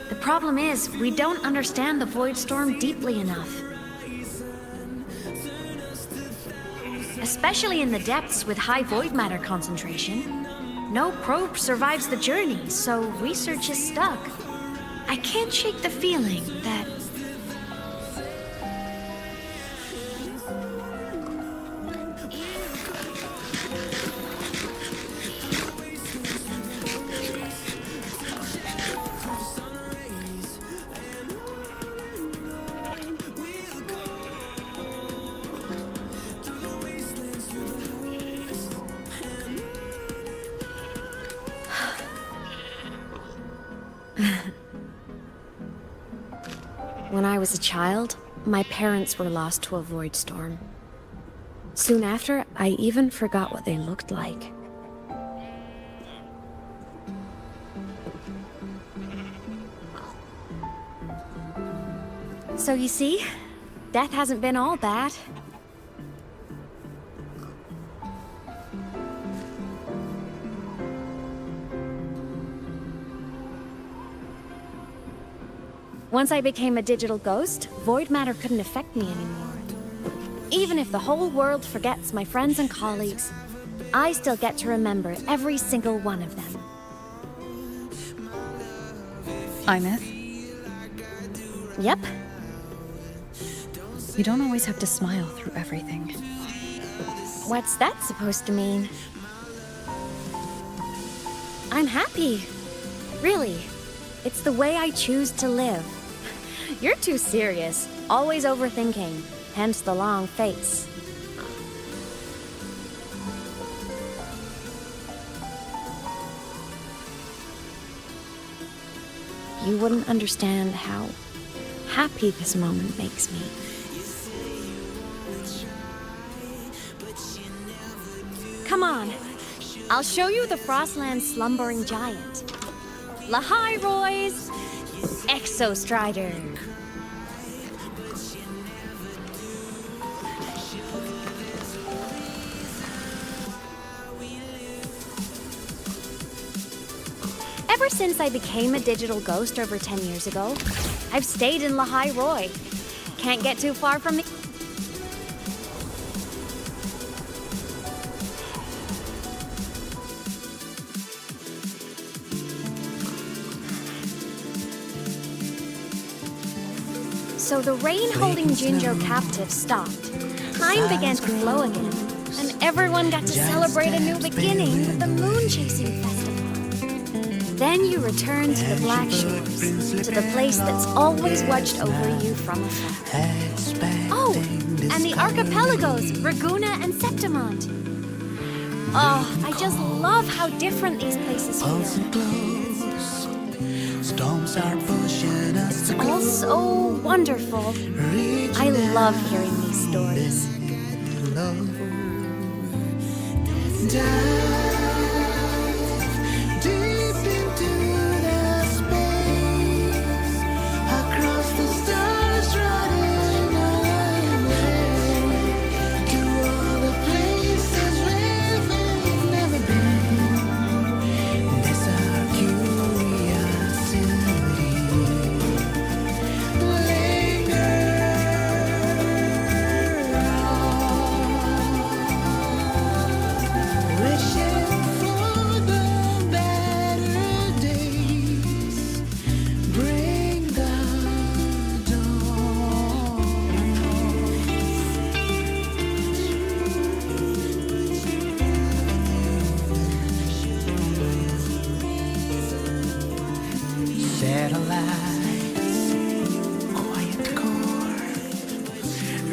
The problem is, we don't understand the void storm deeply enough. Especially in the depths with high void matter concentration. No probe survives the journey, so research is stuck. I can't shake the feeling that... When I was a child, my parents were lost to a void storm. Soon after, I even forgot what they looked like. So you see, death hasn't been all bad. Once I became a digital ghost, void matter couldn't affect me anymore. Even if the whole world forgets my friends and colleagues, I still get to remember every single one of them. 𝐼𝐸? Yep. You don't always have to smile through everything. What's that supposed to mean? I'm happy. Really. It's the way I choose to live. You're too serious. Always overthinking. Hence the long face. You wouldn't understand how happy this moment makes me. Come on. I'll show you the Frostland's slumbering giant. 𝐼𝐼𝐻𝐼's Exostrider. Ever since I became a digital ghost over 10 years ago, I've stayed in Lahai-Roi. Can't get too far from the... So the rain holding Jinzhou captive stopped. Time began to flow again, and everyone got to celebrate a new beginning with the Moon Chasing Festival. Then you return to the Black Shores, to the place that's always watched over you from afar. Oh, and the archipelagos, Raguna and Septimont. Oh, I just love how different these places feel. It's all so wonderful. I love hearing these stories.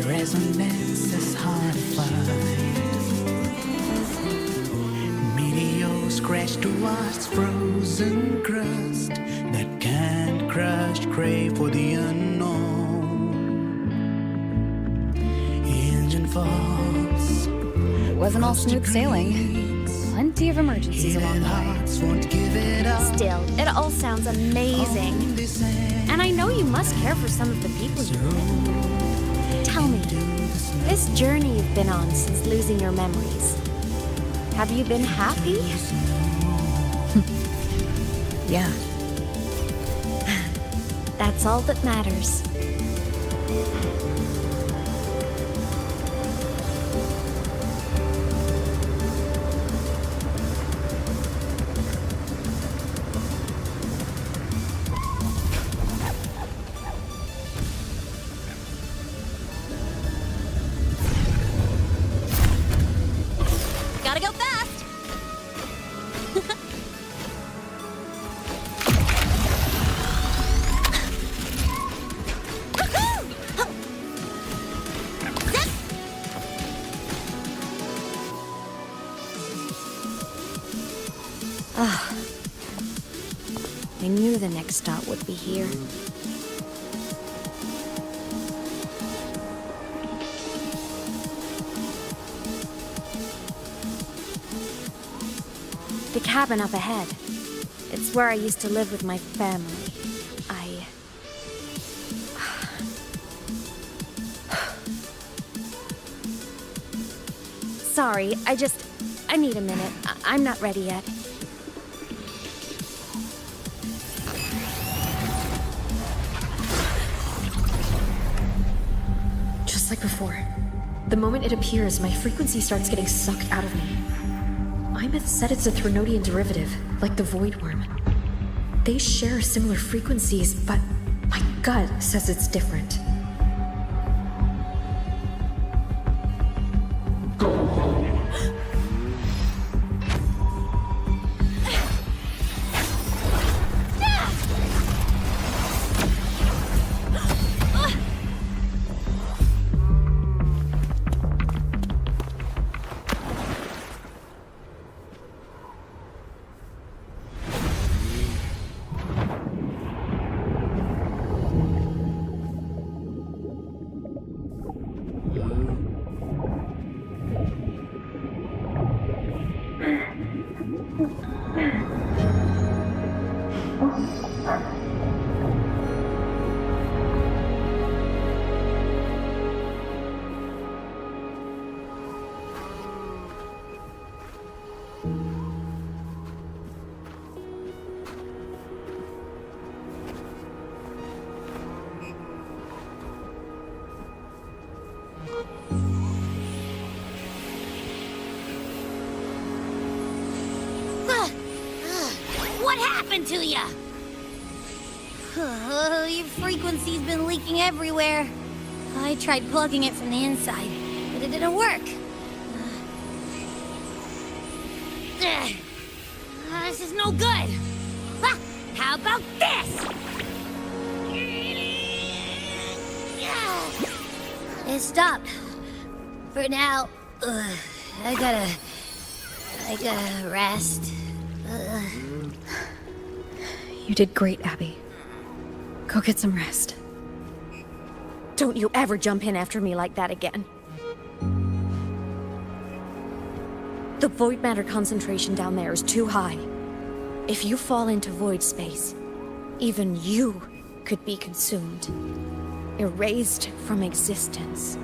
Resonance is hard to find. Meteors crash towards frozen crust that can't crush, crave for the unknown. Engine falls. It wasn't all smooth sailing. Plenty of emergencies along the way. Still, it all sounds amazing. And I know you must care for some of the people you're with. Tell me, this journey you've been on since losing your memories, have you been happy? Yeah. That's all that matters. Gotta go fast! Ah, I knew the next stop would be here. The cabin up ahead. It's where I used to live with my family. Sorry, I need a minute. I'm not ready yet. Just like before. The moment it appears, my frequency starts getting sucked out of me. 𝐼𝐻 said it's a Threnodian derivative, like the Void Worm. They share similar frequencies, but my gut says it's different. What happened to ya? Your frequency's been leaking everywhere. I tried plugging it from the inside, but it didn't work. This is no good. How about this? It stopped. For now, I gotta rest. You did great, Abby. Go get some rest. Don't you ever jump in after me like that again. The void matter concentration down there is too high. If you fall into void space, even you could be consumed, erased from existence.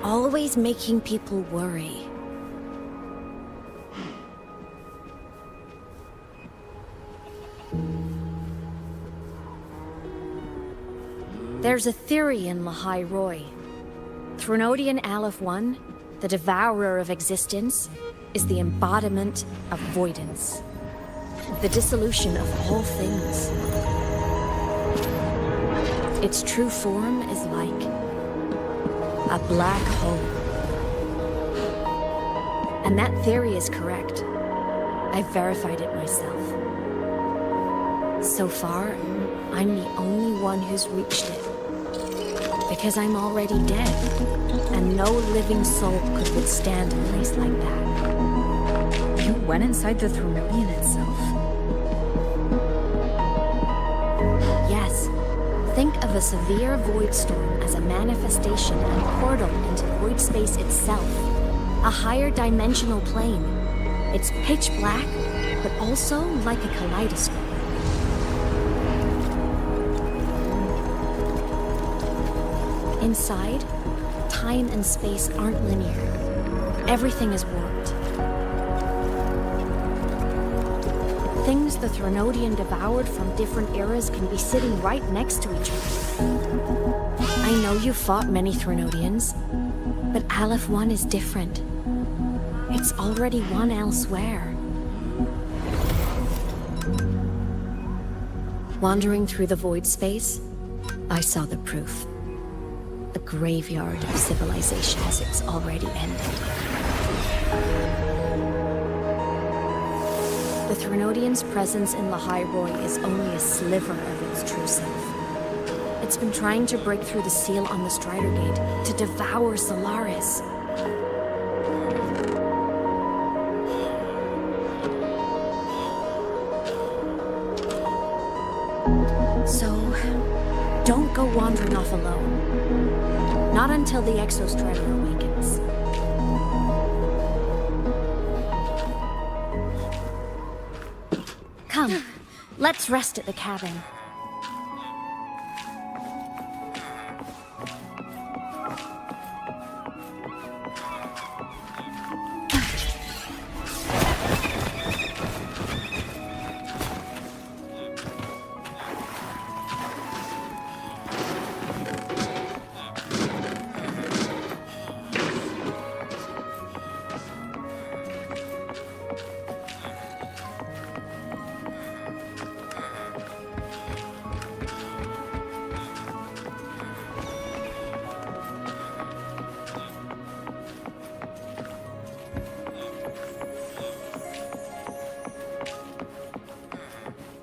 Always making people worry. There's a theory in Lahai-Roi. Threnodian Aleph-1, the devourer of existence, is the embodiment of voidance. The dissolution of all things. Its true form is like a black hole. And that theory is correct. I've verified it myself. So far, I'm the only one who's reached it. Because I'm already dead, and no living soul could withstand a place like that. You went inside the Threnodian itself? Yes. Think of a severe void storm as a manifestation and portal into void space itself. A higher dimensional plane. It's pitch black, but also like a kaleidoscope. Inside, time and space aren't linear. Everything is warped. Things the Threnodian devoured from different eras can be sitting right next to each other. I know you fought many Threnodians, but Aleph-1 is different. It's already won elsewhere. Wandering through the void space, I saw the proof. A graveyard of civilizations it's already ended. The Threnodian's presence in Lahai-Roi is only a sliver of its true self. It's been trying to break through the seal on the Strider Gate to devour Solaris. So, don't go wandering off alone. Not until the Exostrider awakens. Come, let's rest at the cabin.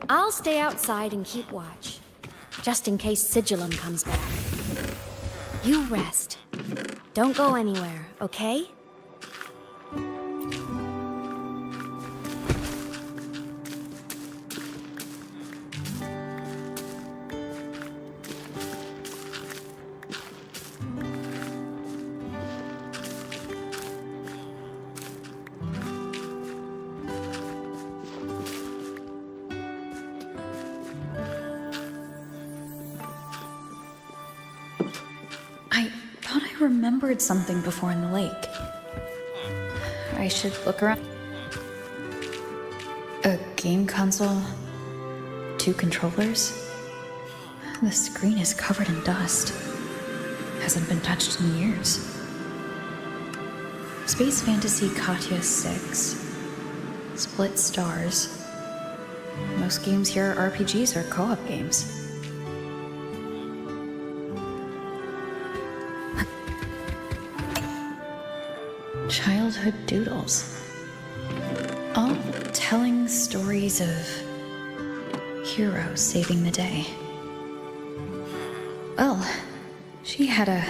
I'll stay outside and keep watch, just in case Sigillum comes back. You rest. Don't go anywhere, okay? I remembered something before in the lake. I should look around. A game console, 2 controllers. The screen is covered in dust. Hasn't been touched in years. Space Fantasy 𝐏𝐥𝐚𝐲𝐥𝐢 6. Split stars. Most games here are RPGs or co-op games. Childhood doodles. All telling stories of heroes saving the day. Well, she had a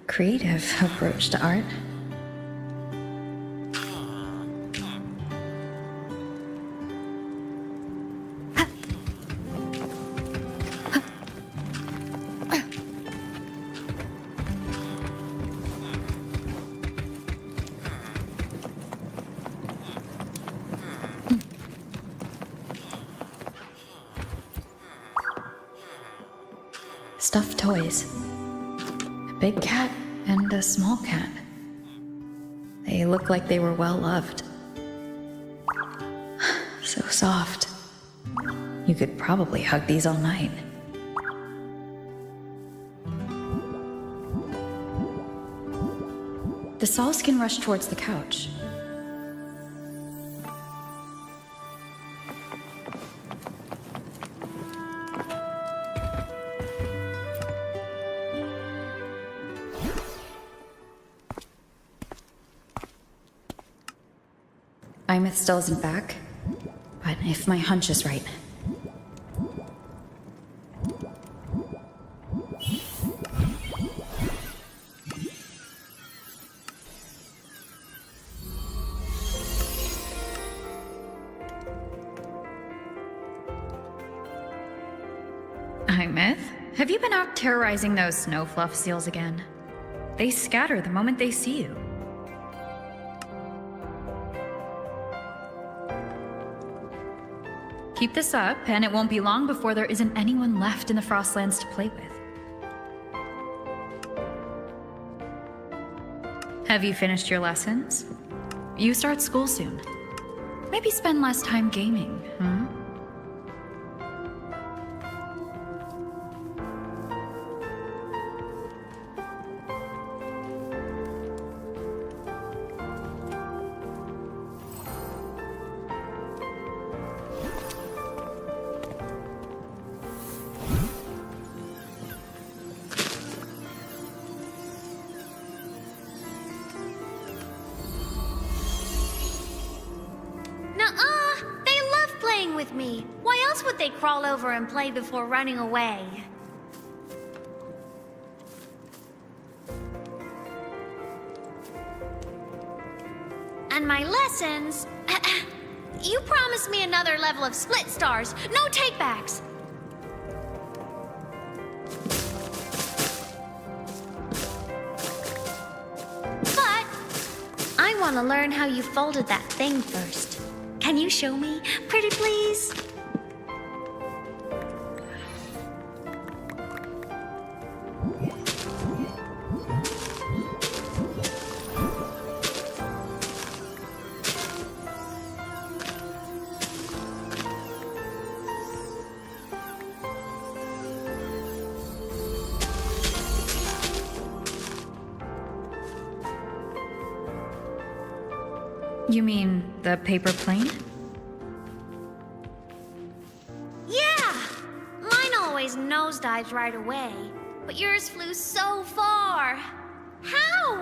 creative approach to art. Stuffed toys. A big cat and a small cat. They look like they were well loved. So soft. You could probably hug these all night. The Saul skin rushed towards the couch. 𝐼𝐻 still isn't back, but if my hunch is right. 𝐼𝐻, have you been out terrorizing those snow fluff seals again? They scatter the moment they see you. Keep this up, and it won't be long before there isn't anyone left in the Frostlands to play with. Have you finished your lessons? You start school soon. Maybe spend less time gaming, huh? With me. Why else would they crawl over and play before running away? And my lessons... You promised me another level of split stars. No takebacks. But I want to learn how you folded that thing first. Can you show me, pretty please? You mean the paper plane? Yeah! Mine always nosedives right away, but yours flew so far. How?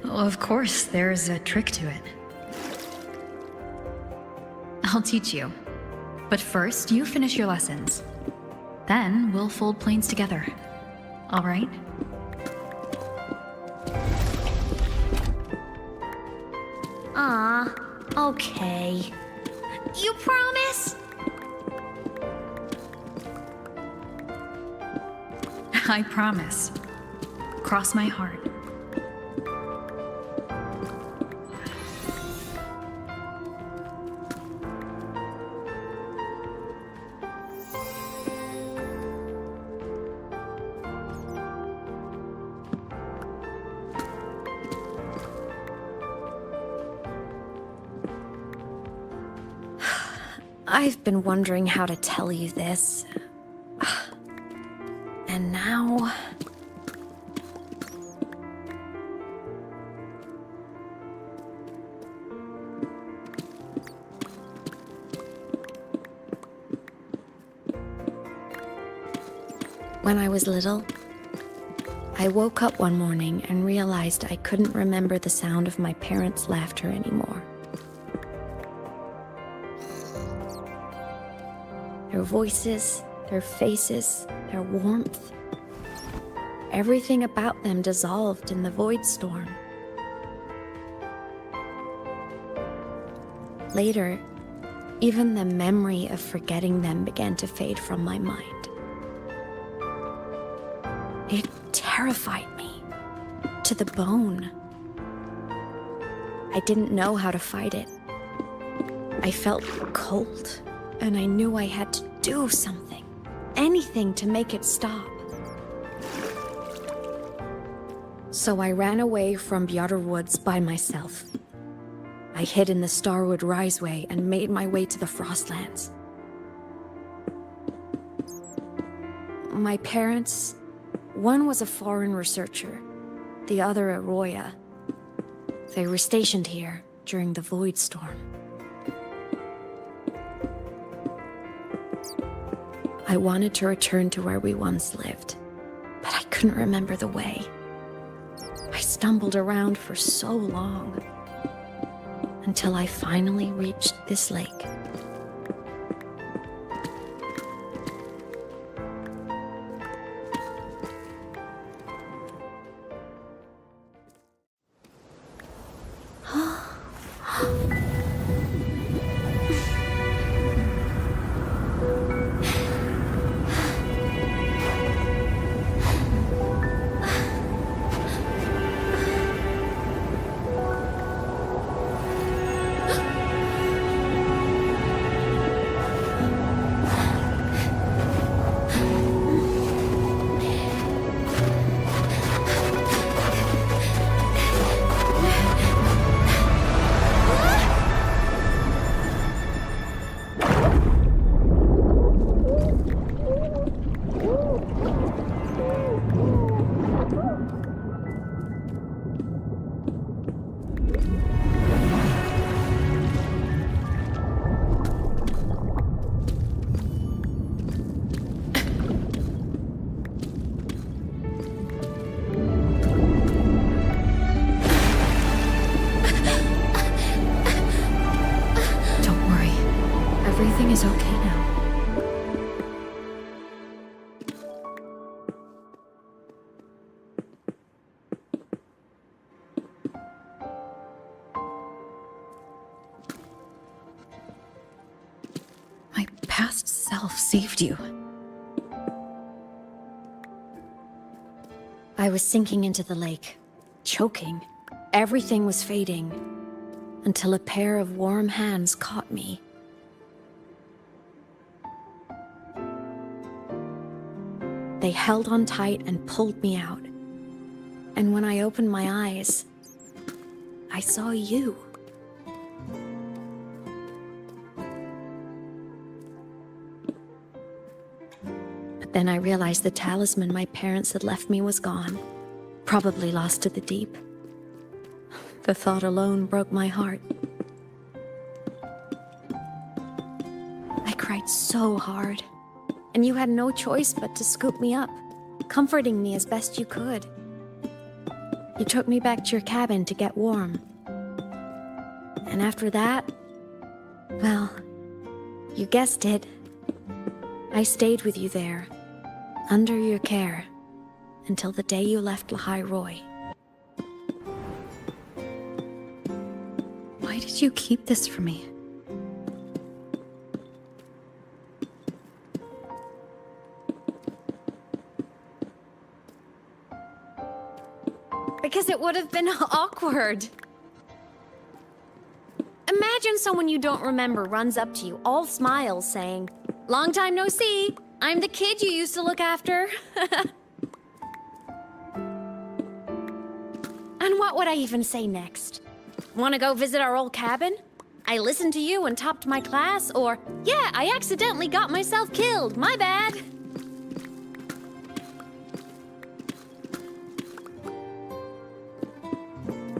Well, of course, there's a trick to it. I'll teach you. But first, you finish your lessons. Then we'll fold planes together. All right? Okay. You promise? I promise. Cross my heart. I've been wondering how to tell you this. And now... When I was little, I woke up one morning and realized I couldn't remember the sound of my parents' laughter anymore. Their voices, their faces, their warmth. Everything about them dissolved in the void storm. Later, even the memory of forgetting them began to fade from my mind. It terrified me to the bone. I didn't know how to fight it. I felt cold, and I knew I had to do something, anything to make it stop. So I ran away from Bjorder Woods by myself. I hid in the Starwood Riseway and made my way to the Frostlands. My parents, one was a foreign researcher, the other a Roya. They were stationed here during the Void Storm. I wanted to return to where we once lived, but I couldn't remember the way. I stumbled around for so long, until I finally reached this lake. Everything is okay now. My past self saved you. I was sinking into the lake, choking. Everything was fading, until a pair of warm hands caught me. They held on tight and pulled me out. And when I opened my eyes, I saw you. But then I realized the talisman my parents had left me was gone, probably lost to the deep. The thought alone broke my heart. I cried so hard. And you had no choice but to scoop me up, comforting me as best you could. You took me back to your cabin to get warm. And after that, well, you guessed it. I stayed with you there, under your care, until the day you left Lahai-Roi. Why did you keep this from me? Because it would have been awkward. Imagine someone you don't remember runs up to you, all smiles, saying, "Long time no see. I'm the kid you used to look after." And what would I even say next? Want to go visit our old cabin? I listened to you and topped my class, or, yeah, I accidentally got myself killed, my bad.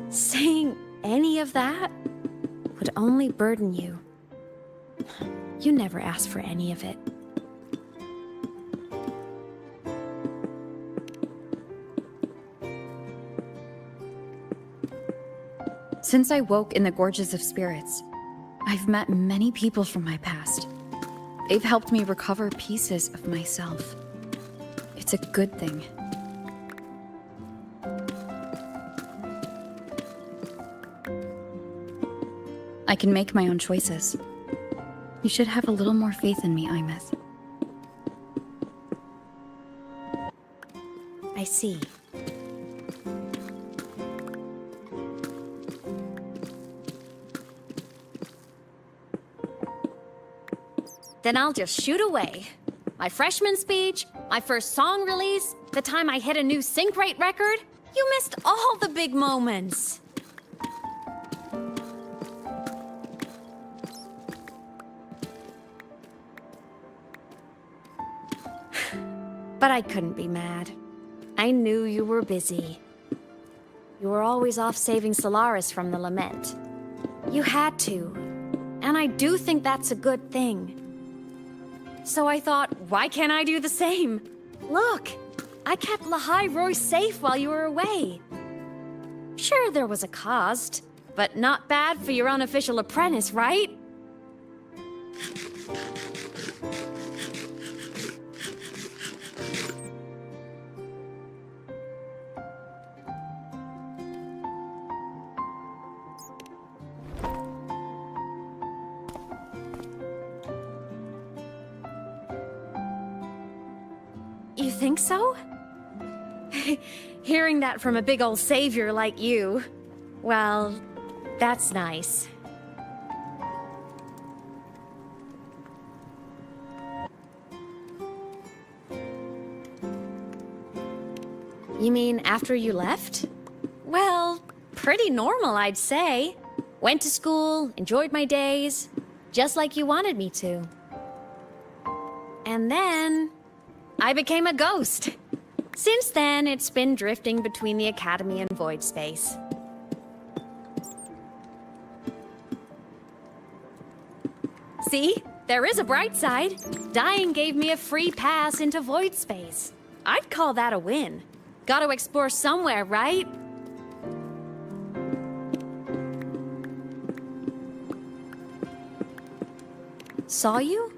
Saying any of that would only burden you. You never asked for any of it. Since I woke in the Gorges of Spirits, I've met many people from my past. They've helped me recover pieces of myself. It's a good thing. I can make my own choices. You should have a little more faith in me, 𝐼𝐻. I see. Then I'll just shoot away. My freshman speech, my first song release, the time I hit a new sync rate record. You missed all the big moments. But I couldn't be mad. I knew you were busy. You were always off saving Solaris from the lament. You had to. And I do think that's a good thing. So I thought, why can't I do the same? Look, I kept Lahai-Roi safe while you were away. Sure, there was a cost, but not bad for your unofficial apprentice, right? You think so? Hearing that from a big old savior like you, well, that's nice. You mean after you left? Well, pretty normal, I'd say. Went to school, enjoyed my days, just like you wanted me to. And then I became a ghost. Since then, it's been drifting between the Academy and Void Space. See? There is a bright side. Dying gave me a free pass into Void Space. I'd call that a win. Gotta explore somewhere, right? Saw you?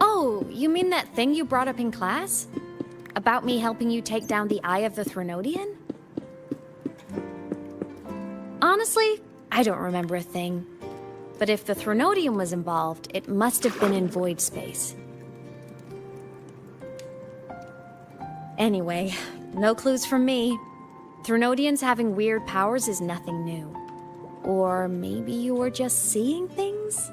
Oh, you mean that thing you brought up in class? About me helping you take down the Eye of the Threnodian? Honestly, I don't remember a thing. But if the Threnodian was involved, it must have been in Void Space. Anyway, no clues from me. Threnodians having weird powers is nothing new. Or maybe you were just seeing things?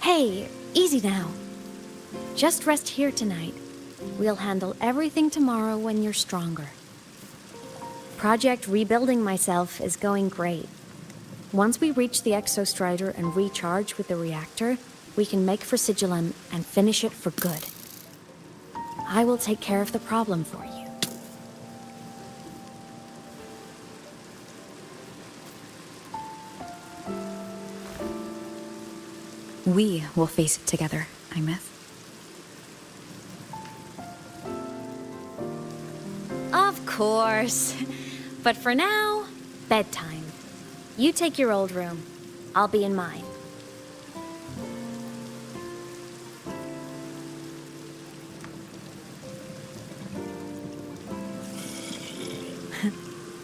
Hey, easy now. Just rest here tonight. We'll handle everything tomorrow when you're stronger. Project Rebuilding Myself is going great. Once we reach the Exostrider and recharge with the reactor, we can make for Sigillum and finish it for good. I will take care of the problem for you. We will face it together, 𝐼𝐻. Of course. But for now, bedtime. You take your old room. I'll be in mine.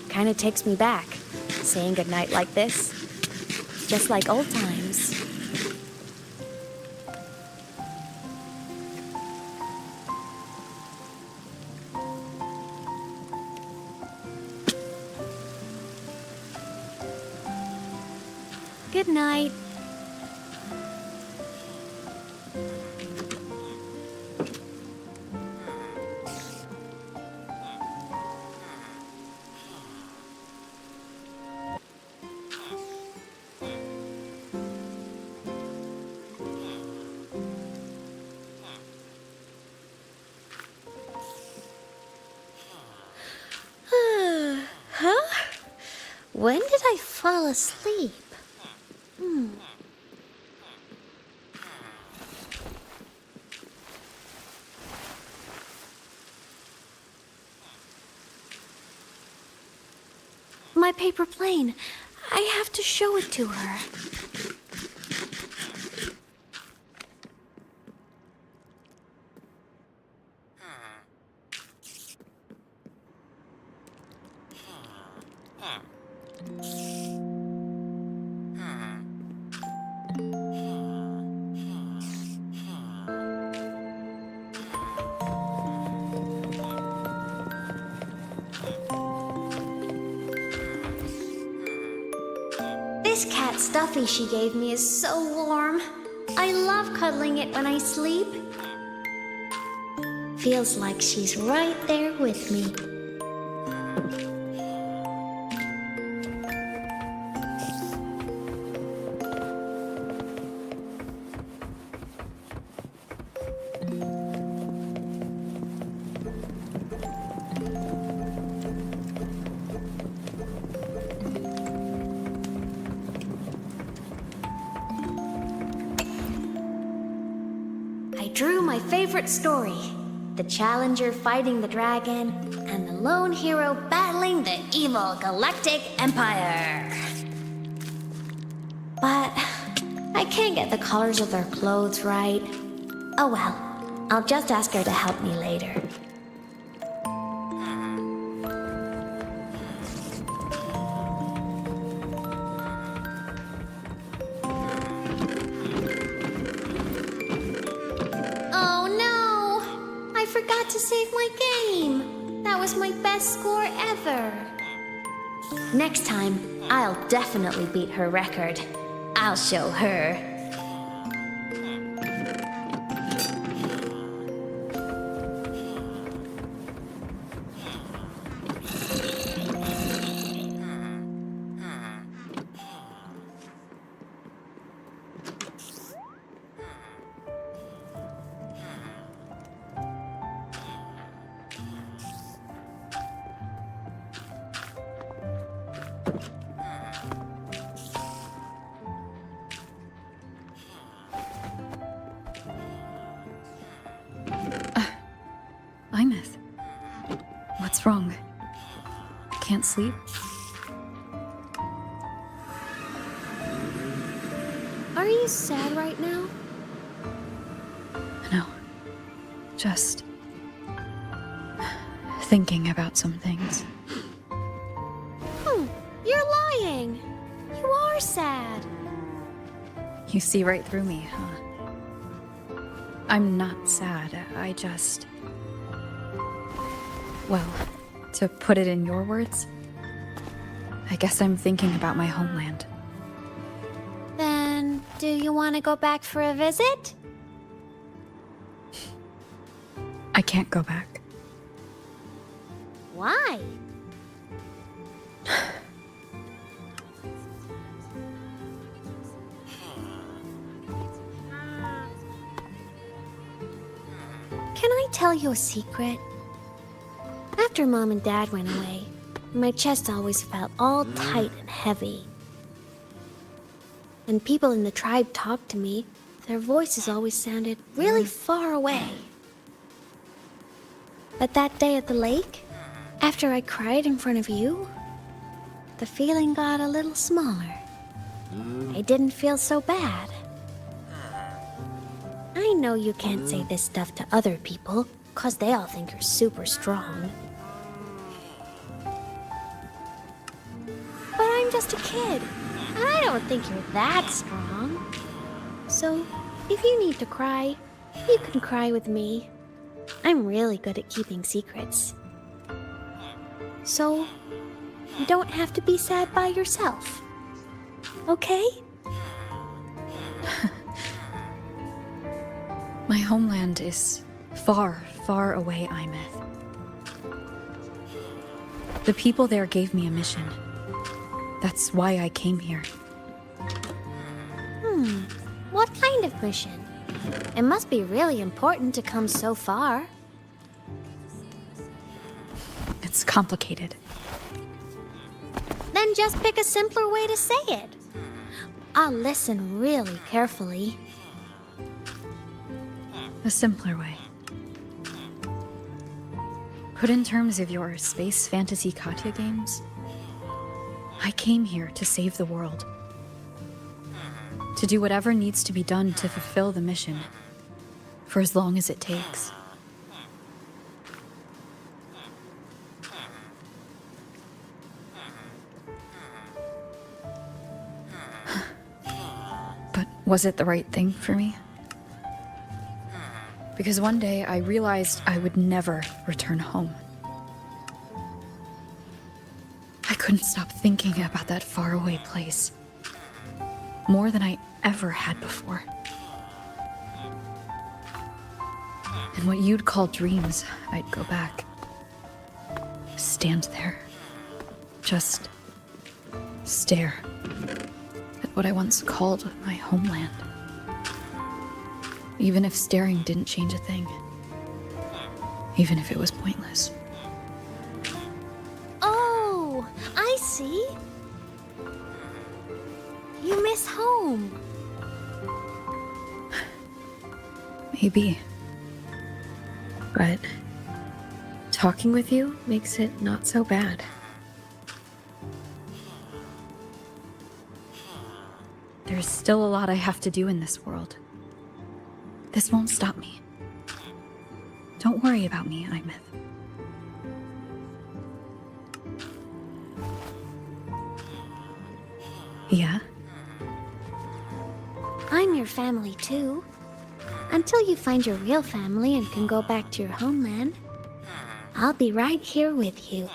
Kinda takes me back, saying goodnight like this. Just like old times. Good night. Huh? When did I fall asleep? My paper plane. I have to show it to her. This cat stuffy she gave me is so warm. I love cuddling it when I sleep. Feels like she's right there with me. I drew my favorite story. The challenger fighting the dragon, and the lone hero battling the evil galactic empire. But I can't get the colors of their clothes right. Oh well, I'll just ask her to help me later. To save my game. That was my best score ever. Next time, I'll definitely beat her record. I'll show her. Ines, what's wrong? Can't sleep? Are you sad right now? No. Just thinking about some things. You're lying. You are sad. You see right through me, huh? I'm not sad. I just... Well, to put it in your words, I guess I'm thinking about my homeland. Then, do you want to go back for a visit? I can't go back. Why? Can I tell you a secret? After Mom and Dad went away, my chest always felt all tight and heavy. When people in the tribe talked to me, their voices always sounded really far away. But that day at the lake, after I cried in front of you, the feeling got a little smaller. I didn't feel so bad. I know you can't say this stuff to other people, 'cause they all think you're super strong. But I'm just a kid, and I don't think you're that strong. So, if you need to cry, you can cry with me. I'm really good at keeping secrets. So, you don't have to be sad by yourself. Okay? My homeland is far, far away, 𝐼𝐻𝐿. The people there gave me a mission. That's why I came here. What kind of mission? It must be really important to come so far. It's complicated. Then just pick a simpler way to say it. I'll listen really carefully. A simpler way. Put in terms of your space fantasy Katya games, I came here to save the world. To do whatever needs to be done to fulfill the mission, for as long as it takes. But was it the right thing for me? Because one day I realized I would never return home. I couldn't stop thinking about that faraway place. More than I ever had before. And what you'd call dreams, I'd go back. Stand there. Just stare at what I once called my homeland. Even if staring didn't change a thing. Even if it was pointless. Oh, I see. You miss home. Maybe. But talking with you makes it not so bad. There's still a lot I have to do in this world. This won't stop me. Don't worry about me, 𝐼𝐻𝐿. Yeah? I'm your family too. Until you find your real family and can go back to your homeland, I'll be right here with you.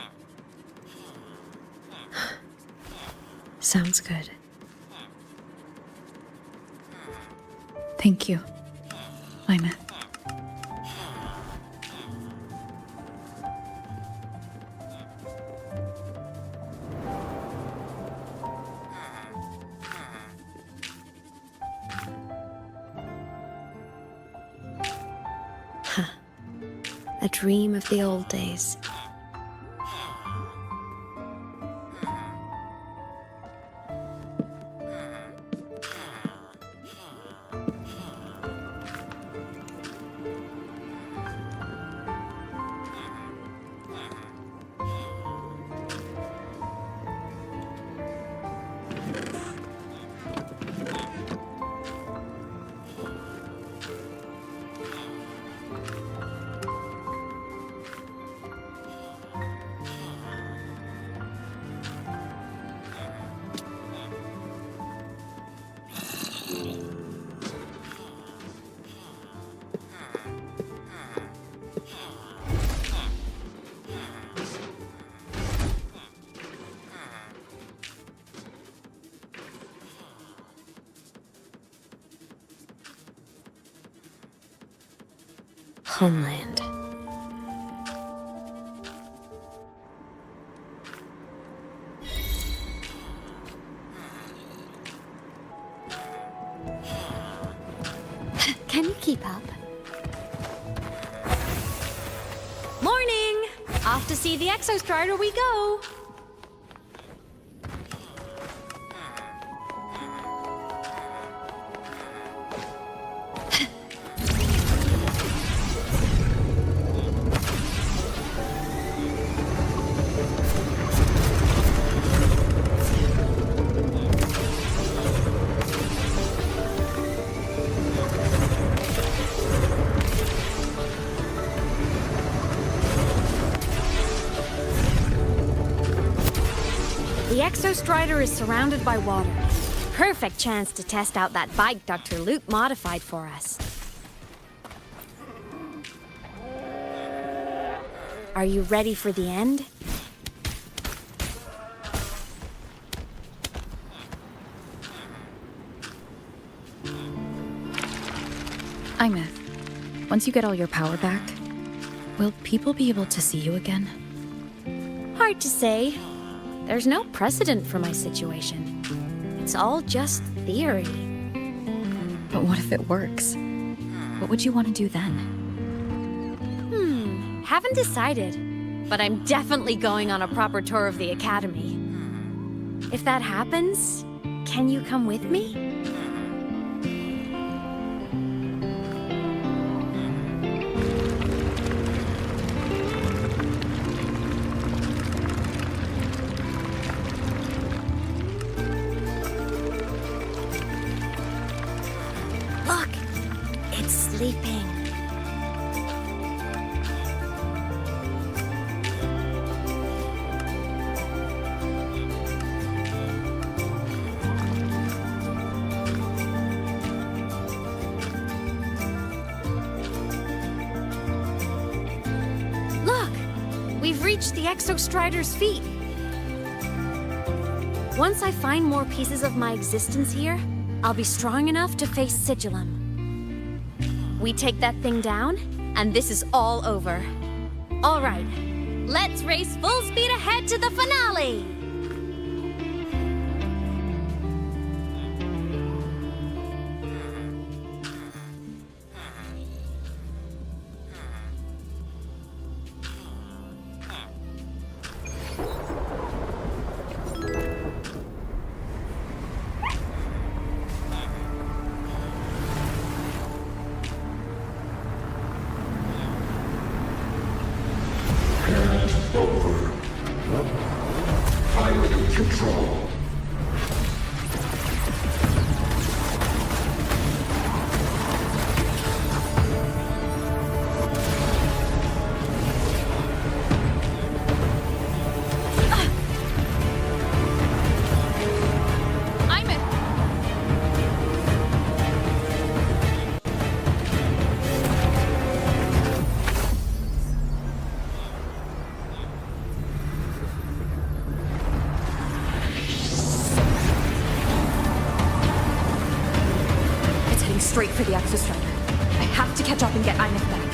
Sounds good. Thank you, 𝐼𝐻𝐿. A dream of the old days. Homeland. Can you keep up? Morning! Off to see the Exostrider we go! The Exostrider is surrounded by water. Perfect chance to test out that bike Dr. Luke modified for us. Are you ready for the end? 𝐼𝐻𝐿. Once you get all your power back, will people be able to see you again? Hard to say. There's no precedent for my situation. It's all just theory. But what if it works? What would you want to do then? Haven't decided, but I'm definitely going on a proper tour of the academy. If that happens, can you come with me? Look, it's sleeping. We've reached the Exostrider's feet. Once I find more pieces of my existence here, I'll be strong enough to face Sigillum. We take that thing down, and this is all over. All right, let's race full speed ahead to the finale! Control. Straight for the Exostrider. I have to catch up and get 𝐼𝐻𝐿 back.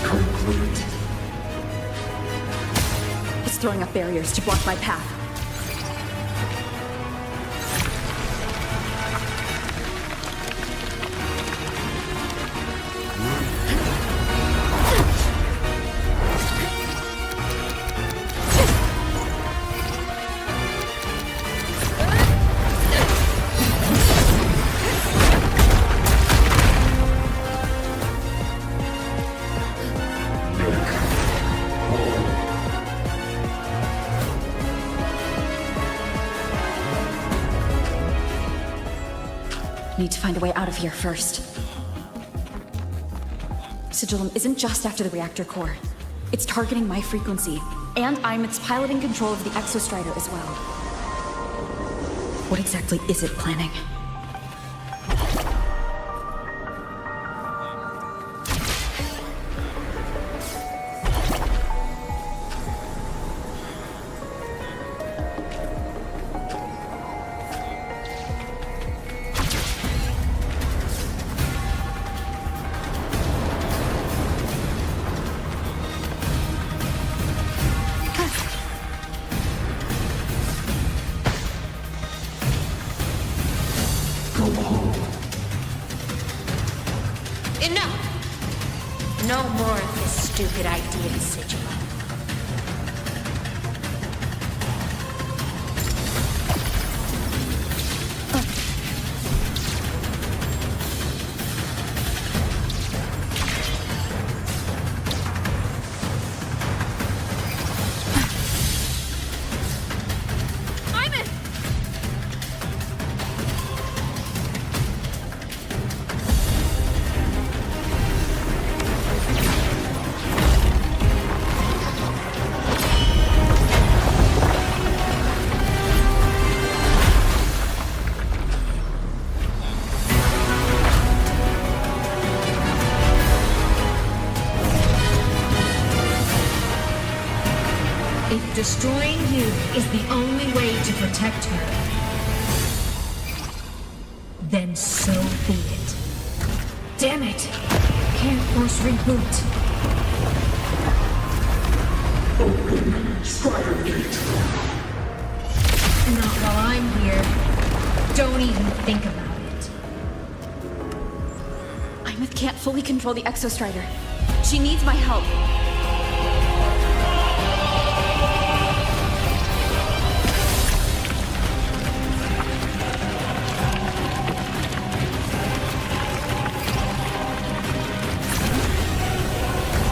Complete. It's throwing up barriers to block my path. Need to find a way out of here first. Sigillum isn't just after the reactor core. It's targeting my frequency, and its piloting control of the Exostrider as well. What exactly is it planning? Enough! No more of this stupid idea, Sigillum. If destroying you is the only way to protect her, then so be it. Damn it! Can't force reboot. Open Strider Gate. Not while I'm here. Don't even think about it. 𝐼𝐼𝐻 can't fully control the Exostrider. She needs my help.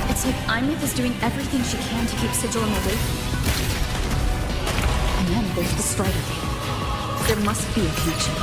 It's like 𝐼𝐻 is doing everything she can to keep Sigilum awake. And then there's the Strider Gate. There must be a connection.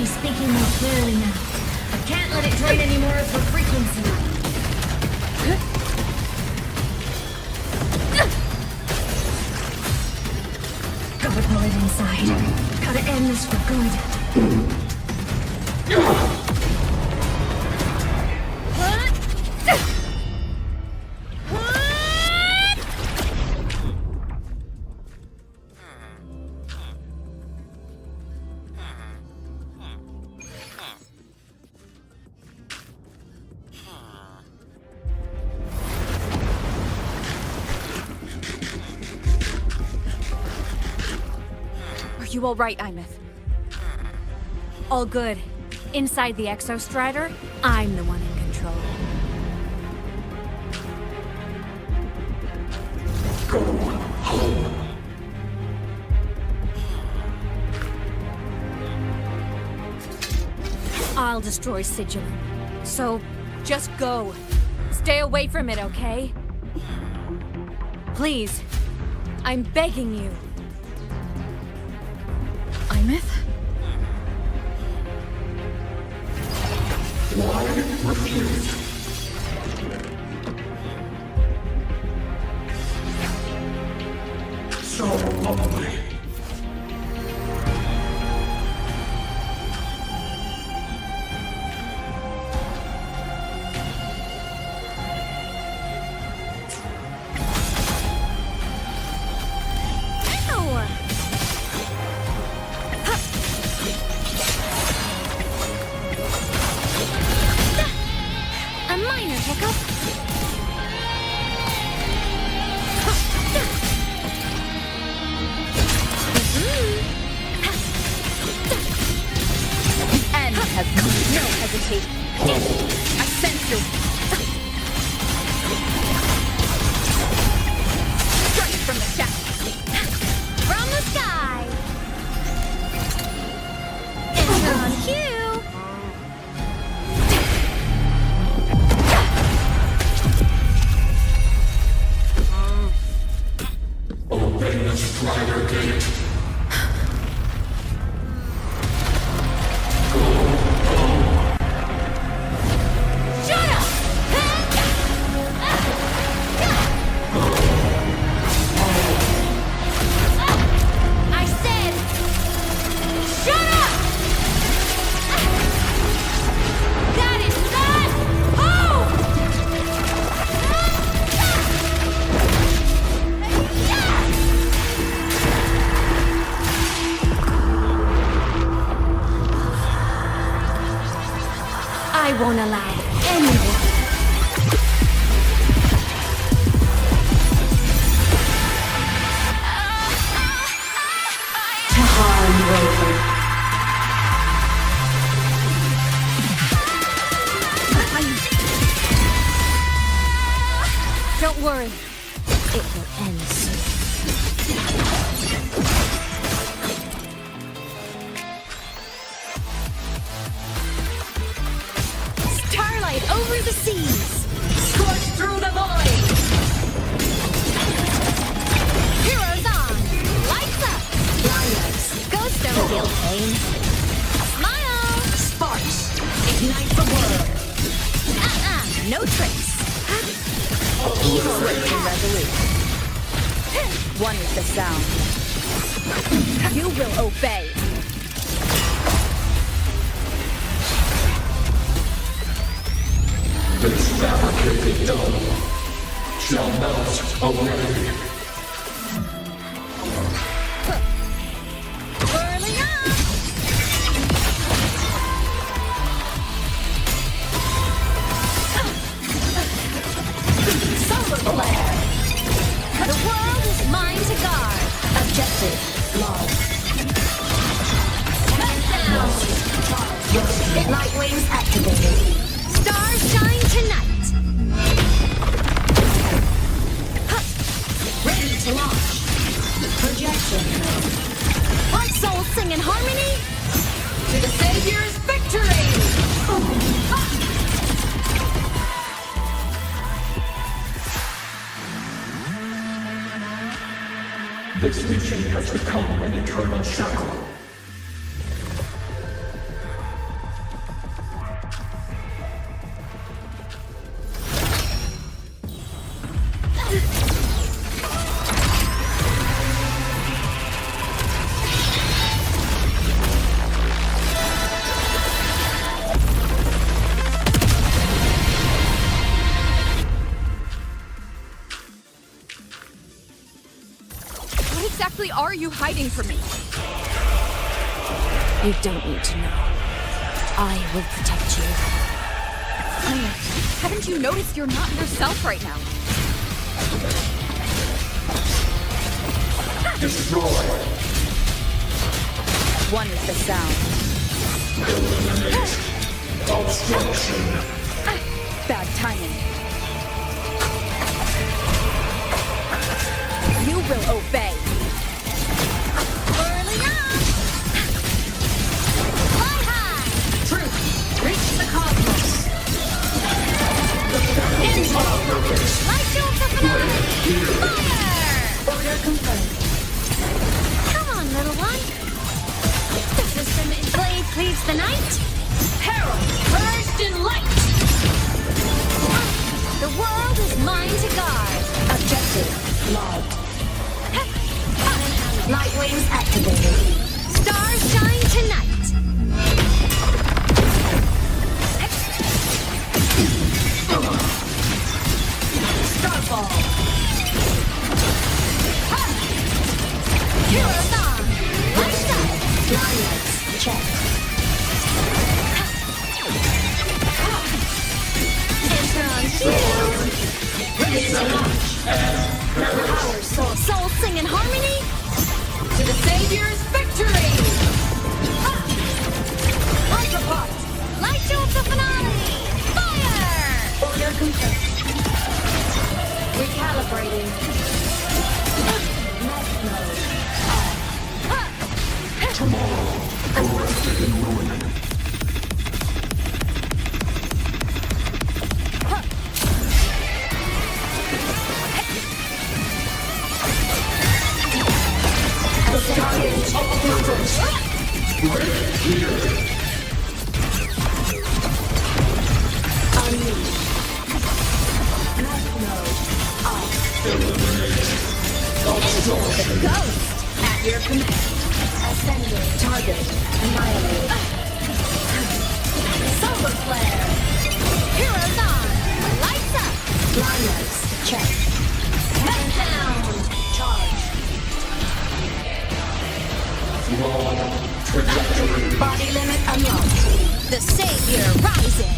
Speaking more clearly now. I can't let it drain any more of her frequency. Gotta pull it inside. Gotta end this for good. Are you all right, 𝐼𝐻? All good. Inside the Exostrider, I'm the one in control. Go home. I'll destroy Sigilum. So, just go. Stay away from it, okay? Please. I'm begging you. 𝐼𝐻? Why refuse? So lovely. A minor hiccup. And has no hesitation. I sense your... Strike from the shadows. From the sky. Enter on cue. Open the Strider Gate. I said, shut up! That is not home! I won't allow anyone... To harm Rover. Don't worry. It will end soon. Starlight over through the seas! Scorch through the void! Heroes on! Lights up! Ghost don't feel pain. Smile! Sparks! Ignite the world! No tricks. Swift and resolute. One is the sound. You will obey. This fabricated dome shall melt away. Whirling up! Solar flare! The world is mine to guard. Objective lost. Light wings activated. Stars shine tonight. Ready to launch. Projection. Our souls sing in harmony. To the Savior's victory! This legion has become an eternal shackle. What exactly are you hiding from me? You don't need to know. I will protect you. Haven't you noticed you're not yourself right now? Destroy. One is the sound. Eliminate. Obstruction. Bad timing. You will obey. Whirling up! Fly high! Truth, reach the cosmos. Light jewel for finale! Fire! Order confirmed. Come on, little one. The system is blade cleaves the night. Herald, burst in light. The world is mine to guard. Objective logged. Light wings activated. Stars shine tonight. Starfall. Heroes on. Lights up. Blindness checked. Enter on shield. Ready to launch. Our soul sing in harmony. To the Savior's victory! Micropod. Light jewel for finale. Fire! Order confirmed. Recalibrating. Next mode. Tomorrow, arrested in ruin. Stargate operators. Break here. Unleash. Next mode. Off. Eliminate. Obstruction. Ghost. At your command. Ascending. Target. Annihilate. Solar flare. Heroes on. Lights up. Blindness. Check. Head down. Charge. Trajectory. Body limit unlocked. The Savior rises.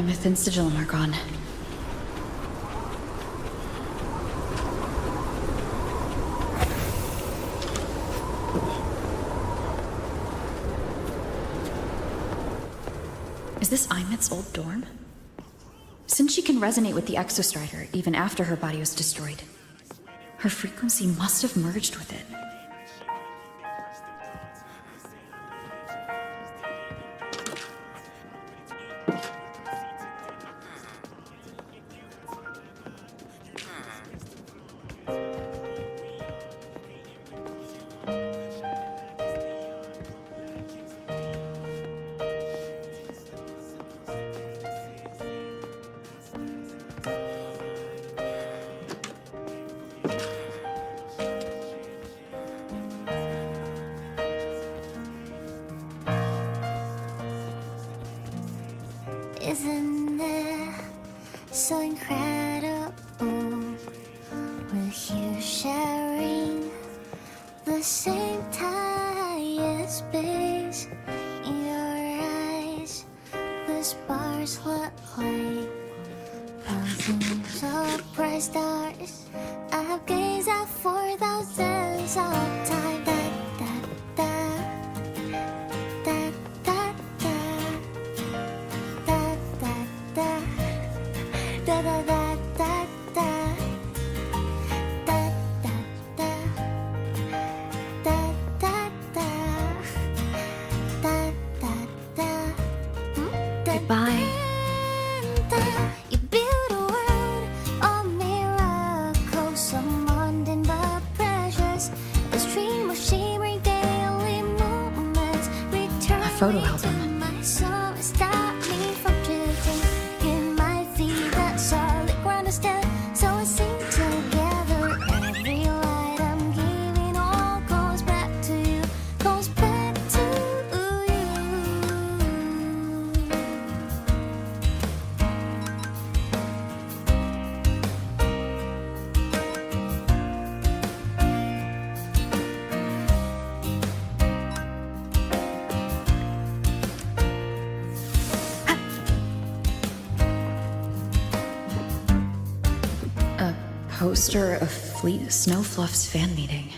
𝐼𝐻 and Sigillum are gone. Is this 𝐼𝐻's old dorm? Since she can resonate with the Exostrider even after her body was destroyed, her frequency must have merged with it. Isn't it so incredible with you sharing the same tired space in your eyes? The sparks look like thousands of bright stars I've gazed at for thousands of times. Goodbye. You build a world of miracles, so mundane but precious. A stream of shimmering daily moments return A photo album. to my soul. Stop me from drifting. It might feel that solid ground instead, so I sing together. Every light I'm giving all goes back to you, goes back to you. A poster of Fleet Snowfluff's fan meeting.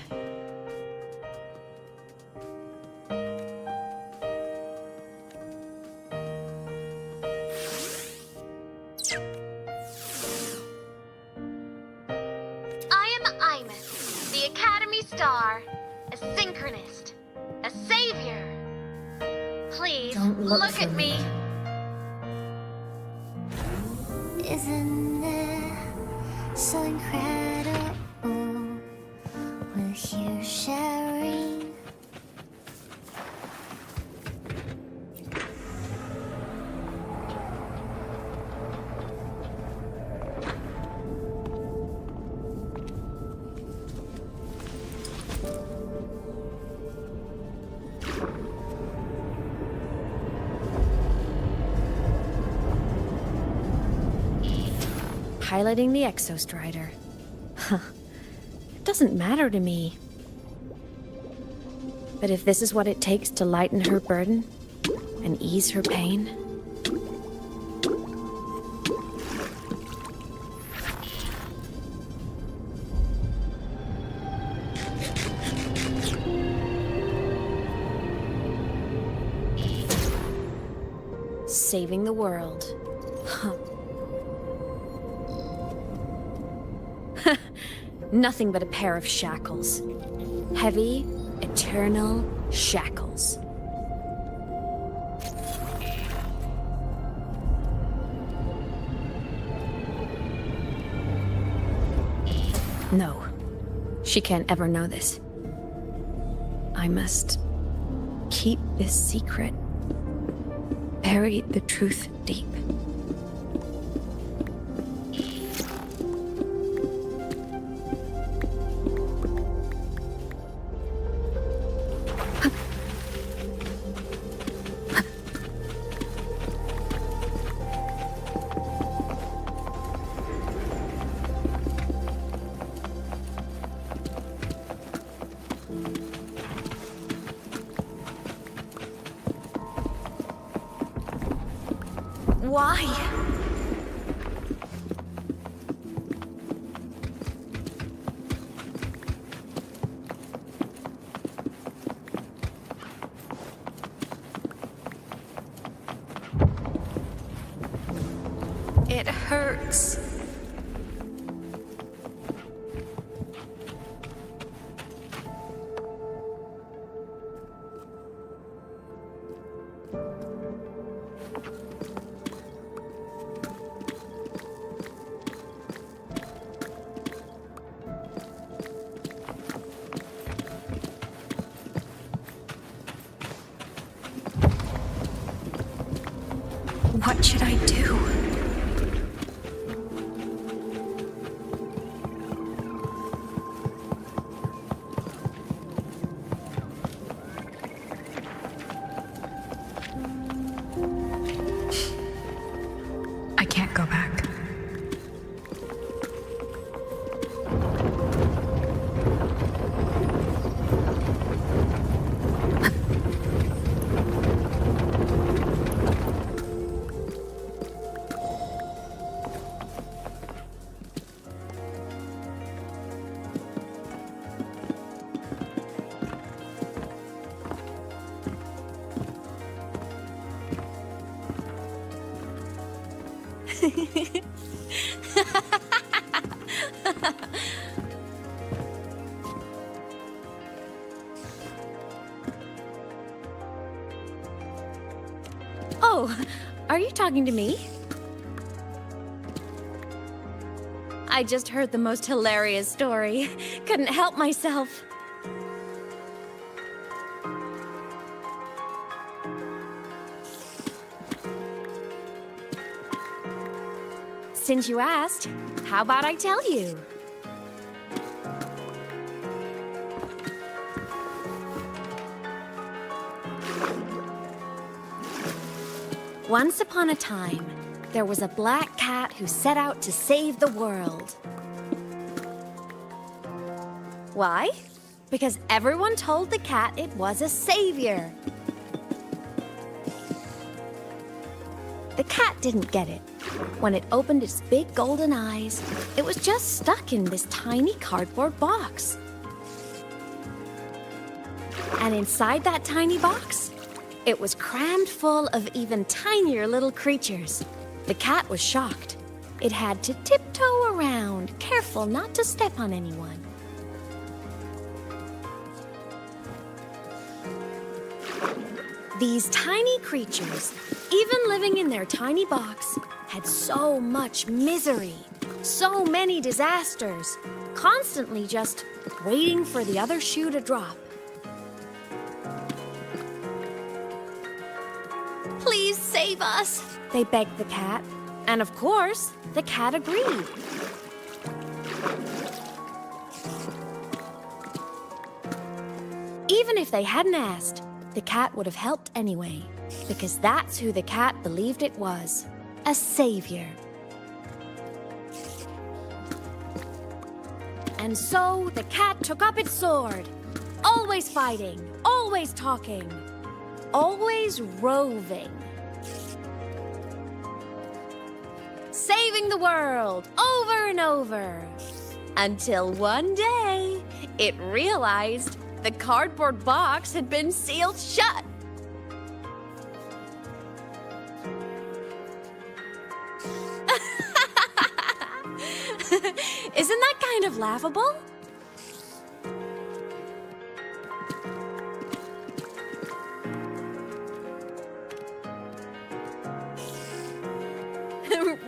I am 𝐼𝐻, the Academy Star, a synchronist, a savior. Please Don't look look for at me. Isn't it so incredible with you sharing? Piloting the Exostrider. Huh. It doesn't matter to me. But if this is what it takes to lighten her burden and ease her pain, saving the world. Huh. Nothing but a pair of shackles. Heavy, eternal shackles. No, she can't ever know this. I must keep this secret. Bury the truth deep. Why? It hurts. What should I do? I can't go back. Oh, are you talking to me? I just heard the most hilarious story. Couldn't help myself. Since you asked, how about I tell you? Once upon a time, there was a black cat who set out to save the world. Why? Because everyone told the cat it was a savior. The cat didn't get it. When it opened its big golden eyes, it was just stuck in this tiny cardboard box. And inside that tiny box, it was crammed full of even tinier little creatures. The cat was shocked. It had to tiptoe around, careful not to step on anyone. These tiny creatures, even living in their tiny box, had so much misery, so many disasters, constantly just waiting for the other shoe to drop. Please save us, they begged the cat. And of course, the cat agreed. Even if they hadn't asked, the cat would have helped anyway, because that's who the cat believed it was, a savior. And so the cat took up its sword, always fighting, always talking, always roving. Saving the world over and over. Until one day, it realized the cardboard box had been sealed shut. Isn't that kind of laughable?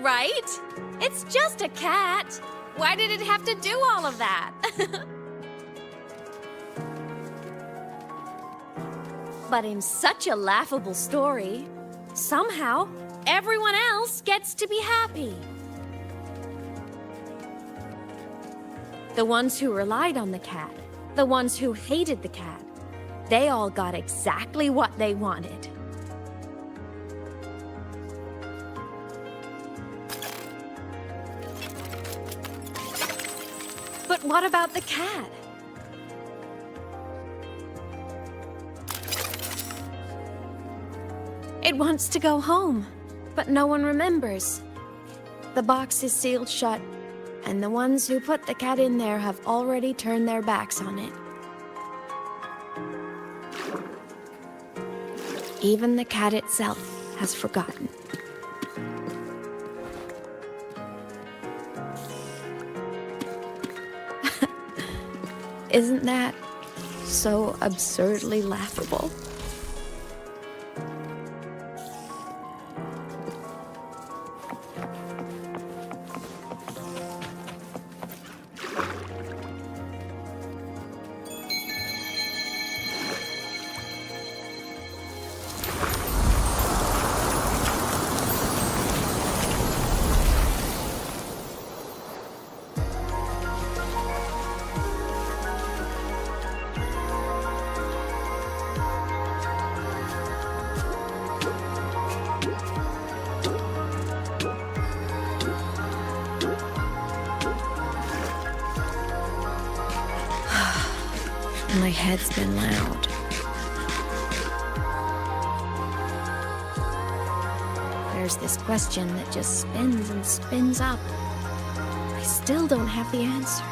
Right? It's just a cat. Why did it have to do all of that? But in such a laughable story, somehow everyone else gets to be happy. The ones who relied on the cat, the ones who hated the cat, they all got exactly what they wanted. But what about the cat? It wants to go home, But no one remembers. The box is sealed shut, and the ones who put the cat in there have already turned their backs on it. Even the cat itself has forgotten. Isn't that so absurdly laughable? My head's been loud. There's this question that just spins and spins up. I still don't have the answer.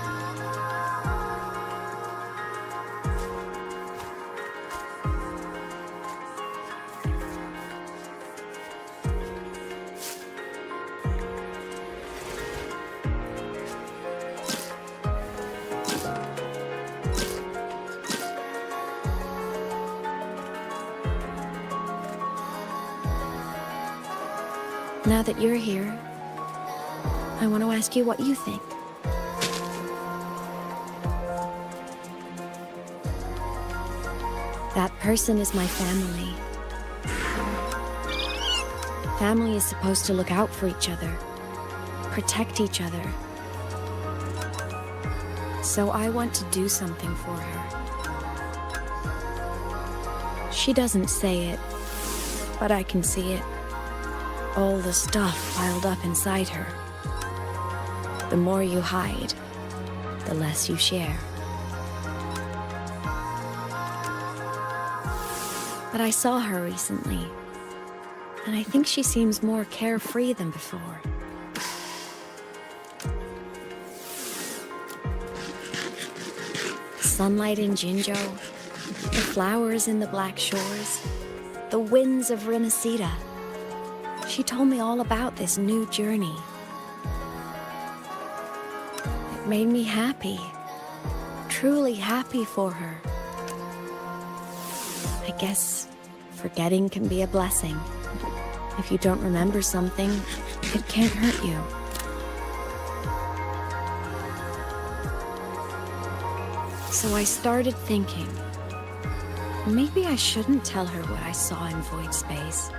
Now that you're here, I want to ask you what you think. That person is my family. Family is supposed to look out for each other, protect each other. So I want to do something for her. She doesn't say it, but I can see it. All the stuff piled up inside her. The more you hide, the less you share. But I saw her recently, and I think she seems more carefree than before. The sunlight in Jinzhou, the flowers in the Black Shores, the winds of Renacida. She told me all about this new journey. It made me happy, truly happy for her. I guess forgetting can be a blessing. If you don't remember something, it can't hurt you. So I started thinking, maybe I shouldn't tell her what I saw in void space.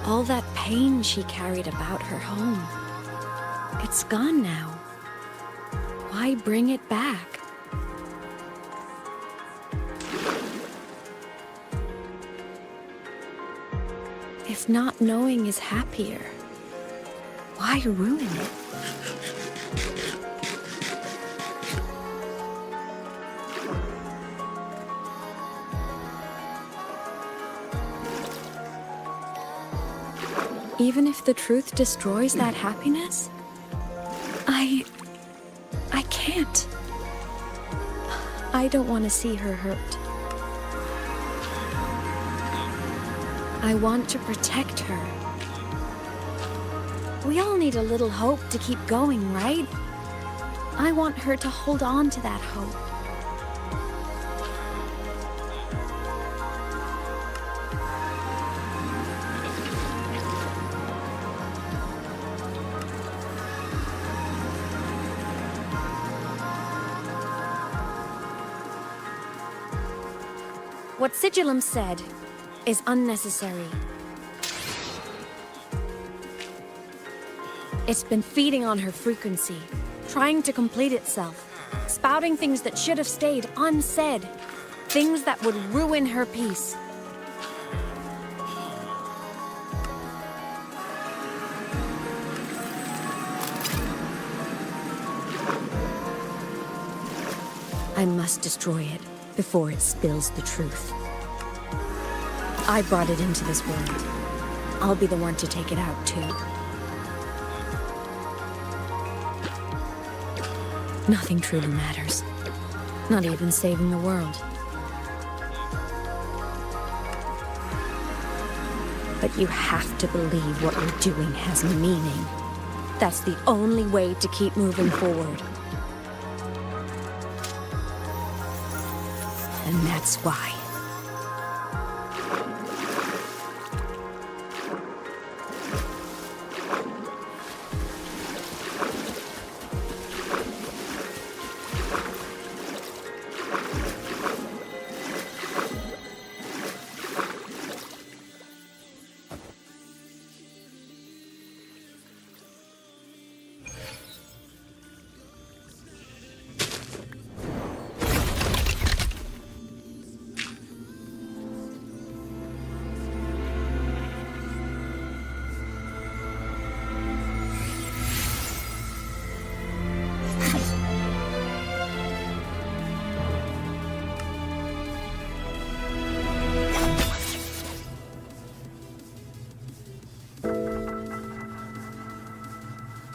All that pain she carried about her home, it's gone now. Why bring it back? If not knowing is happier, why ruin it? Even if the truth destroys that happiness, I can't. I don't want to see her hurt. I want to protect her. We all need a little hope to keep going, right? I want her to hold on to that hope. What Sigillum said is unnecessary. It's been feeding on her frequency, trying to complete itself, spouting things that should have stayed unsaid, things that would ruin her peace. I must destroy it before it spills the truth. I brought it into this world. I'll be the one to take it out, too. Nothing truly matters. Not even saving the world. But you have to believe what you're doing has meaning. That's the only way to keep moving forward. And that's why.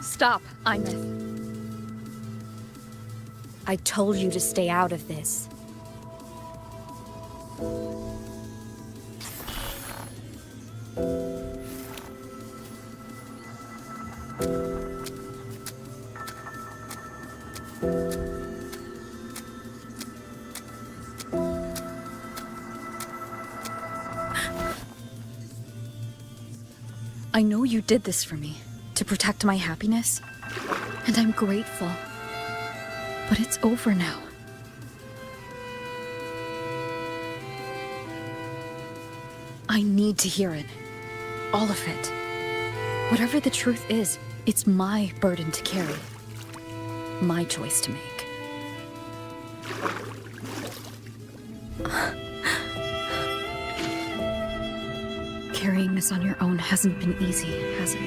Stop, 𝐼𝐼𝐻. I told you to stay out of this. I know you did this for me, to protect my happiness, and I'm grateful. But it's over now. I need to hear it. All of it. Whatever the truth is, it's my burden to carry. My choice to make. Carrying this on your own hasn't been easy, has it?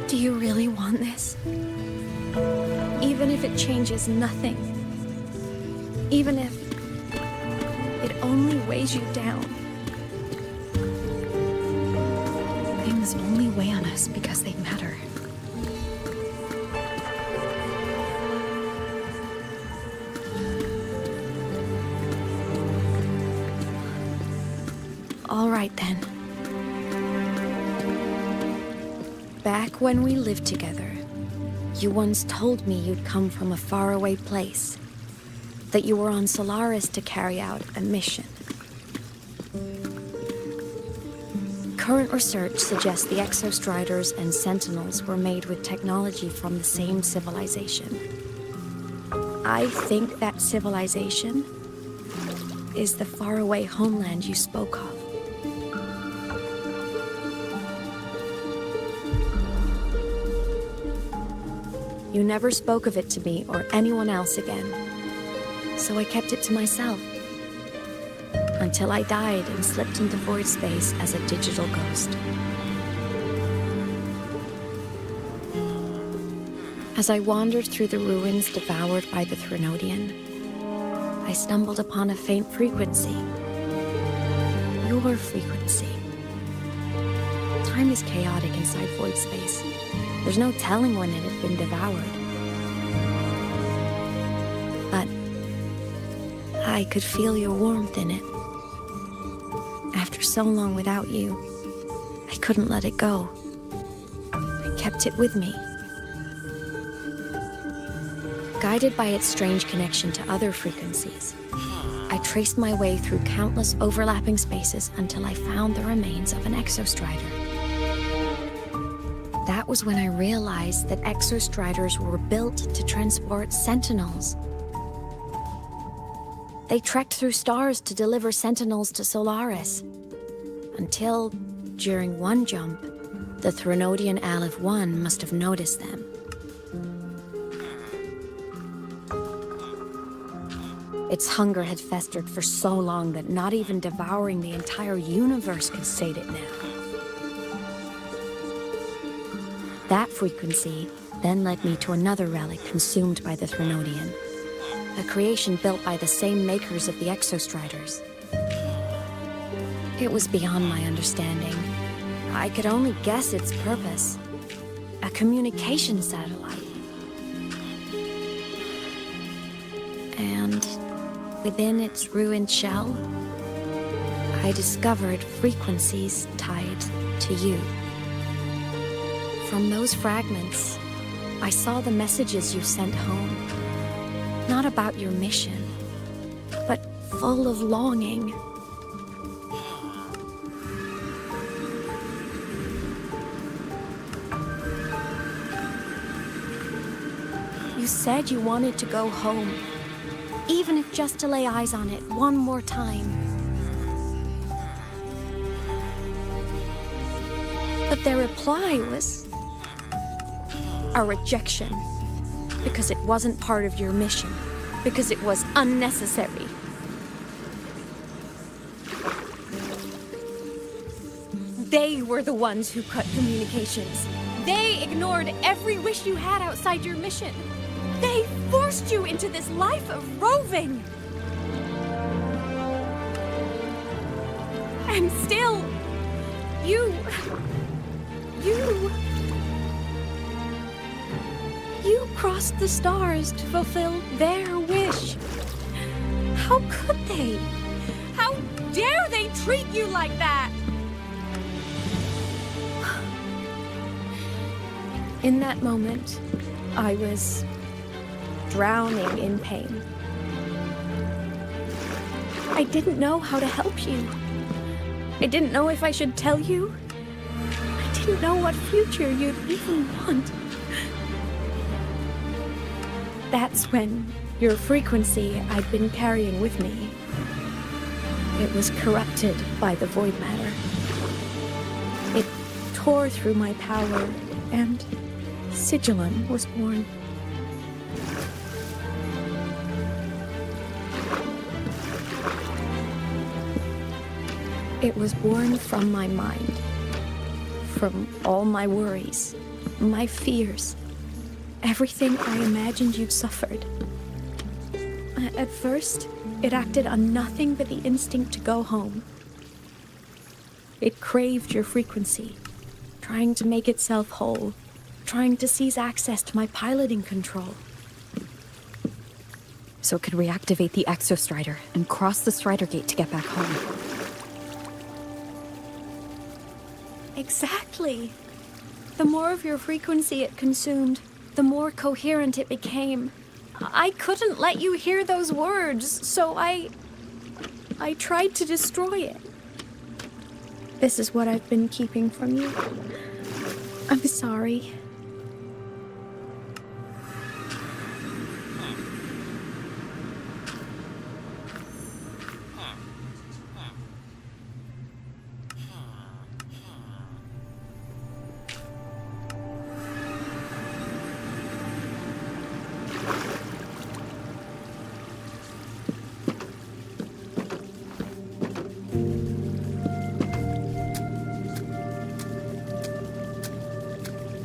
Do you really want this? Even if it changes nothing? Even if it only weighs you down? Things only weigh on us because they matter. All right then. Back when we lived together, you once told me you'd come from a faraway place. That you were on Solaris to carry out a mission. Current research suggests the Exostriders and Sentinels were made with technology from the same civilization. I think that civilization is the faraway homeland you spoke of. You never spoke of it to me or anyone else again. So I kept it to myself. Until I died and slipped into void space as a digital ghost. As I wandered through the ruins devoured by the Threnodian, I stumbled upon a faint frequency. Your frequency. Time is chaotic inside void space. There's no telling when it had been devoured. But I could feel your warmth in it. After so long without you, I couldn't let it go. I kept it with me. Guided by its strange connection to other frequencies, I traced my way through countless overlapping spaces until I found the remains of an Exostrider. That was when I realized that Exostriders were built to transport Sentinels. They trekked through stars to deliver Sentinels to Solaris. Until, during one jump, The Threnodian Aleph 1 must have noticed them. Its hunger had festered for so long that not even devouring the entire universe could sate it now. That frequency then led me to another relic consumed by the Threnodian, a creation built by the same makers of the Exostriders. It was beyond my understanding. I could only guess its purpose. A communication satellite. And within its ruined shell, I discovered frequencies tied to you. From those fragments, I saw the messages you sent home. Not about your mission, but full of longing. You said you wanted to go home, even if just to lay eyes on it one more time. But their reply was a rejection, because it wasn't part of your mission, because it was unnecessary. They were the ones who cut communications. They ignored every wish you had outside your mission. They forced you into this life of roving. And still, you crossed the stars to fulfill their wish. How could they? How dare they treat you like that? In that moment, I was drowning in pain. I didn't know how to help you. I didn't know if I should tell you. I didn't know what future you'd even want. That's when your frequency I'd been carrying with me, it was corrupted by the void matter. It tore through my power, and Sigillum was born. It was born from my mind, from all my worries, my fears, everything I imagined you'd suffered. At first, it acted on nothing but the instinct to go home. It craved your frequency, trying to make itself whole, trying to seize access to my piloting control. So it could reactivate the Exostrider and cross the Strider Gate to get back home. Exactly. The more of your frequency it consumed, the more coherent it became. I couldn't let you hear those words, so I tried to destroy it. This is what I've been keeping from you. I'm sorry.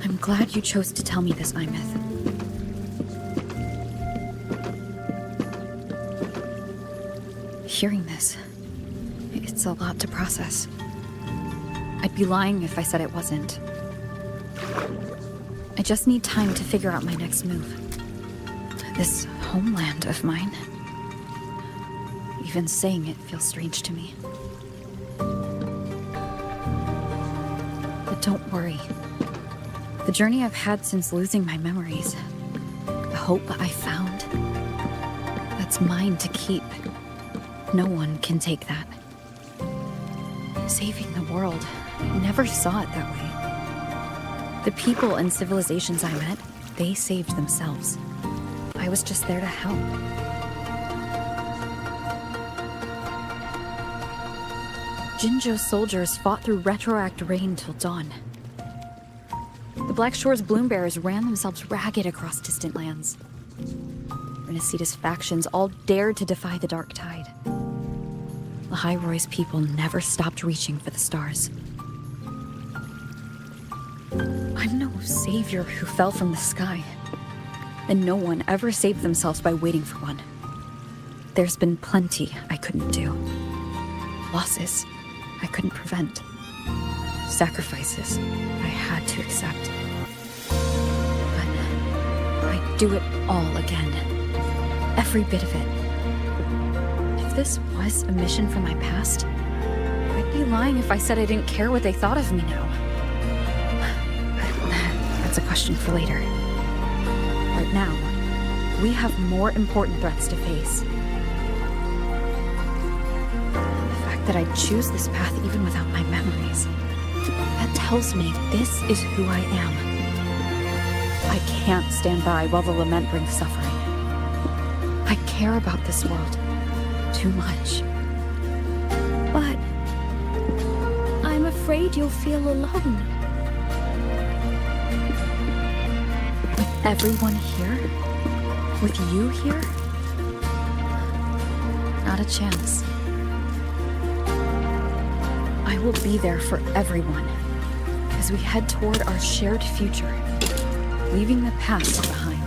I'm glad you chose to tell me this, 𝐼𝐻. Hearing this, it's a lot to process. I'd be lying if I said it wasn't. I just need time to figure out my next move. This homeland of mine. Even saying it feels strange to me. But don't worry. The journey I've had since losing my memories, the hope I found, that's mine to keep. No one can take that. Saving the world, I never saw it that way. The people and civilizations I met, they saved themselves. I was just there to help. Jinzhou soldiers fought through retroact rain till dawn. The Black Shore's bloom bearers ran themselves ragged across distant lands. Renacita's factions all dared to defy the dark tide. Lahai-Roi's people never stopped reaching for the stars. I'm no savior who fell from the sky, and no one ever saved themselves by waiting for one. There's been plenty I couldn't do. Losses I couldn't prevent. Sacrifices I had to accept. But I'd do it all again. Every bit of it. If this was a mission from my past, I'd be lying if I said I didn't care what they thought of me now. But that's a question for later. Right now, we have more important threats to face. The fact that I choose this path even without my memories, that tells me this is who I am. I can't stand by while the lament brings suffering. I care about this world too much. But I'm afraid you'll feel alone. With everyone here? With you here? Not a chance. I will be there for everyone as we head toward our shared future, leaving the past behind.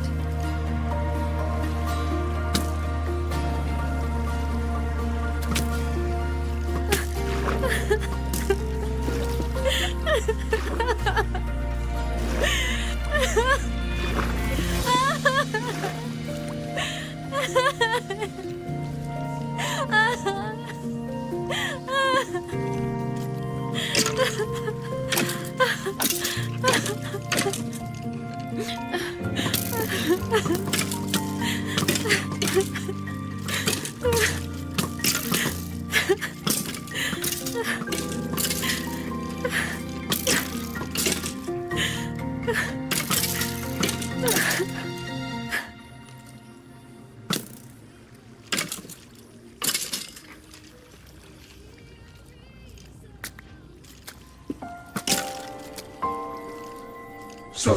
So,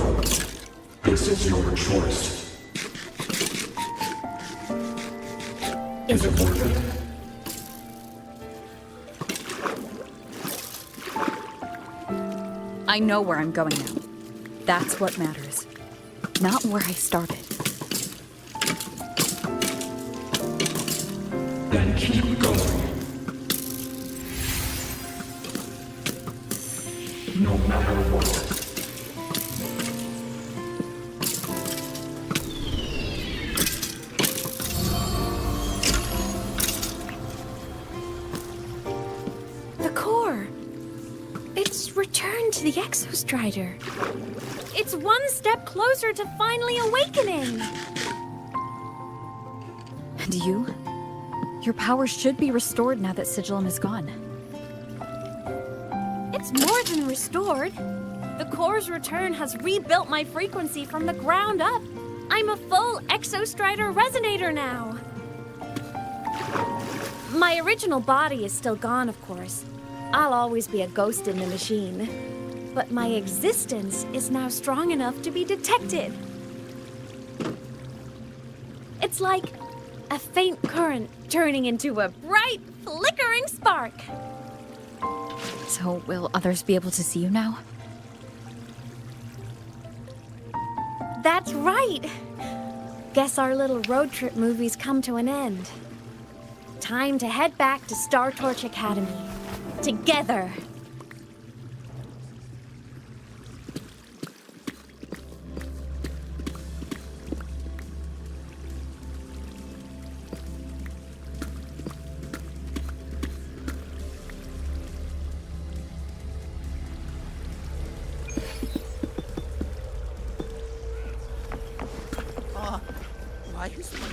this is your choice. Is it worth it? I know where I'm going now. That's what matters. Not where I started. Then keep going. No matter what. Return to the Exostrider. It's one step closer to finally awakening. And you? Your powers should be restored now that Sigillum is gone. It's more than restored. The core's return has rebuilt my frequency from the ground up. I'm a full Exostrider resonator now. My original body is still gone, of course. I'll always be a ghost in the machine. But my existence is now strong enough to be detected. It's like a faint current turning into a bright, flickering spark. So, will others be able to see you now? That's right. Guess our little road trip movie's come to an end. Time to head back to Star Torch Academy. Together. Why is my...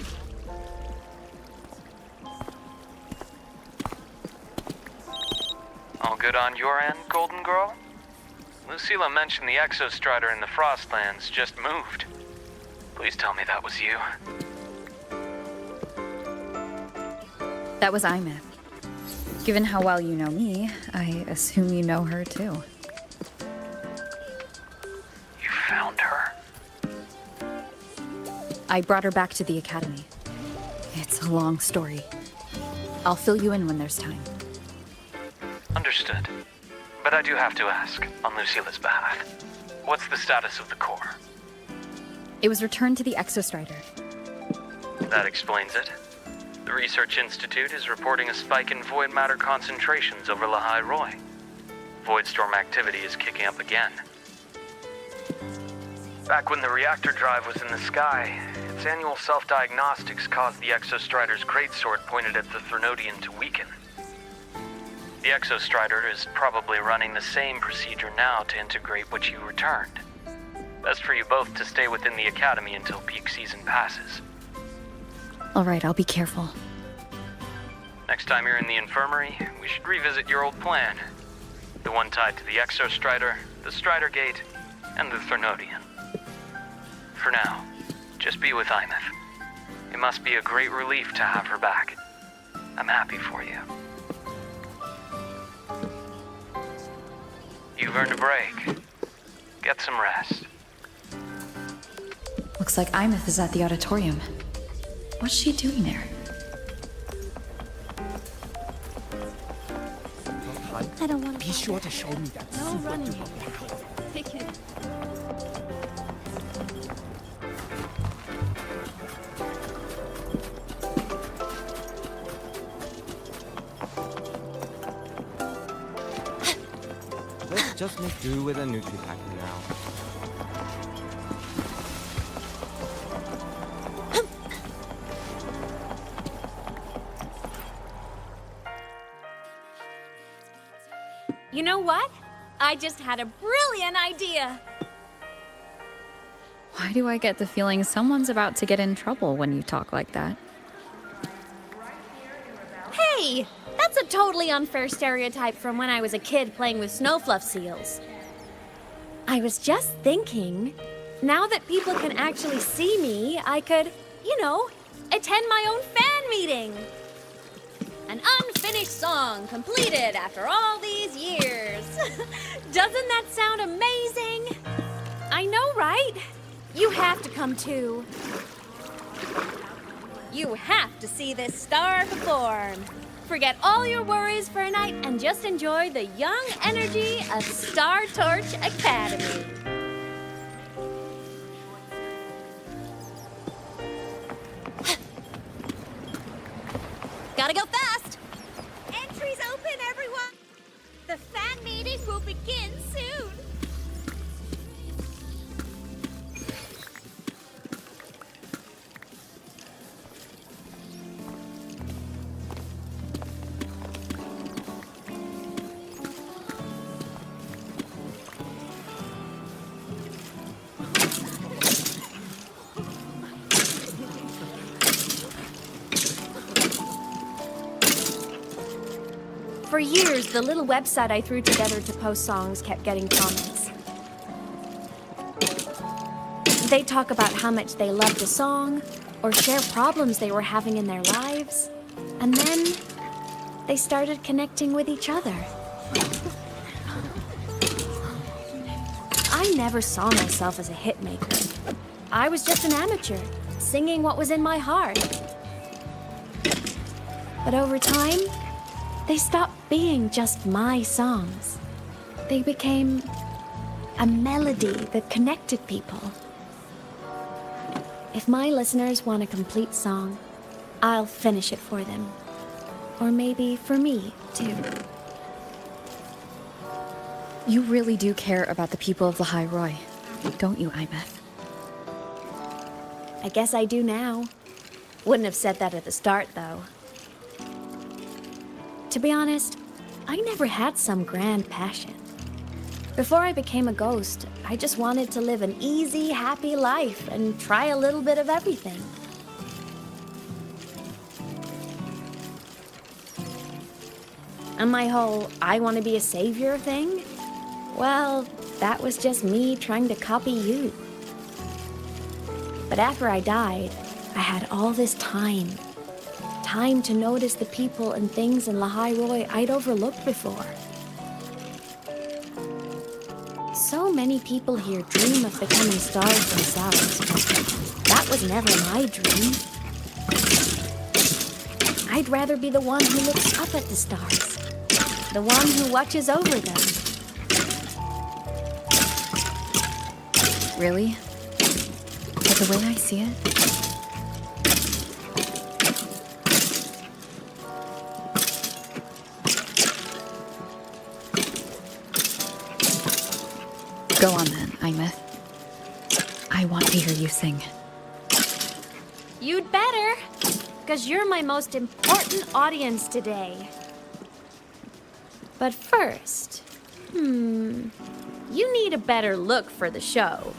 All good on your end, Golden Girl? Lucilla mentioned the Exostrider in the Frostlands just moved. Please tell me that was you. That was 𝐼𝐼. Given how well you know me, I assume you know her too. I brought her back to the academy. It's a long story. I'll fill you in when there's time. Understood. But I do have to ask, on Lucila's behalf, what's the status of the core? It was returned to the Exostrider. That explains it. The Research Institute is reporting a spike in void matter concentrations over Lahai-Roi. Voidstorm activity is kicking up again. Back when the reactor drive was in the sky, its annual self-diagnostics caused the Exostrider's greatsword pointed at the Threnodian to weaken. The Exostrider is probably running the same procedure now to integrate what you returned. Best for you both to stay within the Academy until peak season passes. All right, I'll be careful. Next time you're in the infirmary, we should revisit your old plan. The one tied to the Exostrider, the Strider Gate, and the Threnodian. For now, just be with 𝐼𝐻. It must be a great relief to have her back. I'm happy for you. You've earned a break. Get some rest. Looks like 𝐼𝐻 is at the auditorium. What's she doing there? I don't want to. Be sure to show me that. No running. Take it. Let's just make do with a Nutri-Pack now. You know what? I just had a brilliant idea. Why do I get the feeling someone's about to get in trouble when you talk like that? Hey, that's a totally unfair stereotype from when I was a kid playing with snowfluff seals. I was just thinking, now that people can actually see me, I could, attend my own fan meeting. An unfinished song completed after all these years. Doesn't that sound amazing? I know, right? You have to come too. You have to see this star perform. Forget all your worries for a night and just enjoy the young energy of Star Torch Academy. Gotta go fast! Entries open, everyone! The fan meeting will begin soon! For years, the little website I threw together to post songs kept getting comments. They'd talk about how much they loved a song, or share problems they were having in their lives. And then, they started connecting with each other. I never saw myself as a hitmaker. I was just an amateur, singing what was in my heart. But over time, they stopped being just my songs. They became a melody that connected people. If my listeners want a complete song, I'll finish it for them. Or maybe for me, too. You really do care about the people of Lahai-Roi, don't you, 𝐼𝐻? I guess I do now. Wouldn't have said that at the start, though. To be honest, I never had some grand passion. Before I became a ghost, I just wanted to live an easy, happy life and try a little bit of everything. And my whole I want to be a savior thing? Well, that was just me trying to copy you. But after I died, I had all this time. Time to notice the people and things in Lahai-Roi I'd overlooked before. So many people here dream of becoming stars themselves. That was never my dream. I'd rather be the one who looks up at the stars, the one who watches over them. Really? But the way I see it, go on then, 𝐼𝐸𝐻. I want to hear you sing. You'd better, because you're my most important audience today. But first, you need a better look for the show.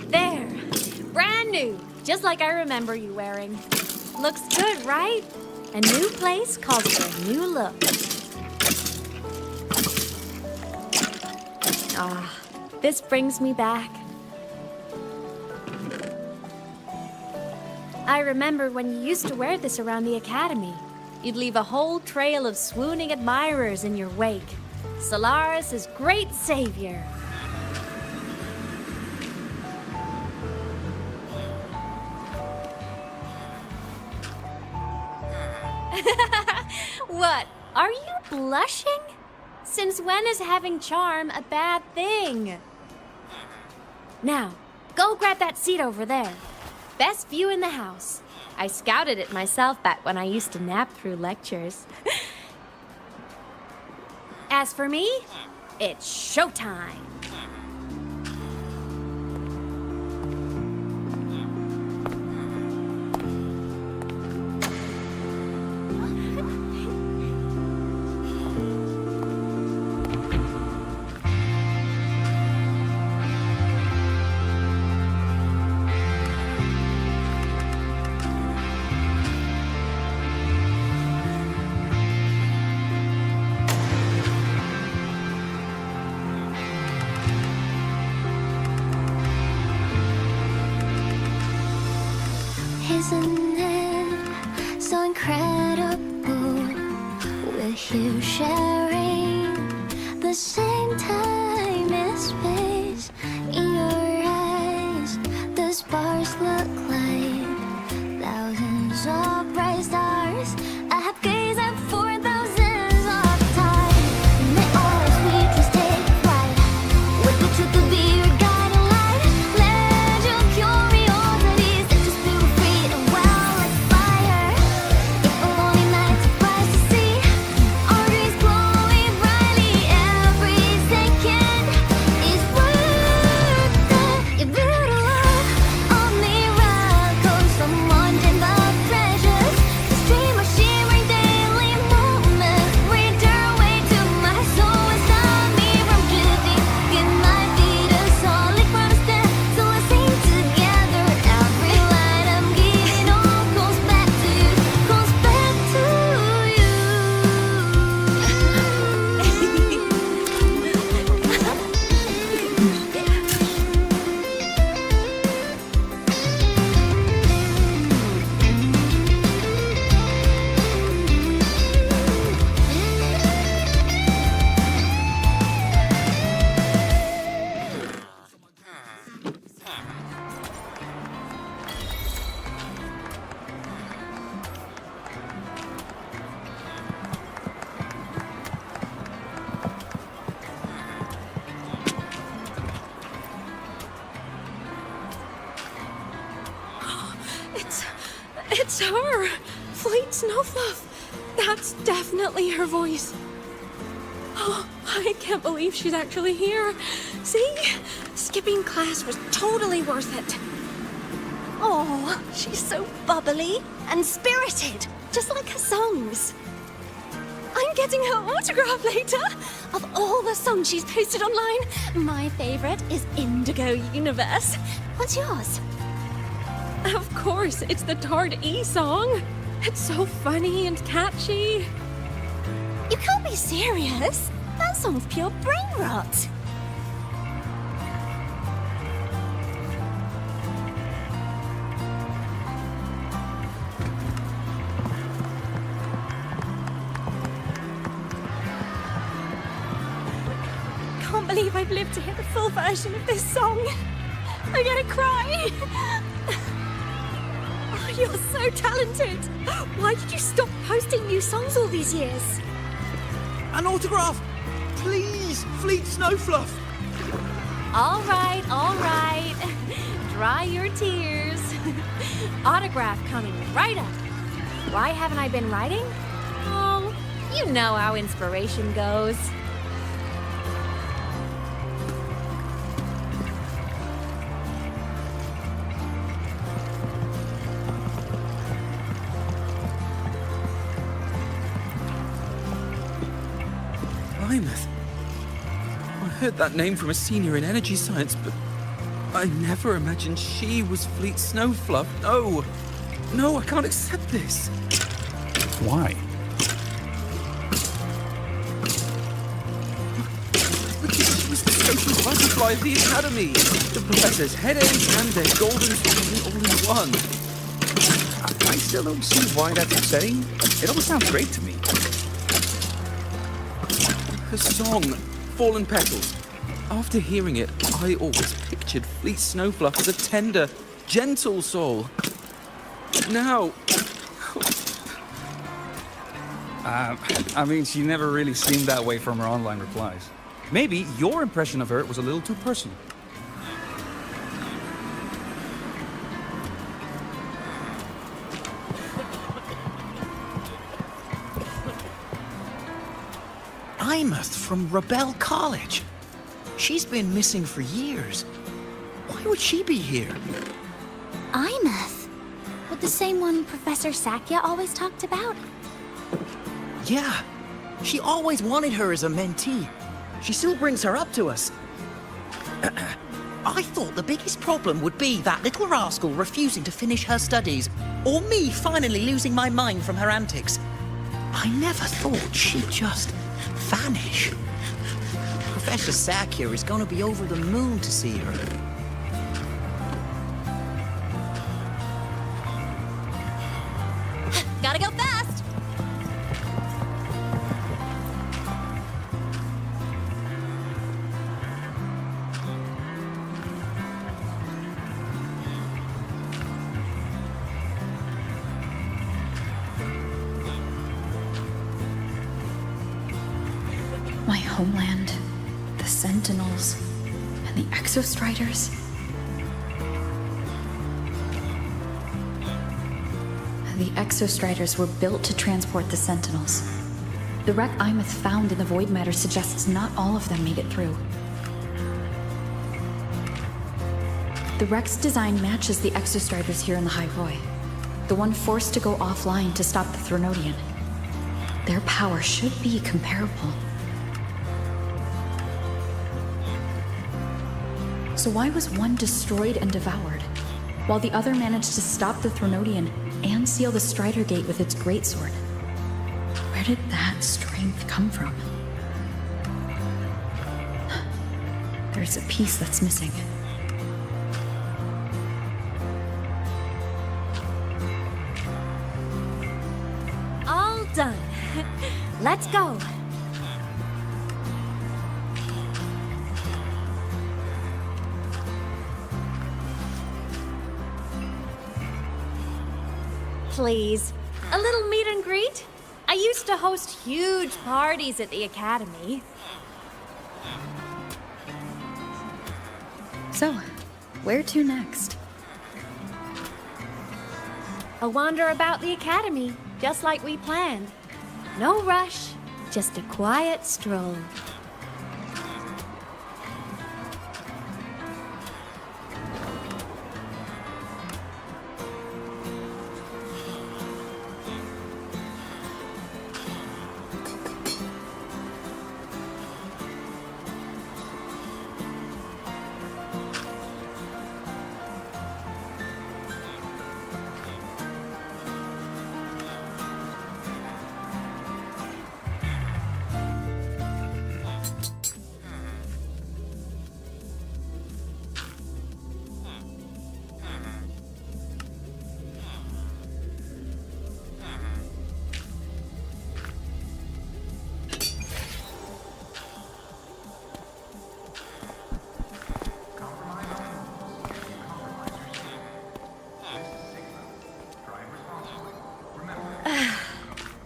There, brand new, just like I remember you wearing. Looks good, right? A new place calls for a new look. Ah, this brings me back. I remember when you used to wear this around the academy. You'd leave a whole trail of swooning admirers in your wake. Solaris' great savior. What? Are you blushing? Since when is having charm a bad thing? Now, go grab that seat over there. Best view in the house. I scouted it myself back when I used to nap through lectures. As for me, it's showtime. Isn't it so incredible? We're here sharing the same time and space. In your eyes, the sparks look like thousands of bright stars. I have gazed at for thousands of times. May all sweetness take flight. With the truth to be your guiding light. Let your curiosity set your spirit free and well like fire. If a lonely night surprised to see our dreams glowing brightly, every second is worth it. You're beautiful, all miracles, someone dreamed of treasures. The stream of shimmering daily moments read their way to my soul and stop me from drifting. Give my feet a solid ground to stand, so let's sing together. Every light I'm giving all goes back to you, goes back to you. It's her! Fleet Snowfluff! That's definitely her voice. Oh, I can't believe she's actually here. See? Skipping class was totally worth it. Oh, she's so bubbly and spirited, just like her songs. I'm getting her autograph later. Of all the songs she's posted online, my favorite is Indigo Universe. What's yours? Of course, it's the Tard E song. It's so funny and catchy. You can't be serious. That song's pure brain rot. believe I've lived to hear the full version of this song. I'm gonna cry. Oh, you're so talented. Why did you stop posting new songs all these years? An autograph! Please, Fleet Snowfluff! All right, all right. Dry your tears. Autograph coming right up. Why haven't I been writing? Oh, you know how inspiration goes. 𝐼𝐻𝐿th. I heard that name from a senior in energy science, but I never imagined she was Fleet Snowfluff. No! No, I can't accept this. Why? Because she was the social butterfly of the academy. The professor's headache and their golden spoon all in one. I still don't see why that's upsetting. It all sounds great to me. Her song, Fallen Petals. After hearing it, I always pictured Fleet Snowfluff as a tender, gentle soul. Now... I mean, she never really seemed that way from her online replies. Maybe your impression of her was a little too personal. 𝐼𝐻𝐿th from Rebel College. She's been missing for years. Why would she be here? 𝐼𝐻𝐿th? With the same one Professor Sakya always talked about? Yeah, she always wanted her as a mentee. She still brings her up to us. I thought the biggest problem would be that little rascal refusing to finish her studies, or me finally losing my mind from her antics. I never thought she'd just vanish. Professor Sakya is gonna be over the moon to see her. Gotta go fast! My homeland, the Sentinels, and the Exostriders. The Exostriders were built to transport the Sentinels. The wreck 𝐼𝐻𝐿th found in the void matter suggests not all of them made it through. The wreck's design matches the Exostriders here in the Lahai-Roi, the one forced to go offline to stop the Threnodian. Their power should be comparable. So why was one destroyed and devoured, while the other managed to stop the Threnodian and seal the Strider Gate with its greatsword? Where did that strength come from? There's a piece that's missing. All done. Let's go. Please, a little meet and greet? I used to host huge parties at the academy. So, where to next? A wander about the academy, just like we planned. No rush, just a quiet stroll.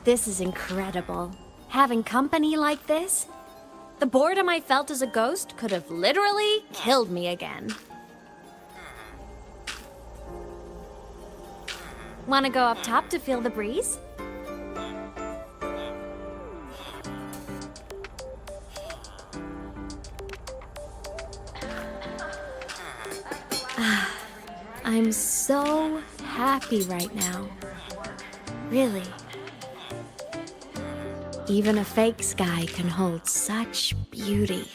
This is incredible. Having company like this? The boredom I felt as a ghost could have literally killed me again. Want to go up top to feel the breeze? I'm so happy right now. Really. Even a fake sky can hold such beauty.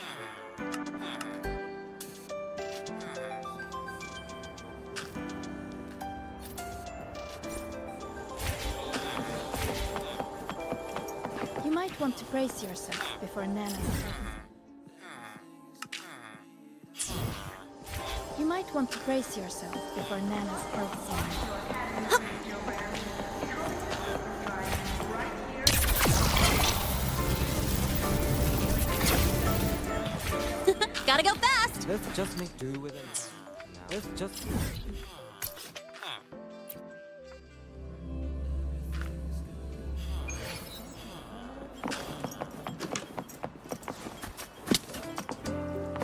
You might want to brace yourself before Nana. You might want to brace yourself before Nana's health sign. Gotta go fast! Let's just make do with it now. Let's just...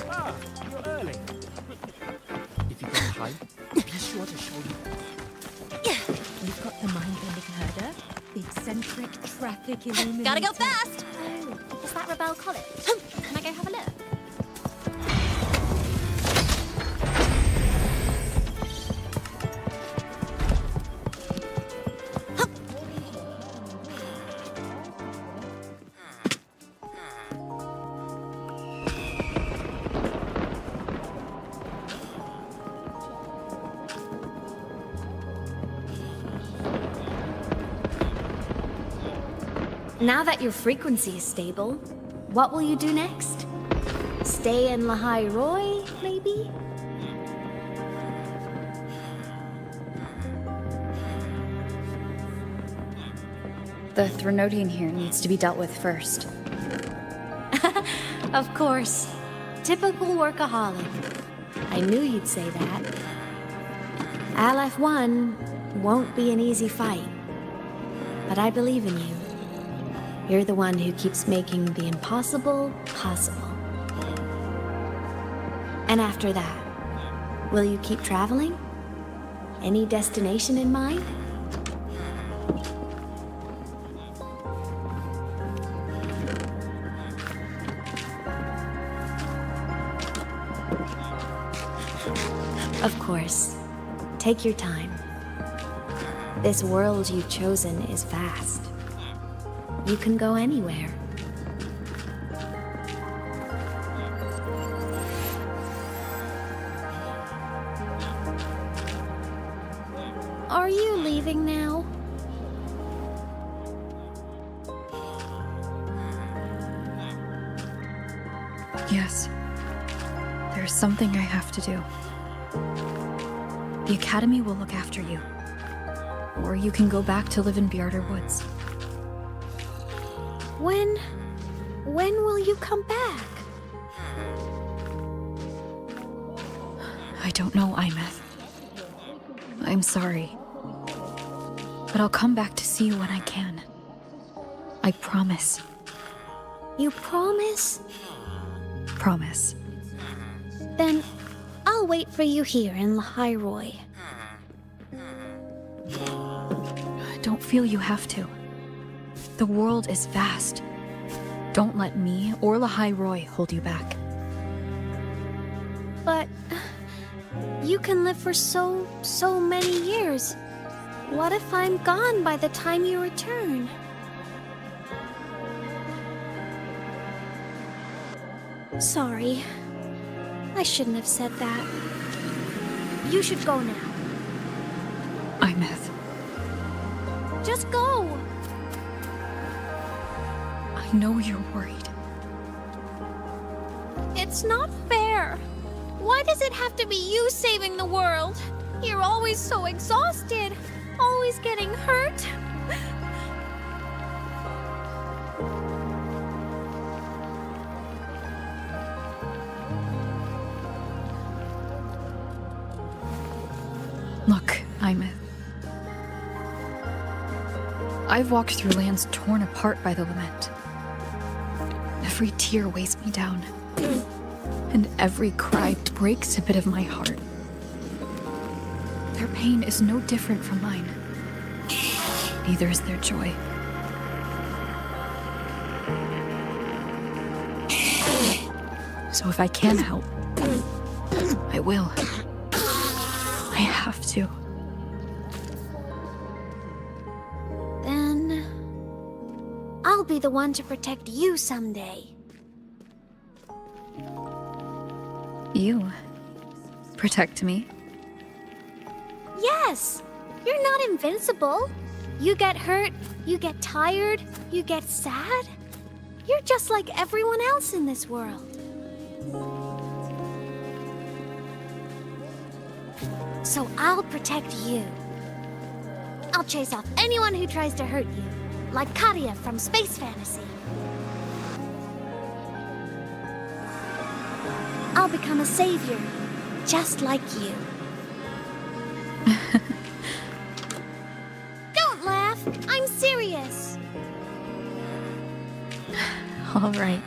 Ah, you're early. If you go high, be sure to show you. We've got the mind-bending herder, the eccentric traffic illuminator. Gotta go fast! Oh, is that Rebel College? Can I go have a look? Now that your frequency is stable, what will you do next? Stay in Lahai-Roi, maybe? The Threnodian here needs to be dealt with first. Of course. Typical workaholic. I knew you'd say that. LF1 won't be an easy fight. But I believe in you. You're the one who keeps making the impossible possible. And after that, will you keep traveling? Any destination in mind? Of course. Take your time. This world you've chosen is vast. You can go anywhere. Are you leaving now? Yes. There's something I have to do. The Academy will look after you. Or you can go back to live in Bjarder Woods. When will you come back? I don't know, 𝐼𝐻. I'm sorry. But I'll come back to see you when I can. I promise. You promise? Promise. Then I'll wait for you here in Lahai-Roi. I don't feel you have to. The world is vast. Don't let me or Lahai-Roi hold you back. But you can live for so many years. What if I'm gone by the time you return? Sorry. I shouldn't have said that. You should go now. 𝐼𝐻. Just go! I know you're worried. It's not fair. Why does it have to be you saving the world? You're always so exhausted. Always getting hurt. Look, 𝐼𝐻. I've walked through lands torn apart by the lament. Every tear weighs me down, and every cry breaks a bit of my heart. Their pain is no different from mine. Neither is their joy. So if I can help, I will. I have to. Then I'll be the one to protect you someday. You protect me? Yes! You're not invincible. You get hurt, you get tired, you get sad. You're just like everyone else in this world. So I'll protect you. I'll chase off anyone who tries to hurt you, like Katia from Space Fantasy. I'll become a savior, just like you. Don't laugh! I'm serious! All right.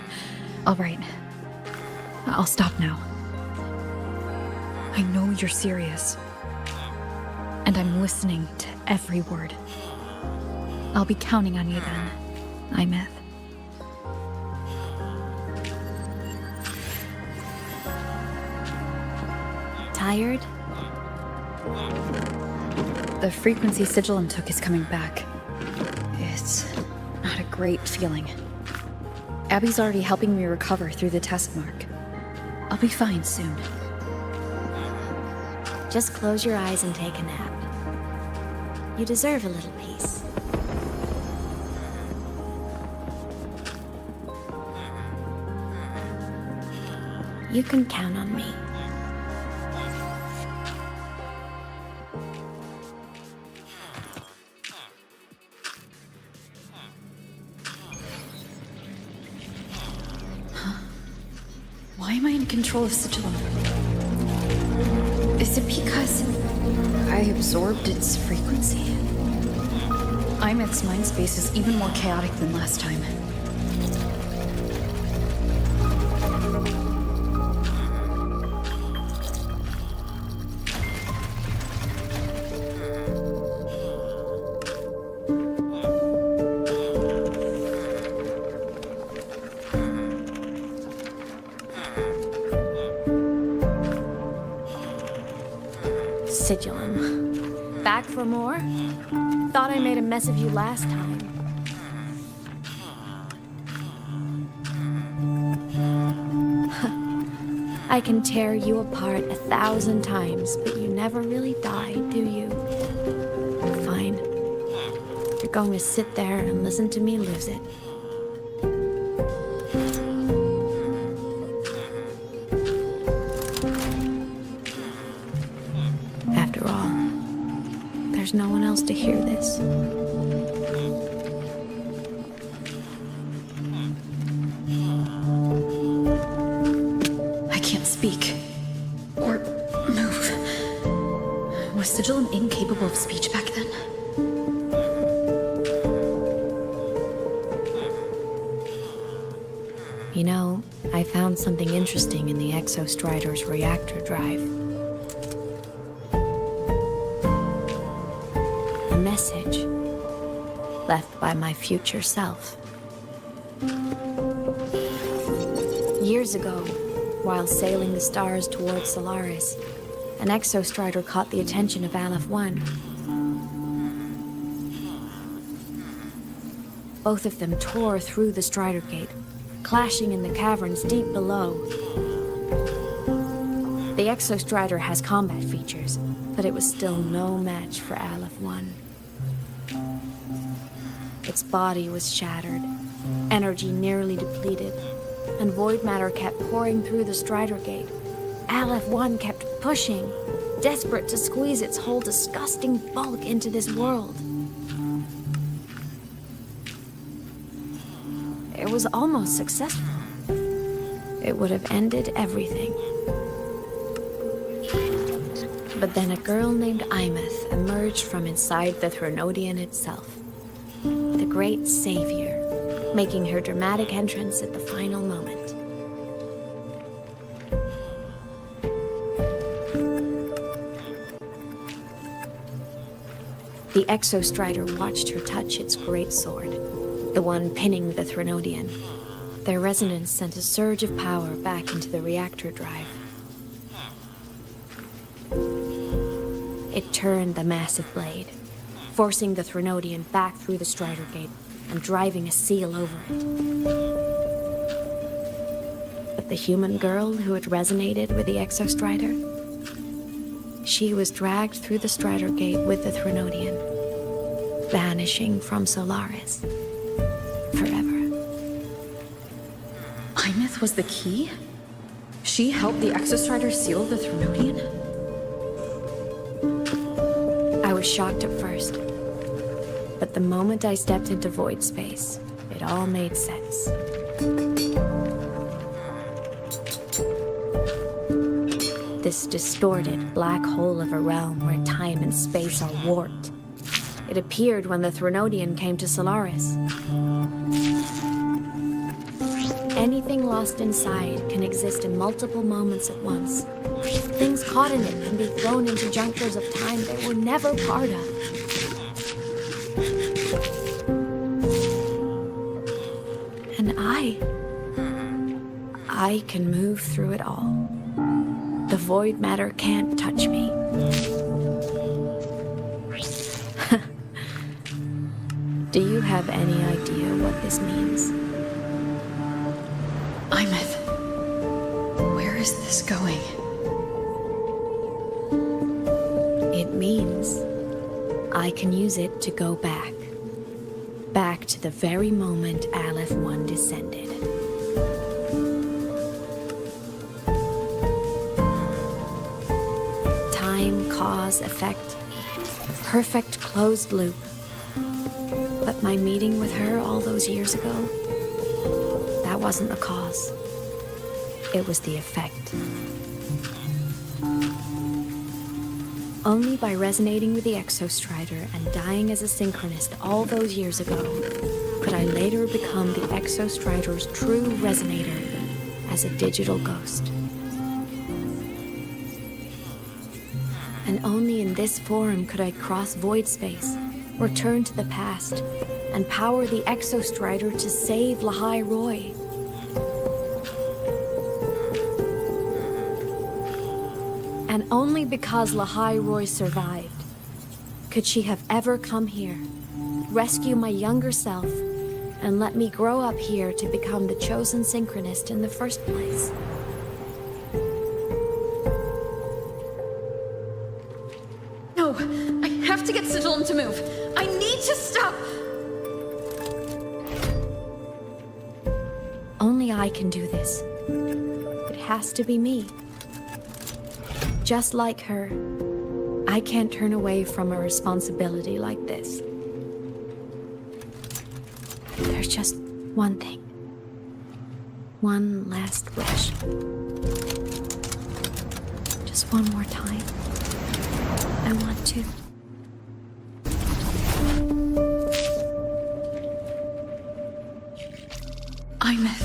I'll stop now. I know you're serious. And I'm listening to every word. I'll be counting on you then, 𝐼𝐼. Tired? The frequency Sigillum took is coming back. It's not a great feeling. Abby's already helping me recover through the test mark. I'll be fine soon. Just close your eyes and take a nap. You deserve a little peace. You can count on me. Why am I in control of Sigillum? Is it because I absorbed its frequency? 𝐼𝐼's mind space is even more chaotic than last time. Sigillum. Back for more? Thought I made a mess of you last time. I can tear you apart 1,000 times, but you never really die, do you? Fine. You're going to sit there and listen to me lose it. After all, there's no one else to hear this. I can't speak. Or move. Was Sigillum incapable of speech back then? You know, I found something interesting in the Exostrider's reactor drive. A message left by my future self. Years ago, while sailing the stars towards Solaris, an Exostrider caught the attention of Aleph-1. Both of them tore through the Strider Gate, clashing in the caverns deep below. The Exostrider has combat features, but it was still no match for Aleph-1. Its body was shattered, energy nearly depleted, and void matter kept pouring through the Strider Gate. Aleph-1 kept pushing, desperate to squeeze its whole disgusting bulk into this world. It was almost successful. It would have ended everything. But then a girl named 𝐼𝐼 emerged from inside the Threnodian itself. great savior, making her dramatic entrance at the final moment. The Exostrider watched her touch its great sword, the one pinning the Threnodian. Their resonance sent a surge of power back into the reactor drive. It turned the massive blade, forcing the Threnodian back through the Strider Gate and driving a seal over it. But the human girl who had resonated with the Exostrider, she was dragged through the Strider Gate with the Threnodian, vanishing from Solaris forever. 𝐼𝐻 was the key? She helped the Exostrider seal the Threnodian? I was shocked at first, but the moment I stepped into void space, it all made sense. This distorted black hole of a realm where time and space are warped. It appeared when the Threnodian came to Solaris. Anything lost inside can exist in multiple moments at once. Things caught in it can be thrown into junctures of time they were never part of. And I can move through it all. The void matter can't touch me. Do you have any idea what this means? 𝐼𝐻, where is this going? It means I can use it to go back. Back to the very moment Aleph-1 descended. Time, cause, effect. Perfect closed loop. But my meeting with her all those years ago, that wasn't the cause. It was the effect. Only by resonating with the Exostrider and dying as a synchronist all those years ago could I later become the Exostrider's true resonator as a digital ghost. And only in this form could I cross void space, return to the past, and power the Exostrider to save Lahai-Roi. And only because Lahai-Roi survived could she have ever come here, rescue my younger self, and let me grow up here to become the chosen synchronist in the first place. No, I have to get Sigillum to move. I need to stop. Only I can do this. It has to be me. Just like her, I can't turn away from a responsibility like this. There's just one thing. One last wish. Just one more time. I want to. 𝐼𝐻.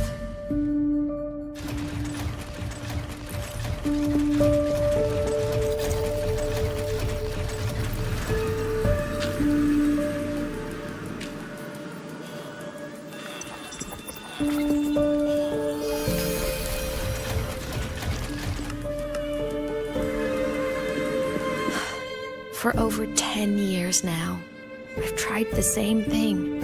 For over 10 years now, I've tried the same thing.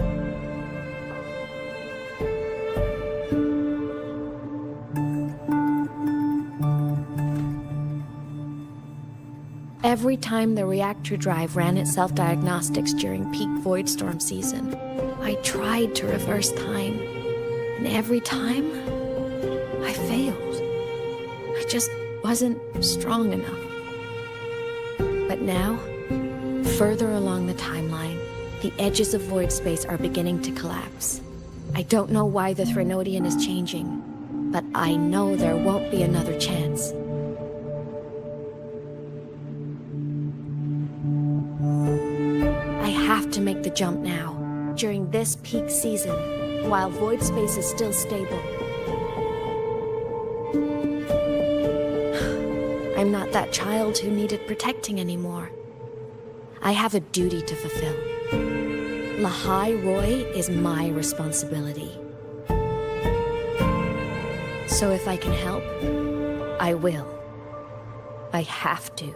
Every time the reactor drive ran its self-diagnostics during peak void storm season, I tried to reverse time, and every time, I failed. I just wasn't strong enough. But now, further along the timeline, the edges of void space are beginning to collapse. I don't know why the Threnodian is changing, but I know there won't be another chance. I have to make the jump now, during this peak season, while void space is still stable. I'm not that child who needed protecting anymore. I have a duty to fulfill. Lahai-Roi is my responsibility. So if I can help, I will. I have to.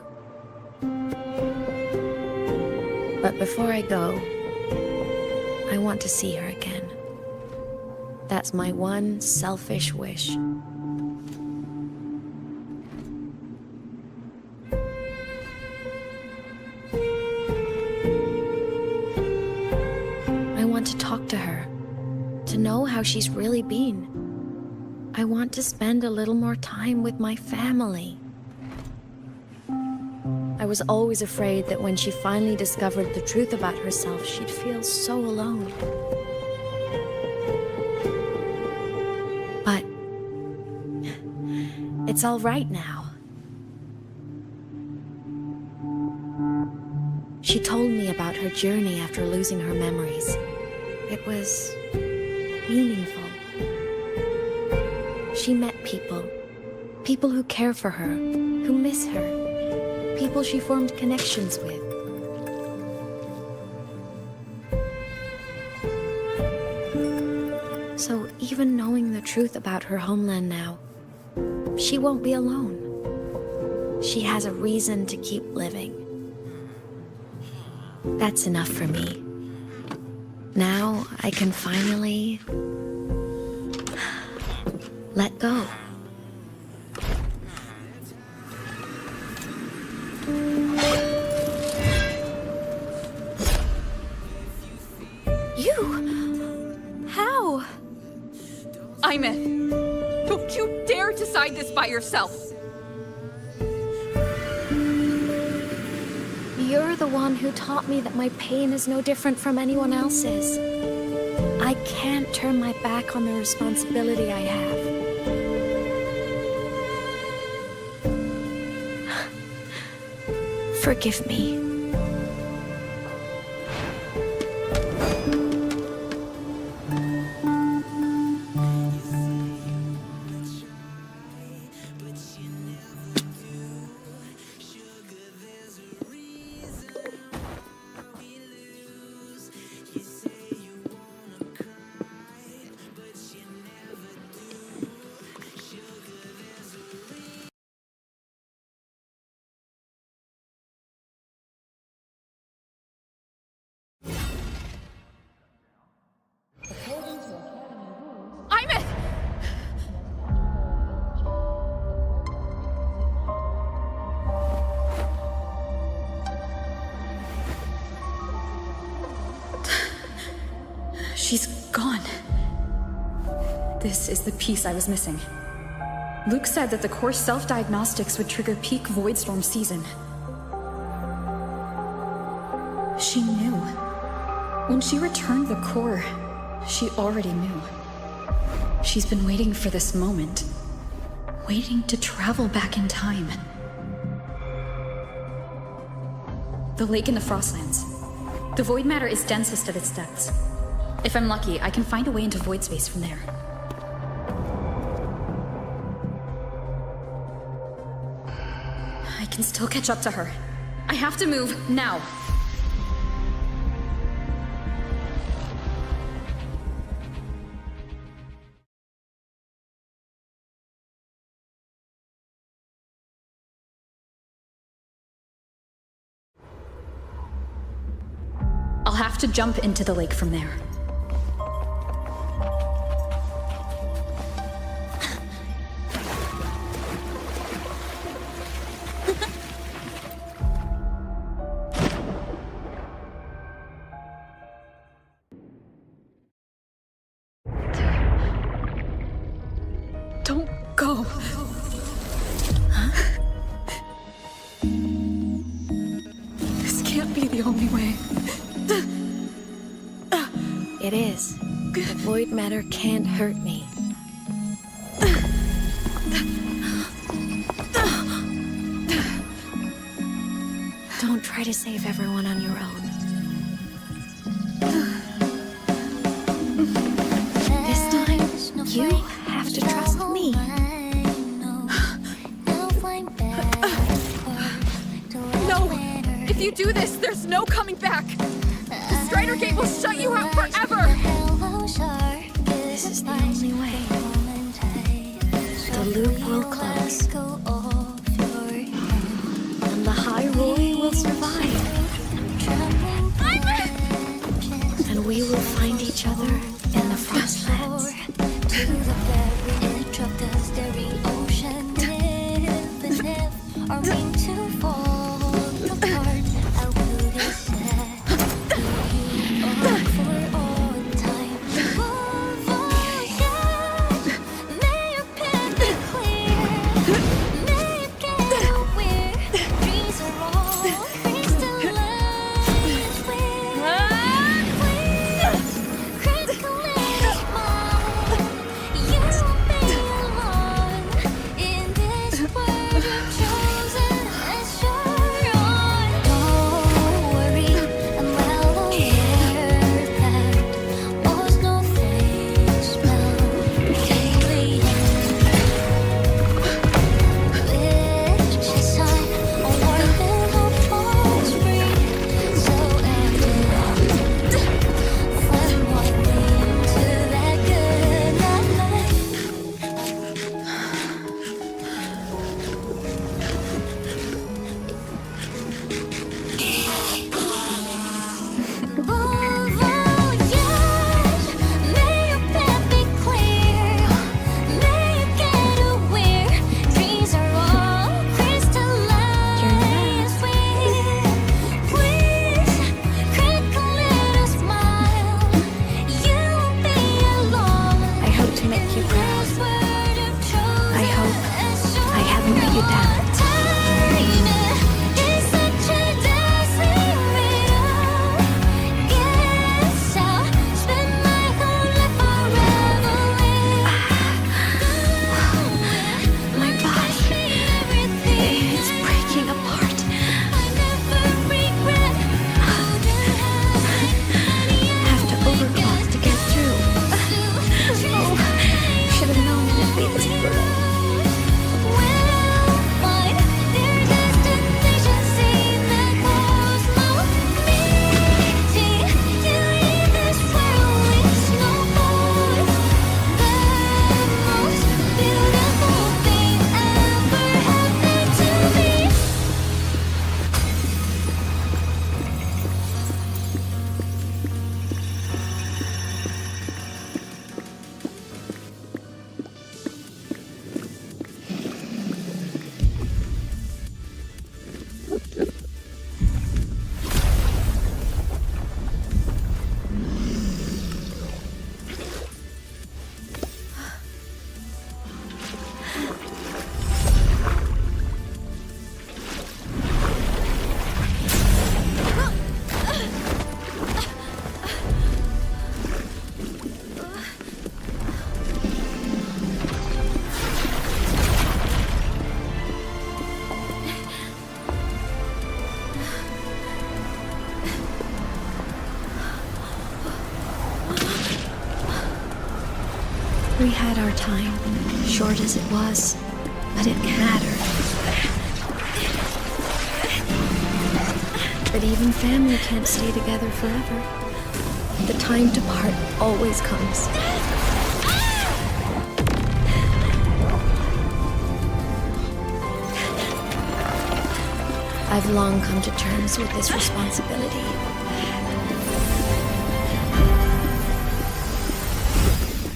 But before I go, I want to see her again. That's my one selfish wish. I want to talk to her, to know how she's really been. I want to spend a little more time with my family. I was always afraid that when she finally discovered the truth about herself, she'd feel so alone. But it's all right now. She told me about her journey after losing her memories. It was meaningful. She met people who care for her, who miss her. People she formed connections with. So even knowing the truth about her homeland now, she won't be alone. She has a reason to keep living. That's enough for me. Now I can finally let go. 𝐼𝐸𝐻, don't you dare decide this by yourself! You're the one who taught me that my pain is no different from anyone else's. I can't turn my back on the responsibility I have. Forgive me. 𝐼𝐸𝐻! She's gone. This is the piece I was missing. Luke said that the core self-diagnostics would trigger peak Voidstorm season. She knew. When she returned the core, she already knew. She's been waiting for this moment. Waiting to travel back in time. The lake in the Frostlands. The void matter is densest at its depths. If I'm lucky, I can find a way into void space from there. I can still catch up to her. I have to move now. I'll have to jump into the lake from there. Don't go. Huh? This can't be the only way. It is. The void matter can't hurt me. Don't try to save everyone on your own. You have to trust me. No! If you do this, there's no coming back! The Strider Gate will shut you out forever! This is the only way. The loop will close. And the Lahai-Roi will survive. And we will find each other in the Frostlands. To the very edge of the starry ocean. If and if are meant to fall apart, I will be sad. For all time. May your path be clear. May you get aware. Dreams are all crystallized. Please, critical is smile. You won't be alone in this world you've chosen as your own. Don't worry, I'm well aware that all's no thing smell daily. Which is sign a world that hope free. So evident from walking to that good night. May your path be clear. May you get aware. Dreams are all crystallized. Please, critical little smile. You won't be alone. I hope to make you proud. I hope I haven't let you down. It's such a dazzling riddle. Guess I'll spend my whole life forever with. My body is breaking apart. I never regret. Have to overclock to get through. Oh, should have known it'd be this brutal. We'll find their destinations in the cosmos. Meeting you in this world is no more. The most beautiful thing ever happened to me. We had our time, short as it was, but it mattered. But even family can't stay together forever. The time to part always comes. I've long come to terms with this responsibility.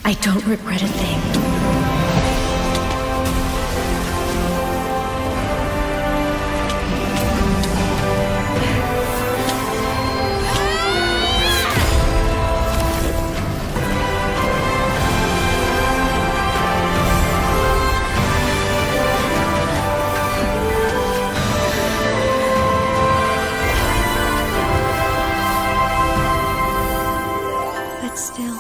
I don't regret a thing. But still.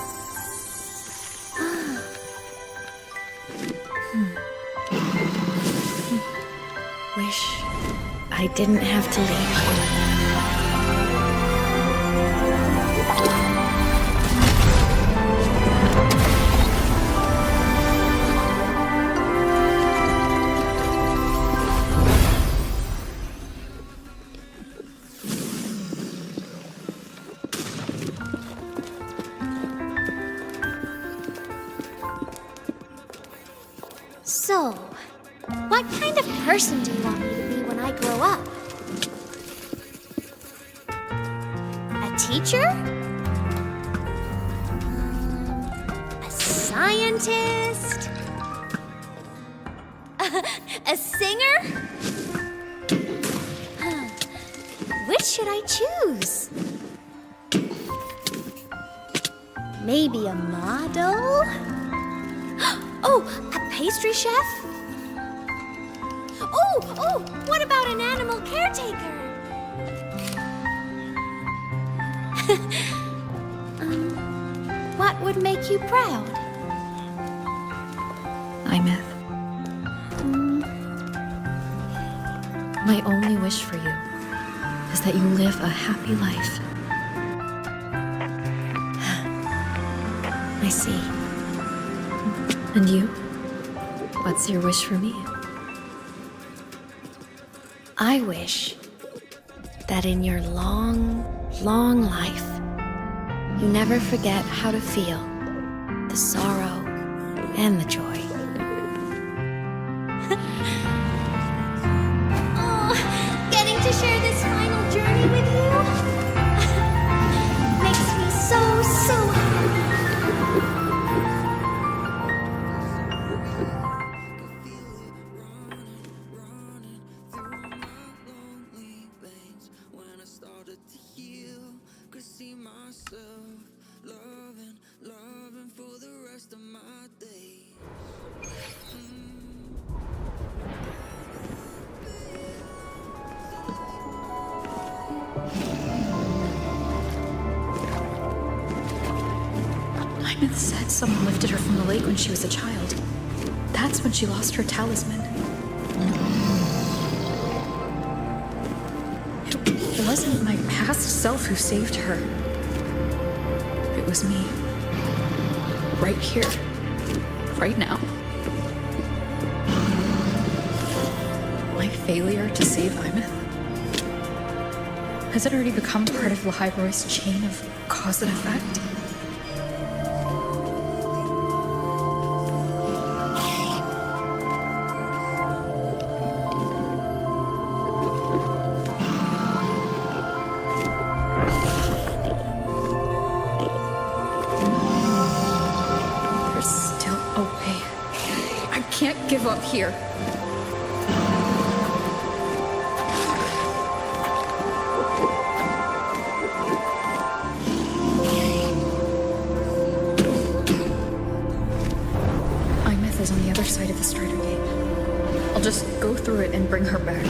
Wish I didn't have to leave you. So, what kind of person do you want me to be when I grow up? A teacher? A scientist? A singer? Which should I choose? Maybe a model? Oh, a pastry chef? Oh, what about an animal caretaker? What would make you proud? 𝐼𝐻. My only wish for you is that you live a happy life. I see. And you? What's your wish for me? I wish that in your long, long life, you never forget how to feel the sorrow and the joy. Getting to share this final journey with you makes me so happy. 𝐼𝐻 said someone lifted her from the lake when she was a child. That's when she lost her talisman. It wasn't my past self who saved her. It was me. Right here. Right now. My failure to save 𝐼𝐻? Has it already become part of Lahai-Roi's chain of cause and effect? There's still a way. I can't give up here. 𝐼𝐻 is on the other side of the Strider Gate. I'll just go through it and bring her back.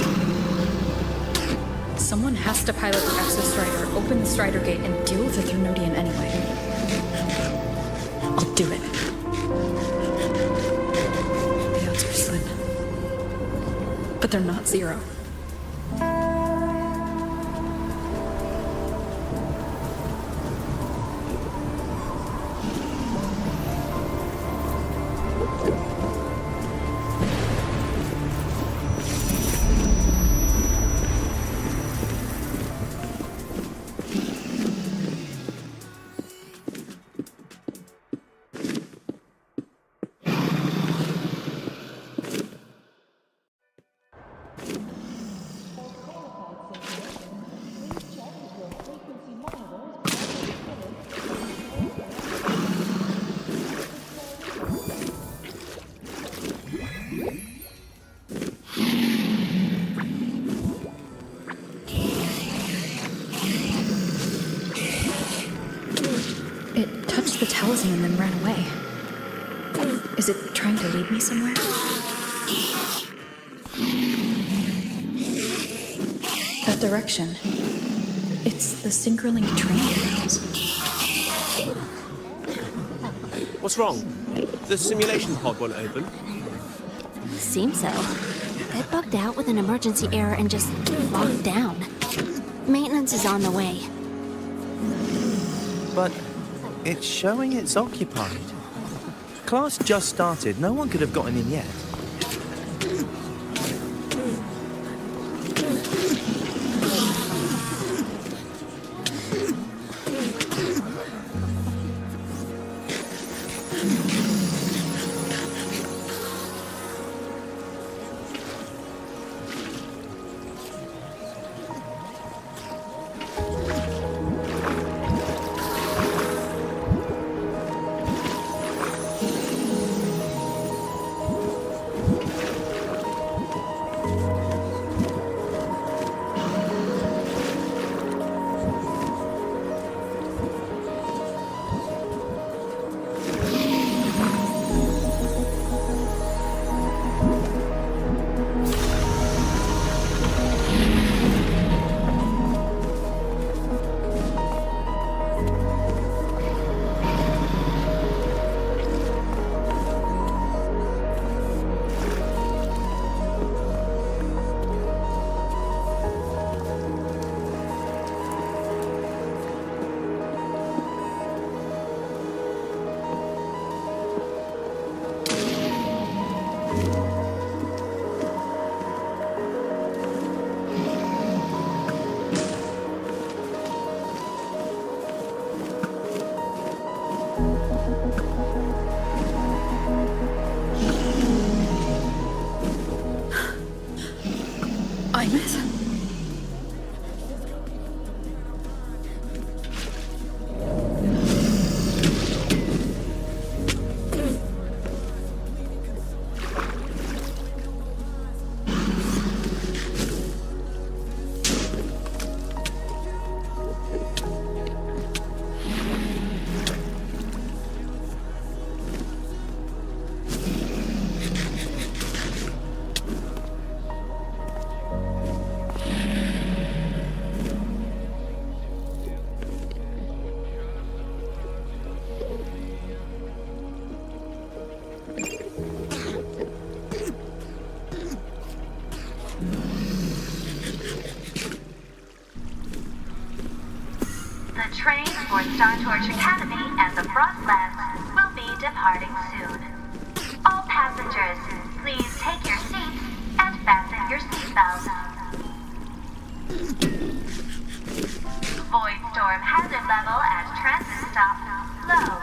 Someone has to pilot the Exo-Strider, open the Strider Gate, and deal with the Threnodian anyway. I'll do it. The odds are slim. But they're not zero. It touched the talisman and then ran away. Is it trying to lead me somewhere? That direction. It's the Synchronlink training grounds. What's wrong? The simulation pod won't open? Seems so. It bugged out with an emergency error and just locked down. Maintenance is on the way. But it's showing it's occupied. Class just started. No one could have gotten in yet. Star Torch Academy and the Frostlands will be departing soon. All passengers, please take your seats and fasten your seatbelts. Void storm hazard level at transit stop low.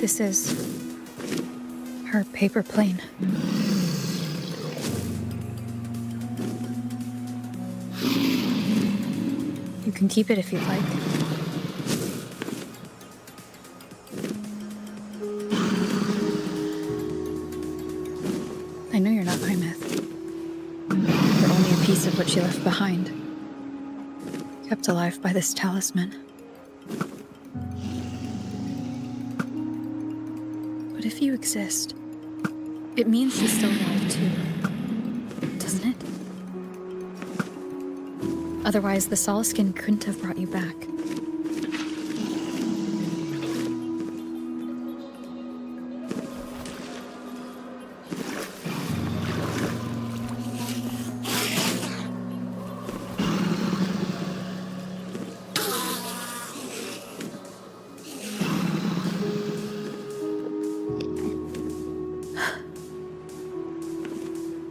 This is her paper plane. You can keep it if you'd like. I know you're not 𝐼𝐻. You're only a piece of what she left behind, kept alive by this talisman. But if you exist, it means she's still alive too, doesn't it? Otherwise, the Solaskin couldn't have brought you back.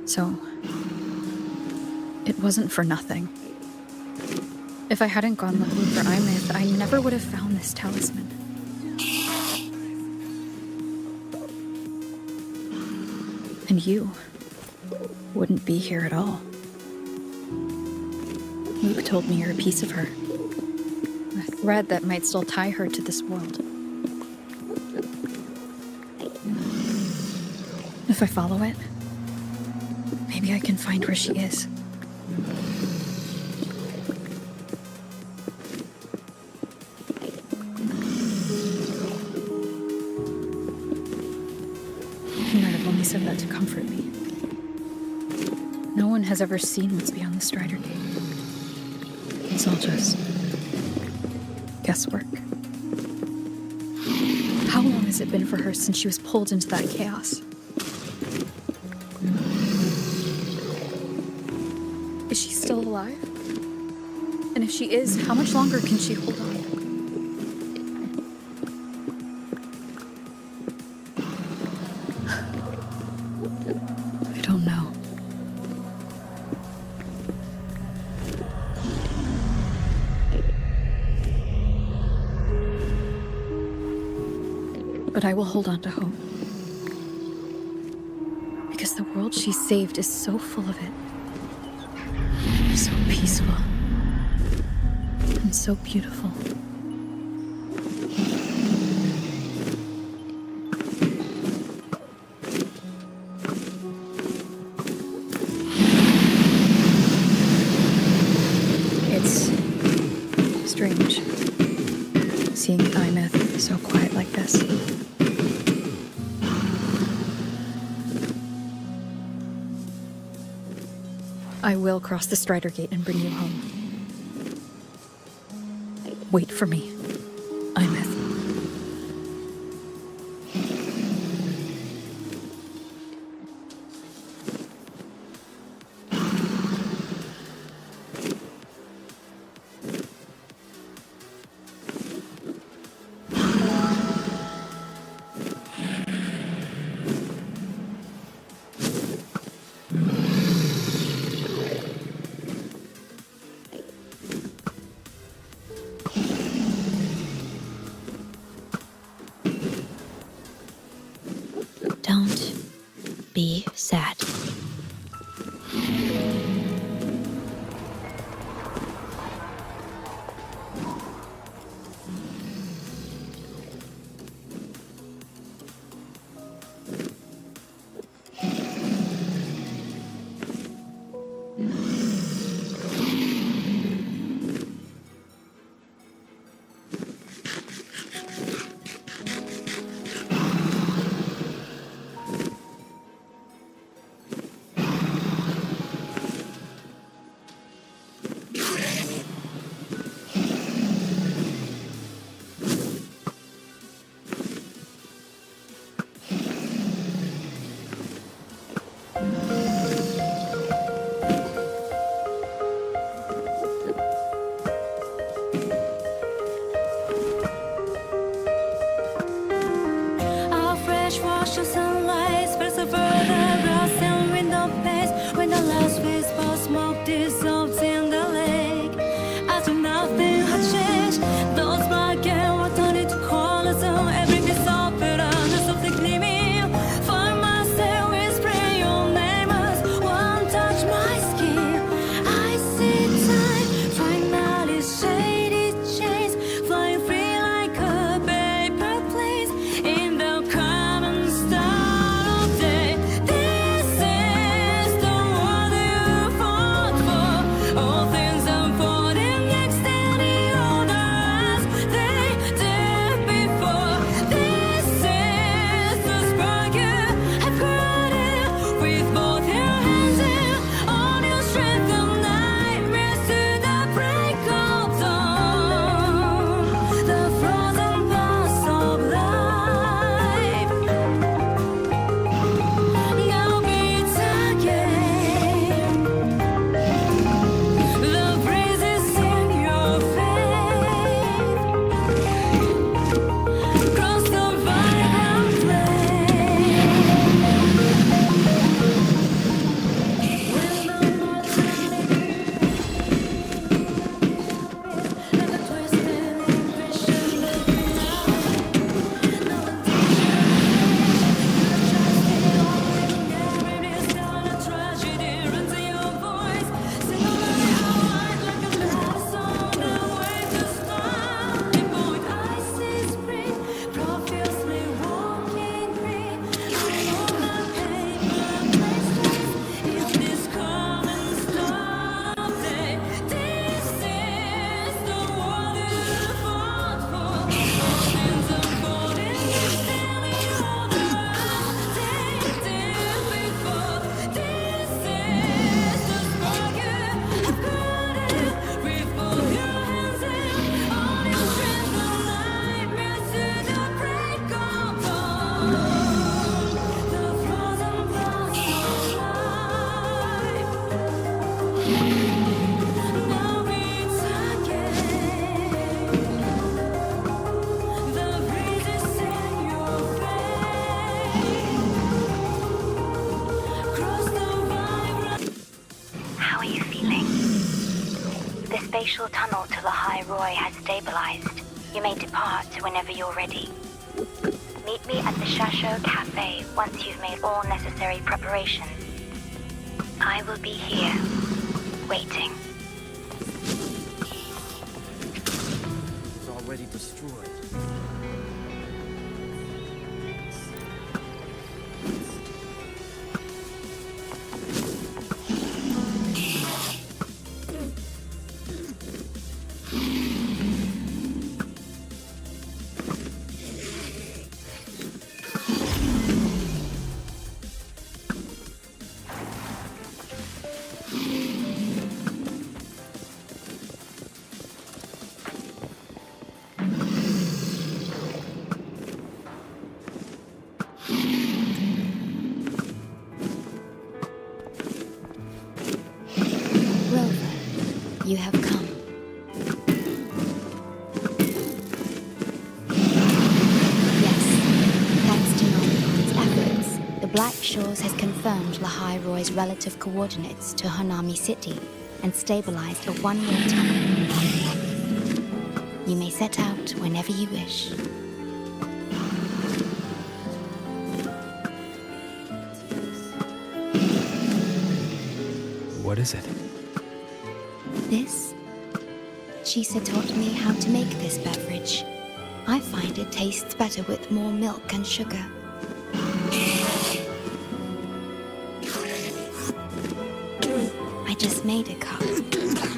So, it wasn't for nothing. If I hadn't gone looking for 𝐼𝐻, I never would have found this talisman. And you wouldn't be here at all. Luke told me you're a piece of her. A thread that might still tie her to this world. If I follow it, maybe I can find where she is. You might have only said that to comfort me. No one has ever seen what's beyond the Strider Gate. It's all just guesswork. How long has it been for her since she was pulled into that chaos? Is she still alive? And if she is, how much longer can she hold on? I don't know. But I will hold on to hope. Because the world she saved is so full of it. So peaceful. And so beautiful. It's strange seeing 𝐼𝐻 so quiet like this. I will cross the Strider Gate and bring you home. Wait for me, 𝐼𝐻. Don't be sad. spatial tunnel to Lahai-Roi has stabilized. You may depart whenever you're ready. Meet me at the Shasho Cafe once you've made all necessary preparations. I will be here, waiting. It's already destroyed. You have come. Yes, thanks to Noncon's efforts, the Black Shores has confirmed Lahai-Roi's relative coordinates to Honami City and stabilized a one-way tunnel. You may set out whenever you wish. What is it? This? Chisa taught me how to make this beverage. I find it tastes better with more milk and sugar. I just made a cup.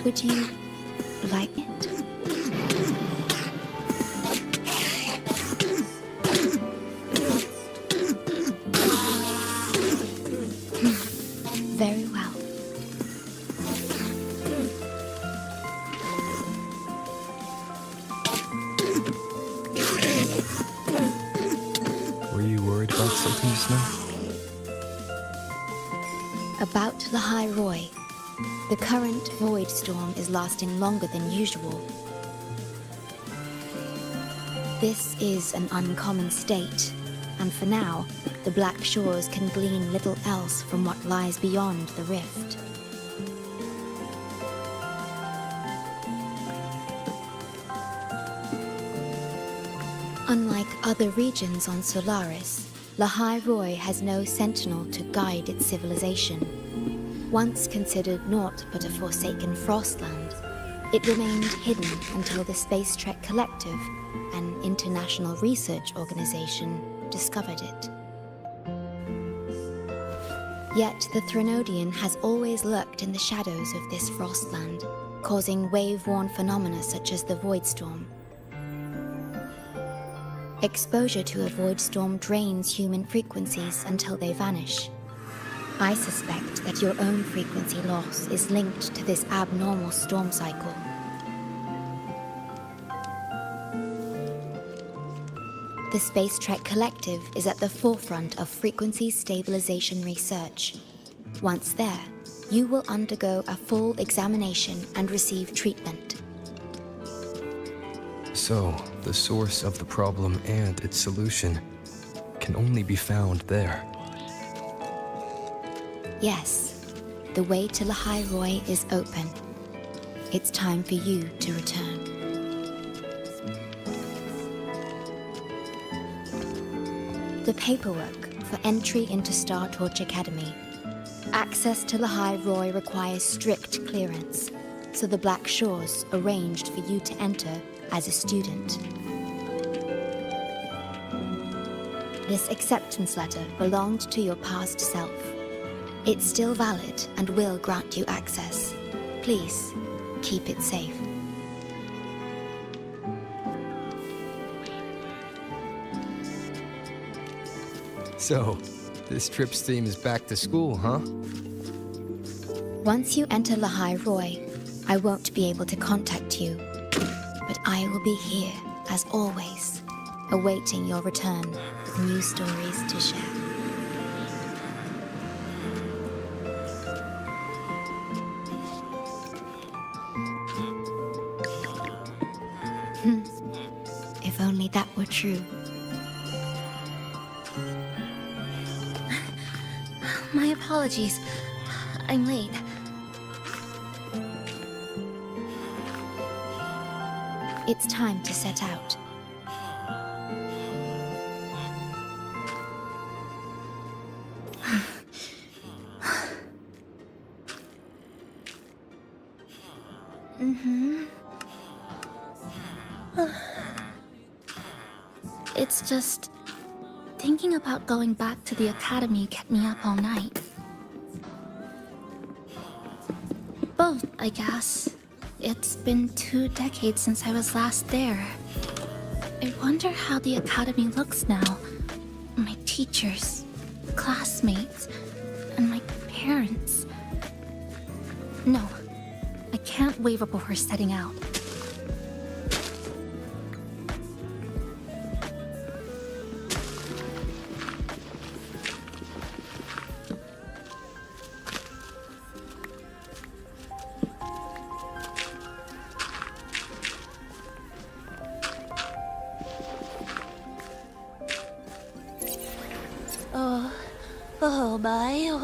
Would you like it? Very well. Were you worried about something just now? About Lahai-Roi. The current void storm is lasting longer than usual. This is an uncommon state, and for now, the Black Shores can glean little else from what lies beyond the rift. Unlike other regions on Solaris, Lahai-Roi has no sentinel to guide its civilization. Once considered naught but a forsaken frostland, it remained hidden until the Space Trek Collective, an international research organization, discovered it. Yet the Threnodian has always lurked in the shadows of this frostland, causing wave-worn phenomena such as the void storm. Exposure to a void storm drains human frequencies until they vanish. I suspect that your own frequency loss is linked to this abnormal storm cycle. The Space Trek Collective is at the forefront of frequency stabilization research. Once there, you will undergo a full examination and receive treatment. So, the source of the problem and its solution can only be found there. Yes, the way to Lahai-Roi is open. It's time for you to return. The paperwork for entry into Star Torch Academy. Access to Lahai-Roi requires strict clearance, so the Black Shores arranged for you to enter as a student. This acceptance letter belonged to your past self. It's still valid and will grant you access. Please, keep it safe. So, this trip's theme is back to school, huh? Once you enter Lahai-Roi, I won't be able to contact you, but I will be here, as always, awaiting your return with new stories to share. If only that were true. My apologies. I'm late. It's time to set out. It's just... thinking about going back to the academy kept me up all night. Both, I guess. It's been 2 decades since I was last there. I wonder how the academy looks now. My teachers, classmates, and my parents. No, I can't waver before setting out.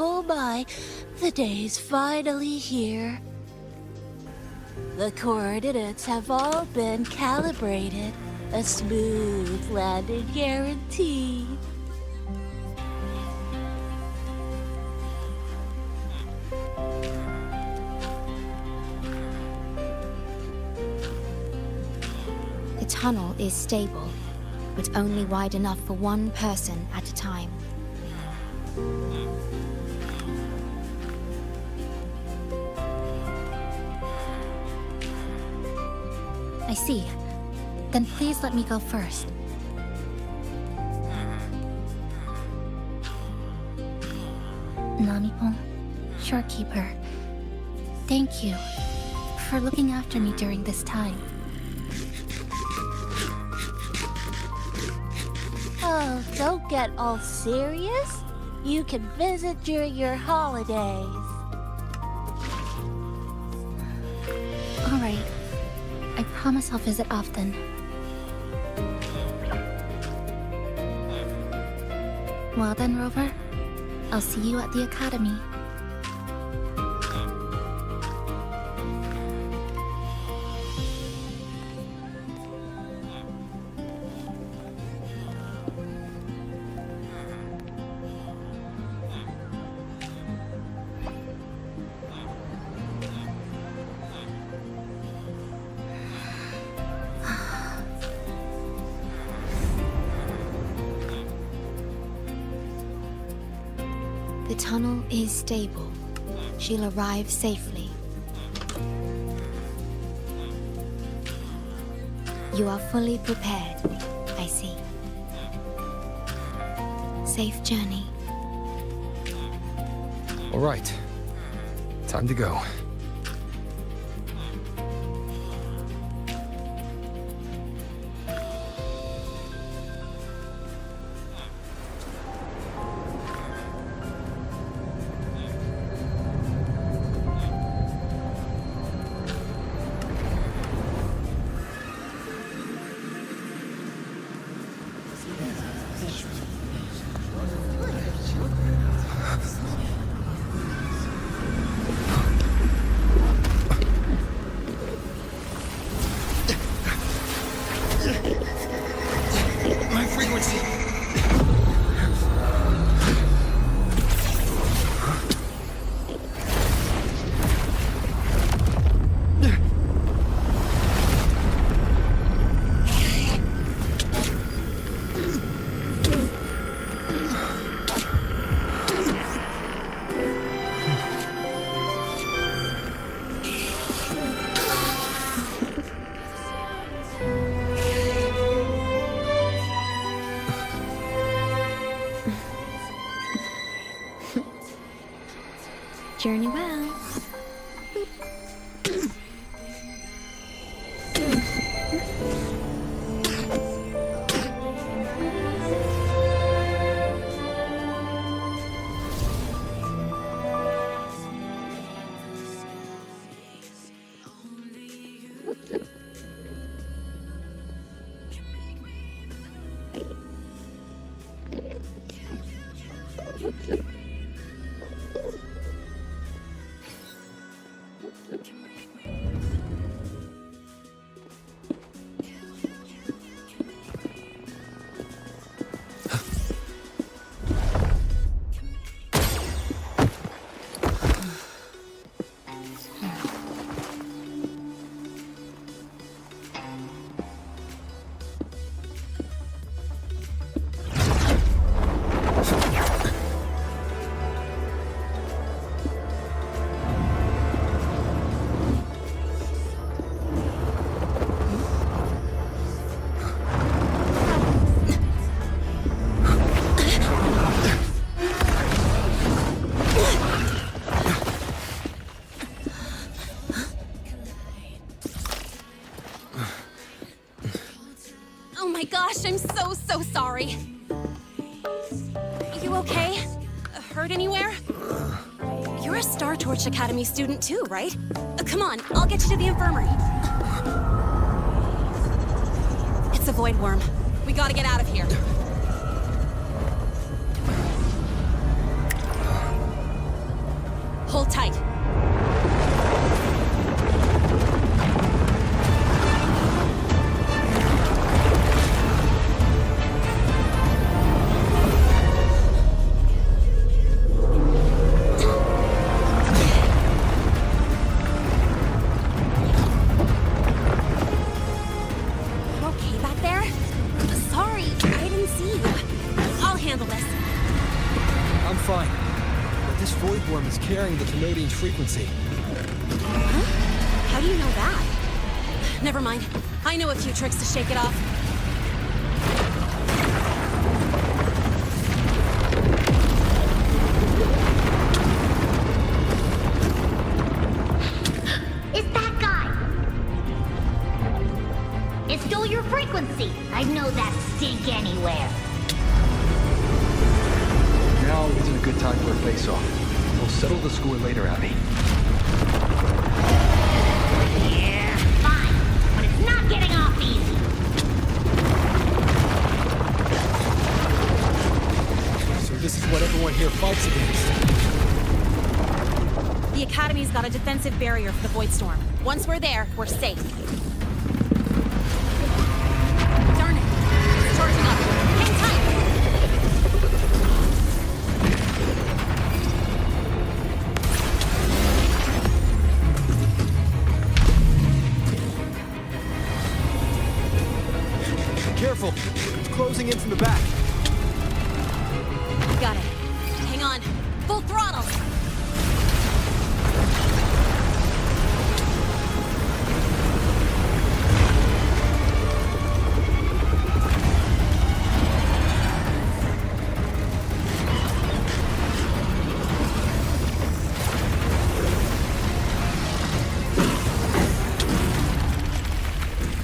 Oh my, the day's finally here. The coordinates have all been calibrated. A smooth landing guaranteed. tunnel is stable, but only wide enough for one person at a time. I see. Then please let me go first. Namipong, Shorekeeper, thank you for looking after me during this time. Oh, don't get all serious. You can visit during your holidays. All right. I promise I'll visit often. Well then, Rover. I'll see you at the academy. The tunnel is stable. She'll arrive safely. You are fully prepared, I see. Safe journey. All right. Time to go. My frequency! Journey well. my gosh, I'm so sorry. You okay? Hurt anywhere? You're a Star Torch Academy student too, right? Come on, I'll get you to the infirmary. It's a void worm. We gotta get out of here. Hold tight. I'm fine. But this void worm is carrying the Trinodian's frequency. Huh? How do you know that? Never mind. I know a few tricks to shake it off. It's that guy! It stole your frequency! I'd know that stink anywhere. Now isn't a good time for a face-off. We'll settle the score later, Abby. Yeah, fine. But it's not getting off easy. So this is what everyone here fights against. The Academy's got a defensive barrier for the Void Storm. Once we're there, we're safe. Darn it! It's charging up. Hang tight! Careful! It's closing in from the back. Got it. Hang on. Full throttle!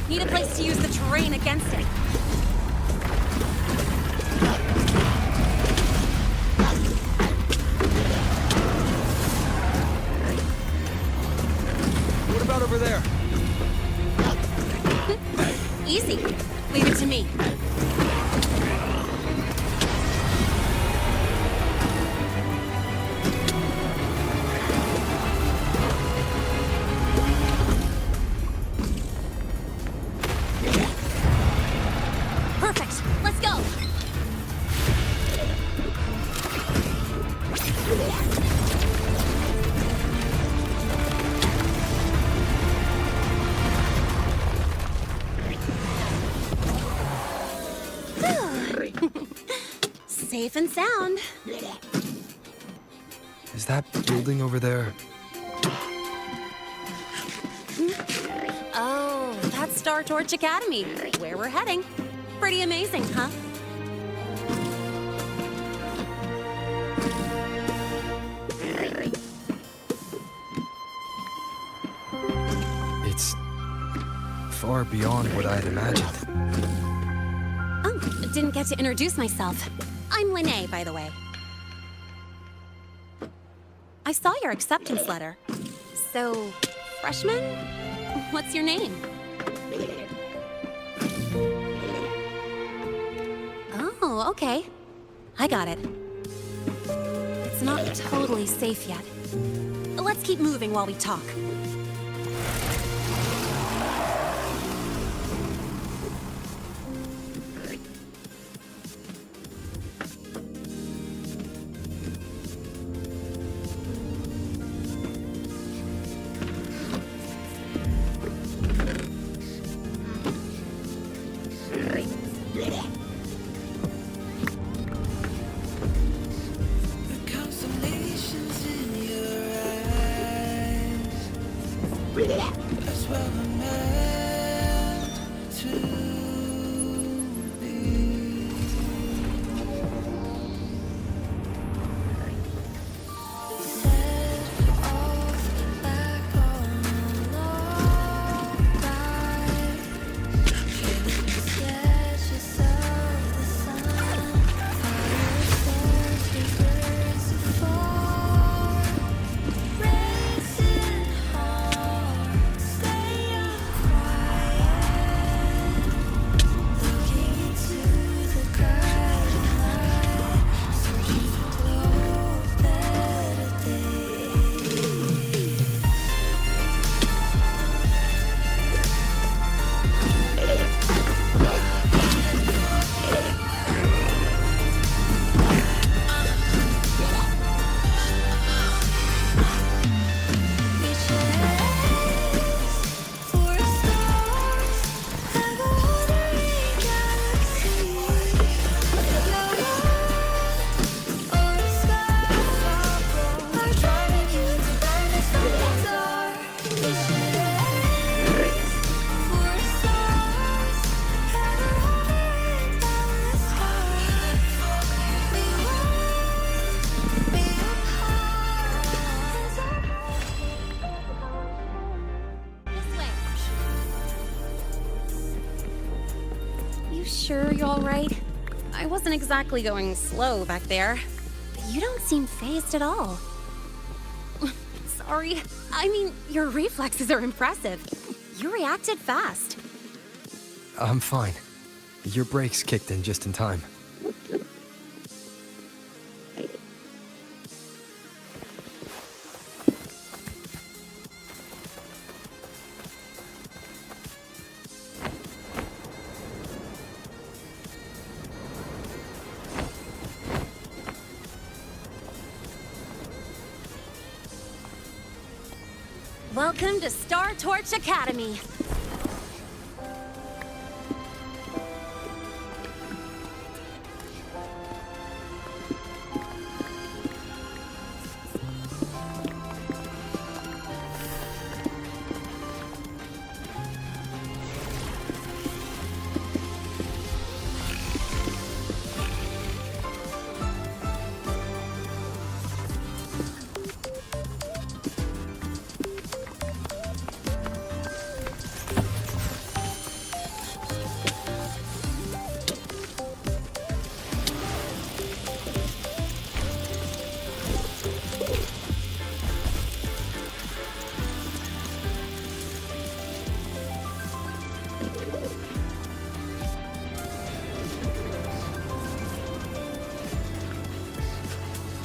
Need a place to use the terrain against it. What about over there? Easy. Leave it to me. Perfect. Let's go. Safe and sound. Is that building over there? Oh, that's Star Torch Academy, where we're heading. Pretty amazing, huh? It's far beyond what I had imagined. Oh, didn't get to introduce myself. I'm Linnea, by the way. I saw your acceptance letter. So, freshman? What's your name? Oh, okay. I got it. It's not totally safe yet. Let's keep moving while we talk. You sure you're all right? I wasn't exactly going slow back there. You don't seem phased at all. Sorry. I mean, your reflexes are impressive. You reacted fast. I'm fine. Your brakes kicked in just in time. Welcome to Star Torch Academy.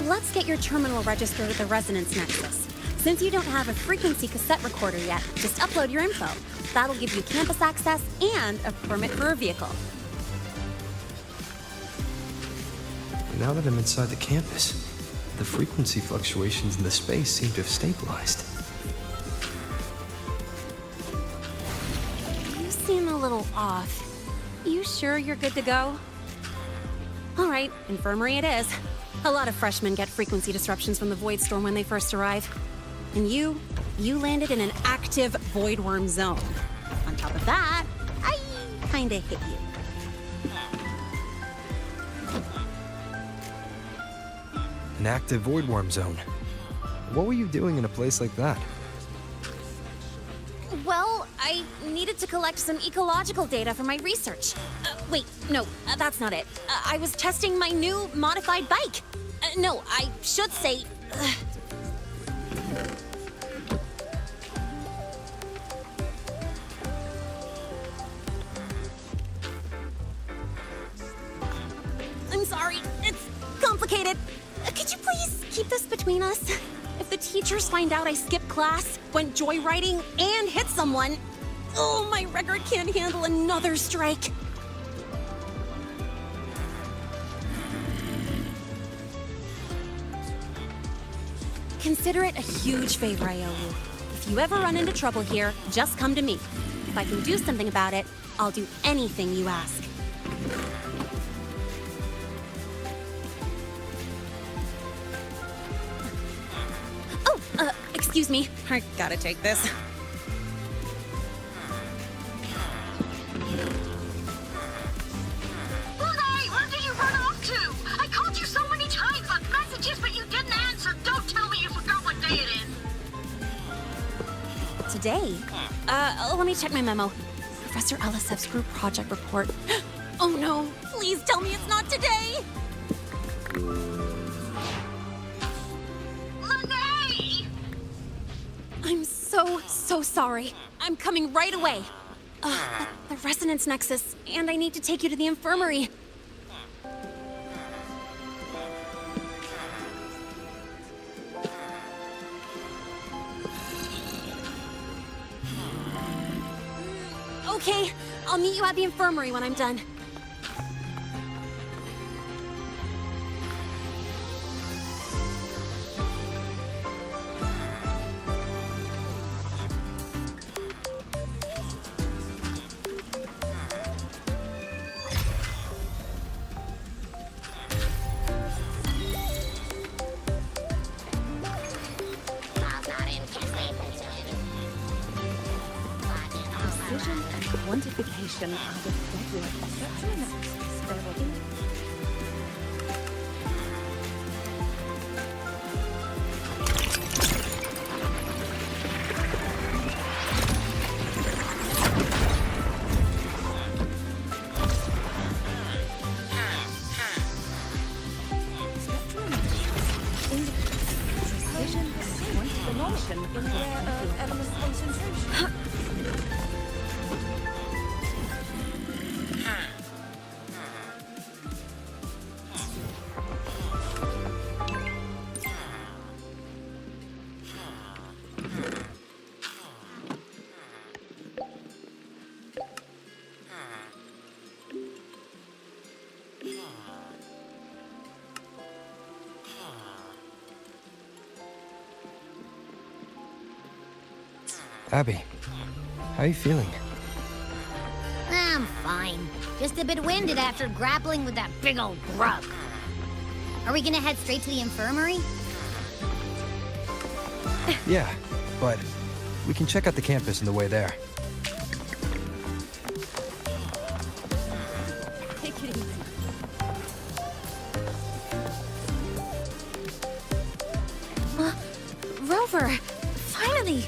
Let's get your terminal registered with the Resonance Nexus. Since you don't have a frequency cassette recorder yet, just upload your info. That'll give you campus access and a permit for a vehicle. Now that I'm inside the campus, the frequency fluctuations in the space seem to have stabilized. You seem a little off. You sure you're good to go? All right, infirmary it is. A lot of freshmen get frequency disruptions from the Void Storm when they first arrive. And you landed in an active Voidworm zone. On top of that, I kinda hit you. An active Voidworm zone. What were you doing in a place like that? Well, I needed to collect some ecological data for my research. Wait, no, that's not it. I was testing my new modified bike. No, I should say... I'm sorry, it's complicated. Could you please keep this between us? If the teachers find out I skipped class, went joyriding, and hit someone, oh, my record can't handle another strike. Consider it a huge favor I owe you. If you ever run into trouble here, just come to me. If I can do something about it, I'll do anything you ask. Oh, excuse me. I gotta take this. Hey, where did you run off to? I called you so many times, left messages, but you didn't answer. Don't tell me you forgot what day it is. Today? Let me check my memo. Professor Elisev's group project report. Oh no, please tell me it's not today! Lene! I'm so sorry. I'm coming right away. The Resonance Nexus, and I need to take you to the infirmary. Okay, I'll meet you at the infirmary when I'm done. Precision and quantification are the bedrock. Abby, how are you feeling? I'm fine. Just a bit winded after grappling with that big old grub. Are we gonna head straight to the infirmary? Yeah, but we can check out the campus on the way there. Take it easy. Rover! Finally!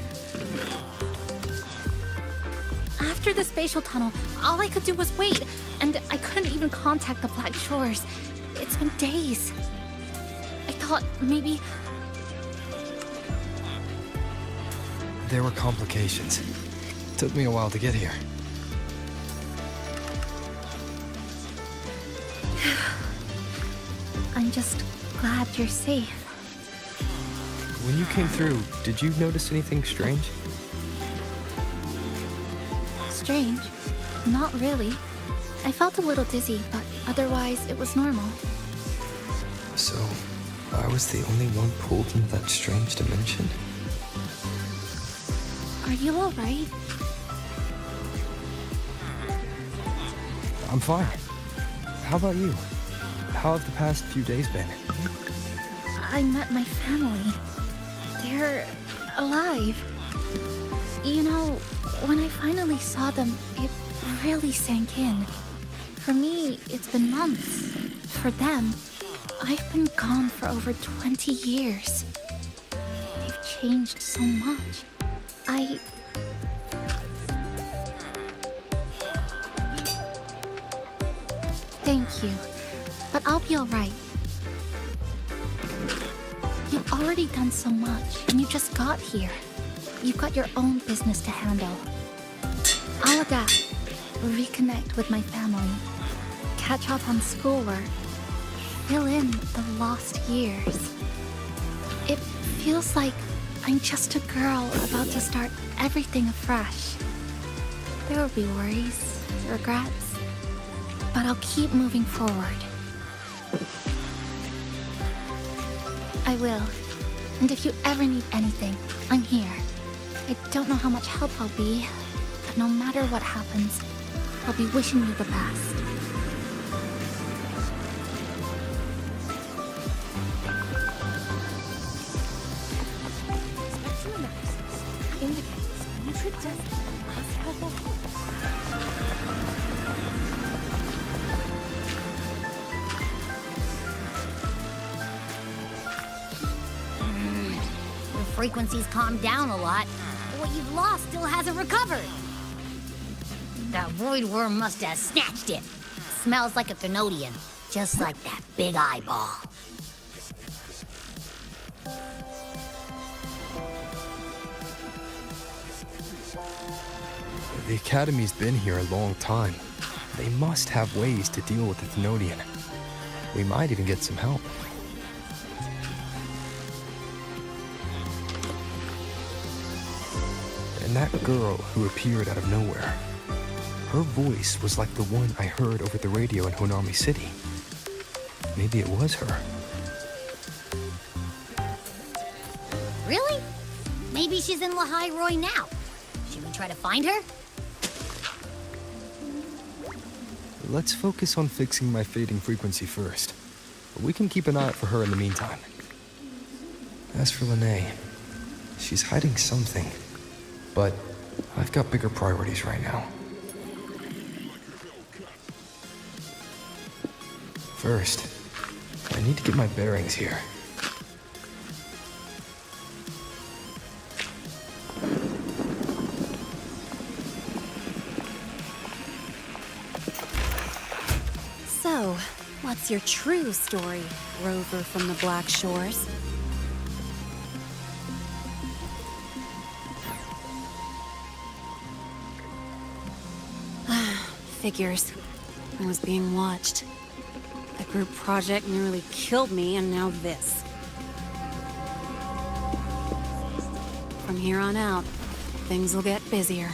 After the spatial tunnel, all I could do was wait, and I couldn't even contact the Black Shores. It's been days. I thought maybe... There were complications. Took me a while to get here. I'm just glad you're safe. When you came through, did you notice anything strange? Strange? Not really. I felt a little dizzy, but otherwise it was normal. So, I was the only one pulled into that strange dimension? Are you alright? I'm fine. How about you? How have the past few days been? I met my family. They're alive. You know, when I finally saw them, it really sank in. For me, it's been months. For them, I've been gone for over 20 years. They've changed so much. Thank you, but I'll be alright. You've already done so much, and you just got here. You've got your own business to handle. I'll adapt, reconnect with my family, catch up on schoolwork, fill in the lost years. It feels like I'm just a girl about to start everything afresh. There will be worries, regrets, but I'll keep moving forward. I will. And if you ever need anything, I'm here. I don't know how much help I'll be, but no matter what happens, I'll be wishing you the best. The frequency's calmed down a lot, but what you've lost still hasn't recovered. That void worm must have snatched it. Smells like a Thenodian, just like that big eyeball. The Academy's been here a long time. They must have ways to deal with the Thenodian. We might even get some help. And that girl who appeared out of nowhere, her voice was like the one I heard over the radio in Honami City. Maybe it was her. Really? Maybe she's in Lahai-Roi now. Should we try to find her? Let's focus on fixing my fading frequency first. We can keep an eye out for her in the meantime. As for Lene, she's hiding something. But I've got bigger priorities right now. First, I need to get my bearings here. So, what's your true story, Rover from the Black Shores? Figures. I was being watched. The group project nearly killed me, and now this. From here on out, things will get busier.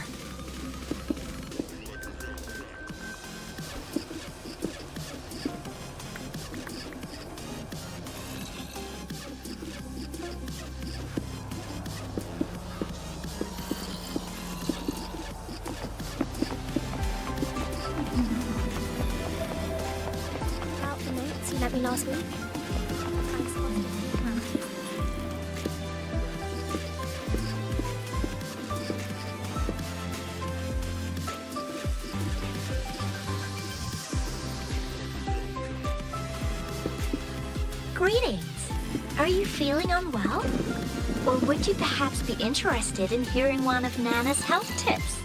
you met me last week? Greetings. Are you feeling unwell? Or would you perhaps be interested in hearing one of Nana's health tips?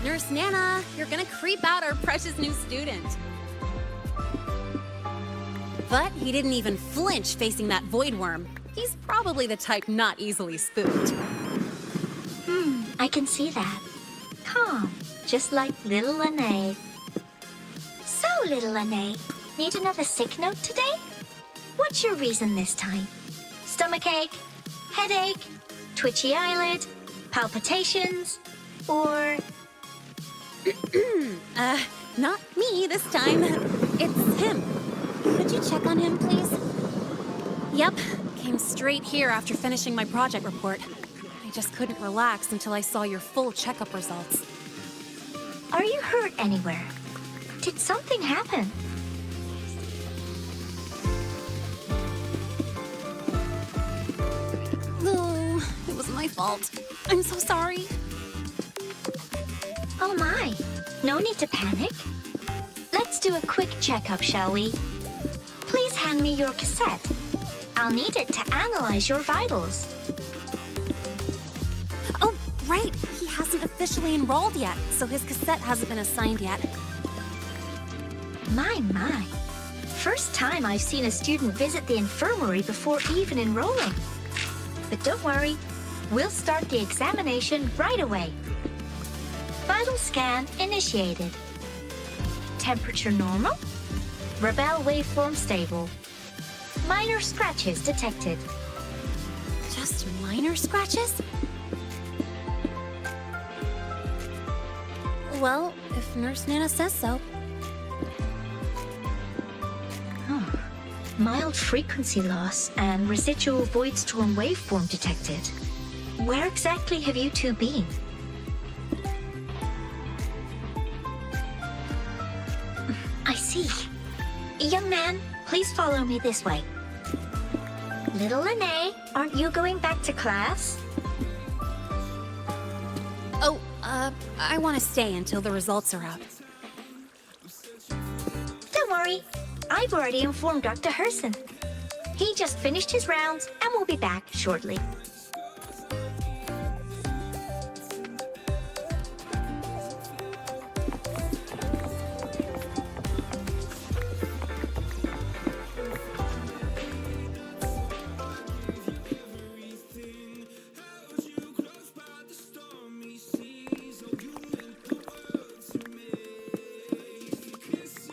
Nurse Nana, you're gonna creep out our precious new student. But he didn't even flinch facing that void worm. He's probably the type not easily spooked. I can see that. Calm, just like little Lene. So, little Lene, need another sick note today? What's your reason this time? Stomachache? Headache? Twitchy eyelid? Palpitations? Or... Not me this time. It's him. Could you check on him, please? Yep, came straight here after finishing my project report. I just couldn't relax until I saw your full checkup results. Are you hurt anywhere? Did something happen? No, it was my fault. I'm so sorry. Oh my, no need to panic. Let's do a quick checkup, shall we? Please hand me your cassette. I'll need it to analyze your vitals. Oh, right. He hasn't officially enrolled yet, so his cassette hasn't been assigned yet. My. First time I've seen a student visit the infirmary before even enrolling. But don't worry, we'll start the examination right away. Vital scan initiated. Temperature normal. Rebel waveform stable. Minor scratches detected. Just minor scratches? Well, if Nurse Nana says so. Mild frequency loss and residual void storm waveform detected. Where exactly have you two been? I see. Young man, please follow me this way. Little Lene, aren't you going back to class? Oh, I want to stay until the results are out. Don't worry. I've already informed Dr. Herson. He just finished his rounds and will be back shortly.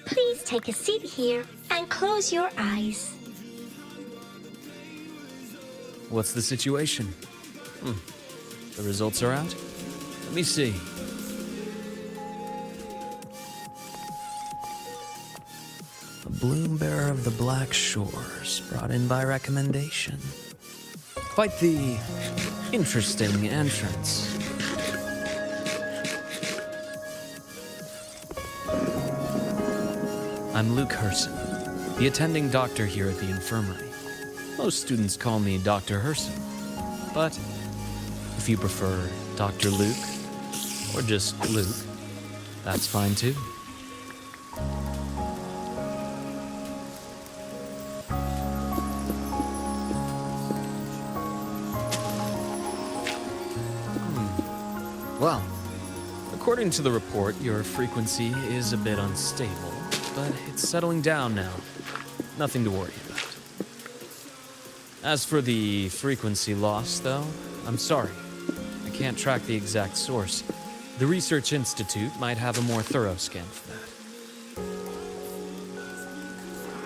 Please take a seat here and close your eyes. What's the situation? The results are out? Let me see. A bloom bearer of the Black Shores, brought in by recommendation. Quite the interesting entrance. I'm Luke Herson, the attending doctor here at the infirmary. Most students call me Dr. Herson, but if you prefer Dr. Luke, or just Luke, that's fine too. Well, according to the report, your frequency is a bit unstable, but it's settling down now. Nothing to worry about. As for the frequency loss, though, I'm sorry. I can't track the exact source. The Research Institute might have a more thorough scan for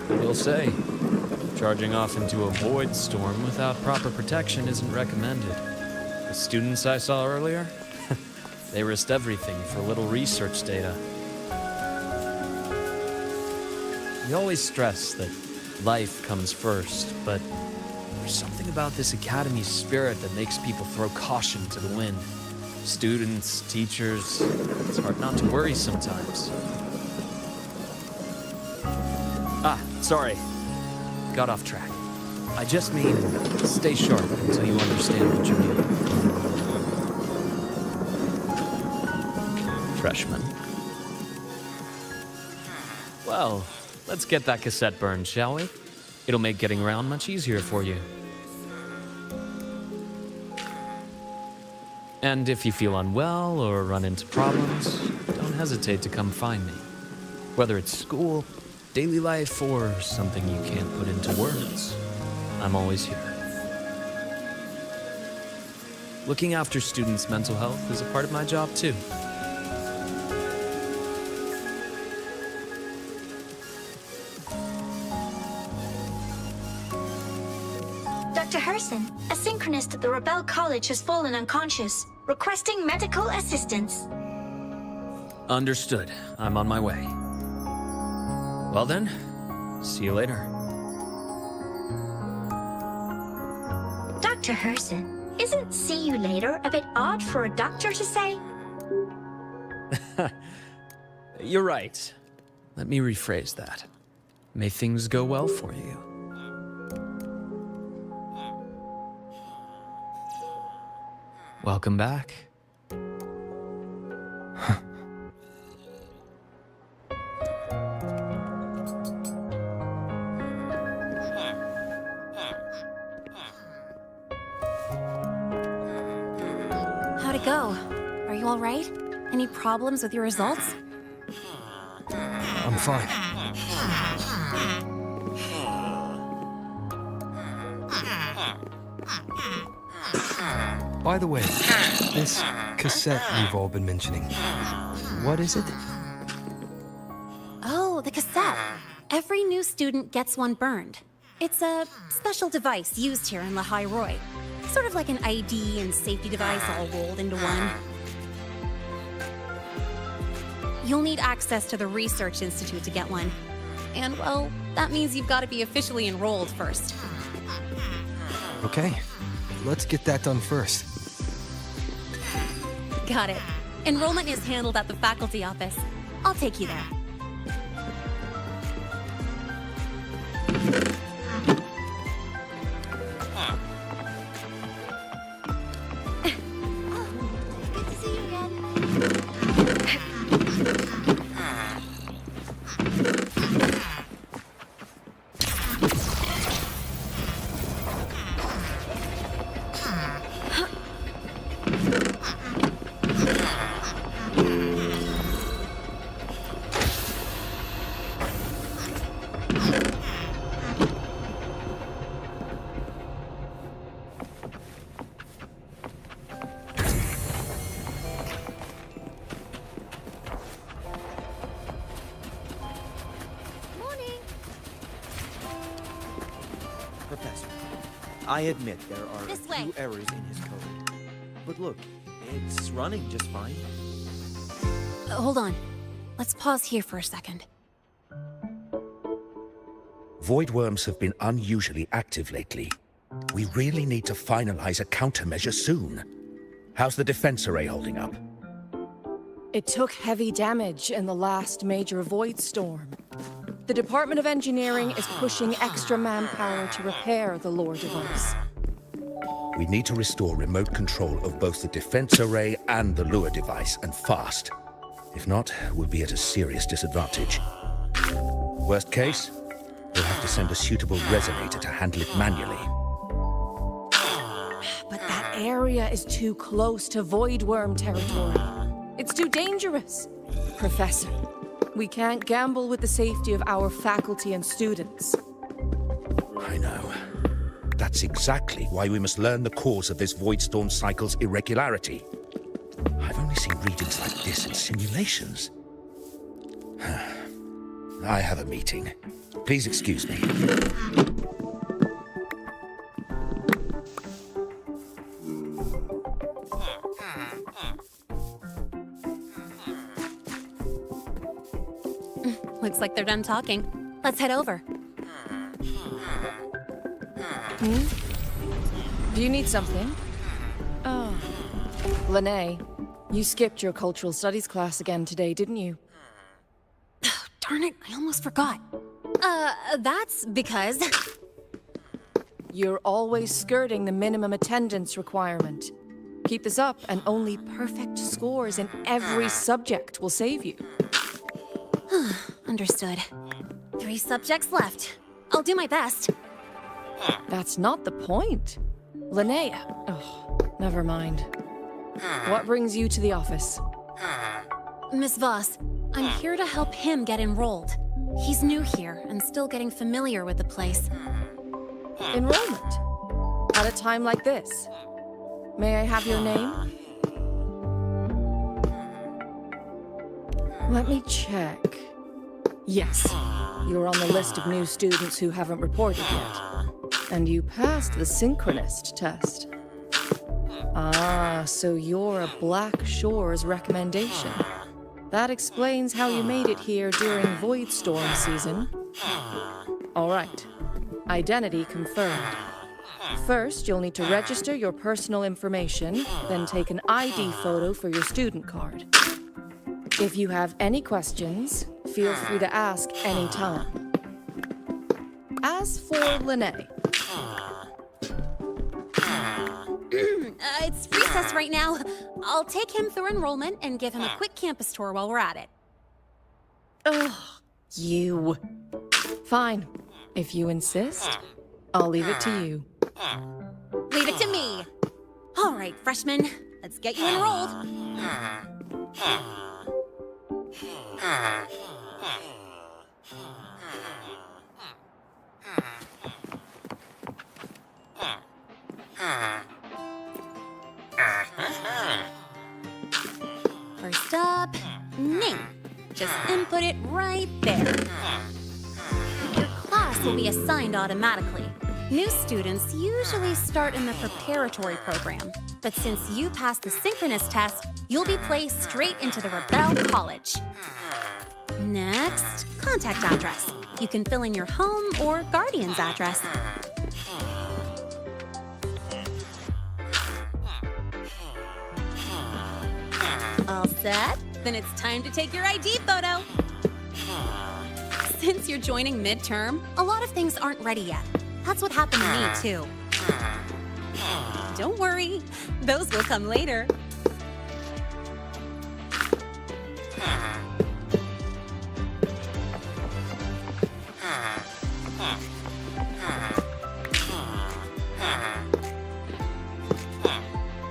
that. I will say, charging off into a void storm without proper protection isn't recommended. The students I saw earlier, they risked everything for a little research data. We always stress that life comes first, but there's something about this academy's spirit that makes people throw caution to the wind. Students, teachers, it's hard not to worry sometimes. Ah, Sorry. Got off track. I just mean, stay sharp until you understand what you mean. Freshman. Well, let's get that cassette burned, shall we? It'll make getting around much easier for you. And if you feel unwell or run into problems, don't hesitate to come find me. Whether it's school, daily life, or something you can't put into words, I'm always here. Looking after students' mental health is a part of my job, too. Dr. Herson, a synchronist at the Rebel College has fallen unconscious, requesting medical assistance. Understood. I'm on my way. Well then, see you later. Dr. Herson, isn't see you later a bit odd for a doctor to say? You're right. Let me rephrase that. May things go well for you. Welcome back. How'd it go? Are you all right? Any problems with your results? I'm fine. By the way, this cassette you've all been mentioning, what is it? Oh, the cassette. Every new student gets one burned. It's a special device used here in Lahai-Roi. Sort of like an ID and safety device all rolled into one. You'll need access to the Research Institute to get one. And, well, that means you've got to be officially enrolled first. Okay, let's get that done first. Got it. Enrollment is handled at the faculty office. I'll take you there. Good to see you again. Professor, I admit there are This a way. few errors in his code. But look, it's running just fine. Hold on. Let's pause here for a second. Void worms have been unusually active lately. We really need to finalize a countermeasure soon. How's the defense array holding up? It took heavy damage in the last major void storm. The Department of Engineering is pushing extra manpower to repair the lore device. We need to restore remote control of both the defense array and the lure device, and fast. If not, we'll be at a serious disadvantage. Worst case, we'll have to send a suitable resonator to handle it manually. But that area is too close to void worm territory. It's too dangerous. Professor, we can't gamble with the safety of our faculty and students. I know. That's exactly why we must learn the cause of this void storm cycle's irregularity. I've only seen readings like this in simulations. I have a meeting. Please excuse me. Looks like they're done talking. Let's head over. Do you need something? Oh. Lene, you skipped your cultural studies class again today, didn't you? Darn it, I almost forgot. That's because... You're always skirting the minimum attendance requirement. Keep this up, and only perfect scores in every subject will save you. Understood. 3 subjects left. I'll do my best. That's not the point. Linnea. Oh, never mind. What brings you to the office? Miss Voss, I'm here to help him get enrolled. He's new here and still getting familiar with the place. Enrollment? At a time like this? May I have your name? Let me check. Yes, you're on the list of new students who haven't reported yet. And you passed the synchronist test. Ah, so you're a Black Shores recommendation. That explains how you made it here during Void Storm season. All right. Identity confirmed. First, you'll need to register your personal information, then take an ID photo for your student card. If you have any questions, feel free to ask anytime. As for Linnea. It's recess right now. I'll take him through enrollment and give him a quick campus tour while we're at it. Ugh, you. Fine. If you insist, I'll leave it to you. Leave it to me. All right, freshman, let's get you enrolled. First up, name. Just input it right there. Your class will be assigned automatically. New students usually start in the preparatory program, but since you passed the synchronous test, you'll be placed straight into the Rebel College. Next, contact address. You can fill in your home or guardian's address. All set? Then it's time to take your ID photo. Since you're joining midterm, a lot of things aren't ready yet. That's what happened to me, too. Don't worry, those will come later.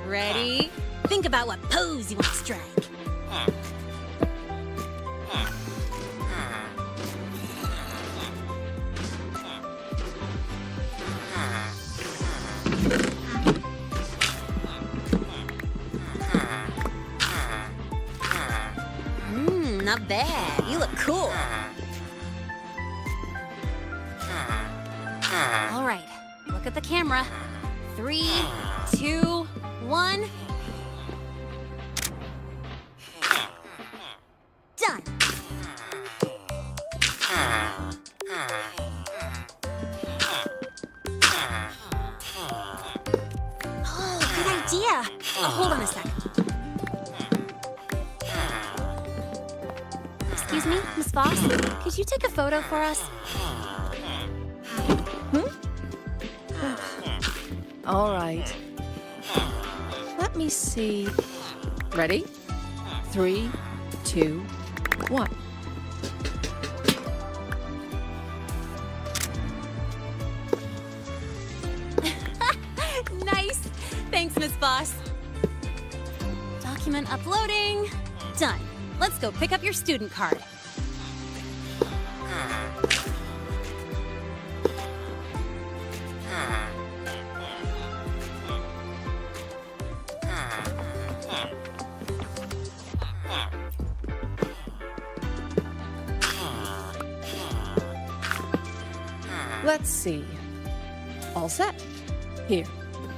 Ready? Think about what pose you want to strike. Not bad. You look cool. All right, look at the camera. 3, 2, 1. Done. Oh, good idea. Hold on a second. Excuse me, Miss Voss? Could you take a photo for us? All right. Let me see. Ready? 3, 2, 1. Nice. Thanks, Miss Voss. Document uploading. Done. Let's go pick up your student card. Let's see. All set. Here,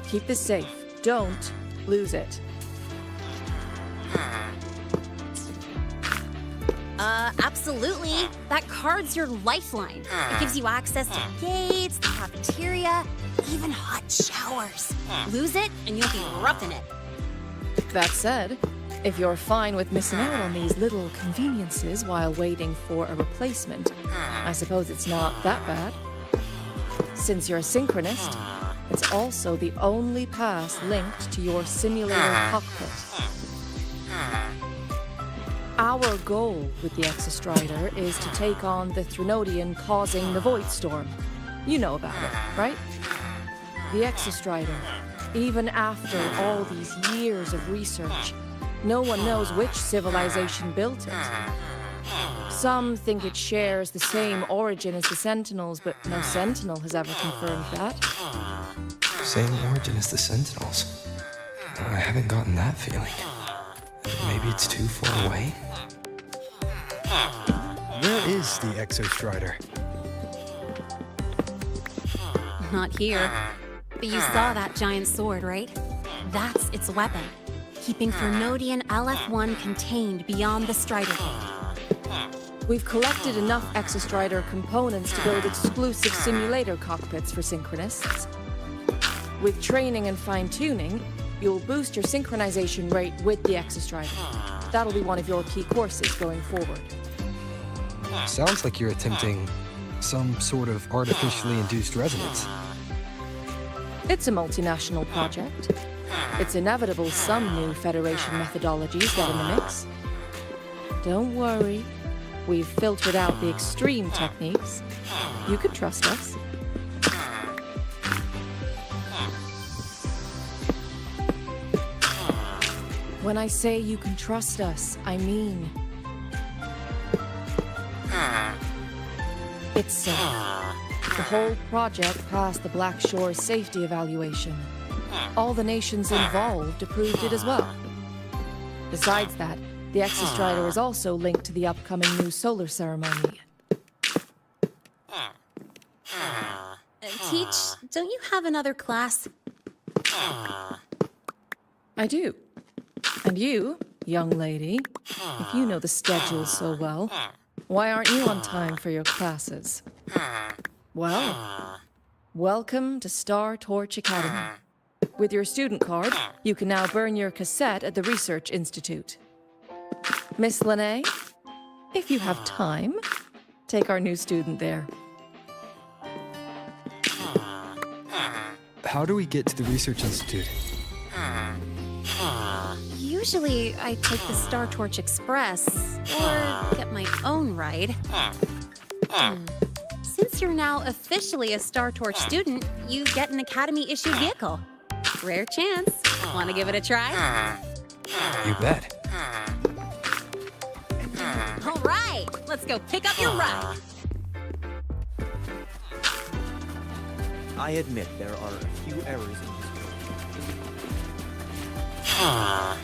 keep this safe. Don't lose it. Absolutely. That card's your lifeline. It gives you access to gates, the cafeteria, even hot showers. Lose it, and you'll be roughing it. That said, If you're fine with missing out on these little conveniences while waiting for a replacement, I suppose it's not that bad. Since you're a synchronist, it's also the only pass linked to your simulator cockpit. Our goal with the Exostrider is to take on the Threnodian causing the Void Storm. You know about it, right? The Exostrider, even after all these years of research, no one knows which civilization built it. Some think it shares the same origin as the Sentinels, but no Sentinel has ever confirmed that. Same origin as the Sentinels. I haven't gotten that feeling. Maybe it's too far away? Where is the Exostrider? Not here. But you saw that giant sword, right? That's its weapon, keeping Threnodian LF1 contained beyond the Strider Gate. We've collected enough Exostrider components to build exclusive simulator cockpits for synchronists. With training and fine-tuning, you'll boost your synchronization rate with the Exostrider. That'll be one of your key courses going forward. Sounds like you're attempting some sort of artificially induced resonance. It's a multinational project. It's inevitable some new Federation methodologies get in the mix. Don't worry. We've filtered out the extreme techniques. You can trust us. When I say you can trust us, I mean... it's safe. The whole project passed the Black Shore safety evaluation. All the nations involved approved it as well. Besides that, the Exostrider is also linked to the upcoming new solar ceremony. Teach, don't you have another class? I do. And you, young lady, if you know the schedule so well, why aren't you on time for your classes? Well, welcome to Star Torch Academy. With your student card, you can now burn your cassette at the Research Institute. Miss Lene, if you have time, take our new student there. How do we get to the Research Institute? Usually, I take the Star Torch Express, or get my own ride. Since you're now officially a Star Torch student, you get an Academy-issued vehicle. Rare chance. Want to give it a try? You bet. All right, let's go pick up your ride. I admit there are a few errors in this I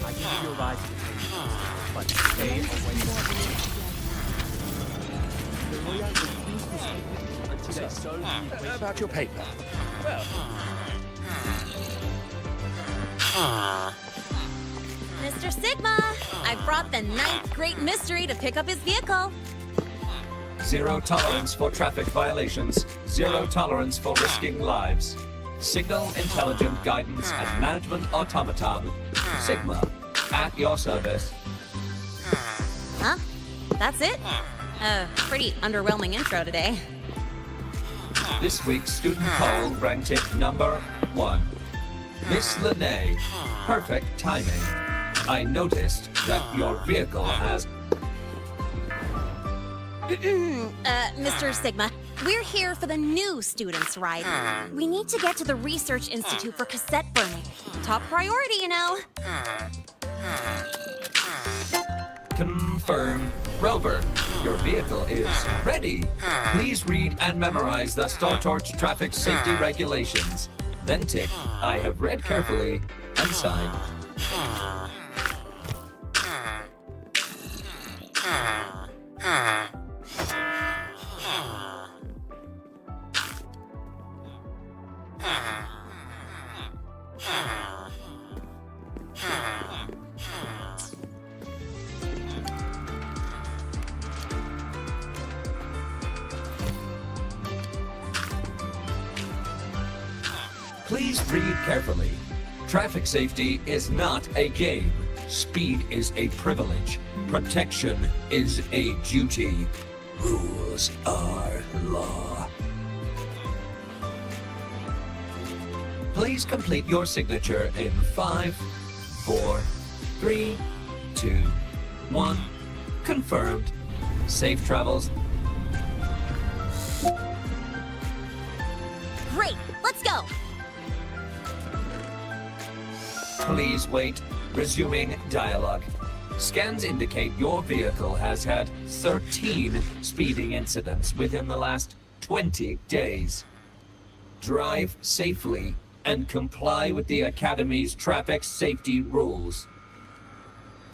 can give you a ride to the station, but stay away About your paper. Mr. Sigma, I brought the 9th Great Mystery to pick up his vehicle. Zero tolerance for traffic violations. Zero tolerance for risking lives. Signal intelligent guidance and management automaton. Sigma, at your service. Huh? That's it? Pretty underwhelming intro today. This week's student poll ranked it number 1. Miss Lene, perfect timing. I noticed that your vehicle has... Mr. Sigma, we're here for the new students' ride. We need to get to the Research Institute for cassette burning. Top priority, you know. Confirmed. Rover, your vehicle is ready. Please read and memorize the Star Torch traffic safety regulations. Then tick, I have read carefully, and sign. Please read carefully. Traffic safety is not a game. Speed is a privilege. Protection is a duty. Rules are law. Please complete your signature in 5, 4, 3, 2, 1. Confirmed. Safe travels. Great, let's go! Please wait. Resuming dialogue. Scans indicate your vehicle has had 13 speeding incidents within the last 20 days. Drive safely and comply with the Academy's traffic safety rules.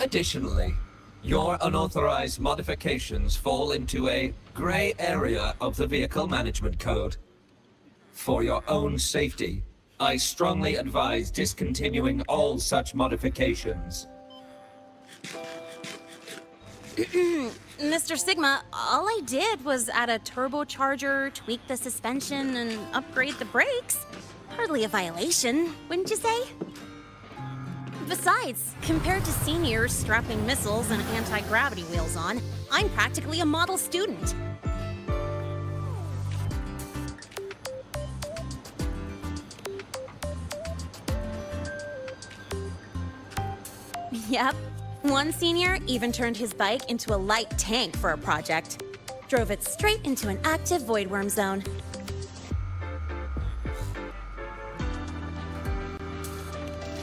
Additionally, your unauthorized modifications fall into a gray area of the Vehicle Management Code. For your own safety, I strongly advise discontinuing all such modifications. Mr. Sigma, all I did was add a turbocharger, tweak the suspension, and upgrade the brakes. Hardly a violation, wouldn't you say? Besides, compared to seniors strapping missiles and anti-gravity wheels on, I'm practically a model student. Yep. One senior even turned his bike into a light tank for a project. Drove it straight into an active voidworm zone.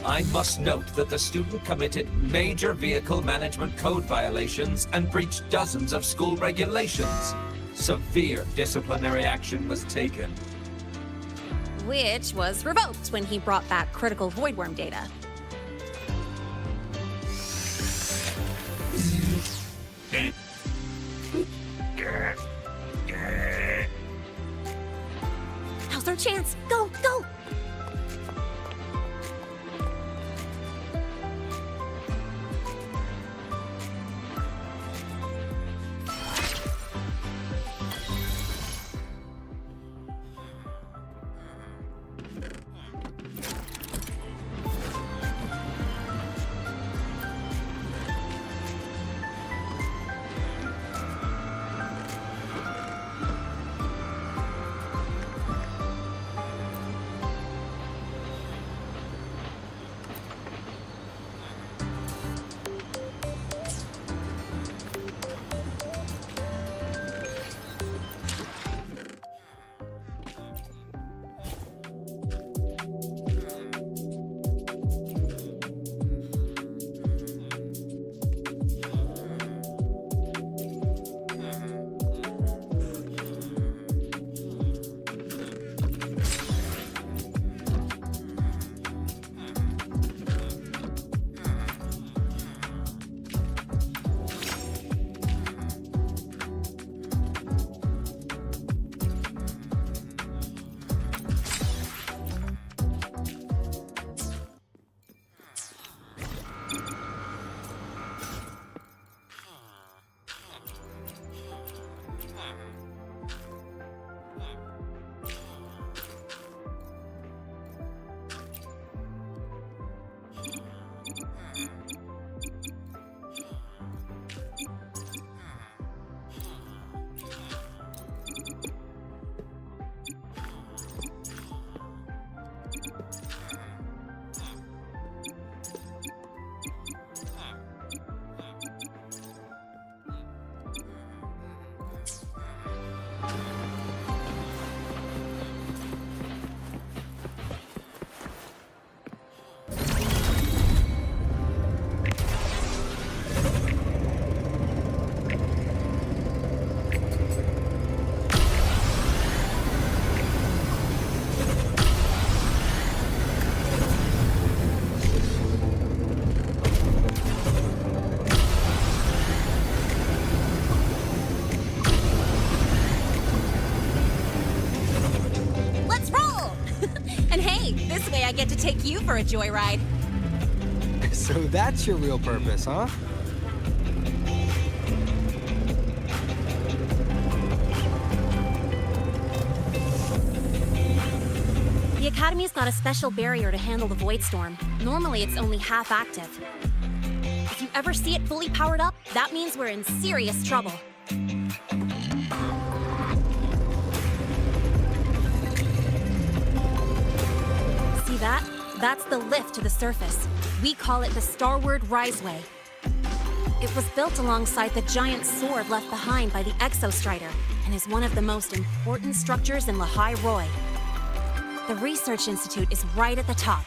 I must note that the student committed major vehicle management code violations and breached dozens of school regulations. Severe disciplinary action was taken. Which was revoked when he brought back critical voidworm data. Now's our chance. Go, go! I get to take you for a joyride. So that's your real purpose, huh? The Academy's got a special barrier to handle the Void Storm. Normally, it's only half active. If you ever see it fully powered up, that means we're in serious trouble. See that? That's the lift to the surface. We call it the Starward Riseway. It was built alongside the giant sword left behind by the Exostrider and is one of the most important structures in Lahai-Roi. The Research Institute is right at the top.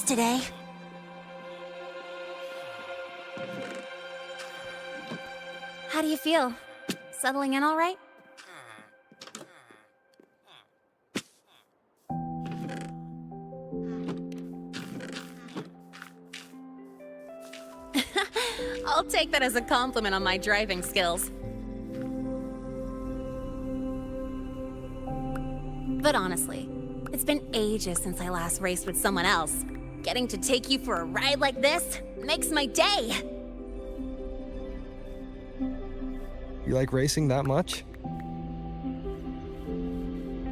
Today. How do you feel? Settling in all right? I'll take that as a compliment on my driving skills. But honestly, it's been ages since I last raced with someone else. Getting to take you for a ride like this makes my day! You like racing that much?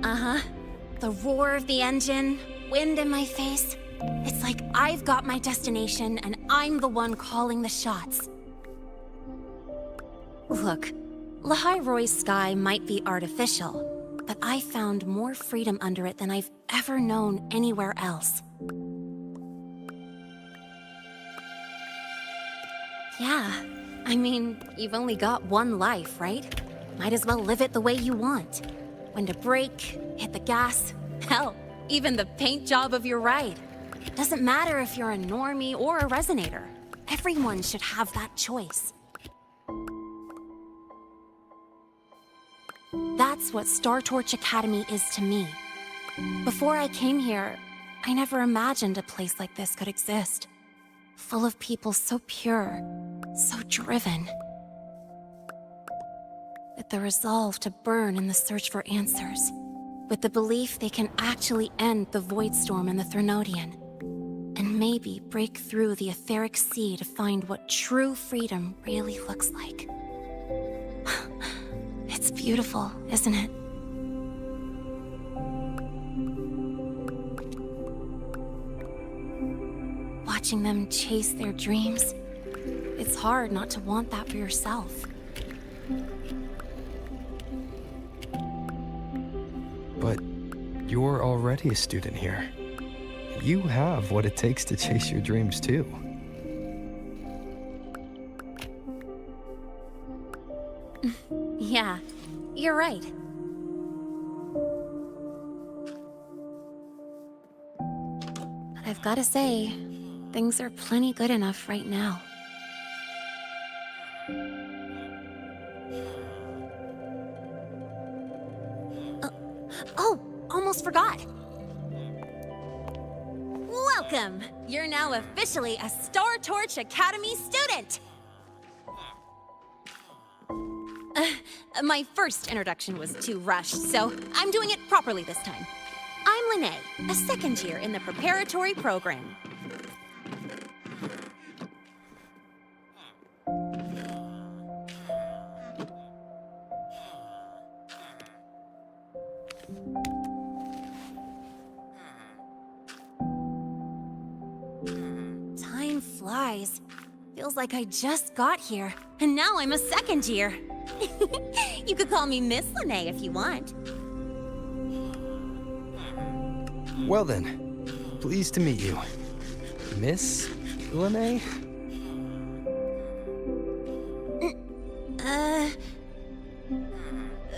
Uh-huh. The roar of the engine, wind in my face. It's like I've got my destination and I'm the one calling the shots. Look, Lahai-Roi's sky might be artificial, but I found more freedom under it than I've ever known anywhere else. Yeah, I mean, you've only got one life, right? Might as well live it the way you want. When to brake, hit the gas, hell, even the paint job of your ride. Doesn't matter if you're a normie or a resonator. Everyone should have that choice. That's what Star Torch Academy is to me. Before I came here, I never imagined a place like this could exist. Full of people so pure, so driven. With the resolve to burn in the search for answers. With the belief they can actually end the Void Storm and the Threnodian. And maybe break through the etheric sea to find what true freedom really looks like. It's beautiful, isn't it? Watching them chase their dreams, it's hard not to want that for yourself. But you're already a student here. You have what it takes to chase your dreams, too. Yeah, you're right. But I've gotta say, things are plenty good enough right now. Oh, almost forgot. Welcome! You're now officially a Star Torch Academy student! My first introduction was too rushed, so I'm doing it properly this time. I'm Lene, a second year in the preparatory program. Time flies. Feels like I just got here, and now I'm a second year. You could call me Miss Lene if you want. Well then, pleased to meet you. Miss Lene?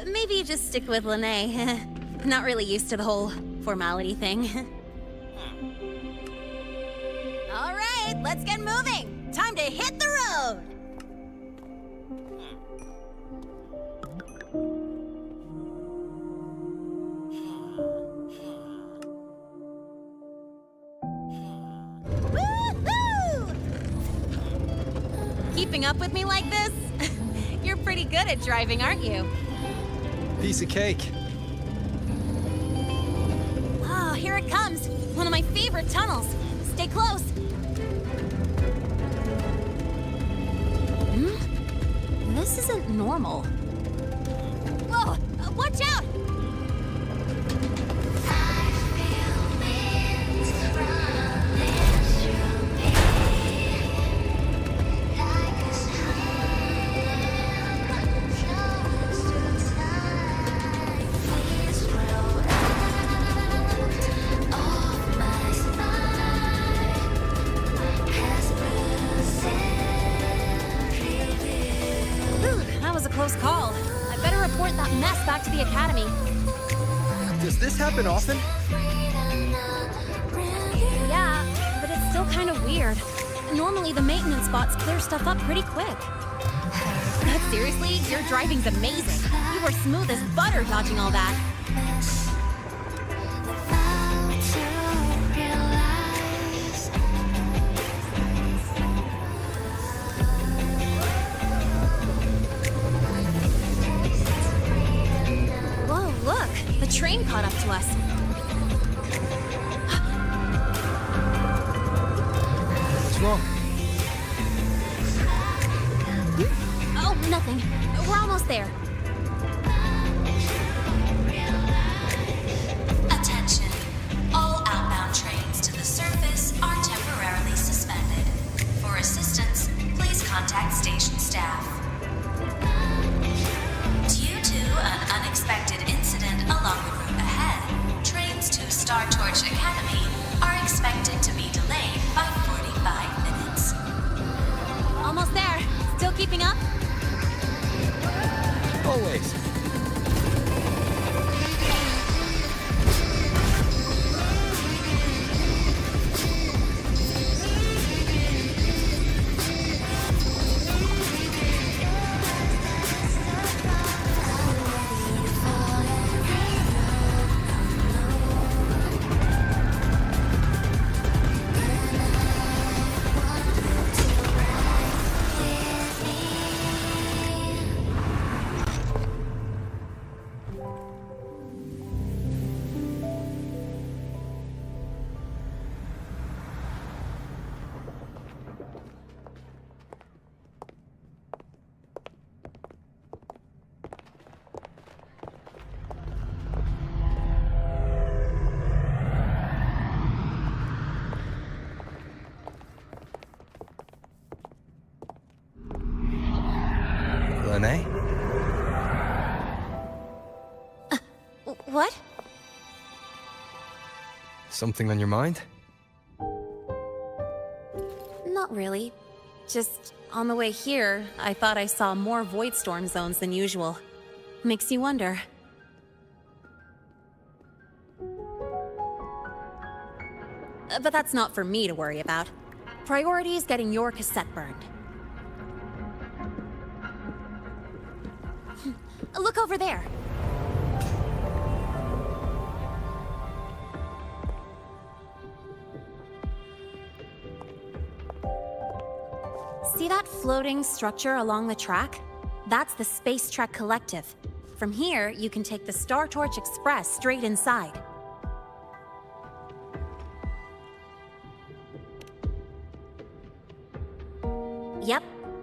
Maybe just stick with Lene. Not really used to the whole formality thing. All right, let's get moving. Time to hit the road. Woohoo! Keeping up with me like this? You're pretty good at driving, aren't you? Piece of cake. Oh, here it comes. One of my favorite tunnels. Stay close. This isn't normal. Whoa! Watch out! Close call. I better report that mess back to the academy. Does this happen often? Yeah, but it's still kind of weird. Normally the maintenance bots clear stuff up pretty quick. But seriously, your driving's amazing. You were smooth as butter dodging all that. The train caught up to us. What's wrong? Oh, nothing. We're almost there. Attention. All outbound trains to the surface are temporarily suspended. For assistance, please contact station staff. Due to an unexpected incident along the route ahead, trains to Star Torch Academy are expected to be delayed by 45 minutes. Almost there. Still keeping up? Always. Lene? What? Something on your mind? Not really. Just on the way here, I thought I saw more void storm zones than usual. Makes you wonder. But that's not for me to worry about. Priority is getting your cassette burned. Look over there. See that floating structure along the track? That's the Space Trek Collective. From here, you can take the Star Torch Express straight inside. Yep,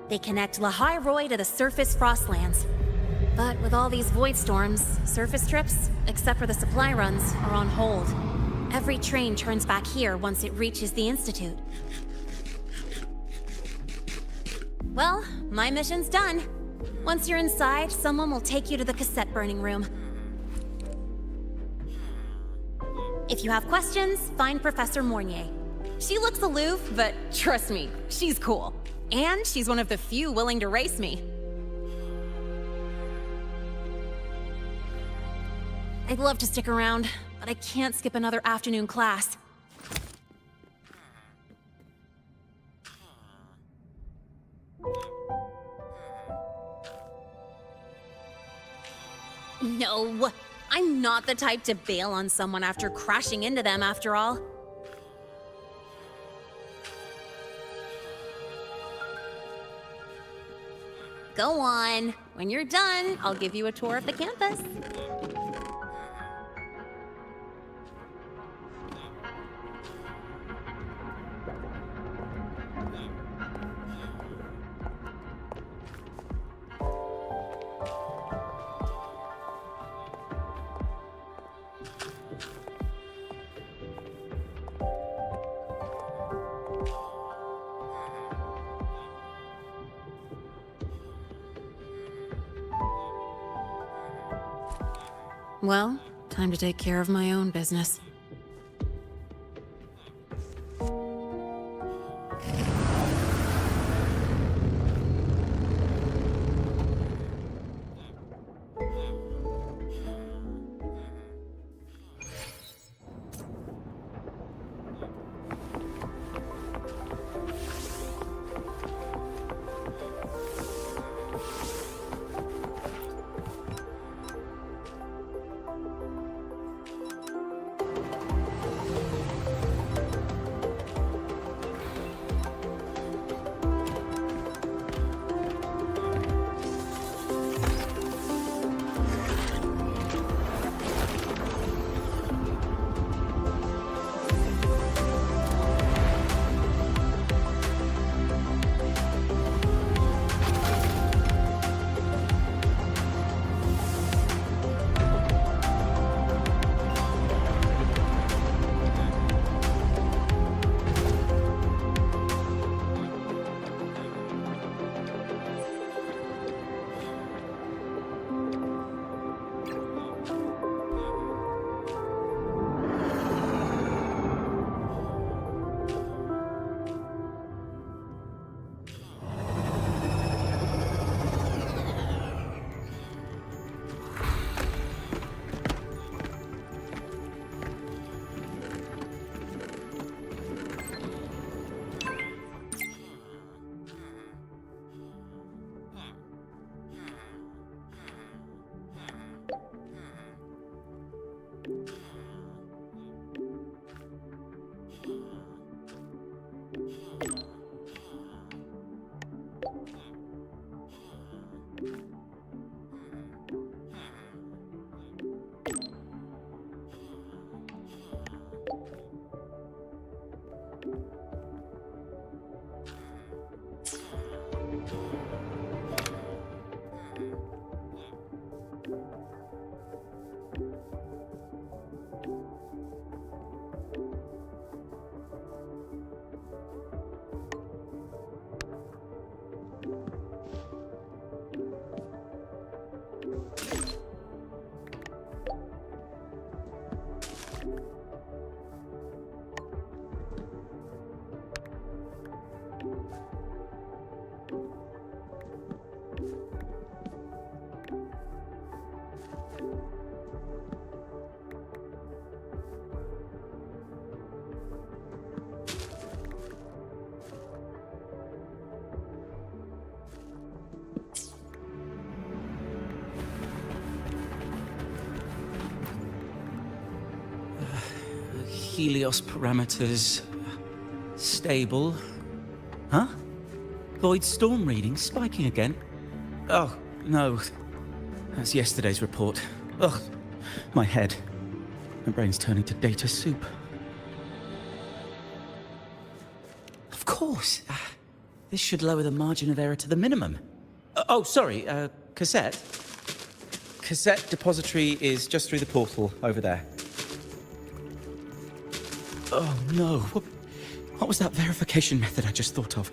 they connect Lahai-Roi to the surface Frostlands. But with all these void storms, surface trips, except for the supply runs, are on hold. Every train turns back here once it reaches the Institute. Well, my mission's done. Once you're inside, someone will take you to the cassette burning room. If you have questions, find Professor Mornier. She looks aloof, but trust me, she's cool. And she's one of the few willing to race me. I'd love to stick around, but I can't skip another afternoon class. No, I'm not the type to bail on someone after crashing into them, after all. Go on. When you're done, I'll give you a tour of the campus. Well, time to take care of my own business. Helios parameters stable. Huh? Void storm reading spiking again? Oh, no. That's yesterday's report. Ugh, my head. My brain's turning to data soup. Of course. This should lower the margin of error to the minimum. Oh, sorry, cassette. Cassette depository is just through the portal over there. Oh no, what was that verification method I just thought of?